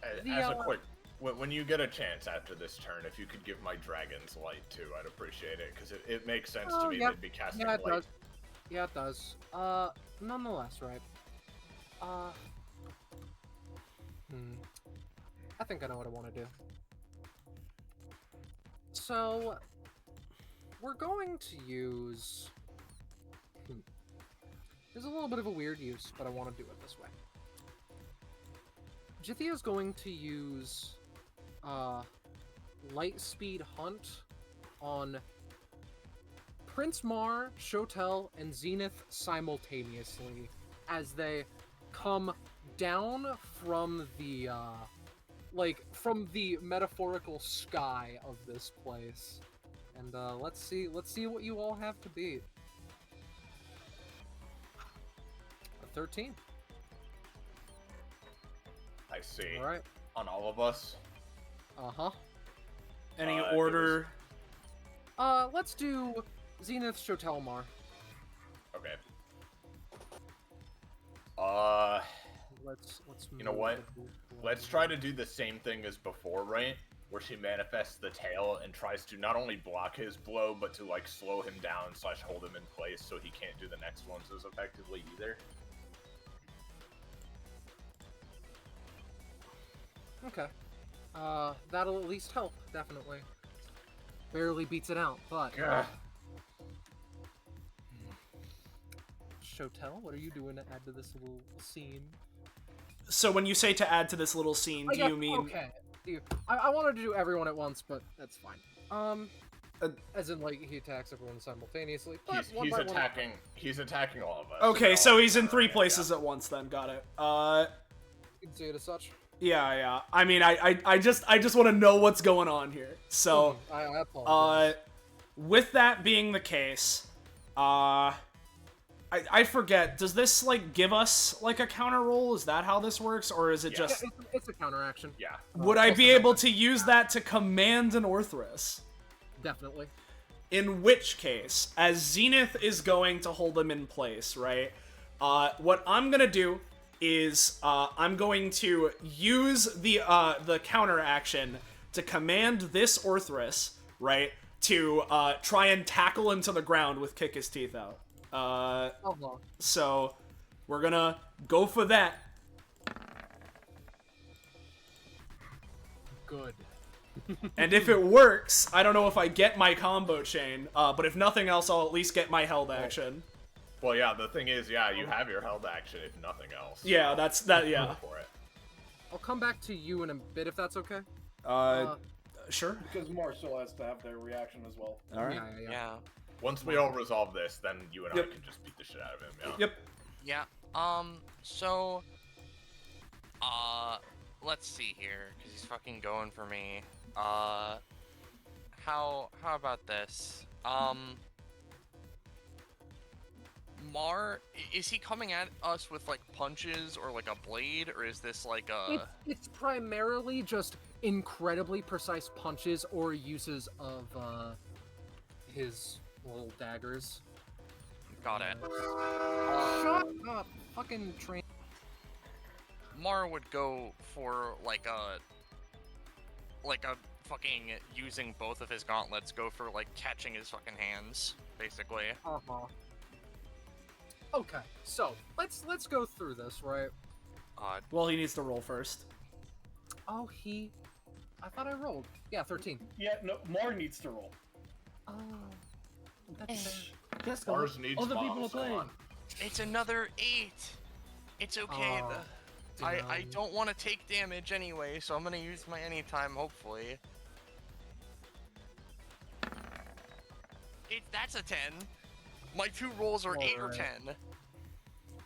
As a quick... When you get a chance after this turn, if you could give my Dragon's Light too, I'd appreciate it, because it makes sense to me yeah. they'd be casting Yeah, it light. does. Yeah, it does. Nonetheless, right? I think I know what I want to do. So, we're going to use... There's a little bit of a weird use, but I want to do it this way. Jithia's going to use Lightspeed Hunt on Prince Mar, Shotel, and Zenith simultaneously as they come down from the from the metaphorical sky of this place. And let's see what you all have to beat. A 13. I see. All right. On all of us. Uh-huh. Any It order? Let's do Zenith Shotelmar. Okay. Let's You know what? Let's try to do the same thing as before, right? Where she manifests the tail and tries to not only block his blow, but to, like, slow him down / hold him in place so he can't do the next ones as effectively either. Okay. That'll at least help, definitely. Barely beats it out, but... Gah. Shotel, what are you doing to add to this little scene? So when you say to add to this little scene, do you mean... Okay. I wanted to do everyone at once, but that's fine. As in, like, he attacks everyone simultaneously. But He's attacking all of us. Okay, so he's in 3 places at once then, got it. You can see it as such. Yeah. I mean, I just want to know what's going on here. So, I apologize. with that being the case, I forget, does this, like, give us, like, a counter roll? Is that how this works? Or is it just... It's a counter action. Yeah. Would I be able to use that to command an Orthrus? Definitely. In which case, as Zenith is going to hold him in place, right? What I'm gonna do is I'm going to use the counter action to command this Orthrus, right, to try and tackle him to the ground with kick his teeth out. So we're gonna go for that. Good. And if it works, I don't know if I get my combo chain, but if nothing else, I'll at least get my held action. Well, yeah, the thing is, yeah, you have your held action if nothing else. Yeah, that's that. Yeah. Go for it. I'll come back to you in a bit if that's okay. Sure. Because Marshall has to have their reaction as well. All right. Yeah. Once we all resolve this, then you and I can just beat the shit out of him. Yeah. Yep. Yeah. So, let's see here, because he's fucking going for me. how about this? Mar, is he coming at us with like punches or like a blade, or is this like a? It's primarily just incredibly precise punches or uses of his little daggers. Got it. Shut up, fucking train. Mar would go for like a fucking using both of his gauntlets, go for like catching his fucking hands, basically. Okay, so let's go through this, right? Well, he needs to roll first. Oh, I thought I rolled. Yeah, 13. Yeah, no, Mar needs to roll. Oh, that's fair. Yes, Ours needs other people are models, come playing. on. It's another 8. It's okay. I don't want to take damage anyway, so I'm gonna use my anytime, hopefully. That's a 10. My 2 rolls are 8 or 10.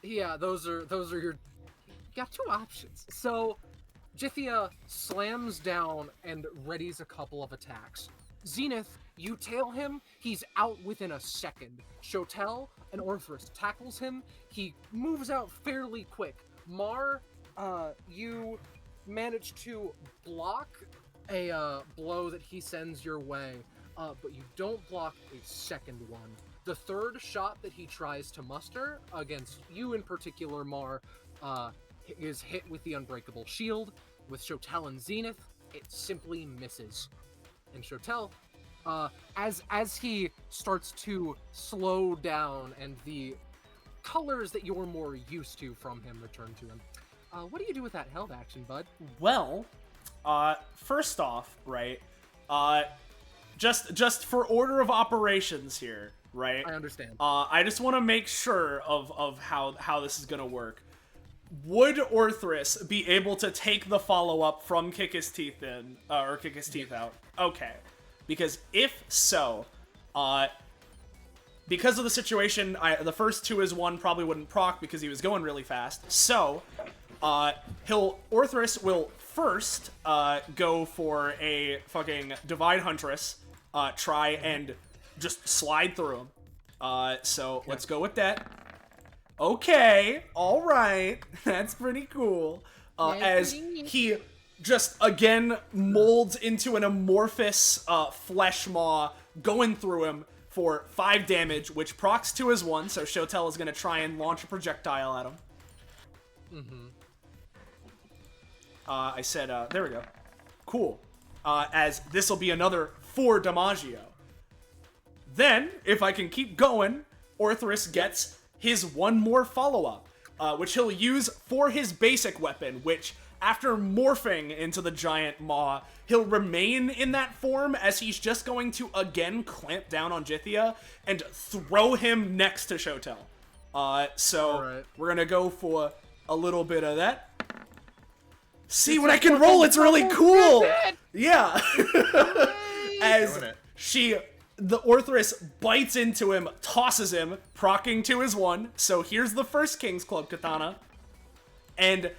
Yeah, those are your. You got 2 options. So, Jithia slams down and readies a couple of attacks. Zenith, you tail him, he's out within a second. Shotel and Orthrus tackles him, he moves out fairly quick. Mar, you manage to block a blow that he sends your way, but you don't block a second one. The third shot that he tries to muster against you in particular, Mar, is hit with the Unbreakable Shield. With Shotel and Zenith, it simply misses. And Shotel, as he starts to slow down and the colors that you're more used to from him return to him, what do you do with that held action, bud? Well, first off, right, just for order of operations here, right? I understand. I just want to make sure of how this is gonna work. Would Orthrus be able to take the follow-up from kick his teeth in, or kick his teeth out? Okay. Because if so, because of the situation, the first 2 as 1 probably wouldn't proc because he was going really fast. So, Orthrus will first, go for a fucking Divide Huntress, try and just slide through him. So let's go with that. Okay, alright, that's pretty cool. As he just, again, molds into an amorphous flesh maw, going through him for 5 damage, which procs 2 as 1, so Shotel is going to try and launch a projectile at him. I said, there we go. Cool. As this will be another 4 Damaggio. Then, if I can keep going, Orthrus gets his 1 more follow-up, which he'll use for his basic weapon, which, after morphing into the giant maw, he'll remain in that form as he's just going to again clamp down on Jithia and throw him next to Shotel. So we're gonna go for a little bit of that. See, when I can roll, it's really cool! Yeah! As the Orthrus bites into him, tosses him, procking 2 as 1. So here's the first King's Club Katana. And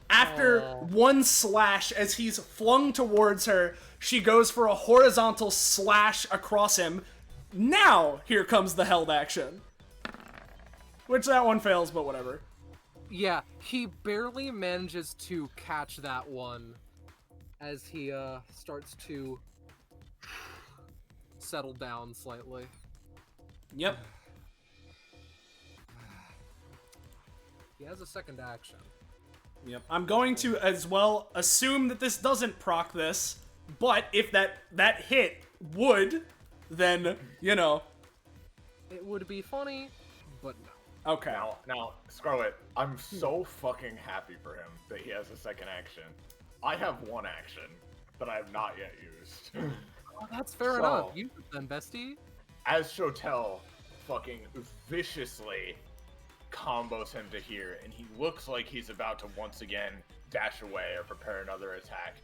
after 1 slash, as he's flung towards her, she goes for a horizontal slash across him. Now, here comes the held action. Which that one fails, but whatever. Yeah, he barely manages to catch that one as he starts to settle down slightly. Yep. He has a second action. Yep. I'm going to, as well, assume that this doesn't proc this, but if that hit would, then, you know. It would be funny, but no. Okay. Now, Scarlet, I'm so fucking happy for him that he has a second action. I have 1 action that I have not yet used. Oh, that's fair enough. Use it then, bestie. As Shotel fucking viciously combos him to here, and he looks like he's about to once again dash away or prepare another attack,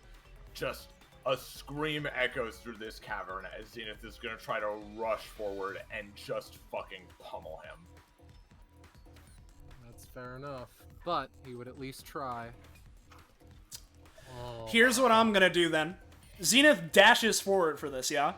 just a scream echoes through this cavern as Zenith is going to try to rush forward and just fucking pummel him. That's fair enough. But he would at least try. Oh. Here's what I'm gonna do then. Zenith dashes forward for this, yeah?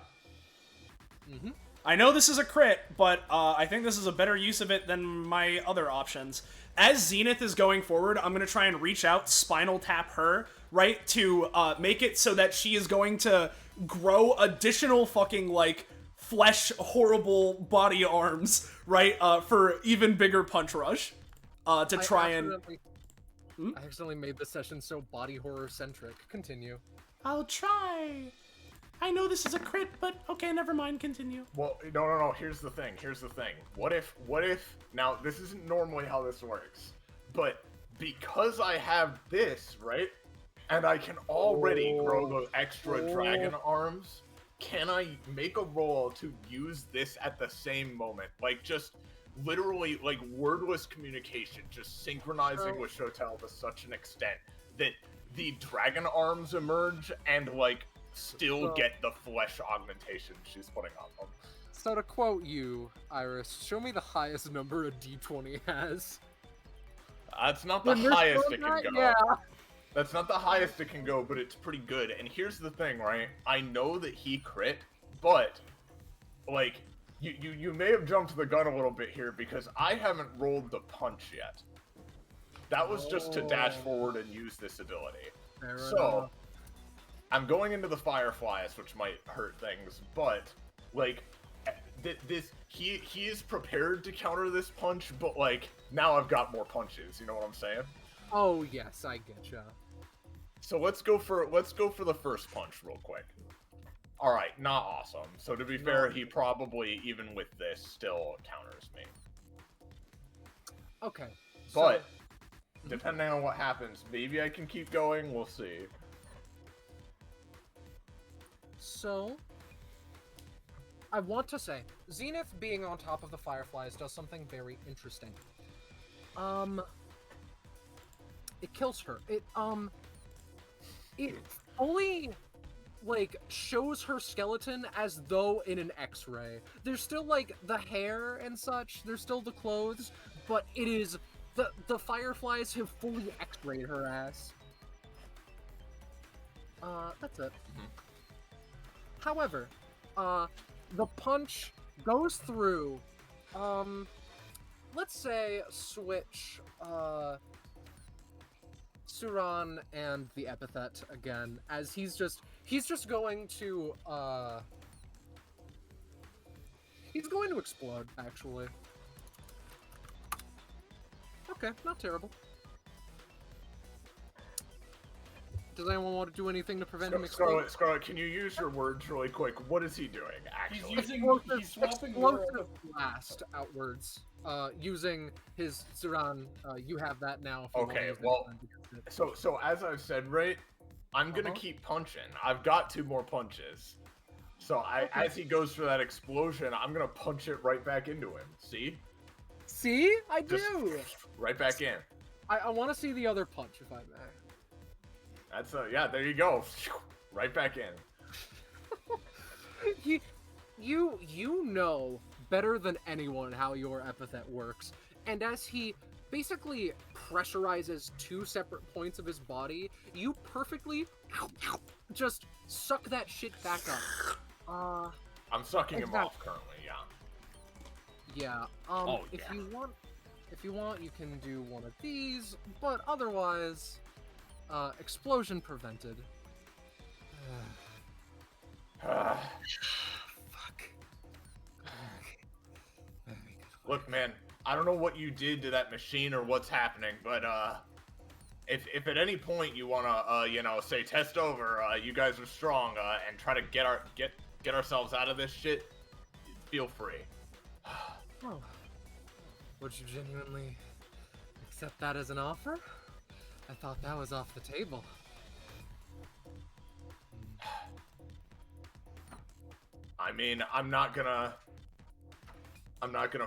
I know this is a crit, but I think this is a better use of it than my other options. As Zenith is going forward, I'm going to try and reach out, spinal tap her, right, to make it so that she is going to grow additional fucking, like, flesh, horrible body arms, right, for even bigger punch rush, to try and... I accidentally made the session so body horror centric. Continue. I'll try. I know this is a crit, but okay, never mind, continue. Well, no. Here's the thing. What if? Now, this isn't normally how this works, but because I have this, right, and I can already grow those extra dragon arms, can I make a roll to use this at the same moment? Like, just literally, like, wordless communication, just synchronizing with Shotel to such an extent that the dragon arms emerge and, like, still get the flesh augmentation she's putting on them. So to quote you, Iris, show me the highest number a D20 has. That's not the highest it can go. Yeah. That's not the highest it can go, but it's pretty good. And here's the thing, right? I know that he crit, but, like, you may have jumped the gun a little bit here because I haven't rolled the punch yet. That was just to dash forward and use this ability. Fair so, enough. I'm going into the Fireflies, which might hurt things, but, like, he is prepared to counter this punch, but, like, now I've got more punches, you know what I'm saying? Oh yes, I getcha. So let's go for the first punch real quick. All right, not awesome. So to be fair, he probably, even with this, still counters me. Okay. But depending on what happens, maybe I can keep going. We'll see. So, I want to say, Zenith being on top of the Fireflies does something very interesting. It kills her. It fully, like, shows her skeleton as though in an X-ray. There's still, like, the hair and such, there's still the clothes, but it is, the Fireflies have fully X-rayed her ass. That's it. However, the punch goes through, let's say switch, Suran and the Epithet again, as he's just going to, he's going to explode, actually. Okay, not terrible. Does anyone want to do anything to prevent him exploding? Scarlet, can you use your words really quick? What is he doing, actually? He's swapping explosive blast outwards, using his Suran. You have that now. If you want to Okay, use well, that. so as I've said, right, I'm gonna keep punching. I've got 2 more punches. So as he goes for that explosion, I'm gonna punch it right back into him. See? See? I Just do! right back in. I want to see the other punch, if I may. That's yeah, there you go. Right back in. You know better than anyone how your Epithet works, and as he basically pressurizes 2 separate points of his body, you perfectly just suck that shit back up. I'm sucking him off currently, yeah. Yeah. If you want, you can do one of these, but otherwise, explosion prevented. Fuck. Look, man, I don't know what you did to that machine or what's happening, but if at any point you wanna say test over, you guys are strong, and try to get ourselves out of this shit, feel free. Oh. Would you genuinely accept that as an offer? I thought that was off the table. I mean, I'm not gonna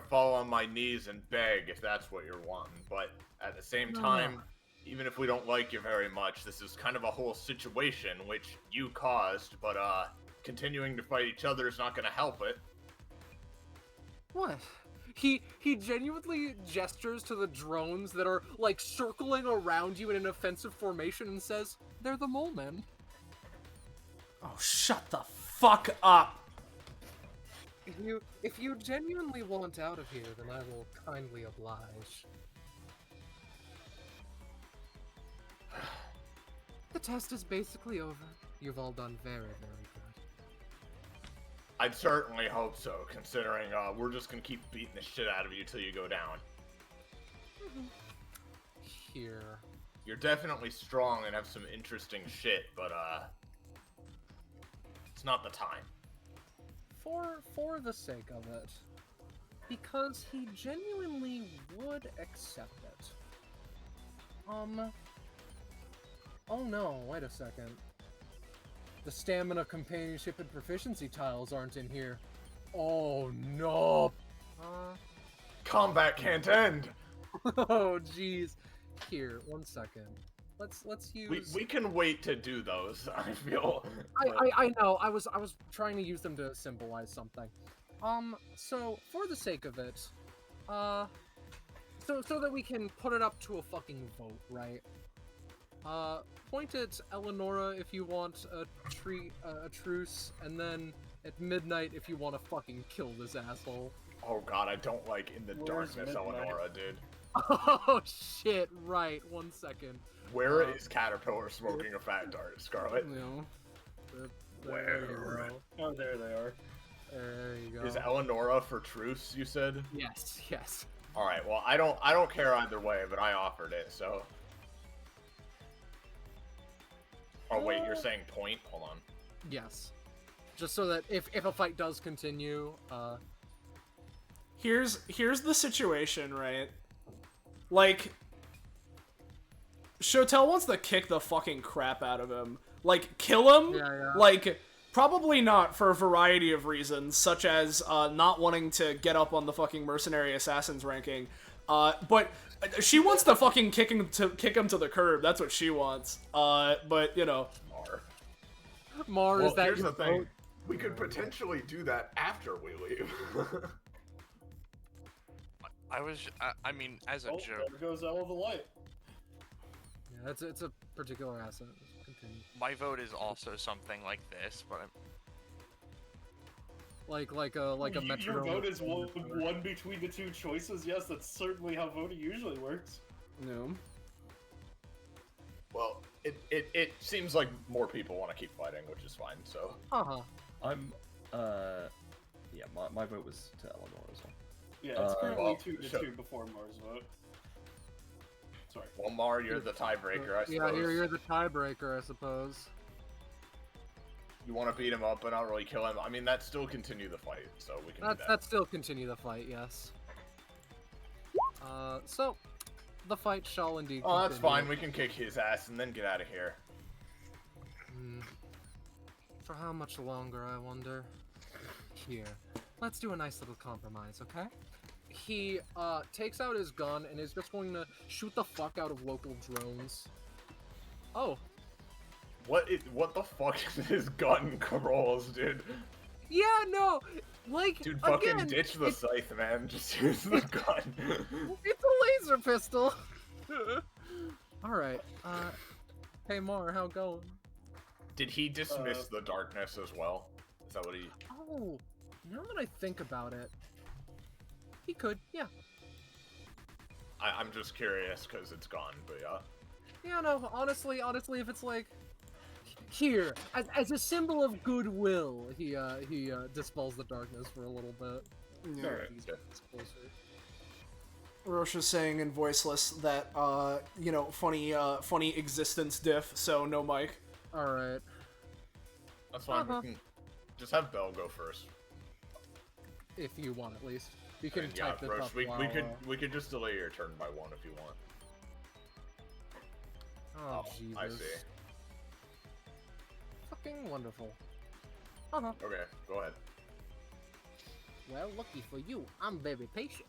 fall on my knees and beg if that's what you're wanting, but at the same time, even if we don't like you very much, this is kind of a whole situation which you caused, but continuing to fight each other is not gonna help it. What? He genuinely gestures to the drones that are, like, circling around you in an offensive formation and says, they're the mole men. Oh, shut the fuck up! If you genuinely want out of here, then I will kindly oblige. The test is basically over. You've all done very, very good. I'd certainly hope so, considering we're just gonna keep beating the shit out of you till you go down. Here. You're definitely strong and have some interesting shit, but it's not the time. For the sake of it, because he genuinely would accept it. Oh no, wait a second. The stamina, companionship, and proficiency tiles aren't in here. Oh no! Combat can't end! Oh jeez. Here, one second. Let's use. We can wait to do those, I feel. I know. I was trying to use them to symbolize something. So for the sake of it, so that we can put it up to a fucking vote, right? Point at Eleonora if you want a truce, and then at midnight if you want to fucking kill this asshole. Oh god, I don't like In the Where's Darkness, midnight? Eleonora, dude. Oh shit! Right. One second. Where is Caterpillar smoking a fat dart, Scarlet? No. Where? There you go. Oh, there they are. There you go. Is Eleonora for truce, you said? Yes. Yes. Alright, well, I don't care either way, but I offered it, so... Oh, wait, you're saying point? Hold on. Yes. Just so that if a fight does continue, Here's the situation, right? Like, Shotel wants to kick the fucking crap out of him. Like, kill him? Yeah. Like, probably not for a variety of reasons, such as not wanting to get up on the fucking mercenary assassins ranking. But she wants to fucking kick him to the curb. That's what she wants. But you know, Mar, Well, is that here's your the thing. vote? We could potentially do that after we leave. I mean, as a Oh, joke, there goes all the light. Yeah, it's a particular asset. Continue. my vote is also something like this, but Like a Your metronome. vote is one between the two choices. Yes, that's certainly how voting usually works. no. Well, it seems like more people want to keep fighting, which is fine, so... Uh-huh. I'm, yeah, my vote was to Eleanor as well. Yeah, it's currently well, 2-2 before Mars vote. Sorry. Well, Mar, you're the tiebreaker, I suppose. Yeah, you're the tiebreaker, I suppose. You want to beat him up but not really kill him? I mean, that still continue the fight, so we can do that. That still continue the fight, yes. So the fight shall indeed Oh, that's continue. fine. We can kick his ass and then get out of here. For how much longer, I wonder? Here. Let's do a nice little compromise, okay? He, takes out his gun and is just going to shoot the fuck out of local drones. Oh. What the fuck is his gun rolls, dude? Yeah, no! Like, Dude, fucking again, ditch the scythe, man. Just use the gun. It's a laser pistol! Alright, hey Mar, how going? Did he dismiss the darkness as well? Is that what he... Oh, now that I think about it, he could, yeah. I'm just curious, because it's gone, but yeah. Yeah, no, honestly, if it's like, here, as a symbol of goodwill, he dispels the darkness for a little bit. Yeah. Alright, He's yeah. closer. Rosche is saying in voiceless that you know, funny existence diff. So no mic. Alright. That's fine. We can just have Belle go first. If you want, at least. You I can mean, type this Roche, up we while, we could just delay your turn by one if you want. Oh, Jesus. I see. Fucking wonderful. Okay, go ahead. Well, lucky for you, I'm very patient.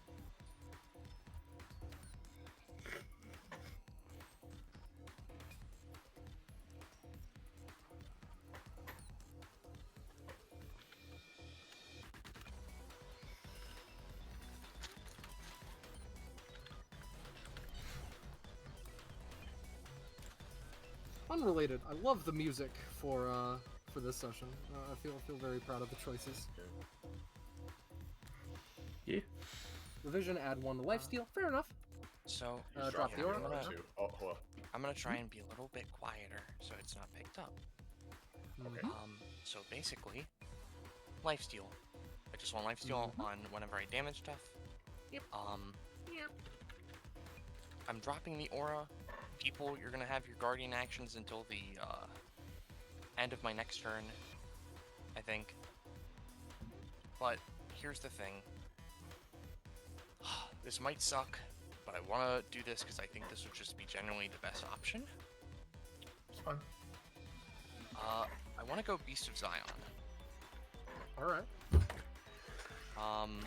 Unrelated, I love the music for this session. I feel very proud of the choices. Revision, add 1 to lifesteal. Fair enough. So He's drop the dropping aura. the too. Oh, hello. I'm gonna try and be a little bit quieter so it's not picked up. Okay. So basically, lifesteal. I just want lifesteal on whenever I damage stuff. Yep. Yep. I'm dropping the aura. People, you're gonna have your guardian actions until the end of my next turn, I think. But here's the thing. This might suck, but I want to do this because I think this would just be generally the best option. It's fine. I want to go Beast of Zion. All right.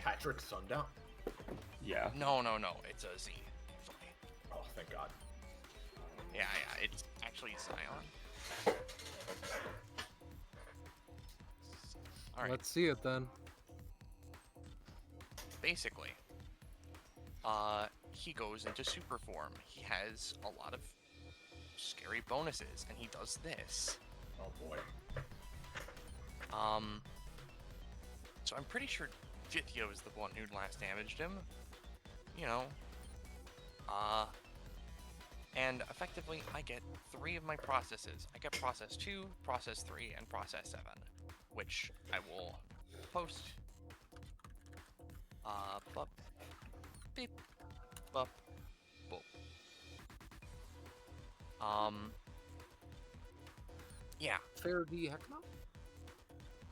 Patrick Sundown. Yeah. No, it's a Z. Oh, thank God. Yeah, it's actually Zion. Alright, Let's see it then. basically, he goes into super form. He has a lot of scary bonuses, and he does this. Oh boy. So I'm pretty sure Jithyo is the one who last damaged him. You know. And effectively, I get 3 of my processes. I get process 2, process 3, and process 7, which I will post. Bup, beep, bup, boop. Yeah, Fair D heck no.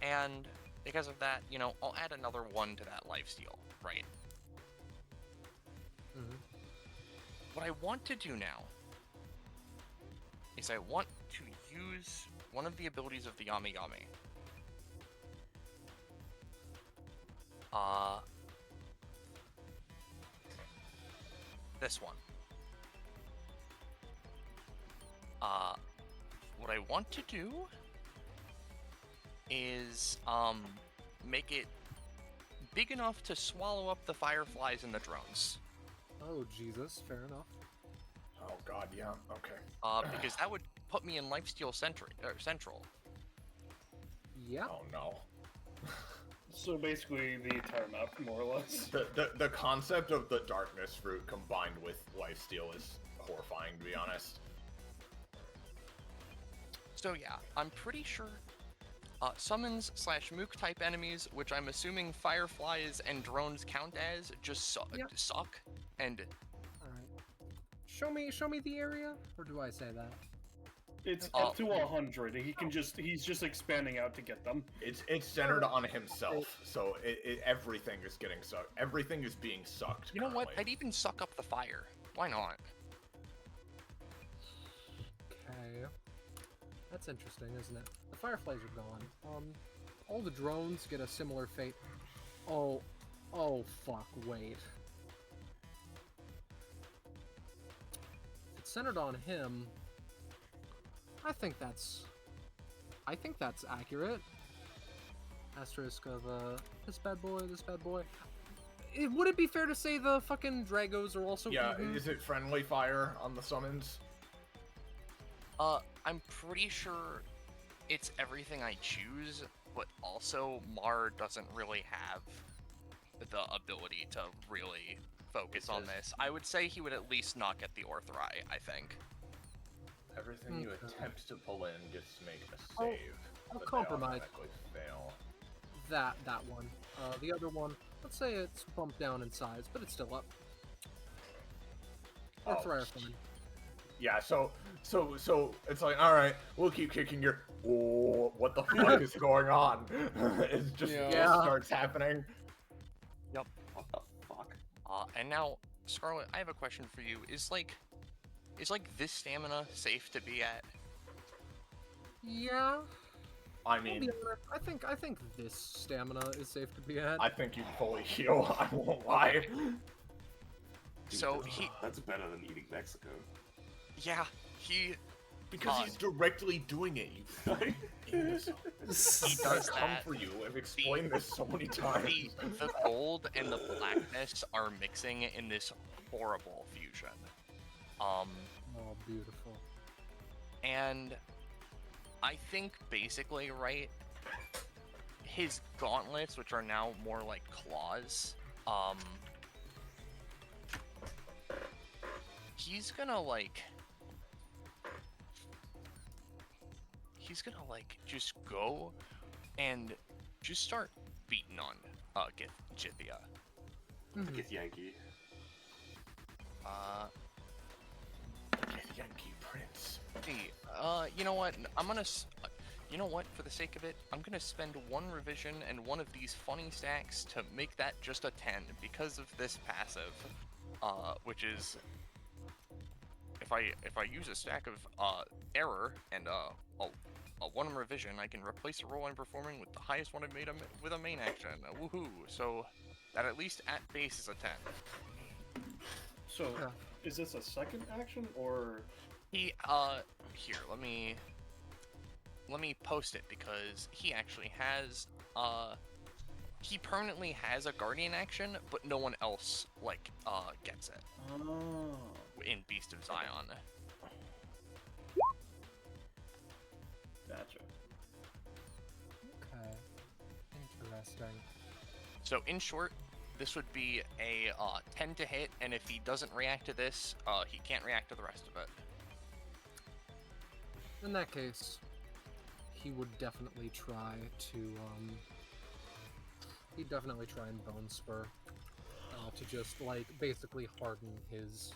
and because of that, you know, I'll add another 1 to that lifesteal, right? What I want to do now is I want to use one of the abilities of the Yami-Yami. This one. What I want to do is, make it big enough to swallow up the fireflies and the drones. Oh, Jesus. Fair enough. Oh God, yeah. Okay. Because that would put me in lifesteal central. Yeah. Oh no. So basically, the entire map, more or less. The concept of the darkness fruit combined with lifesteal is horrifying, to be honest. So yeah, I'm pretty sure summons / mook type enemies, which I'm assuming fireflies and drones count as, just suck. And All right. Show me the area, or do I say that? It's up to 100. He's just expanding out to get them. It's centered on himself, so everything is getting sucked. Everything is being sucked. you know what? currently. I'd even suck up the fire. Why not? Okay. That's interesting, isn't it? The fireflies are gone. All the drones get a similar fate. Oh, fuck, wait. If it's centered on him, I think that's accurate. Asterisk of, this bad boy. Would it be fair to say the fucking Dragos are also Yeah, eaten? is it friendly fire on the summons? I'm pretty sure it's everything I choose, but also Mar doesn't really have the ability to really focus on this. I would say he would at least not get the Orthrai, I think. Everything you Okay. attempt to pull in gets to make a I'll- save. I'll but they compromise. automatically fail. That one. The other one, let's say it's bumped down in size, but it's still up. That's Oh, rare fun. Yeah, so it's like, all right, we'll keep kicking your. Oh, what the fuck is going on? It's just Yeah. it starts happening. What the fuck? And now, Scarlet, I have a question for you. Is this stamina safe to be at? Yeah. I I'll be mean, honest, I think this stamina is safe to be at. I think you fully heal. I won't lie. Dude, So that's better than eating Mexico. Because he's directly doing it. You fucking imbecile. He does come that. for you. I've explained this so many times. The gold and the blackness are mixing in this horrible fusion. Oh, beautiful. And I think basically, right, his gauntlets, which are now more like claws, he's gonna like just go and just start beating on Githia. Get Yankee. Yankee Prince. Hey, you know what? You know what? For the sake of it, I'm gonna spend one revision and one of these funny stacks to make that just a 10 because of this passive, which is if I use a stack of error and a one revision, I can replace a role I'm performing with the highest one I made with a main action. Woohoo! So that at least at base is a 10. So, is this a second action or? He here, let me post it because he actually has he permanently has a guardian action, but no one else like gets it. Oh. In Beast of Zion. Gotcha. Okay. Interesting. So in short, this would be a 10 to hit, and if he doesn't react to this, he can't react to the rest of it. In that case, he would definitely try to, he'd definitely try and Bone Spur, to just, like, basically harden his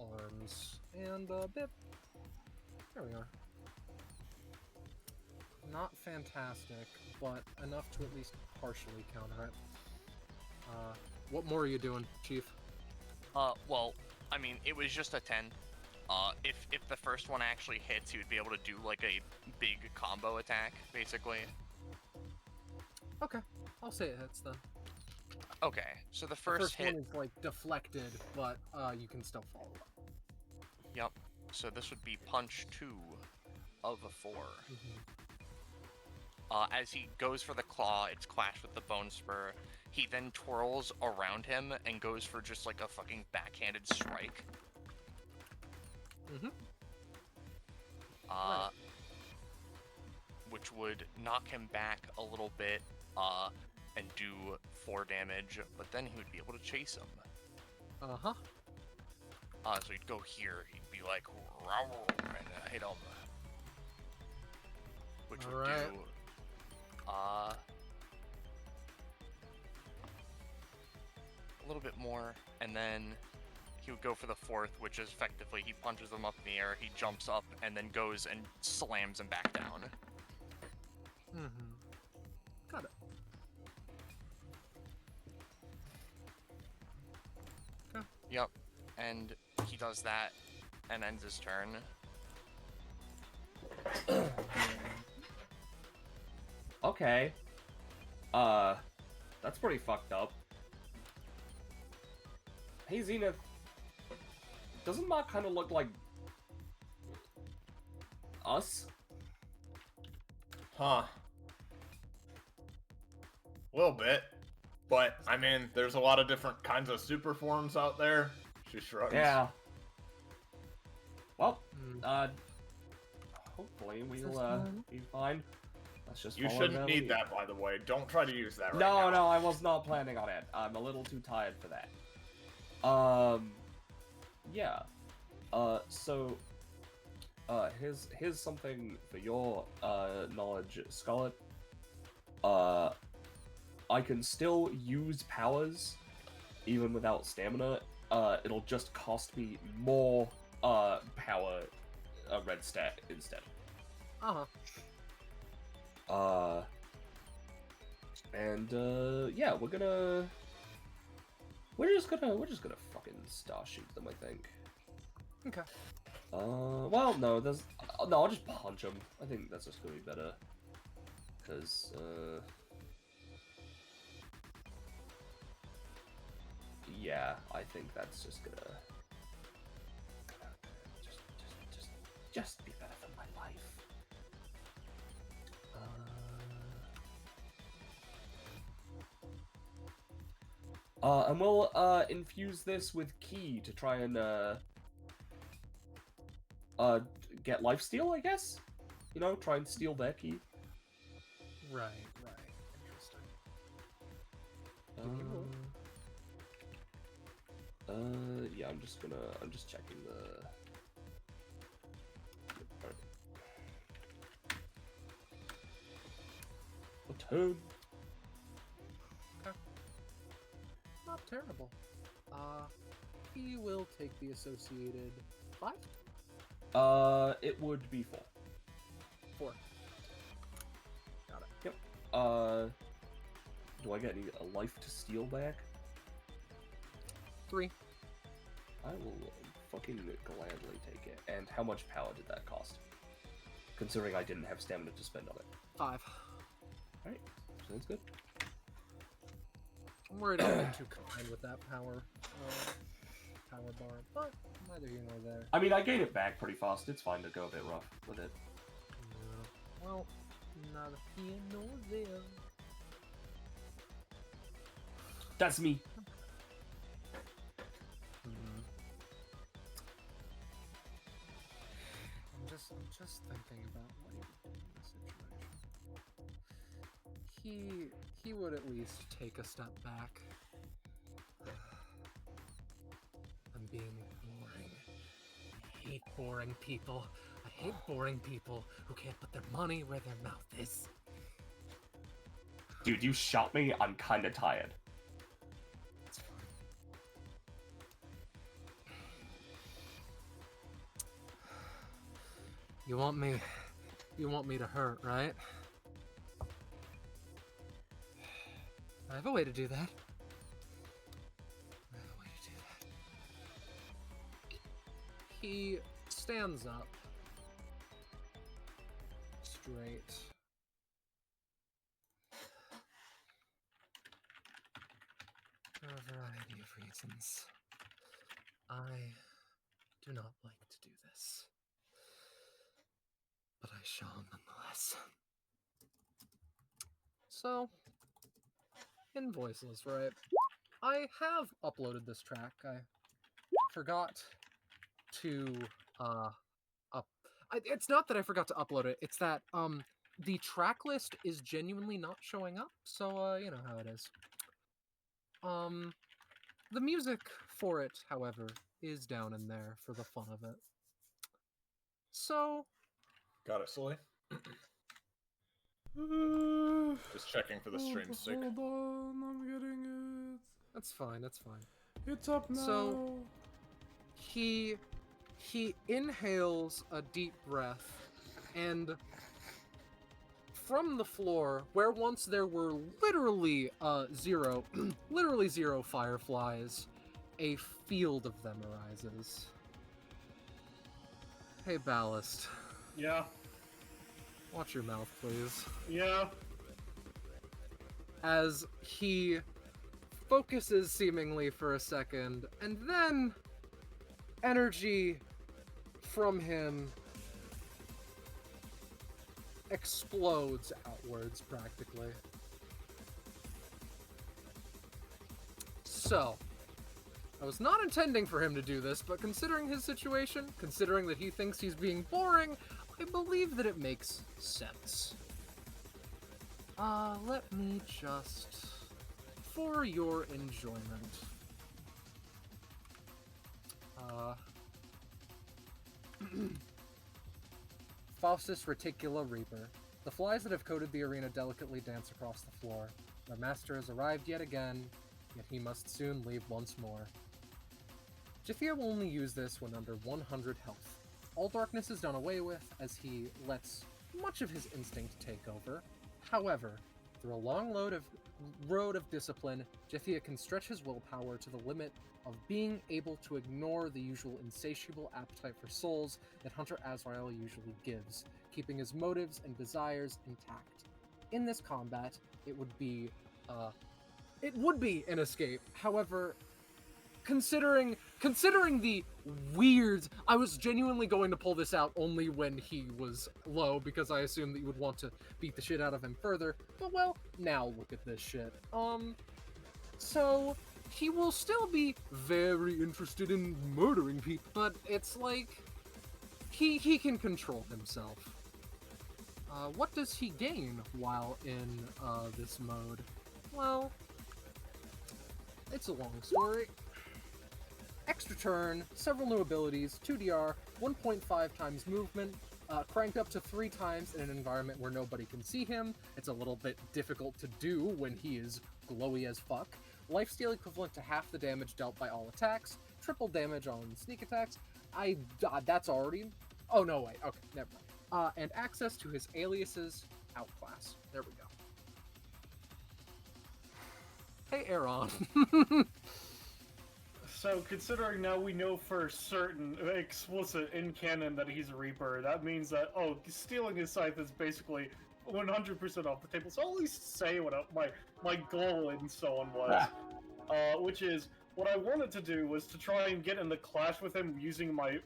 arms, and, bip. There we are. Not fantastic, but enough to at least partially counter it. What more are you doing, Chief? Well, I mean, it was just a 10. If the first one actually hits, he would be able to do, like, a big combo attack, basically. Okay, I'll say it hits then. Okay, so the first hit... one is, like, deflected, but, you can still follow up. Yep, so this would be punch 2 of a 4. As he goes for the claw, it's clashed with the bone spur. He then twirls around him and goes for just like a fucking backhanded strike. Right. Which would knock him back a little bit, and do 4 damage, but then he would be able to chase him. So he'd go here, he'd be like, "Row," and hit him. Which would do, a little bit more, and then he would go for the 4th, which is effectively he punches him up in the air, he jumps up, and then goes and slams him back down. Got it. Okay. Yep, and he does that and ends his turn. Okay. That's pretty fucked up. Hey, Zenith. Doesn't that kind of look like us? Huh. A little bit. But, I mean, there's a lot of different kinds of super forms out there. She shrugs. Yeah. Well, hopefully we'll, be fine. Let's just You follow shouldn't the need lead. that, by the way. Don't try to use that right now. No, I was not planning on it. I'm a little too tired for that. Yeah. So, here's something for your, knowledge, Scarlet. I can still use powers, even without stamina. It'll just cost me more, power, red stat instead. Yeah, we're just gonna fucking star shoot them, I think. Okay. Well, no, no, I'll just punch them. I think that's just gonna be better. Cause, yeah, I think that's just gonna just be better for my life. And we'll infuse this with ki to try and get lifesteal, I guess. You know, try and steal their ki. Right. Interesting. Yeah, I'm just checking the... Alright. A turn. Okay. Not terrible. He will take the associated 5? It would be 4. 4. Got it. Yep. Do I get a life to steal back? 3. I will fucking gladly take it. And how much power did that cost? Considering I didn't have stamina to spend on it. 5. Alright, sounds good. I'm worried I'll get too kind with that power bar, but neither here nor there. I mean, I gained it back pretty fast. It's fine to go a bit rough with it. Yeah. Well, neither here nor there. That's me. I'm just thinking about what he would do in this situation. He would at least take a step back. I'm being boring. I hate boring people. I hate boring people who can't put their money where their mouth is. Dude, you shot me. I'm kinda tired. It's fine. You want me to hurt, right? I have a way to do that. He stands up straight. For a variety of reasons. I do not like to do this. But I shall nonetheless. So, invoices, right? I have uploaded this track. I forgot to it's not that I forgot to upload it, it's that the track list is genuinely not showing up, so you know how it is. The music for it, however, is down in there for the fun of it. So Got it, Soleil? Just checking for the stream sync. Hold on, I'm getting it. that's fine, that's fine. It's up now. So he inhales a deep breath, and from the floor, where once there were literally zero fireflies, a field of them arises. Hey, Ballast. Yeah. Watch your mouth, please. Yeah. As he focuses seemingly for a second, and then energy from him explodes outwards, practically. So, I was not intending for him to do this, but considering his situation, considering that he thinks he's being boring, I believe that it makes sense. Let me just... for your enjoyment. Faustus Reticula Reaper. The flies that have coated the arena delicately dance across the floor. Their master has arrived yet again, yet he must soon leave once more. Jithia will only use this when under 100 health. All darkness is done away with as he lets much of his instinct take over. However, through a long road of discipline, Jithia can stretch his willpower to the limit of being able to ignore the usual insatiable appetite for souls that Hunter Azrael usually gives, keeping his motives and desires intact. In this combat, it would be an escape. However, considering the weird... I was genuinely going to pull this out only when he was low, because I assumed that you would want to beat the shit out of him further. But, well, now look at this shit. So, he will still be very interested in murdering people, but it's like... He can control himself. What does he gain while in this mode? Well, it's a long story. extra turn, several new abilities, 2DR, 1.5 times movement, cranked up to 3 times in an environment where nobody can see him. It's a little bit difficult to do when he is glowy as fuck. Lifesteal equivalent to half the damage dealt by all attacks, triple damage on sneak attacks. That's already... Oh, no, wait. Okay, never mind. And access to his aliases outclass. There we go. Hey, Aeron. So, considering now we know for certain, explicit in canon, that he's a Reaper, that means that, stealing his scythe is basically 100% off the table. So I'll at least say what my goal and so on was. Which is, what I wanted to do was to try and get in the clash with him using my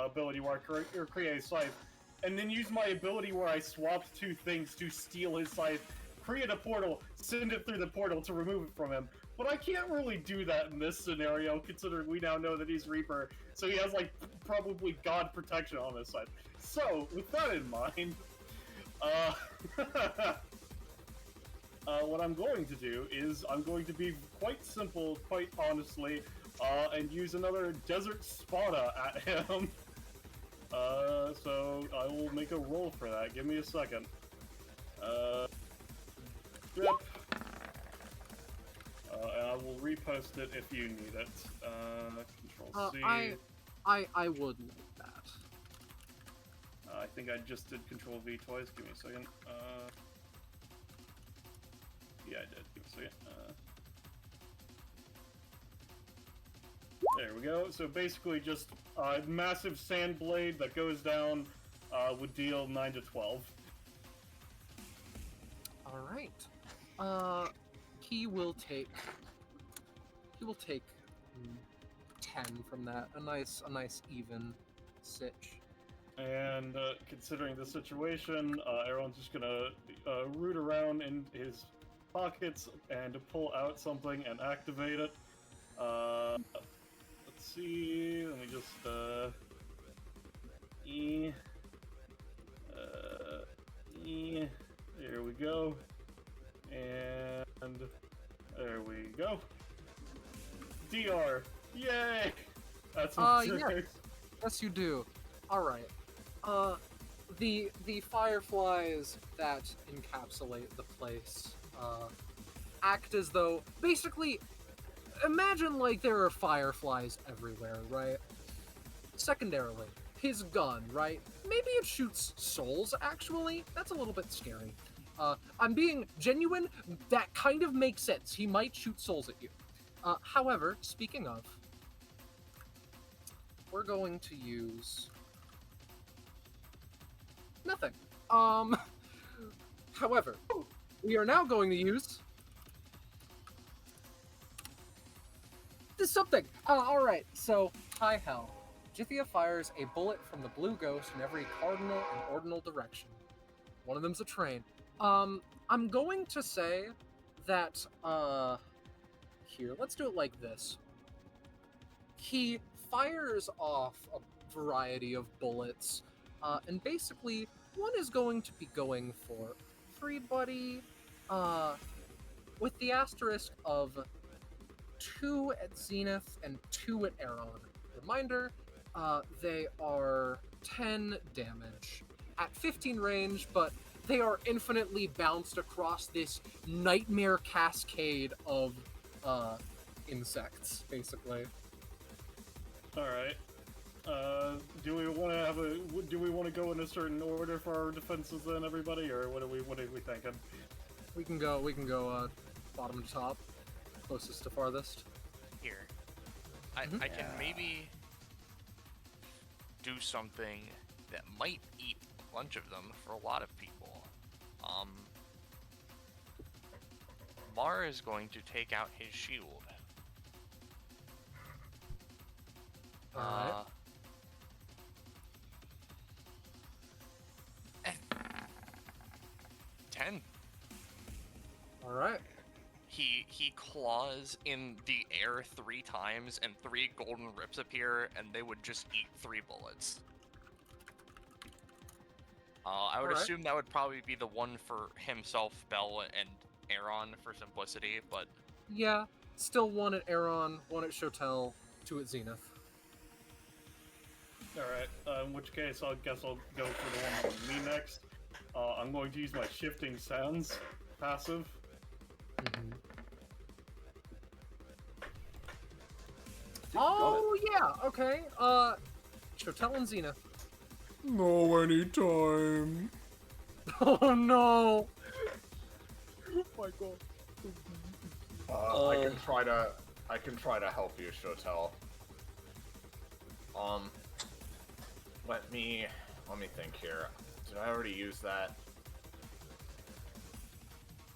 ability where I create a scythe, and then use my ability where I swapped 2 things to steal his scythe, create a portal, send it through the portal to remove it from him. But I can't really do that in this scenario, considering we now know that he's Reaper, so he has, like, probably God protection on his side. So, with that in mind, what I'm going to do is I'm going to be quite simple, quite honestly, and use another Desert Spada at him. So I will make a roll for that. Give me a second. Yep. And I will repost it if you need it. Control C. I would like that. I think I just did Control V twice. Give me a second. Yeah, I did. Give me a second. There we go. So basically just a massive sand blade that goes down would deal 9 to 12. Alright. He will take 10 from that. A nice even sitch. And considering the situation, Aeron's just gonna root around in his pockets and pull out something and activate it. Let's see. Let me just there we go. And there we go. DR. Yay! That's what Yes, you do. Alright. The fireflies that encapsulate the place, act as though... Basically, imagine like there are fireflies everywhere, right? Secondarily, his gun, right? Maybe it shoots souls, actually. That's a little bit scary. I'm being genuine. That kind of makes sense. He might shoot souls at you. However, speaking of, we're going to use nothing. However, we are now going to use this something. Alright, so, hi hell. Jithia fires a bullet from the blue ghost in every cardinal and ordinal direction. One of them's a train. I'm going to say that, here, let's do it like this. He fires off a variety of bullets, and basically, one is going to be going for everybody, with the asterisk of 2 at Zenith and 2 at Aeron. Reminder, they are 10 damage at 15 range, but they are infinitely bounced across this nightmare cascade of insects, basically. All right. Do we want to go in a certain order for our defenses then, everybody, or what are we thinking? We can go bottom to top, closest to farthest. Here, I can maybe do something that might eat a bunch of them for a lot of people. Mar is going to take out his shield. Alright. 10. Alright. He claws in the air 3 times, and 3 golden rips appear, and they would just eat 3 bullets. I would assume that would probably be the one for himself, Belle, and Aeron for simplicity, but... Yeah, still 1 at Aeron, 1 at Shotel, to it, Zenith. Alright, in which case I guess I'll go for the one on me next. I'm going to use my shifting sounds passive. Oh, yeah, okay. Shotel and Zenith. No, anytime. Oh, no! Oh my god. I can try to help you, Shotel. Let me think here. Did I already use that?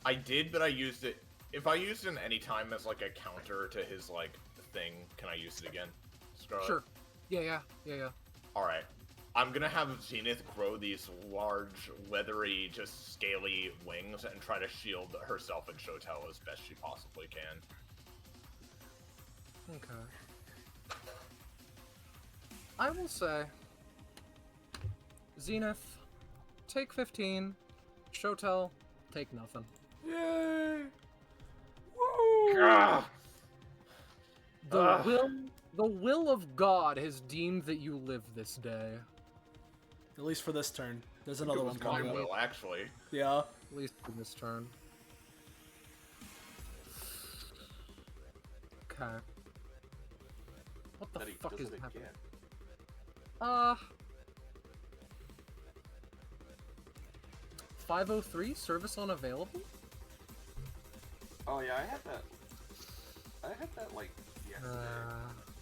I did, but I used it. If I used it any time as like a counter to his like thing, can I use it again? Scarlet? Sure. Yeah. Alright. I'm gonna have Zenith grow these large, leathery, just scaly wings and try to shield herself and Shotel as best she possibly can. Okay. I will say, Zenith, take 15. Shotel, take nothing. Yay! Woo! The will of God has deemed that you live this day. At least for this turn. There's another one My coming up. will, actually. Yeah. At least for this turn. Okay. What the fuck is happening? 503 service unavailable? Oh yeah, I had that like yesterday.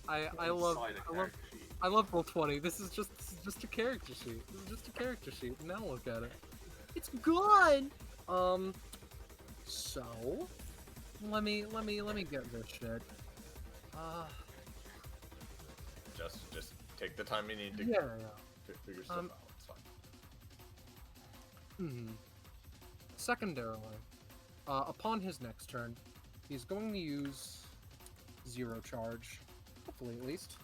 I love Roll20. This is just a character sheet. This is just a character sheet. Now look at it. It's good. So let me get this shit. Just take the time you need to Yeah. figure stuff out. It's fine. Secondarily, upon his next turn, he's going to use zero charge. Hopefully, at least.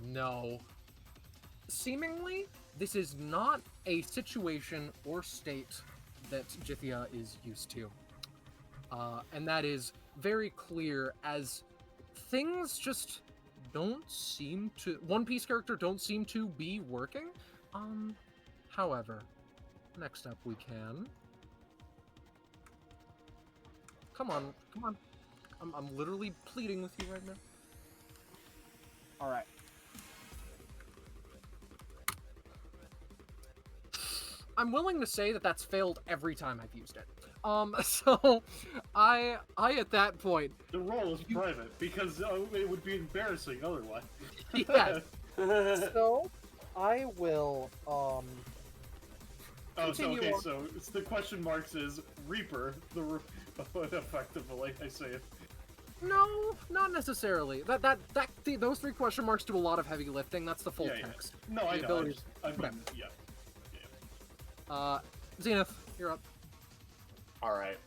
No. Seemingly, this is not a situation or state that Jithia is used to. And that is very clear as things just don't seem to... One Piece character don't seem to be working. However, next up we can... Come on. I'm literally pleading with you right now. Alright. I'm willing to say that that's failed every time I've used it. So, I at that point... The roll is private, because it would be embarrassing otherwise. Yes. So, I will, Oh, so, continue okay, on. so it's the question marks is Reaper, effectively, I say it. No, not necessarily. Those three question marks do a lot of heavy lifting. That's the full Yeah. text. No, I The know. abilities- I mean, Okay. yeah. Zenith, you're up. Alright.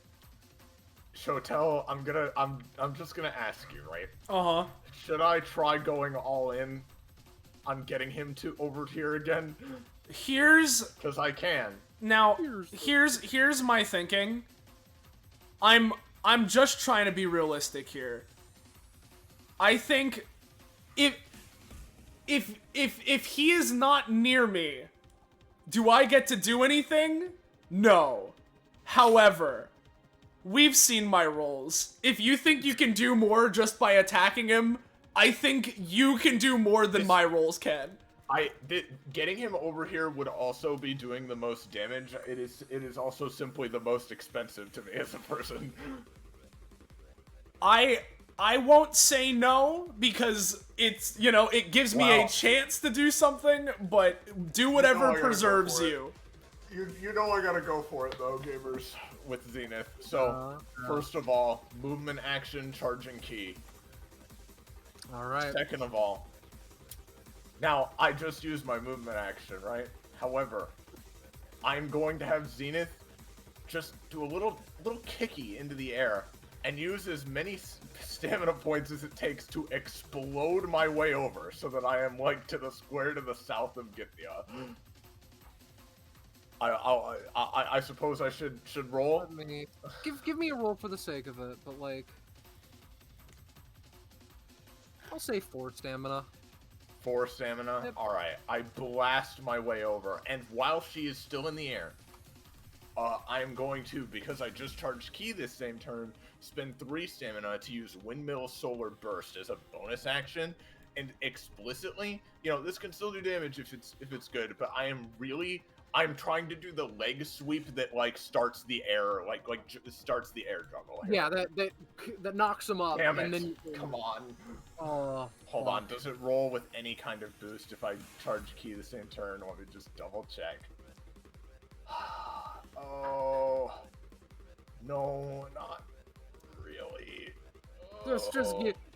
Shotel, I'm just gonna ask you, right? Uh-huh. Should I try going all in on getting him to over here again? Here's Because I can. now here's my thinking. I'm just trying to be realistic here. I think if he is not near me, do I get to do anything? No. However, we've seen my rolls. If you think you can do more just by attacking him, I think you can do more than my rolls can. Getting him over here would also be doing the most damage. It is also simply the most expensive to me as a person. I won't say no because it's, it gives me a Wow. chance to do something, but do whatever I gotta go preserves for it. you. You know I gotta go for it though, gamers, with Zenith. So, first of all, movement action, charging key. Alright. Second of all, now I just used my movement action, right? However, I'm going to have Zenith just do a little kicky into the air and use as many stamina points as it takes to explode my way over so that I am like to the square to the south of Githia. I suppose I should roll. Give me a roll for the sake of it, but like... I'll say 4 stamina. 4 stamina? Yep. Alright, I blast my way over, and while she is still in the air, I am going to, because I just charged Ki this same turn, spend 3 stamina to use Windmill Solar Burst as a bonus action, and explicitly, you know, this can still do damage if it's good, but I'm trying to do the leg sweep that, like, starts the air, starts the air juggle here. Yeah, that knocks him up. Damn and it. then Come on. Hold on, does it roll with any kind of boost if I charge Ki the same turn? Let me just double check. Oh. No, not really.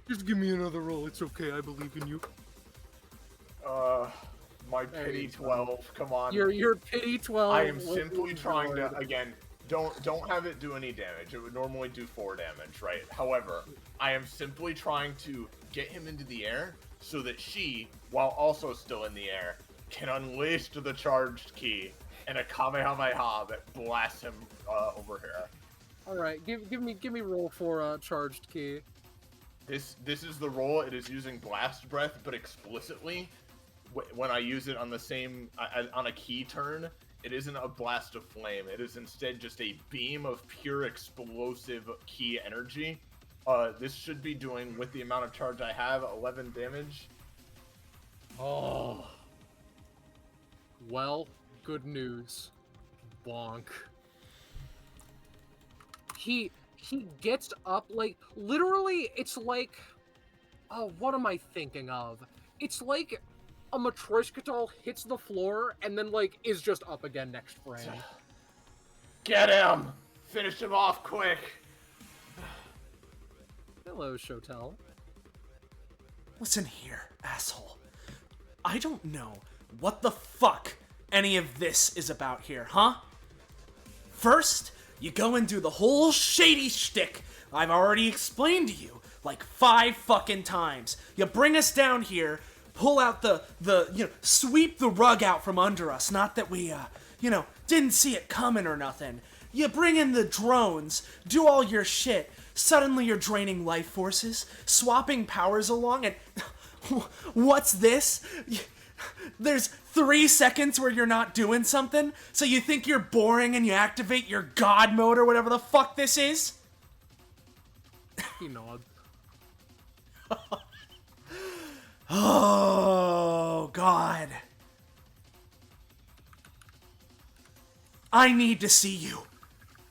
Just give me another roll. It's okay. I believe in you. My pity 12. Come on. Your pity 12. I am simply trying to, again, don't have it do any damage. It would normally do 4 damage, right? However, I am simply trying to get him into the air so that she, while also still in the air, can unleash the charged Ki and a Kamehameha that blasts him over here. All right, give me roll for charged Ki. This is the roll. It is using blast breath, but explicitly, when I use it on the same on a Ki turn, it isn't a blast of flame. It is instead just a beam of pure explosive Ki energy. This should be doing, with the amount of charge I have, 11 damage. Oh. Well, good news. Bonk. He gets up, like, literally, it's like, oh, what am I thinking of? It's like a Matryoshka doll hits the floor and then, like, is just up again next frame. Get him! Finish him off quick! Hello, Shotel. Listen here, asshole. I don't know what the fuck any of this is about here, huh? First, you go and do the whole shady shtick I've already explained to you like 5 fucking times. You bring us down here, pull out sweep the rug out from under us. Not that we, didn't see it coming or nothing. You bring in the drones, do all your shit. Suddenly you're draining life forces, swapping powers along, and what's this? There's 3 seconds where you're not doing something, so you think you're boring and you activate your god mode or whatever the fuck this is? He nods. Oh, God. I need to see you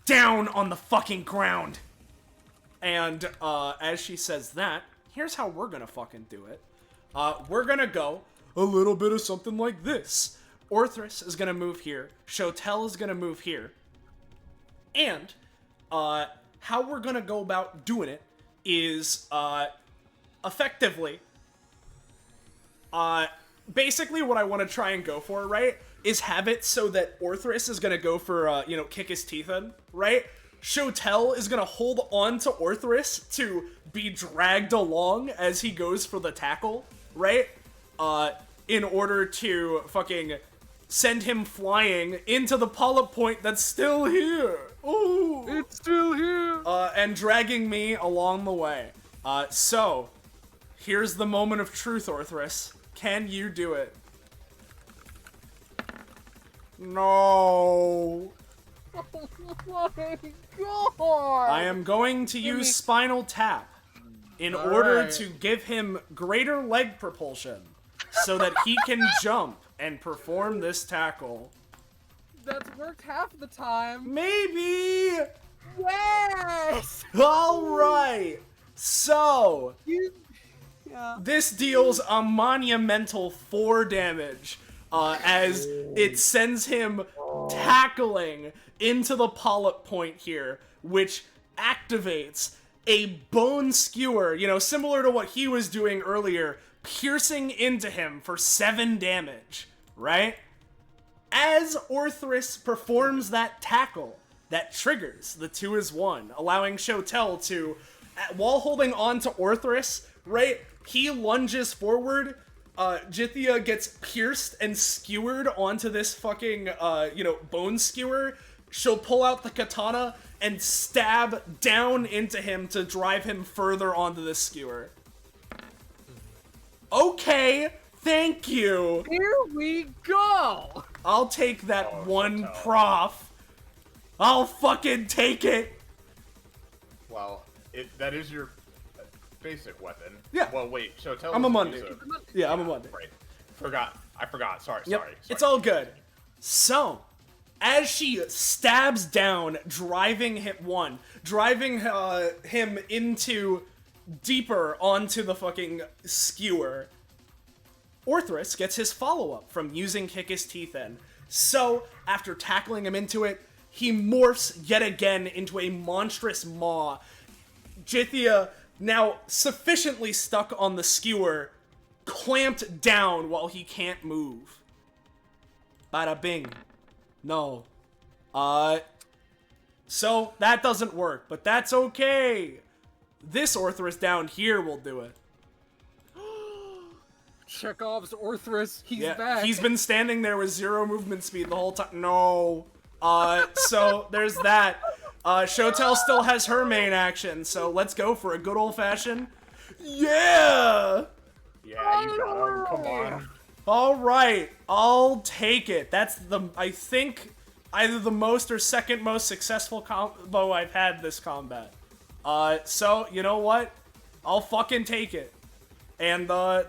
down on the fucking ground. And, as she says that, here's how we're gonna fucking do it. We're gonna go a little bit of something like this. Orthrus is gonna move here. Shotel is gonna move here. And, how we're gonna go about doing it is, effectively, basically what I want to try and go for, right, is have it so that Orthrus is gonna go for, kick his teeth in, right? Shotel is gonna hold on to Orthrus to be dragged along as he goes for the tackle, right? In order to fucking send him flying into the polyp point that's still here. Ooh! It's still here! And dragging me along the way. So, here's the moment of truth, Orthrus. Can you do it? No. Oh my god! I am going to use Spinal Tap in order to give him greater leg propulsion so that he can jump and perform this tackle. That's worked half the time. Maybe! Yes! Alright! So, Yeah. this deals a monumental 4 damage as it sends him tackling into the polyp point here, which activates a bone skewer, similar to what he was doing earlier, piercing into him for 7 damage, right? As Orthrus performs that tackle, that triggers the 2-1, allowing Shotel to, while holding on to Orthrus, right, he lunges forward, Jithia gets pierced and skewered onto this fucking, bone skewer. She'll pull out the katana and stab down into him to drive him further onto this skewer. Okay, thank you. Here we go! I'll take that Oh, one Shotel. prof. I'll fucking take it. Well, that is your basic weapon. Yeah. Well, wait, Shotel. I'm a doesn't Monday. use Yeah, I'm a Monday. Right. I forgot. Sorry. Yep, Sorry. it's all good. So, as she stabs down, driving him into deeper onto the fucking skewer, Orthrus gets his follow-up from using Kick His Teeth In. So, after tackling him into it, he morphs yet again into a monstrous maw. Jithia, now sufficiently stuck on the skewer, clamped down while he can't move. Bada bing. No. So that doesn't work, but that's okay. This Orthrus down here will do it. Chekhov's Orthrus, he's back. He's been standing there with 0 movement speed the whole time. No. So there's that. Shotel still has her main action, so let's go for a good old-fashioned... Yeah! Yeah, you got him. Come on. Alright, I'll take it. That's I think, either the most or second most successful combo I've had this combat. So, you know what? I'll fucking take it. And, I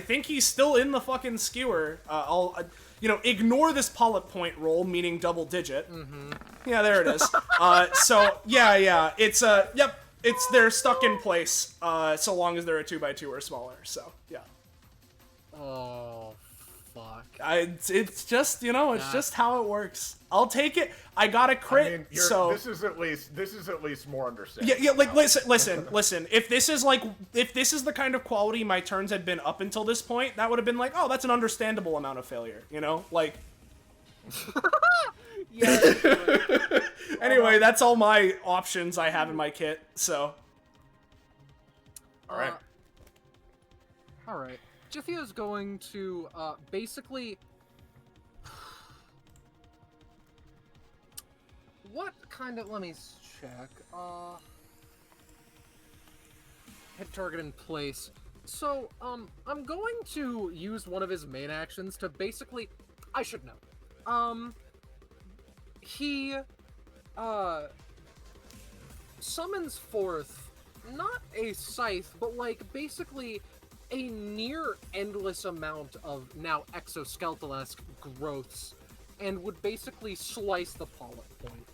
think he's still in the fucking skewer. Ignore this polyp point roll, meaning double digit. Mm-hmm. Yeah, there it is. So, yeah, it's, yep, they're stuck in place, so long as they're a 2x2 or smaller, so, yeah. Oh, fuck. It's just, it's just how it works. I'll take it. I got a crit, I mean, so... this is at least more understandable. Yeah, like, listen. If this is the kind of quality my turns had been up until this point, that would have been like, oh, that's an understandable amount of failure, Like... Yeah. Anyway, that's all my options I have in my kit, so... Alright. Alright. Jithia's going to, basically... What kind of... Let me check. Hit target in place. So, I'm going to use one of his main actions to basically... I should know. He, summons forth, not a scythe, but, like, basically a near-endless amount of now exoskeletal-esque growths, and would basically slice the polyp point.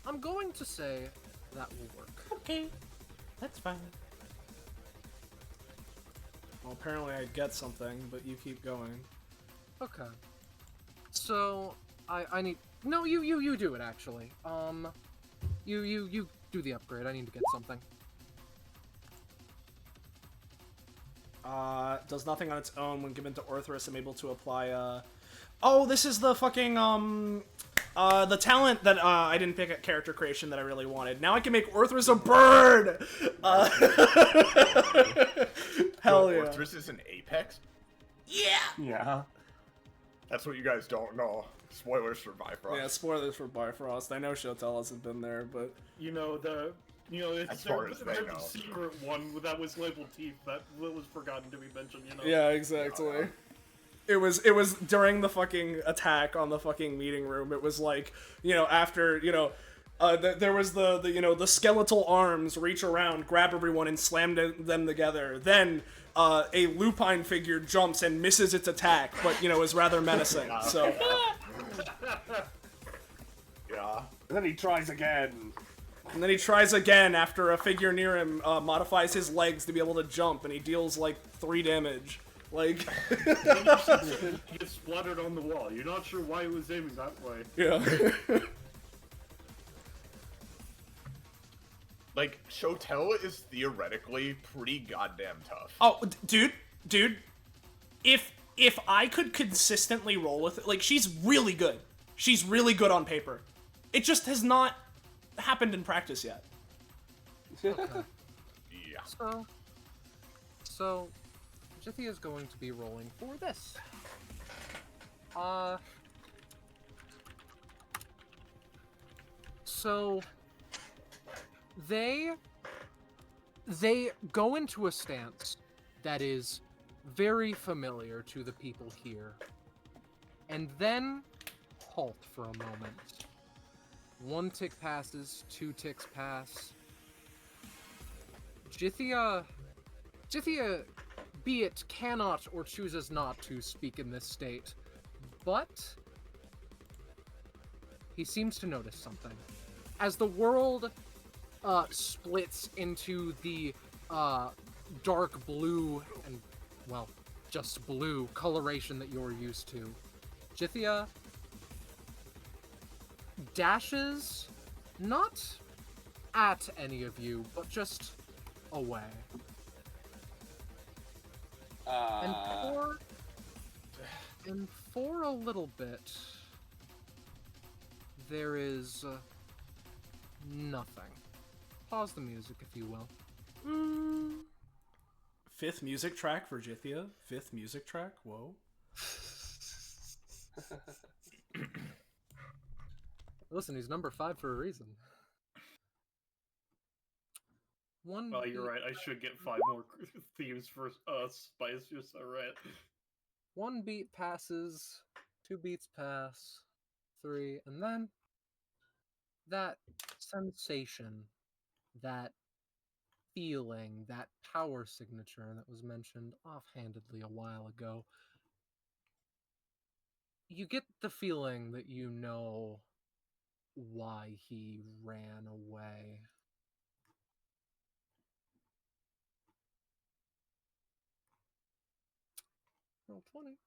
I'm going to say that will work. Okay, that's fine. Well, apparently I get something, but you keep going. Okay. So, I need... No, you do it, actually. You do the upgrade. I need to get something. Does nothing on its own. When given to Orthrus, I'm able to apply, Oh, this is the fucking, the talent that, I didn't pick at character creation that I really wanted. Now I can make Orthrus a bird! Hell yeah. Orthrus is an apex? Yeah! Yeah. That's what you guys don't know. Spoilers for Bifrost. Yeah, spoilers for Bifrost. I know Shotel hasn't been there, but... It's As far as they their know. secret one that was labeled teeth that was forgotten to be mentioned, Yeah, exactly. It was during the fucking attack on the fucking meeting room. It was like, after, there was the skeletal arms reach around, grab everyone, and slam them together. Then, a lupine figure jumps and misses its attack, but, is rather menacing, so... Yeah. And then he tries again. And then he tries again after a figure near him modifies his legs to be able to jump, and he deals, 3 damage. Like... He gets splattered on the wall. You're not sure why he was aiming that way. Yeah. Like, Shotel is theoretically pretty goddamn tough. Oh, dude, if I could consistently roll with it, she's really good. She's really good on paper. It just has not happened in practice yet. Okay. Yeah. So, Jithia is going to be rolling for this. So, They go into a stance that is very familiar to the people here, and then halt for a moment. 1 tick passes, 2 ticks pass. Jithia, be it cannot or chooses not to speak in this state, but he seems to notice something. As the world splits into the dark blue and, well, just blue coloration that you're used to, Jithia dashes not at any of you, but just away. And for a little bit, there is nothing. Pause the music, if you will. 5th music track for Jithia. 5th music track. Whoa. Listen, he's number 5 for a reason. Oh, you're right. I should get 5 more themes for Spice. You're so right. 1 beat passes, 2 beats pass, 3, and then that sensation, that feeling, that power signature that was mentioned offhandedly a while ago, you get the feeling that you know why he ran away. Roll 20.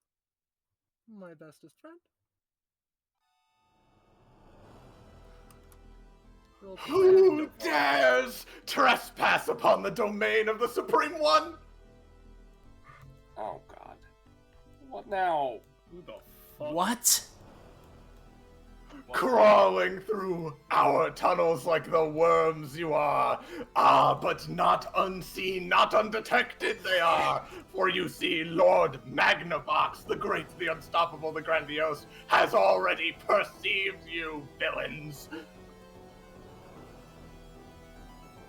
My bestest friend. Roll 20. Who dares trespass upon the domain of the Supreme One? Oh god. What now? Who the fuck? What? Crawling through our tunnels like the worms you are. Ah, but not unseen, not undetected they are. For you see, Lord Magnavox, the great, the unstoppable, the grandiose, has already perceived you, villains.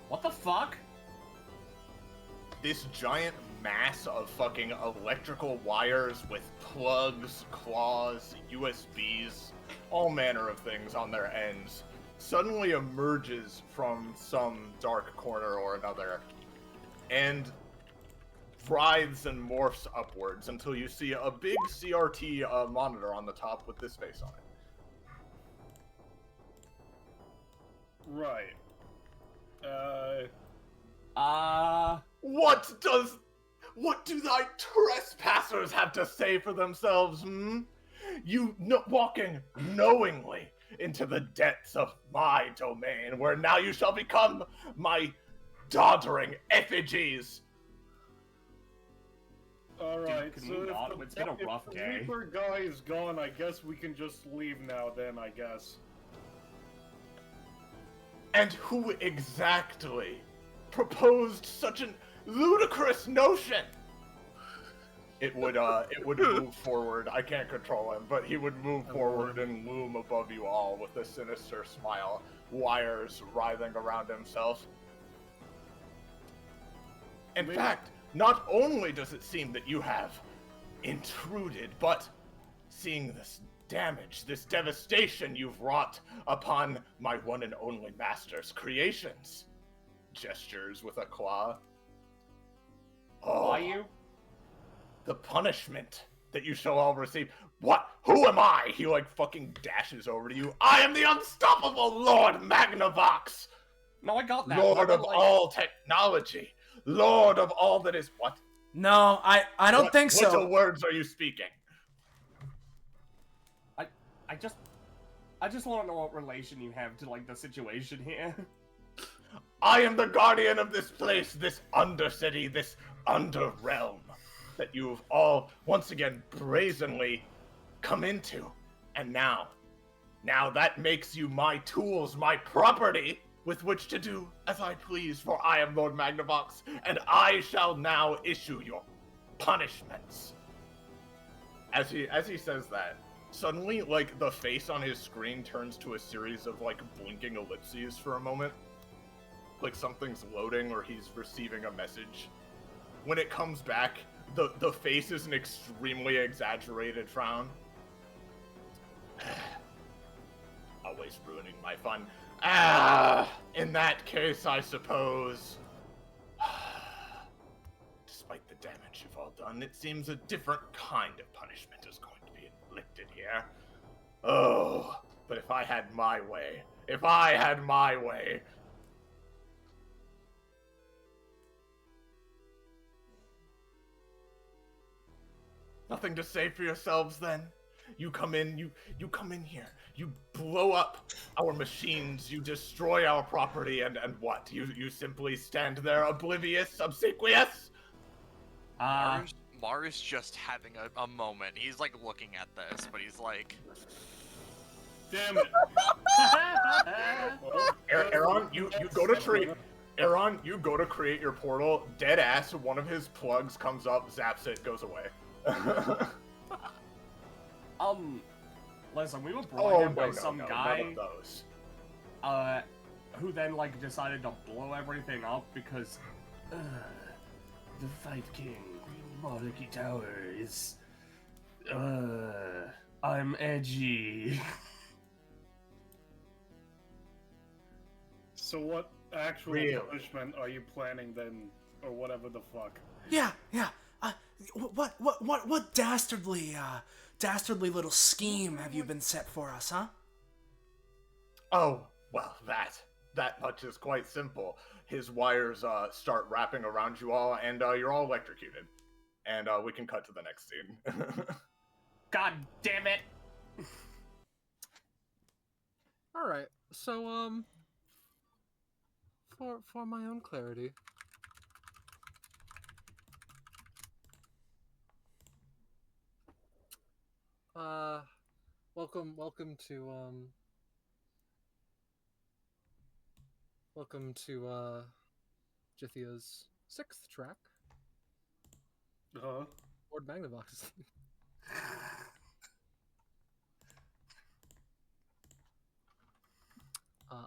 What the fuck? This giant mass of fucking electrical wires with plugs, claws, USBs, all manner of things on their ends, suddenly emerges from some dark corner or another, and writhes and morphs upwards until you see a big CRT monitor on the top with this face on it. Right. What do thy trespassers have to say for themselves, hmm? You walking knowingly into the depths of my domain, where now you shall become my doddering effigies. Alright, Dude, so it's been a rough if day. the Reaper guy is gone, I guess we can just leave now then, I guess. And who exactly proposed such an ludicrous notion? It would move forward. I can't control him, but he would move forward and loom above you all with a sinister smile, wires writhing around himself. In fact, not only does it seem that you have intruded, but seeing this damage, this devastation you've wrought upon my one and only master's creations. Gestures with a claw. Oh, Are you? the punishment that you shall all receive. What? Who am I? He like fucking dashes over to you. I am the unstoppable Lord Magnavox! No, I got that. Lord of like... all technology. Lord of all that is what? No, I don't think so. What words are you speaking? I just want to know what relation you have to like the situation here. I am the guardian of this place, this undercity, this underrealm that you've all once again brazenly come into. And now that makes you my tools, my property, with which to do as I please, for I am Lord Magnavox, and I shall now issue your punishments. As he says that, suddenly, like, the face on his screen turns to a series of, like, blinking ellipses for a moment. like something's loading or he's receiving a message. When it comes back, the face is an extremely exaggerated frown. Always ruining my fun. In that case, I suppose. Despite the damage you've all done, it seems a different kind of punishment is going to be inflicted here. Oh, but if I had my way, Nothing to say for yourselves then? You come in, you come in here, you blow up our machines, you destroy our property, and what? You simply stand there oblivious, obsequious? Maru's just having a moment. He's like looking at this, but he's like, Damn it! Aeron, you go to treat. Aeron, you go to create your portal. Dead ass. One of his plugs comes up, zaps it, goes away. Listen, we were brought in by some none guy, of those. who then, like, decided to blow everything up because, the Fight King Monarchy Tower is, I'm edgy. So what actual Really? punishment are you planning then, or whatever the fuck? Yeah. What dastardly little scheme have you been set for us, huh? Oh, well, that much is quite simple. His wires start wrapping around you all, and you're all electrocuted. And we can cut to the next scene. God damn it! All right. So for my own clarity. Welcome to Jithia's 6th track, Huh? Lord Magnavox.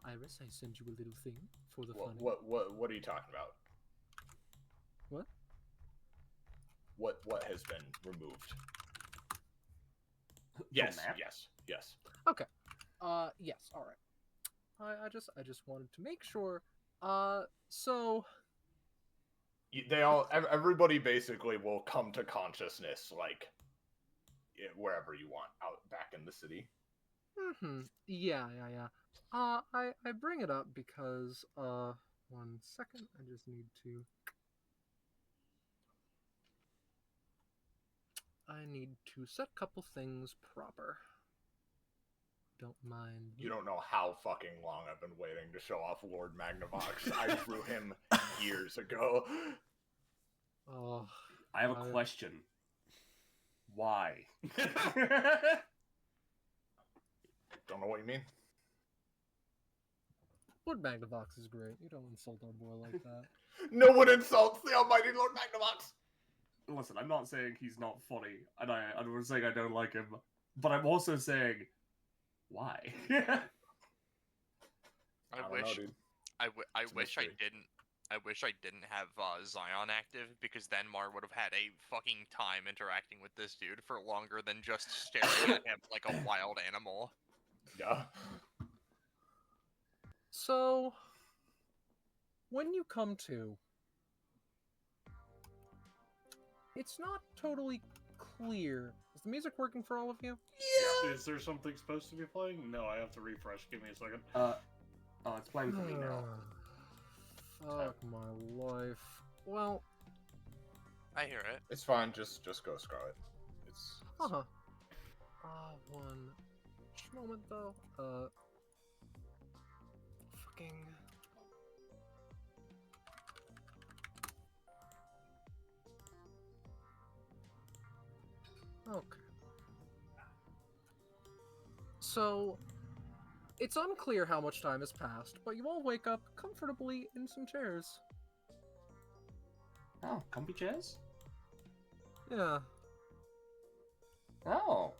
Iris, I sent you a little thing for the funny. What are you talking about? What? What has been removed? Yes. Okay. Yes. All right. I just wanted to make sure. So Everybody basically will come to consciousness, like, wherever you want, out back in the city. Yeah. I bring it up because 1 second. I just need to. I need to set a couple things proper. Don't mind. You don't know how fucking long I've been waiting to show off Lord Magnavox. I drew him years ago. Oh, I have a question. Why? Don't know what you mean. Lord Magnavox is great. You don't insult our boy like that. No one insults the almighty Lord Magnavox! Listen, I'm not saying he's not funny, and I'm saying I don't like him, but I'm also saying, why? I wish I didn't have Zion active, because then Mar would have had a fucking time interacting with this dude for longer than just staring at him like a wild animal. Yeah. So, when you come to, it's not totally clear. Is the music working for all of you? Yeah. Is there something supposed to be playing? No, I have to refresh. Give me a second. It's playing for me now. Fuck my life. Well, I hear it. It's fine, just go Scarlet. It's one moment though. Fucking. Okay. So, it's unclear how much time has passed, but you all wake up comfortably in some chairs. Oh, comfy chairs? Yeah. Oh.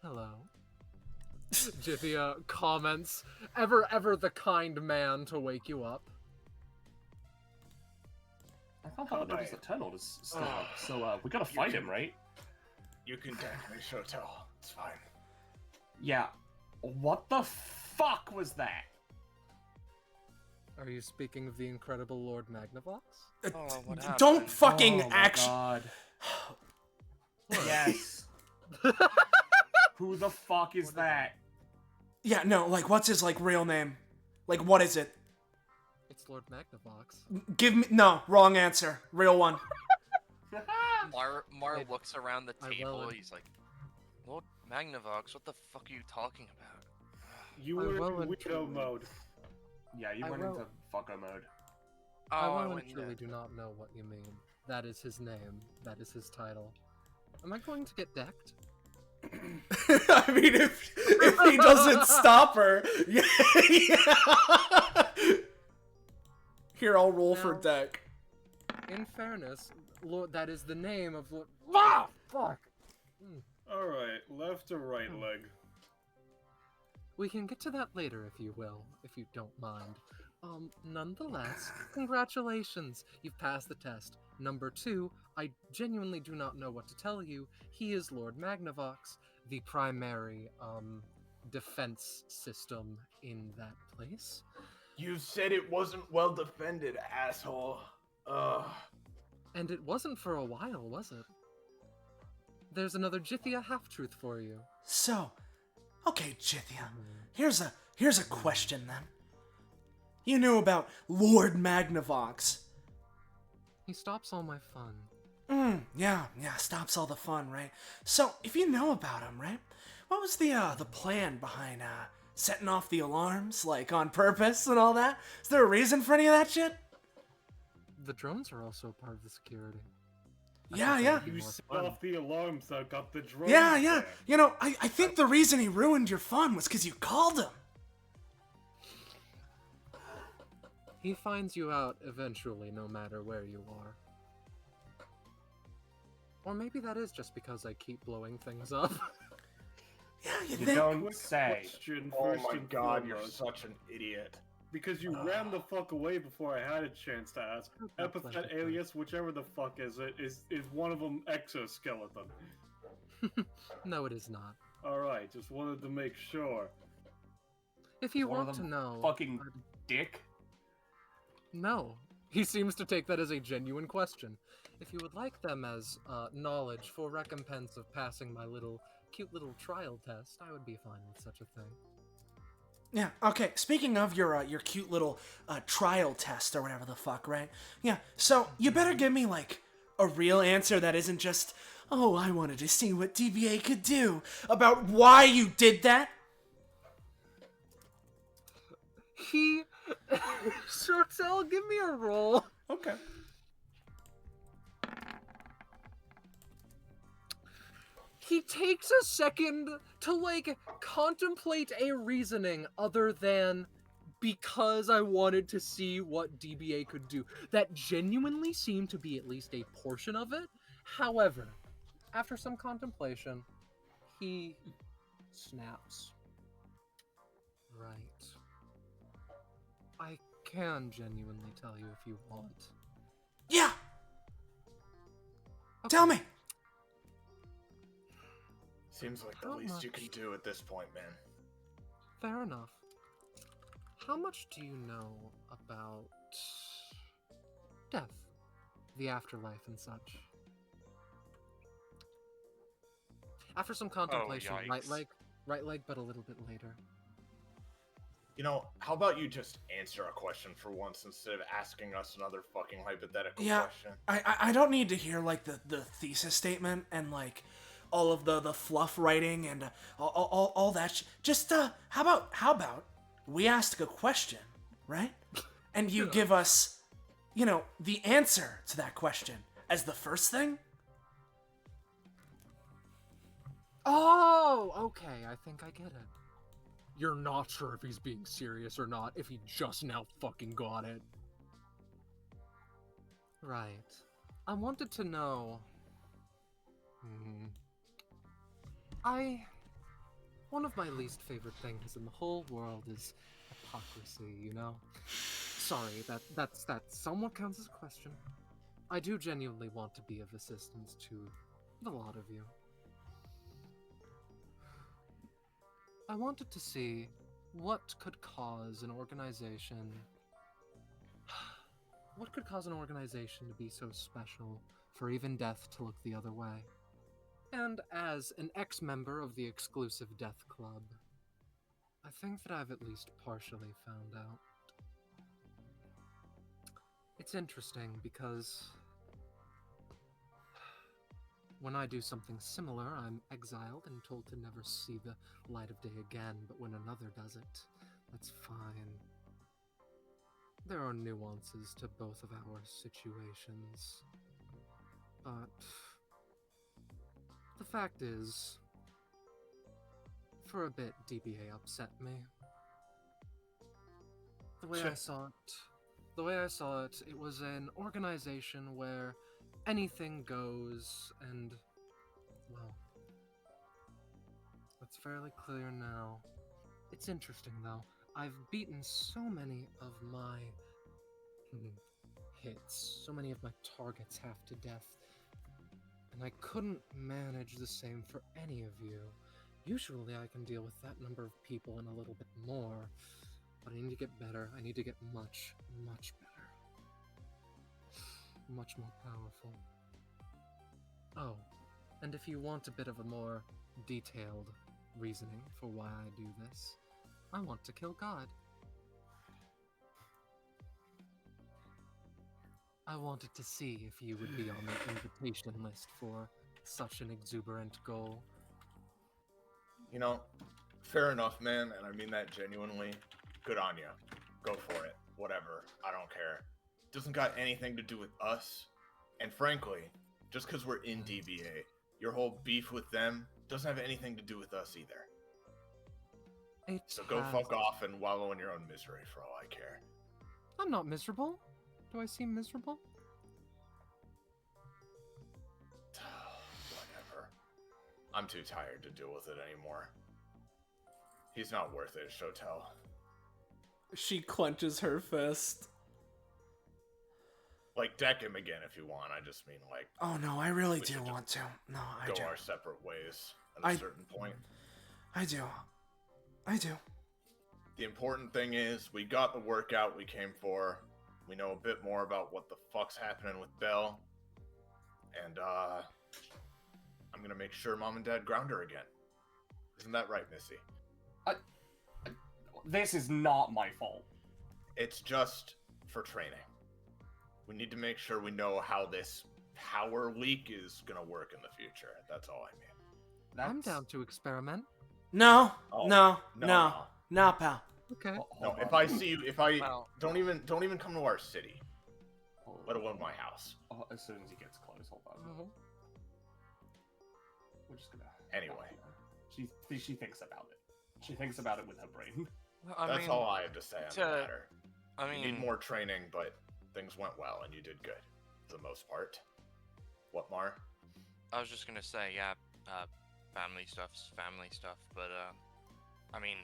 Hello. Jithia comments, ever the kind man to wake you up. I thought that there was a tunnel still up, so we gotta fight him, right? You can deck me, Shotel. It's fine. Yeah. What the fuck was that? Are you speaking of the incredible Lord Magnavox? Oh, what happened? Don't fucking Oh my actually. God. Yes. Who the fuck is that? Yeah, no, like, what's his, like, real name? Like, what is it? It's Lord Magnavox. Give me. No, wrong answer. Real one. Mar looks around the I table. will. He's like, Lord Magnavox, what the fuck are you talking about? You I were will in Widow mode. Yeah, you I went will. into fucker mode. Oh, I I well went and truly into- do not know what you mean. That is his name. That is his title. Am I going to get decked? I mean, if he doesn't stop her, yeah. Here, I'll roll for Now- deck. In fairness, Lord, that is the name of Lord. Ah, fuck. Alright, left or right leg? We can get to that later if you will, if you don't mind. Nonetheless, congratulations, you've passed the test. Number 2, I genuinely do not know what to tell you. He is Lord Magnavox, the primary, defense system in that place. You said it wasn't well defended, asshole. Ugh. And it wasn't for a while, was it? There's another Jithia half-truth for you. So, okay, Jithia. Here's a question then. You knew about Lord Magnavox. He stops all my fun. Yeah, stops all the fun, right? So, if you know about him, right? What was the plan behind setting off the alarms, like on purpose and all that? Is there a reason for any of that shit? The drones are also part of the security. Yeah, yeah. You More set fun. off the alarms that got the drones Yeah. there. You know, I think the reason he ruined your fun was because you called him. He finds you out eventually, no matter where you are. Or maybe that is just because I keep blowing things up. Yeah, you You think? don't Quick say. question, Oh first my and god, you're foremost. such an idiot. Because you ran the fuck away before I had a chance to ask. Epithet alias, whichever the fuck is it, is one of them exoskeleton. No, it is not. Alright, just wanted to make sure. If you One of want to them know... fucking I'd- dick. No. He seems to take that as a genuine question. If you would like them as knowledge for recompense of passing my cute little trial test, I would be fine with such a thing. Yeah, okay, speaking of your cute little trial test or whatever the fuck, right? Yeah, so you better give me, like, a real answer that isn't just, oh, I wanted to see what DBA could do about why you did that. He... Shotel, give me a roll. Okay. He takes a second to, like, contemplate a reasoning other than because I wanted to see what DBA could do. That genuinely seemed to be at least a portion of it. However, after some contemplation, he snaps. Right. I can genuinely tell you if you want. Yeah, Okay. tell me. Seems like the How least you much? can do at this point, man. Fair enough. How much do you know about death, the afterlife, and such? After some contemplation, right yikes. leg, but a little bit later. You know, how about you just answer a question for once instead of asking us another fucking hypothetical Yeah, question? I don't need to hear, like, the thesis statement and, like, all of the fluff writing and all that Just, how about we ask a question, right? And you give us, you know, the answer to that question as the first thing? Oh, okay, I think I get it. You're not sure if he's being serious or not, if he just now fucking got it. Right. I wanted to know... One of my least favorite things in the whole world is hypocrisy, you know? Sorry, that somewhat counts as a question. I do genuinely want to be of assistance to the lot of you. I wanted to see what could cause an organization... What could cause an organization to be so special for even death to look the other way? And as an ex-member of the exclusive Death Club, I think that I've at least partially found out. It's interesting because when I do something similar, I'm exiled and told to never see the light of day again, but when another does it, that's fine. There are nuances to both of our situations, but the fact is, for a bit, DBA upset me. The way I saw it, it was an organization where anything goes, and, well, it's fairly clear now. It's interesting, though. I've beaten so many of my hits, so many of my targets half to death, and I couldn't manage the same for any of you. Usually I can deal with that number of people and a little bit more, but I need to get better. I need to get much, much better. Much more powerful. Oh, and if you want a bit of a more detailed reasoning for why I do this, I want to kill God. I wanted to see if you would be on the invitation list for such an exuberant goal. You know, fair enough, man, and I mean that genuinely. Good on you. Go for it. Whatever. I don't care. Doesn't got anything to do with us. And frankly, just because we're in DBA, your whole beef with them doesn't have anything to do with us either. So go fuck off and wallow in your own misery for all I care. I'm not miserable. Do I seem miserable? Whatever. I'm too tired to deal with it anymore. He's not worth it, Shotel. She clenches her fist. Like, deck him again if you want. I just mean, like... Oh, no, I really do want to. No, I do. Go our separate ways at a certain point. I do. The important thing is, we got the workout we came for. We know a bit more about what the fuck's happening with Belle. And, I'm gonna make sure Mom and Dad ground her again. Isn't that right, Missy? This is not my fault. It's just for training. We need to make sure we know how this power leak is gonna work in the future. That's all I mean. I'm down to experiment. No, Oh, no, no, pal. Okay. No, if I see you, don't even come to our city, let alone my house. As soon as he gets close, hold on. We're just gonna. Anyway, she thinks about it. She thinks about it with her brain. That's all I have to say on the matter. I mean, you need more training, but things went well and you did good, for the most part. What, Mar? I was just gonna say, yeah, family stuff's family stuff, but I mean,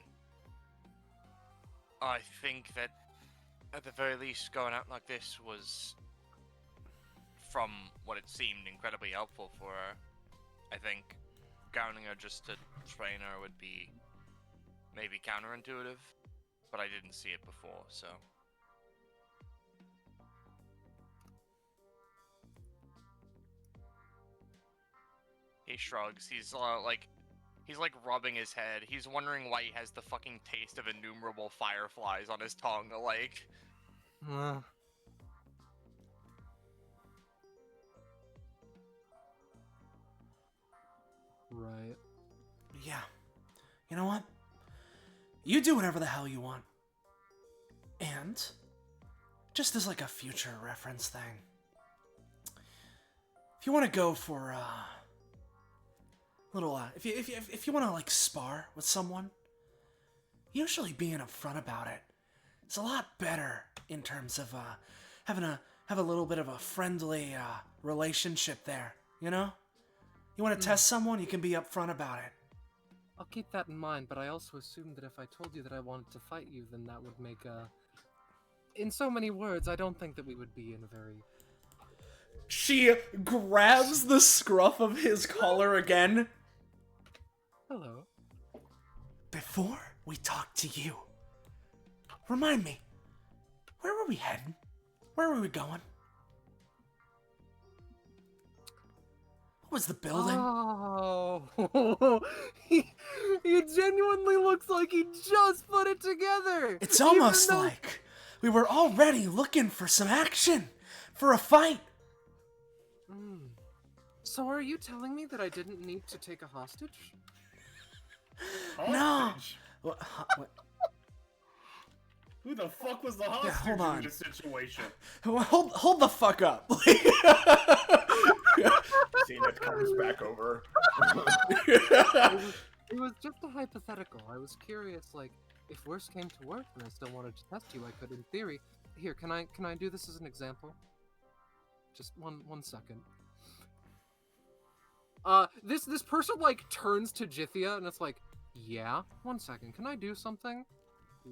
I think that at the very least, going out like this was, from what it seemed, incredibly helpful for her. I think grounding her just to train her would be maybe counterintuitive, but I didn't see it before, so. He shrugs. He's like rubbing his head. He's wondering why he has the fucking taste of innumerable fireflies on his tongue. Like, Right. Yeah. You know what? You do whatever the hell you want. And, just as like a future reference thing, if you want to go for little if you want to like spar with someone, usually being upfront about it is a lot better in terms of have a little bit of a friendly relationship there, you know? You want to test someone, you can be upfront about it. I'll keep that in mind, but I also assumed that if I told you that I wanted to fight you, then that would make in so many words, I don't think that we would be in a very... She grabs the scruff of his collar again. Hello. Before we talk to you, remind me, where were we heading? Where were we going? What was the building? Oh, he genuinely looks like he just put it together. It's almost Even though- like we were already looking for some action, for a fight. So are you telling me that I didn't need to take a hostage? No. Hostage? What? Who the fuck was the hostage hold on. in this situation? Hold the fuck up. Zenith comes back over. It was just a hypothetical. I was curious, like, if worse came to worse and I still wanted to test you, I could, in theory. Here, can I do this as an example? Just one second. This person, like, turns to Jithia, and it's like, yeah, 1 second, can I do something?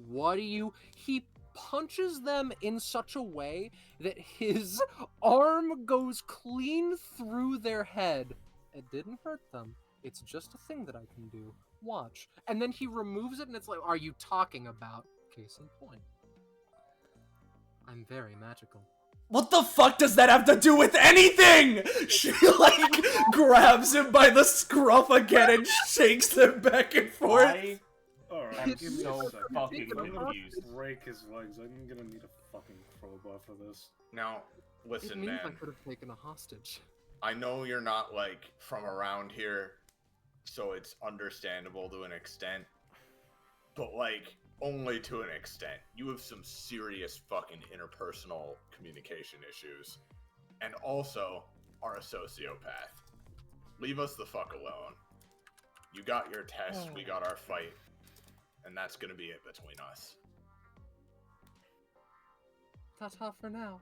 What do you... He punches them in such a way that his arm goes clean through their head. It didn't hurt them. It's just a thing that I can do. Watch. And then he removes it, and it's like, are you talking about? Case in point. I'm very magical. What the fuck does that have to do with anything? She, like, grabs him by the scruff again and shakes them back and forth. Alright, I'm give me so a second. fucking I'm gonna confused. break his legs. I'm gonna need a fucking crowbar for this. Now, It listen, means I man. could have taken a hostage. I know you're not, like, from around here, so it's understandable to an extent. But, like, only to an extent. You have some serious fucking interpersonal communication issues. And also are a sociopath. Leave us the fuck alone. You got your test, we got our fight. And that's gonna be it between us. Ta-ta for now.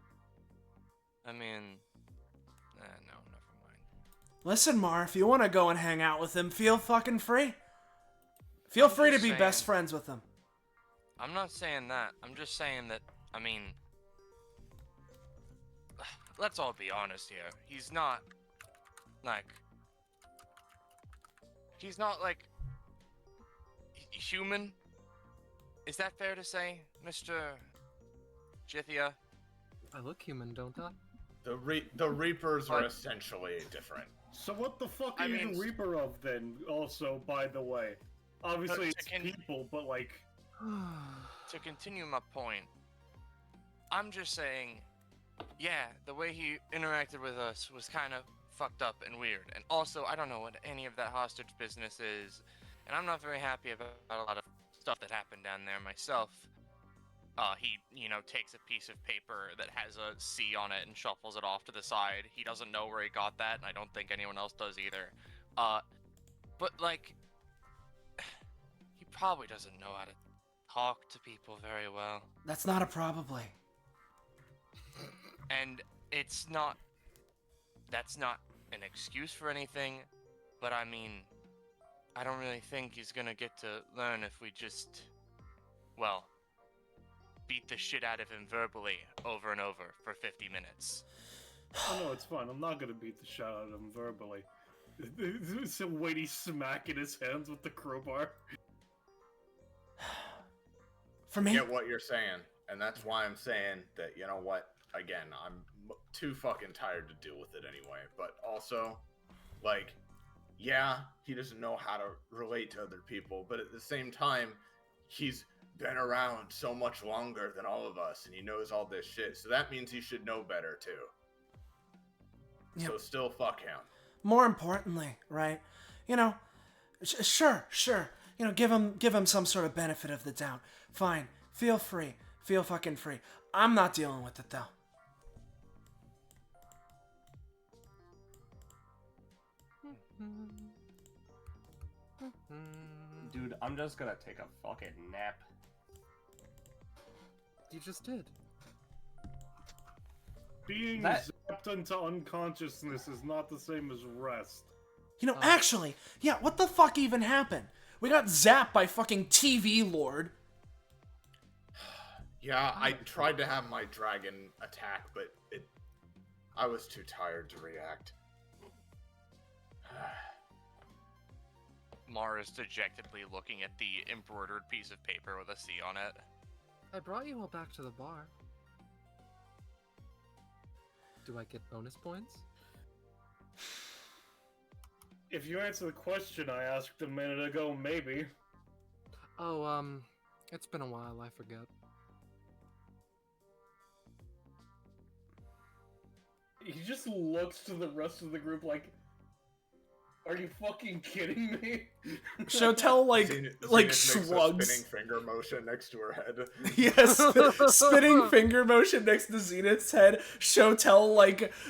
I mean, no, never mind. Listen, Mar, if you want to go and hang out with him, feel fucking free. Feel I'm free to just be best saying. friends with him. I'm not saying that. I'm just saying that, I mean, let's all be honest here. He's not like human. Is that fair to say, Mr. Jithia? I look human, don't I? The Reapers are But- essentially different. So what the fuck are I you mean- the Reaper of then, also, by the way? Obviously it's Chicken. people, but like... To continue my point, I'm just saying, yeah, the way he interacted with us was kind of fucked up and weird. And also, I don't know what any of that hostage business is, and I'm not very happy about a lot of stuff that happened down there myself. He, takes a piece of paper that has a C on it and shuffles it off to the side. He doesn't know where he got that, and I don't think anyone else does either. But, like, he probably doesn't know how to talk to people very well. That's not a probably. And that's not an excuse for anything, but I mean, I don't really think he's gonna get to learn if we just, well, beat the shit out of him verbally over and over for 50 minutes. Oh no, it's fine. I'm not gonna beat the shit out of him verbally. It's a weighty smack in his hands with the crowbar. For me, Get what you're saying, and that's why I'm saying that, you know what, again, I'm too fucking tired to deal with it anyway, but also, like, yeah, he doesn't know how to relate to other people, but at the same time, he's been around so much longer than all of us, and he knows all this shit, so that means he should know better, too. Yep. So still fuck him. more importantly, right? Sure. Give him some sort of benefit of the doubt. Fine. Feel free. Feel fucking free. I'm not dealing with it though. Dude, I'm just gonna take a fucking nap. You just did. Being That- zapped into unconsciousness is not the same as rest. Actually, yeah, what the fuck even happened? We got zapped by fucking TV Lord. Yeah, I tried to have my dragon attack, but I was too tired to react. Mar is dejectedly looking at the embroidered piece of paper with a C on it. I brought you all back to the bar. Do I get bonus points? If you answer the question I asked a minute ago, maybe. Oh, it's been a while, I forget. He just looks to the rest of the group like, are you fucking kidding me? Shotel Zenith shrugs. makes a spinning finger motion next to her head. Yes, spinning finger motion next to Zenith's head. Shotel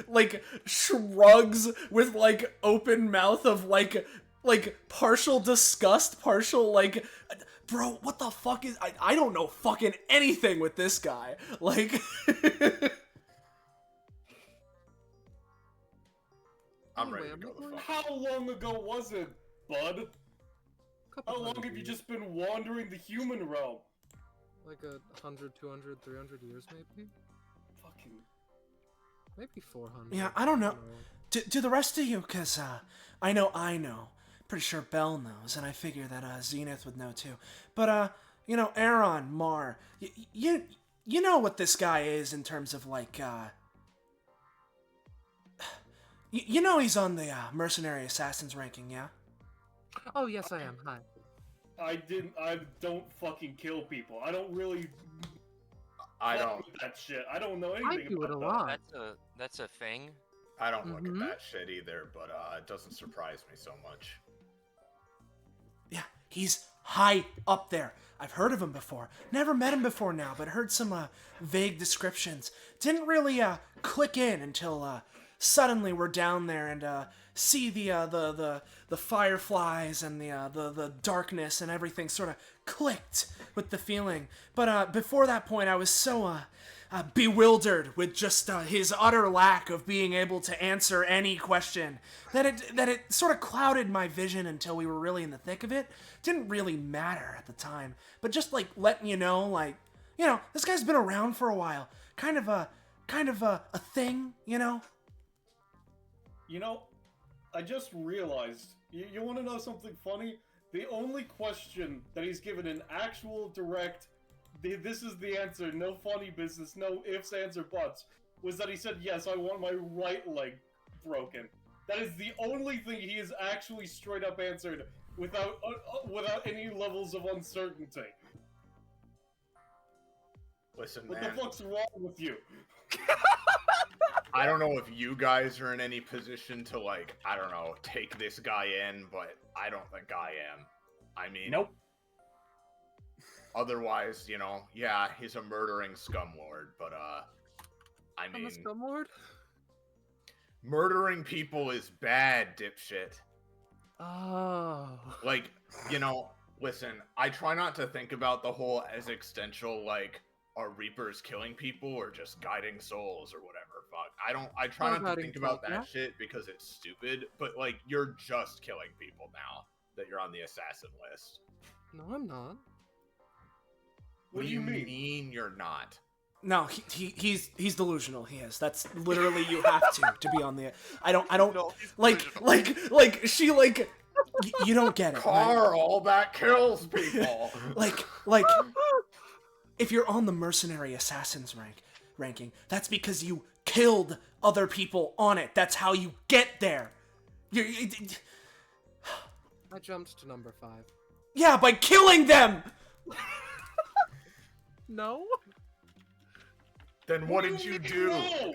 like shrugs with like open mouth of like partial disgust, partial like, bro, what the fuck is I don't know fucking anything with this guy. Like I'm ready to go the fuck. How long ago was it, bud? Couple How long hundred have you years. just been wandering the human realm? Like 100, 200, 300 years, maybe? Fucking... Maybe 400. Yeah, I don't know. Do the rest of you, cause I know. Pretty sure Belle knows, and I figure that Zenith would know too. But you know, Aeron, Mar, you know what this guy is in terms of like you know he's on the mercenary assassins ranking, yeah? Oh, yes, I am. Hi. I don't fucking kill people. I don't really... I fuck don't. with that shit. I don't know I anything do it a about lot. That's a thing. I don't look at Mhm. that shit either, but it doesn't surprise me so much. Yeah, he's high up there. I've heard of him before. Never met him before now, but heard some vague descriptions. Didn't really click in until suddenly we're down there and see the fireflies and the darkness and everything sort of clicked with the feeling. But before that point, I was so bewildered with just his utter lack of being able to answer any question that it sort of clouded my vision until we were really in the thick of it. Didn't really matter at the time, but just like letting you know, like, you know, this guy's been around for a while, kind of a thing, you know. You know, I just realized, you want to know something funny? The only question that he's given an actual direct, this is the answer, no funny business, no ifs, ands, or buts, was that he said, yes, I want my right leg broken. That is the only thing he has actually straight up answered without any levels of uncertainty. Listen, What man, the fuck's wrong with you? I don't know if you guys are in any position to, like, I don't know, take this guy in, but I don't think I am. I mean... Nope. Otherwise, you know, yeah, he's a murdering scumlord, but, I I'm mean... a scumlord? Murdering people is bad, dipshit. Oh. Like, you know, listen, I try not to think about the whole as existential, like, are Reapers killing people or just guiding souls or whatever? Fuck. I try not to guiding think about souls, that shit because it's stupid, but, like, you're just killing people now that you're on the assassin list. No, I'm not. What do you mean? You're not? No, he's delusional. He is. That's literally you have to be on the. I don't No, he's like she like you don't get it. Right? Carl, that kills people. Like if you're on the mercenary assassins ranking, that's because you killed other people on it. That's how you get there. I jumped to number 5. Yeah, by killing them. No? Then what did you do? No!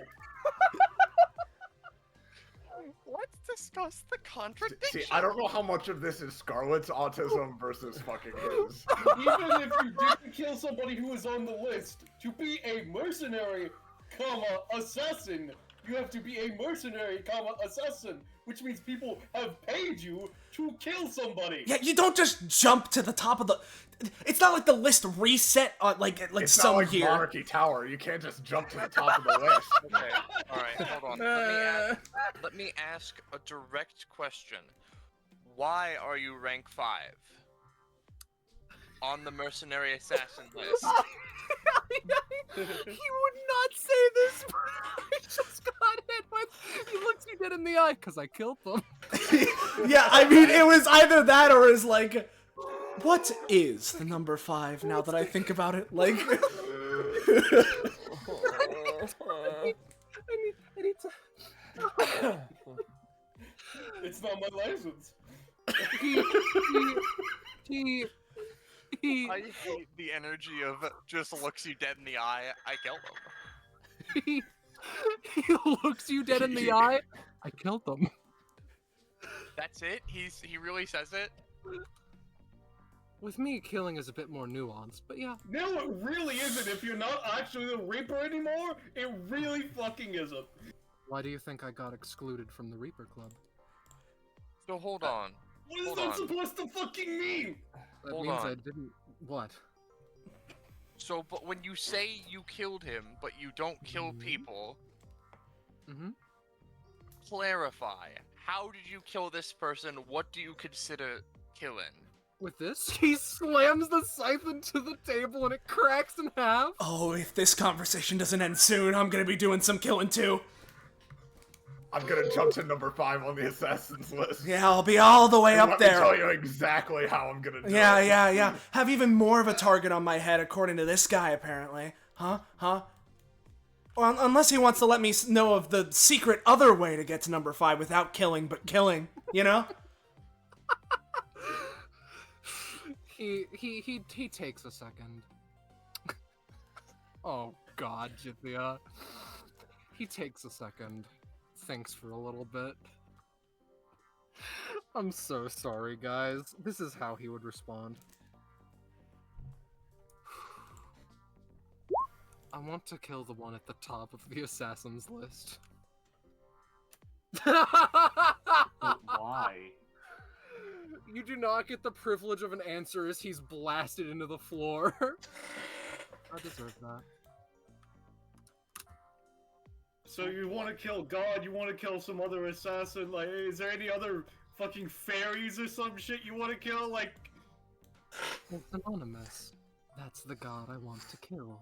Let's discuss the contradiction. See, I don't know how much of this is Scarlet's autism versus fucking his. Even if you didn't kill somebody who was on the list, to be a mercenary, assassin, you have to be a mercenary, assassin, which means people have paid you to kill somebody. Yeah, you don't just jump to the top of the. It's not like the list reset like It's some not like year. Monarchy Tower. You can't just jump to the top of the list. Okay, alright, hold on. Let me ask a direct question. Why are you rank 5? on the mercenary assassin list. He would not say this, but I just got hit with. He looks you dead in the eye because I killed them. Yeah, I mean, it was either that or is like, what is the number 5 now that I think about it? Like, I need to. It's not my license. He I hate the energy of just looks you dead in the eye. I killed him. he looks you dead in the eye. I killed them. That's it? He really says it? With me, killing is a bit more nuanced, but yeah. No, it really isn't. If you're not actually the Reaper anymore, it really fucking isn't. Why do you think I got excluded from the Reaper Club? So hold on. What is Hold that on. supposed to fucking mean? That Hold means on. I didn't. What? So, but when you say you killed him, but you don't kill people, Mm-hmm. clarify. How did you kill this person? What do you consider killing? With this, he slams the scythe into the table and it cracks in half. oh, if this conversation doesn't end soon, I'm gonna be doing some killing too. I'm gonna jump to number 5 on the assassins list. Yeah, I'll be all the way And up let me tell there. you exactly how I'm gonna do Yeah, it. yeah. Have even more of a target on my head, according to this guy, apparently. Huh? Well, unless he wants to let me know of the secret other way to get to number 5 without killing, but killing, you know? He takes a second. Oh God, Jithia. He takes a second. Thinks for a little bit. I'm so sorry, guys. This is how he would respond. I want to kill the one at the top of the assassins list. But why? You do not get the privilege of an answer as he's blasted into the floor. I deserve that. So you want to kill God, you want to kill some other assassin, like, is there any other fucking fairies or some shit you want to kill? Like, It's anonymous. That's the god I want to kill.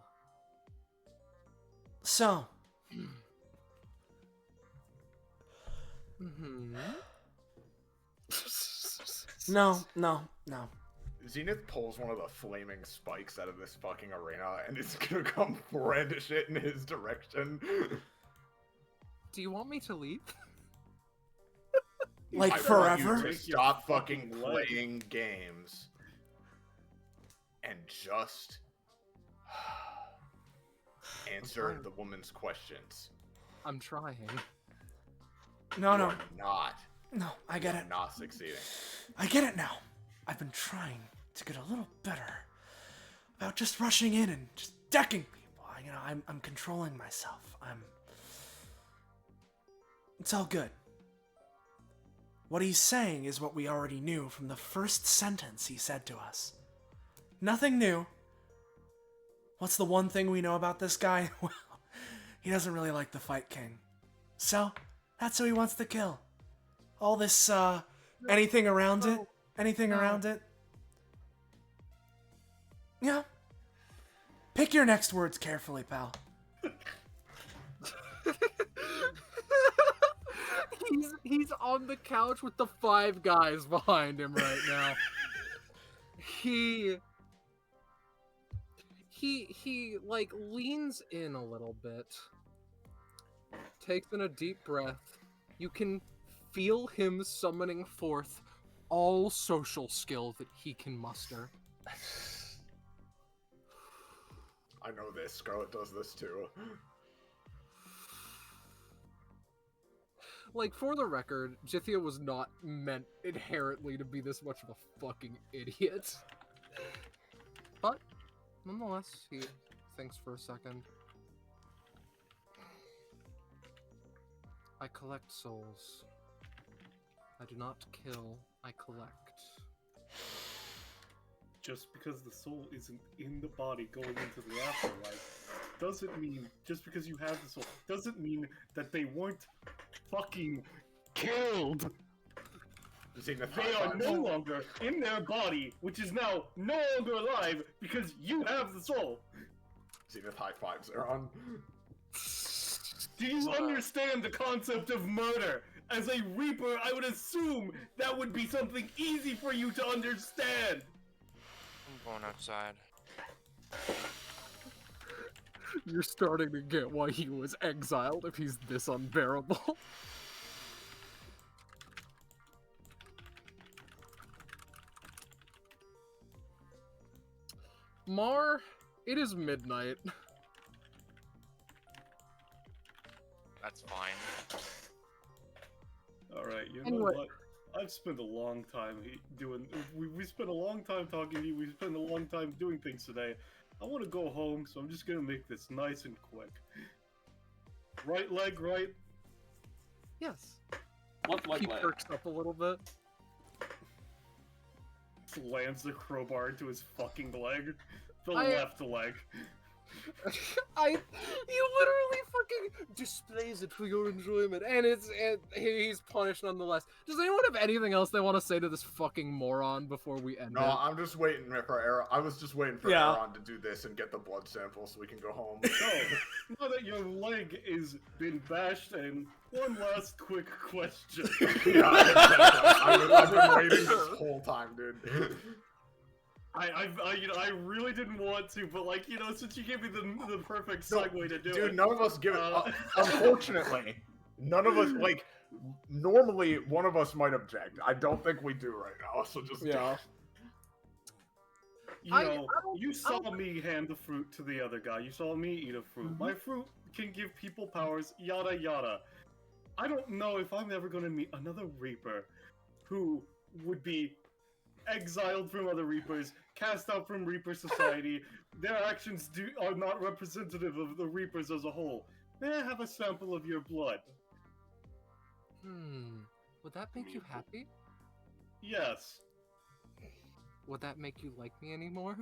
So, Mm-hmm. no. Zenith pulls one of the flaming spikes out of this fucking arena and is gonna come brandish it in his direction. Do you want me to leave? Like I want forever? you to stop fucking playing games and just answer the woman's questions. I'm trying. No. You are not. No, I get it. You're not succeeding. I get it now. I've been trying to get a little better about just rushing in and just decking people. You know, I'm controlling myself. It's all good. What he's saying is what we already knew from the first sentence he said to us. Nothing new. What's the one thing we know about this guy? Well, he doesn't really like the Fight King. So, that's who he wants to kill. All this, anything around it? Anything around it? Yeah. Pick your next words carefully, pal. He's on the couch with the 5 guys behind him right now. He like leans in a little bit, takes in a deep breath. You can feel him summoning forth all social skill that he can muster. I know this. Scarlet does this too. Like, for the record, Jithia was not meant inherently to be this much of a fucking idiot. But, nonetheless, he thinks for a second. I collect souls. I do not kill, I collect. just because the soul isn't in the body going into the afterlife doesn't mean, just because you have the soul, doesn't mean that they weren't fucking killed. Zenith They high are fives. no longer in their body, which is now no longer alive because you have the soul. Zenith high fives, Aeron. Do you understand the concept of murder? As a Reaper, I would assume that would be something easy for you to understand. I'm going outside. You're starting to get why he was exiled if he's this unbearable. Mar, it is midnight. That's fine. Alright, you know Anyway. what? I've spent a long time doing. We spent a long time talking to you. We spent a long time doing things today. I want to go home, so I'm just gonna make this nice and quick. Right leg, right? Yes. Left leg He left. perks up a little bit. Slams the crowbar into his fucking leg. The I- left leg. He literally fucking displays it for your enjoyment, and he's punished nonetheless. Does anyone have anything else they want to say to this fucking moron before we end No, it? I'm just waiting for Aeron. I was just waiting for Yeah. Aeron to do this and get the blood sample so we can go home. So, now that your leg is been bashed in, one last quick question. Yeah, I've been waiting this whole time, dude. I really didn't want to, but like, since you gave me the perfect No, segue to do Dude, it. none of us give it. Unfortunately, none of us Normally, one of us might object. I don't think we do right now. So just Yeah. You saw me hand the fruit to the other guy. You saw me eat a fruit. My fruit can give people powers, yada yada. I don't know if I'm ever going to meet another Reaper who would be exiled from other Reapers, cast out from Reaper society. Their actions are not representative of the Reapers as a whole. May I have a sample of your blood? Would that make you happy? Yes. Would that make you like me anymore?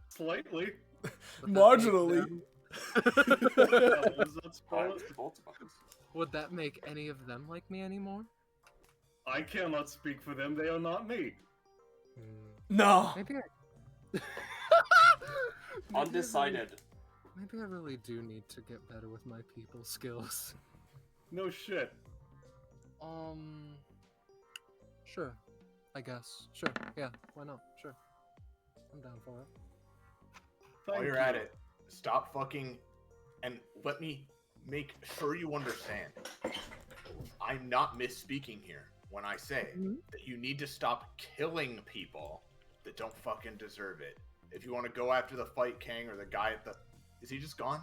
Slightly. Would that make Marginally. them- Was that Scarlet? Would that make any of them like me anymore? I cannot speak for them. They are not me. No. Maybe Undecided. Maybe I really do need to get better with my people skills. No shit. Sure. I guess. Sure. Yeah, why not? Sure. I'm down for it. while Thank you're you. at it, stop fucking and let me make sure you understand. I'm not misspeaking here when I say that you need to stop killing people that don't fucking deserve it. If you want to go after the Fight King or the guy at the... Is he just gone?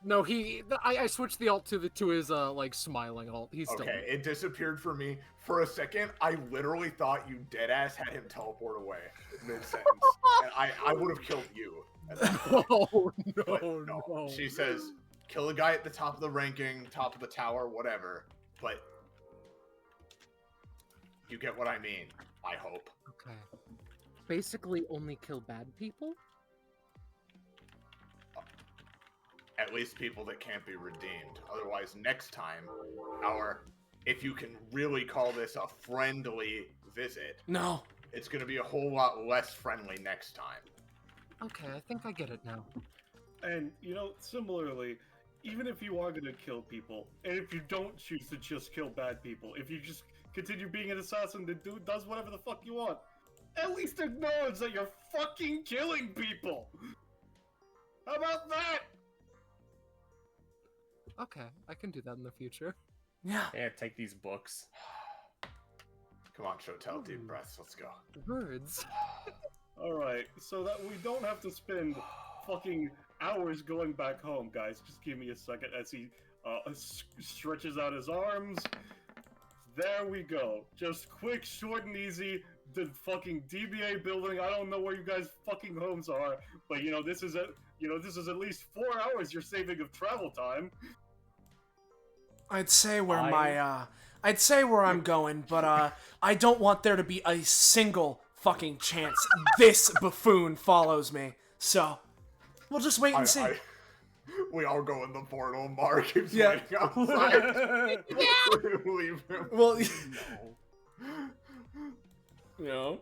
No, I switched the alt to his like smiling alt. He's still Okay, it disappeared for me. For a second, I literally thought you deadass had him teleport away mid-sentence. And I would have killed you. at that point. Oh But no, no. no. She says, kill the guy at the top of the ranking, top of the tower, whatever. But you get what I mean, I hope. Okay. Basically only kill bad people? At least people that can't be redeemed. Otherwise, next time, if you can really call this a friendly visit, No. it's going to be a whole lot less friendly next time. Okay, I think I get it now. And, similarly, even if you are going to kill people, and if you don't choose to just kill bad people, if you just continue being an assassin that does whatever the fuck you want, at least acknowledge that you're fucking killing people! How about that? Okay, I can do that in the future. Yeah. Yeah, take these books. Come on, Shotel, deep breaths, let's go. Words. Alright, so that we don't have to spend fucking hours going back home, guys. Just give me a second as he stretches out his arms. There we go. Just quick, short, and easy. The fucking DBA building. I don't know where you guys' fucking homes are, but this is at least 4 hours you're saving of travel time. I'd say where I'd say where I'm going, but I don't want there to be a single fucking chance this buffoon follows me. So, we'll just wait and see. We all go in the portal. Mark keeps Yeah. waiting outside. Leave him. Well, You know?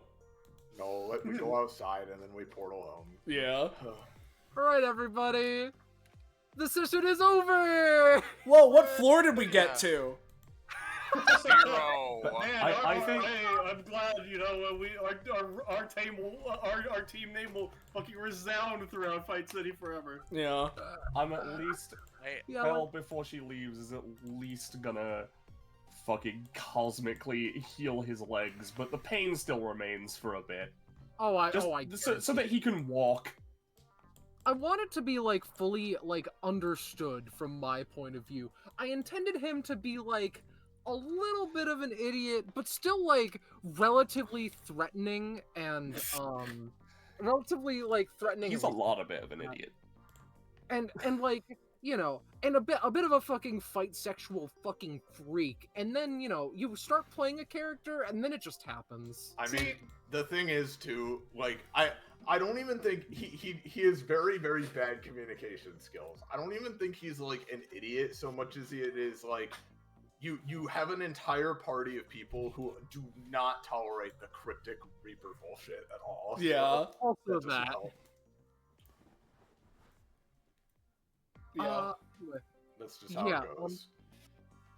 No, we go outside and then we portal home. Yeah. Alright, everybody. The session is over! Whoa, what floor did we get Yeah. to? 0. Man, I think- I'm glad, you know, our team name will fucking resound throughout Fight City forever. Yeah. I'm at least Yeah, Belle, before she leaves, is at least gonna fucking cosmically heal his legs, but the pain still remains for a bit. So that he can walk. I want it to be, like, fully, like, understood from my point of view. I intended him to be, like, a little bit of an idiot, but still, like, relatively threatening and, relatively, like, threatening. He's a lot of bit of an idiot. And like, you know, and a bit of a fucking fight sexual fucking freak. And then, you know, you start playing a character, and then it just happens. I mean, the thing is, too, like, I don't even think he has very, very bad communication skills. I don't even think he's, like, an idiot so much as it is, like, you have an entire party of people who do not tolerate the cryptic Reaper bullshit at all. So Yeah. Also doesn't that. help. Yeah. That's just how yeah, it goes.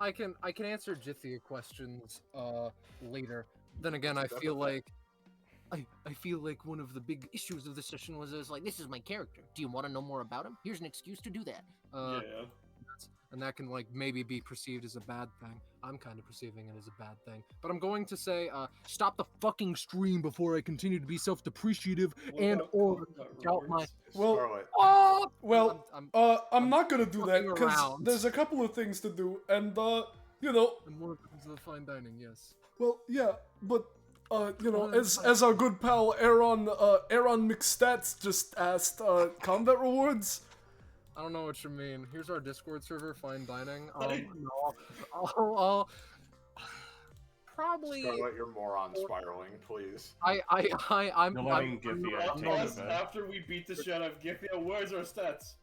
I can answer Jithia questions later. Then again, I feel like one of the big issues of the session was like, this is my character. Do you want to know more about him? Here's an excuse to do that. Yeah. And that can, like, maybe be perceived as a bad thing. I'm kind of perceiving it as a bad thing. But I'm going to say, stop the fucking stream before I continue to be self-depreciative and or doubt my... Well, Scarlet. Oh! Well, I'm not gonna do that fucking because around. there's a couple of things to do, and you know, And more to the fine dining, yes. well, yeah, but you know, Oh, as our good pal Aeron McStats just asked, combat rewards. I don't know what you mean. Here's our Discord server, fine dining. No, I'll probably... Scarlet, you're moron spiraling, please. I'm You're letting Githia I'm take not- the bed. After we beat the shit out of Githia, where's our stats?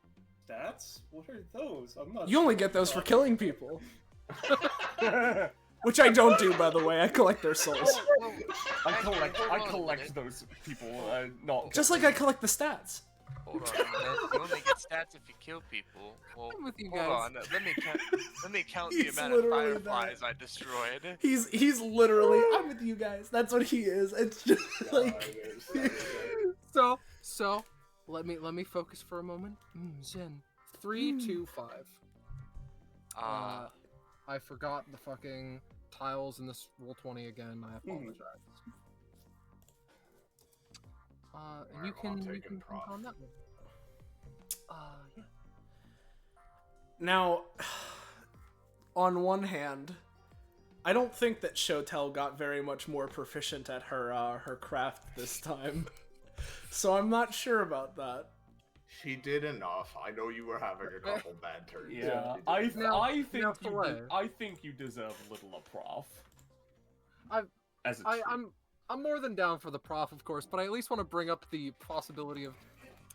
Stats? What are those? I'm not You only get those for killing people. Which I don't do, by the way. I collect their souls. I Hold on a collect minute. those people, not Just like I collect the stats. Hold on a minute. You only get stats if you kill people. Well, I'm with you hold guys. on. Let me count the He's amount of literally fireflies I destroyed. He's literally, I'm with you guys. That's what he is. It's just like... So let me focus for a moment. Zen. 3, 2, 5. I forgot the fucking tiles in this roll 20 again. I apologize. And you I'm can taking think prof. on that one. Yeah. Now, on one hand, I don't think that Shotel got very much more proficient at her craft this time. So I'm not sure about that. She did enough. I know you were having a couple bad turns. Yeah, She did Now- I think now, Soleil. I think you deserve a little of prof. I'm more than down for the prof, of course, but I at least want to bring up the possibility of...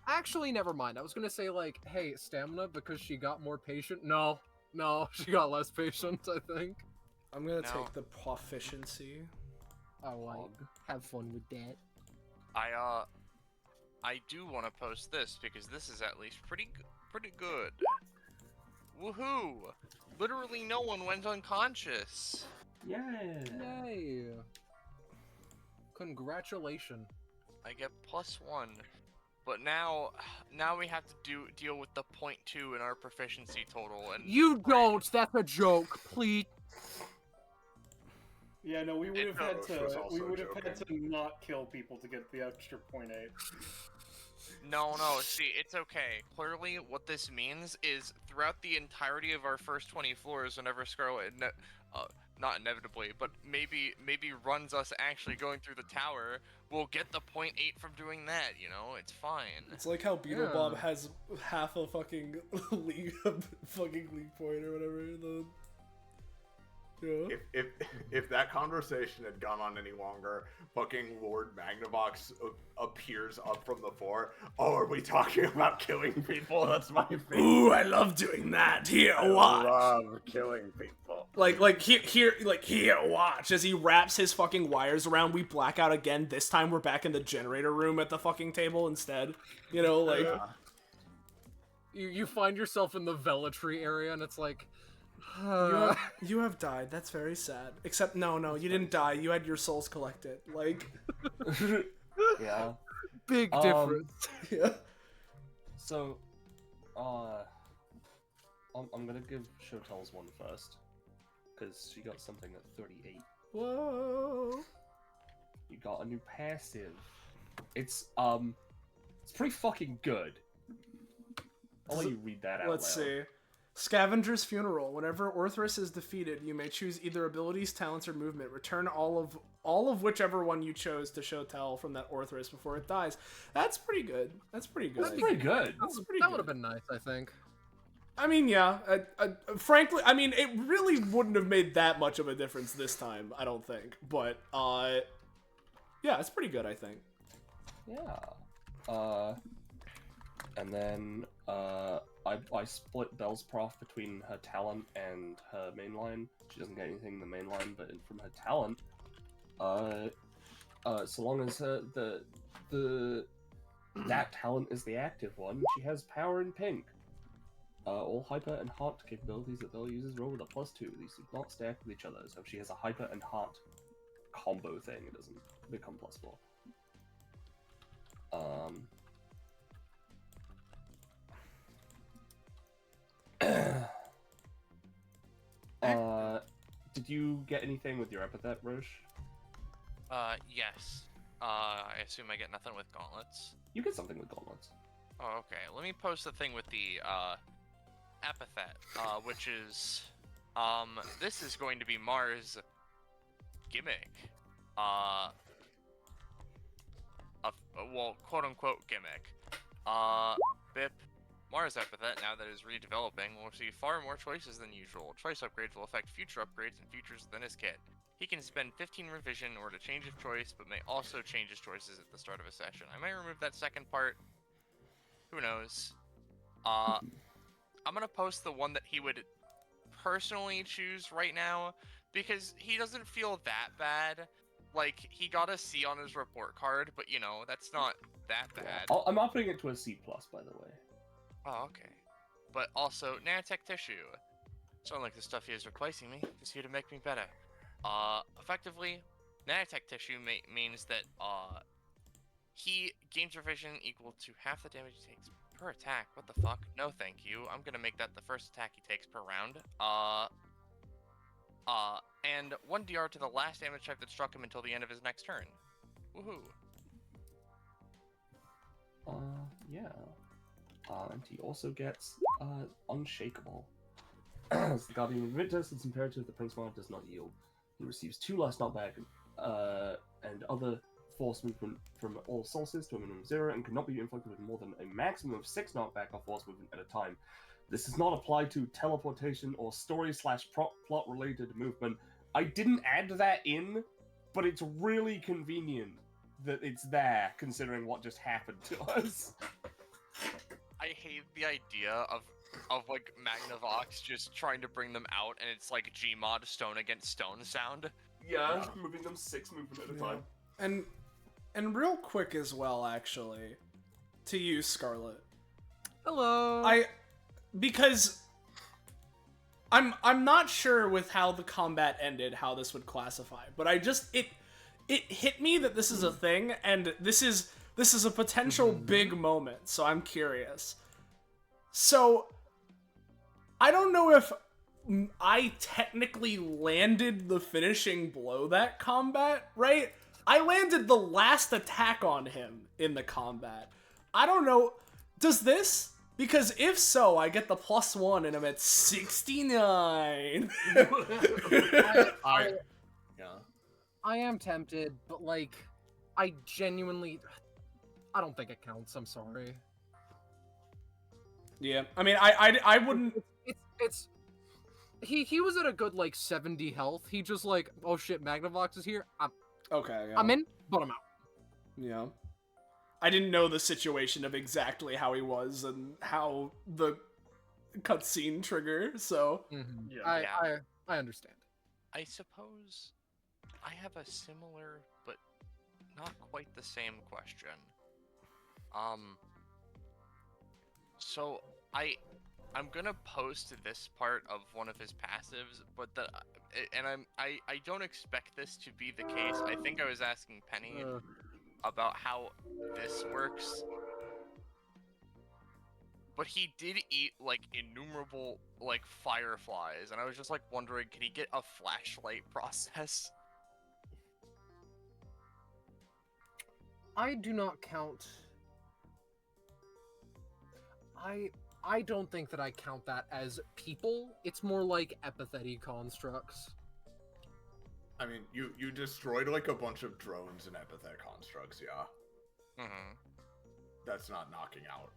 Actually, never mind. I was gonna say, like, hey, stamina, because she got more patient. No, she got less patient, I think. I'm gonna No. take the proficiency. Oh, like, have fun with that. I do want to post this because this is at least pretty good. Woohoo! Literally no one went unconscious. Yeah. Yay! Congratulations. I get +1. But now we have to deal with the 0.2 in our proficiency total, and You don't! That's a joke, please. Yeah, no, we would have had Rosche was to. also We would have had joking. to not kill people to get the extra 0.8. No, see, it's okay. Clearly, what this means is throughout the entirety of our first 20 floors, whenever Scarlet, not inevitably, but maybe runs us actually going through the tower, we'll get the 0.8 from doing that, you know? It's fine. It's like how Beetle Yeah. Bob has half a fucking league point or whatever. Yeah. If that conversation had gone on any longer, fucking Lord Magnavox appears up from the floor. Oh, are we talking about killing people? That's my favorite. Ooh, I love doing that. Here, I watch. love killing people. Here, watch. As he wraps his fucking wires around, we black out again. This time we're back in the generator room at the fucking table instead. You know, like... Yeah. You find yourself in the Velatry area, and it's like... You have died. That's very sad. Except, no, you didn't die. You had your souls collected. Like... Yeah. Big difference. Yeah. So, I'm gonna give Shotel's one first, because she got something at 38. Whoa. You got a new passive. It's pretty fucking good. I'll let you read that out Let's loud. see. Scavenger's Funeral. Whenever Orthrus is defeated, you may choose either abilities, talents, or movement. Return all of whichever one you chose to Shotel from that Orthrus before it dies. That's pretty good. That's pretty good. That's pretty good. That would have been nice, I think. I mean, yeah. Frankly, I mean, it really wouldn't have made that much of a difference this time, I don't think. But, yeah, it's pretty good, I think. Yeah. And then, I split Belle's prof between her talent and her main line. She doesn't get anything in the main line, but from her talent, so long as that talent is the active one, she has power in pink. All hyper and heart capabilities that Belle uses roll with a +2. These do not stack with each other, so if she has a hyper and heart combo thing, it doesn't become +4. Did you get anything with your epithet, Rosche? Yes. I assume I get nothing with gauntlets. You get something with gauntlets. Oh, okay. Let me post the thing with the, epithet, which is, this is going to be Mars' gimmick. Well, quote-unquote gimmick. Bip. Mars epithet, now that it is redeveloping, will see far more choices than usual. Choice upgrades will affect future upgrades and features within his kit. He can spend 15 revision or to change of choice, but may also change his choices at the start of a session. I might remove that second part. Who knows? I'm gonna post the one that he would personally choose right now, because he doesn't feel that bad. Like, he got a C on his report card, but you know, that's not that bad. I'm upping it to a C+, by the way. Oh, okay. But also, nanotech tissue. Sound like the stuff he is replacing me is here to make me better. Effectively, nanotech tissue means that, he gains revision equal to half the damage he takes per attack. What the fuck? No thank you. I'm gonna make that the first attack he takes per round. And 1 DR to the last damage type that struck him until the end of his next turn. Woohoo. Yeah. And he also gets, Unshakable. As the Guardian of Invictus, it's imperative the Prince Monarch does not yield. He receives 2 less knockback, and other force movement from all sources to a minimum of 0, and cannot be inflicted with more than a maximum of 6 knockback or force movement at a time. This does not apply to teleportation or story/plot related movement. I didn't add that in, but it's really convenient that it's there, considering what just happened to us. I hate the idea of like Magnavox just trying to bring them out, and it's like Gmod stone against stone sound. Yeah, moving them 6 movement at a time. And real quick as well, actually, to you, Scarlet. Hello. Because I'm not sure with how the combat ended how this would classify, but it hit me that this is a thing, and this is a potential big moment, so I'm curious. So I don't know if I technically landed the finishing blow that combat, right? I landed the last attack on him in the combat. I don't know, does this? Because if so, I get the +1 and I'm at 69. I am tempted, but like, I don't think it counts. I'm sorry. Yeah, I mean, I wouldn't. he was at a good like 70 health. He just like, oh shit, Magnavox is here. Okay. Yeah. I'm in, but I'm out. Yeah. I didn't know the situation of exactly how he was and how the cutscene trigger, so... Yeah. I understand. I suppose I have a similar, but not quite the same question. So I'm gonna post this part of one of his passives, but I don't expect this to be the case. I think I was asking Penny about how this works, but he did eat like innumerable like fireflies, and I was just like wondering, can he get a flashlight process? I do not count. I don't think that I count that as people. It's more like epithet constructs. I mean, you destroyed like a bunch of drones and epithet constructs, yeah. Mm-hmm. That's not knocking out.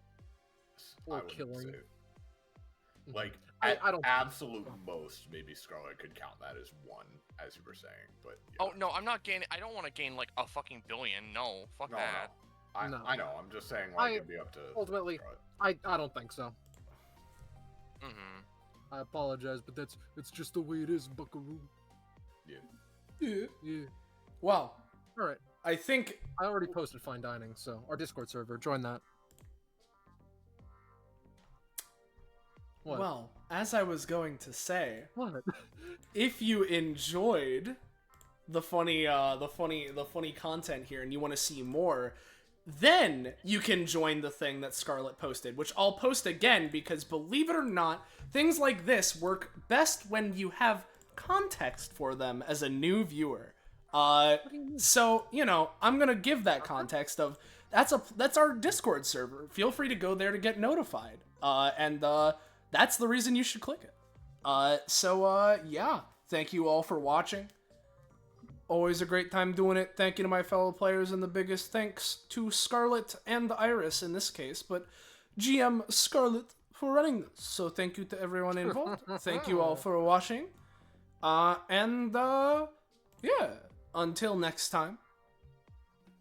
Or I wouldn't killing. say. Like, I at don't absolute most, maybe Scarlet could count that as one, as you were saying, but... Yeah. Oh, no, I'm not gaining... I don't want to gain, like, a fucking billion. No, fuck that. No. I know, I'm just saying, like, it'd be up to... Ultimately, Scarlet. I don't think so. Mm-hmm. I apologize, but it's just the way it is, buckaroo. Yeah. Yeah. Well, Alright. I think... I already posted Fine Dining, so... Our Discord server, join that. What? Well, as I was going to say... What? If you enjoyed the funny content here and you want to see more, then you can join the thing that Scarlet posted, which I'll post again because, believe it or not, things like this work best when you have context for them as a new viewer. So, you know, I'm gonna give that context of that's our Discord server. Feel free to go there to get notified. And that's the reason you should click it. Yeah. Thank you all for watching. Always a great time doing it. Thank you to my fellow players, and the biggest thanks to Scarlet and Iris in this case, but GM Scarlet for running this. So thank you to everyone involved. Thank you all for watching. Yeah, until next time.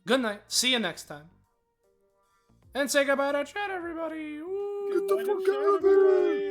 Good night. See you next time. And say goodbye to chat, everybody. Ooh, Get the fuck out of here!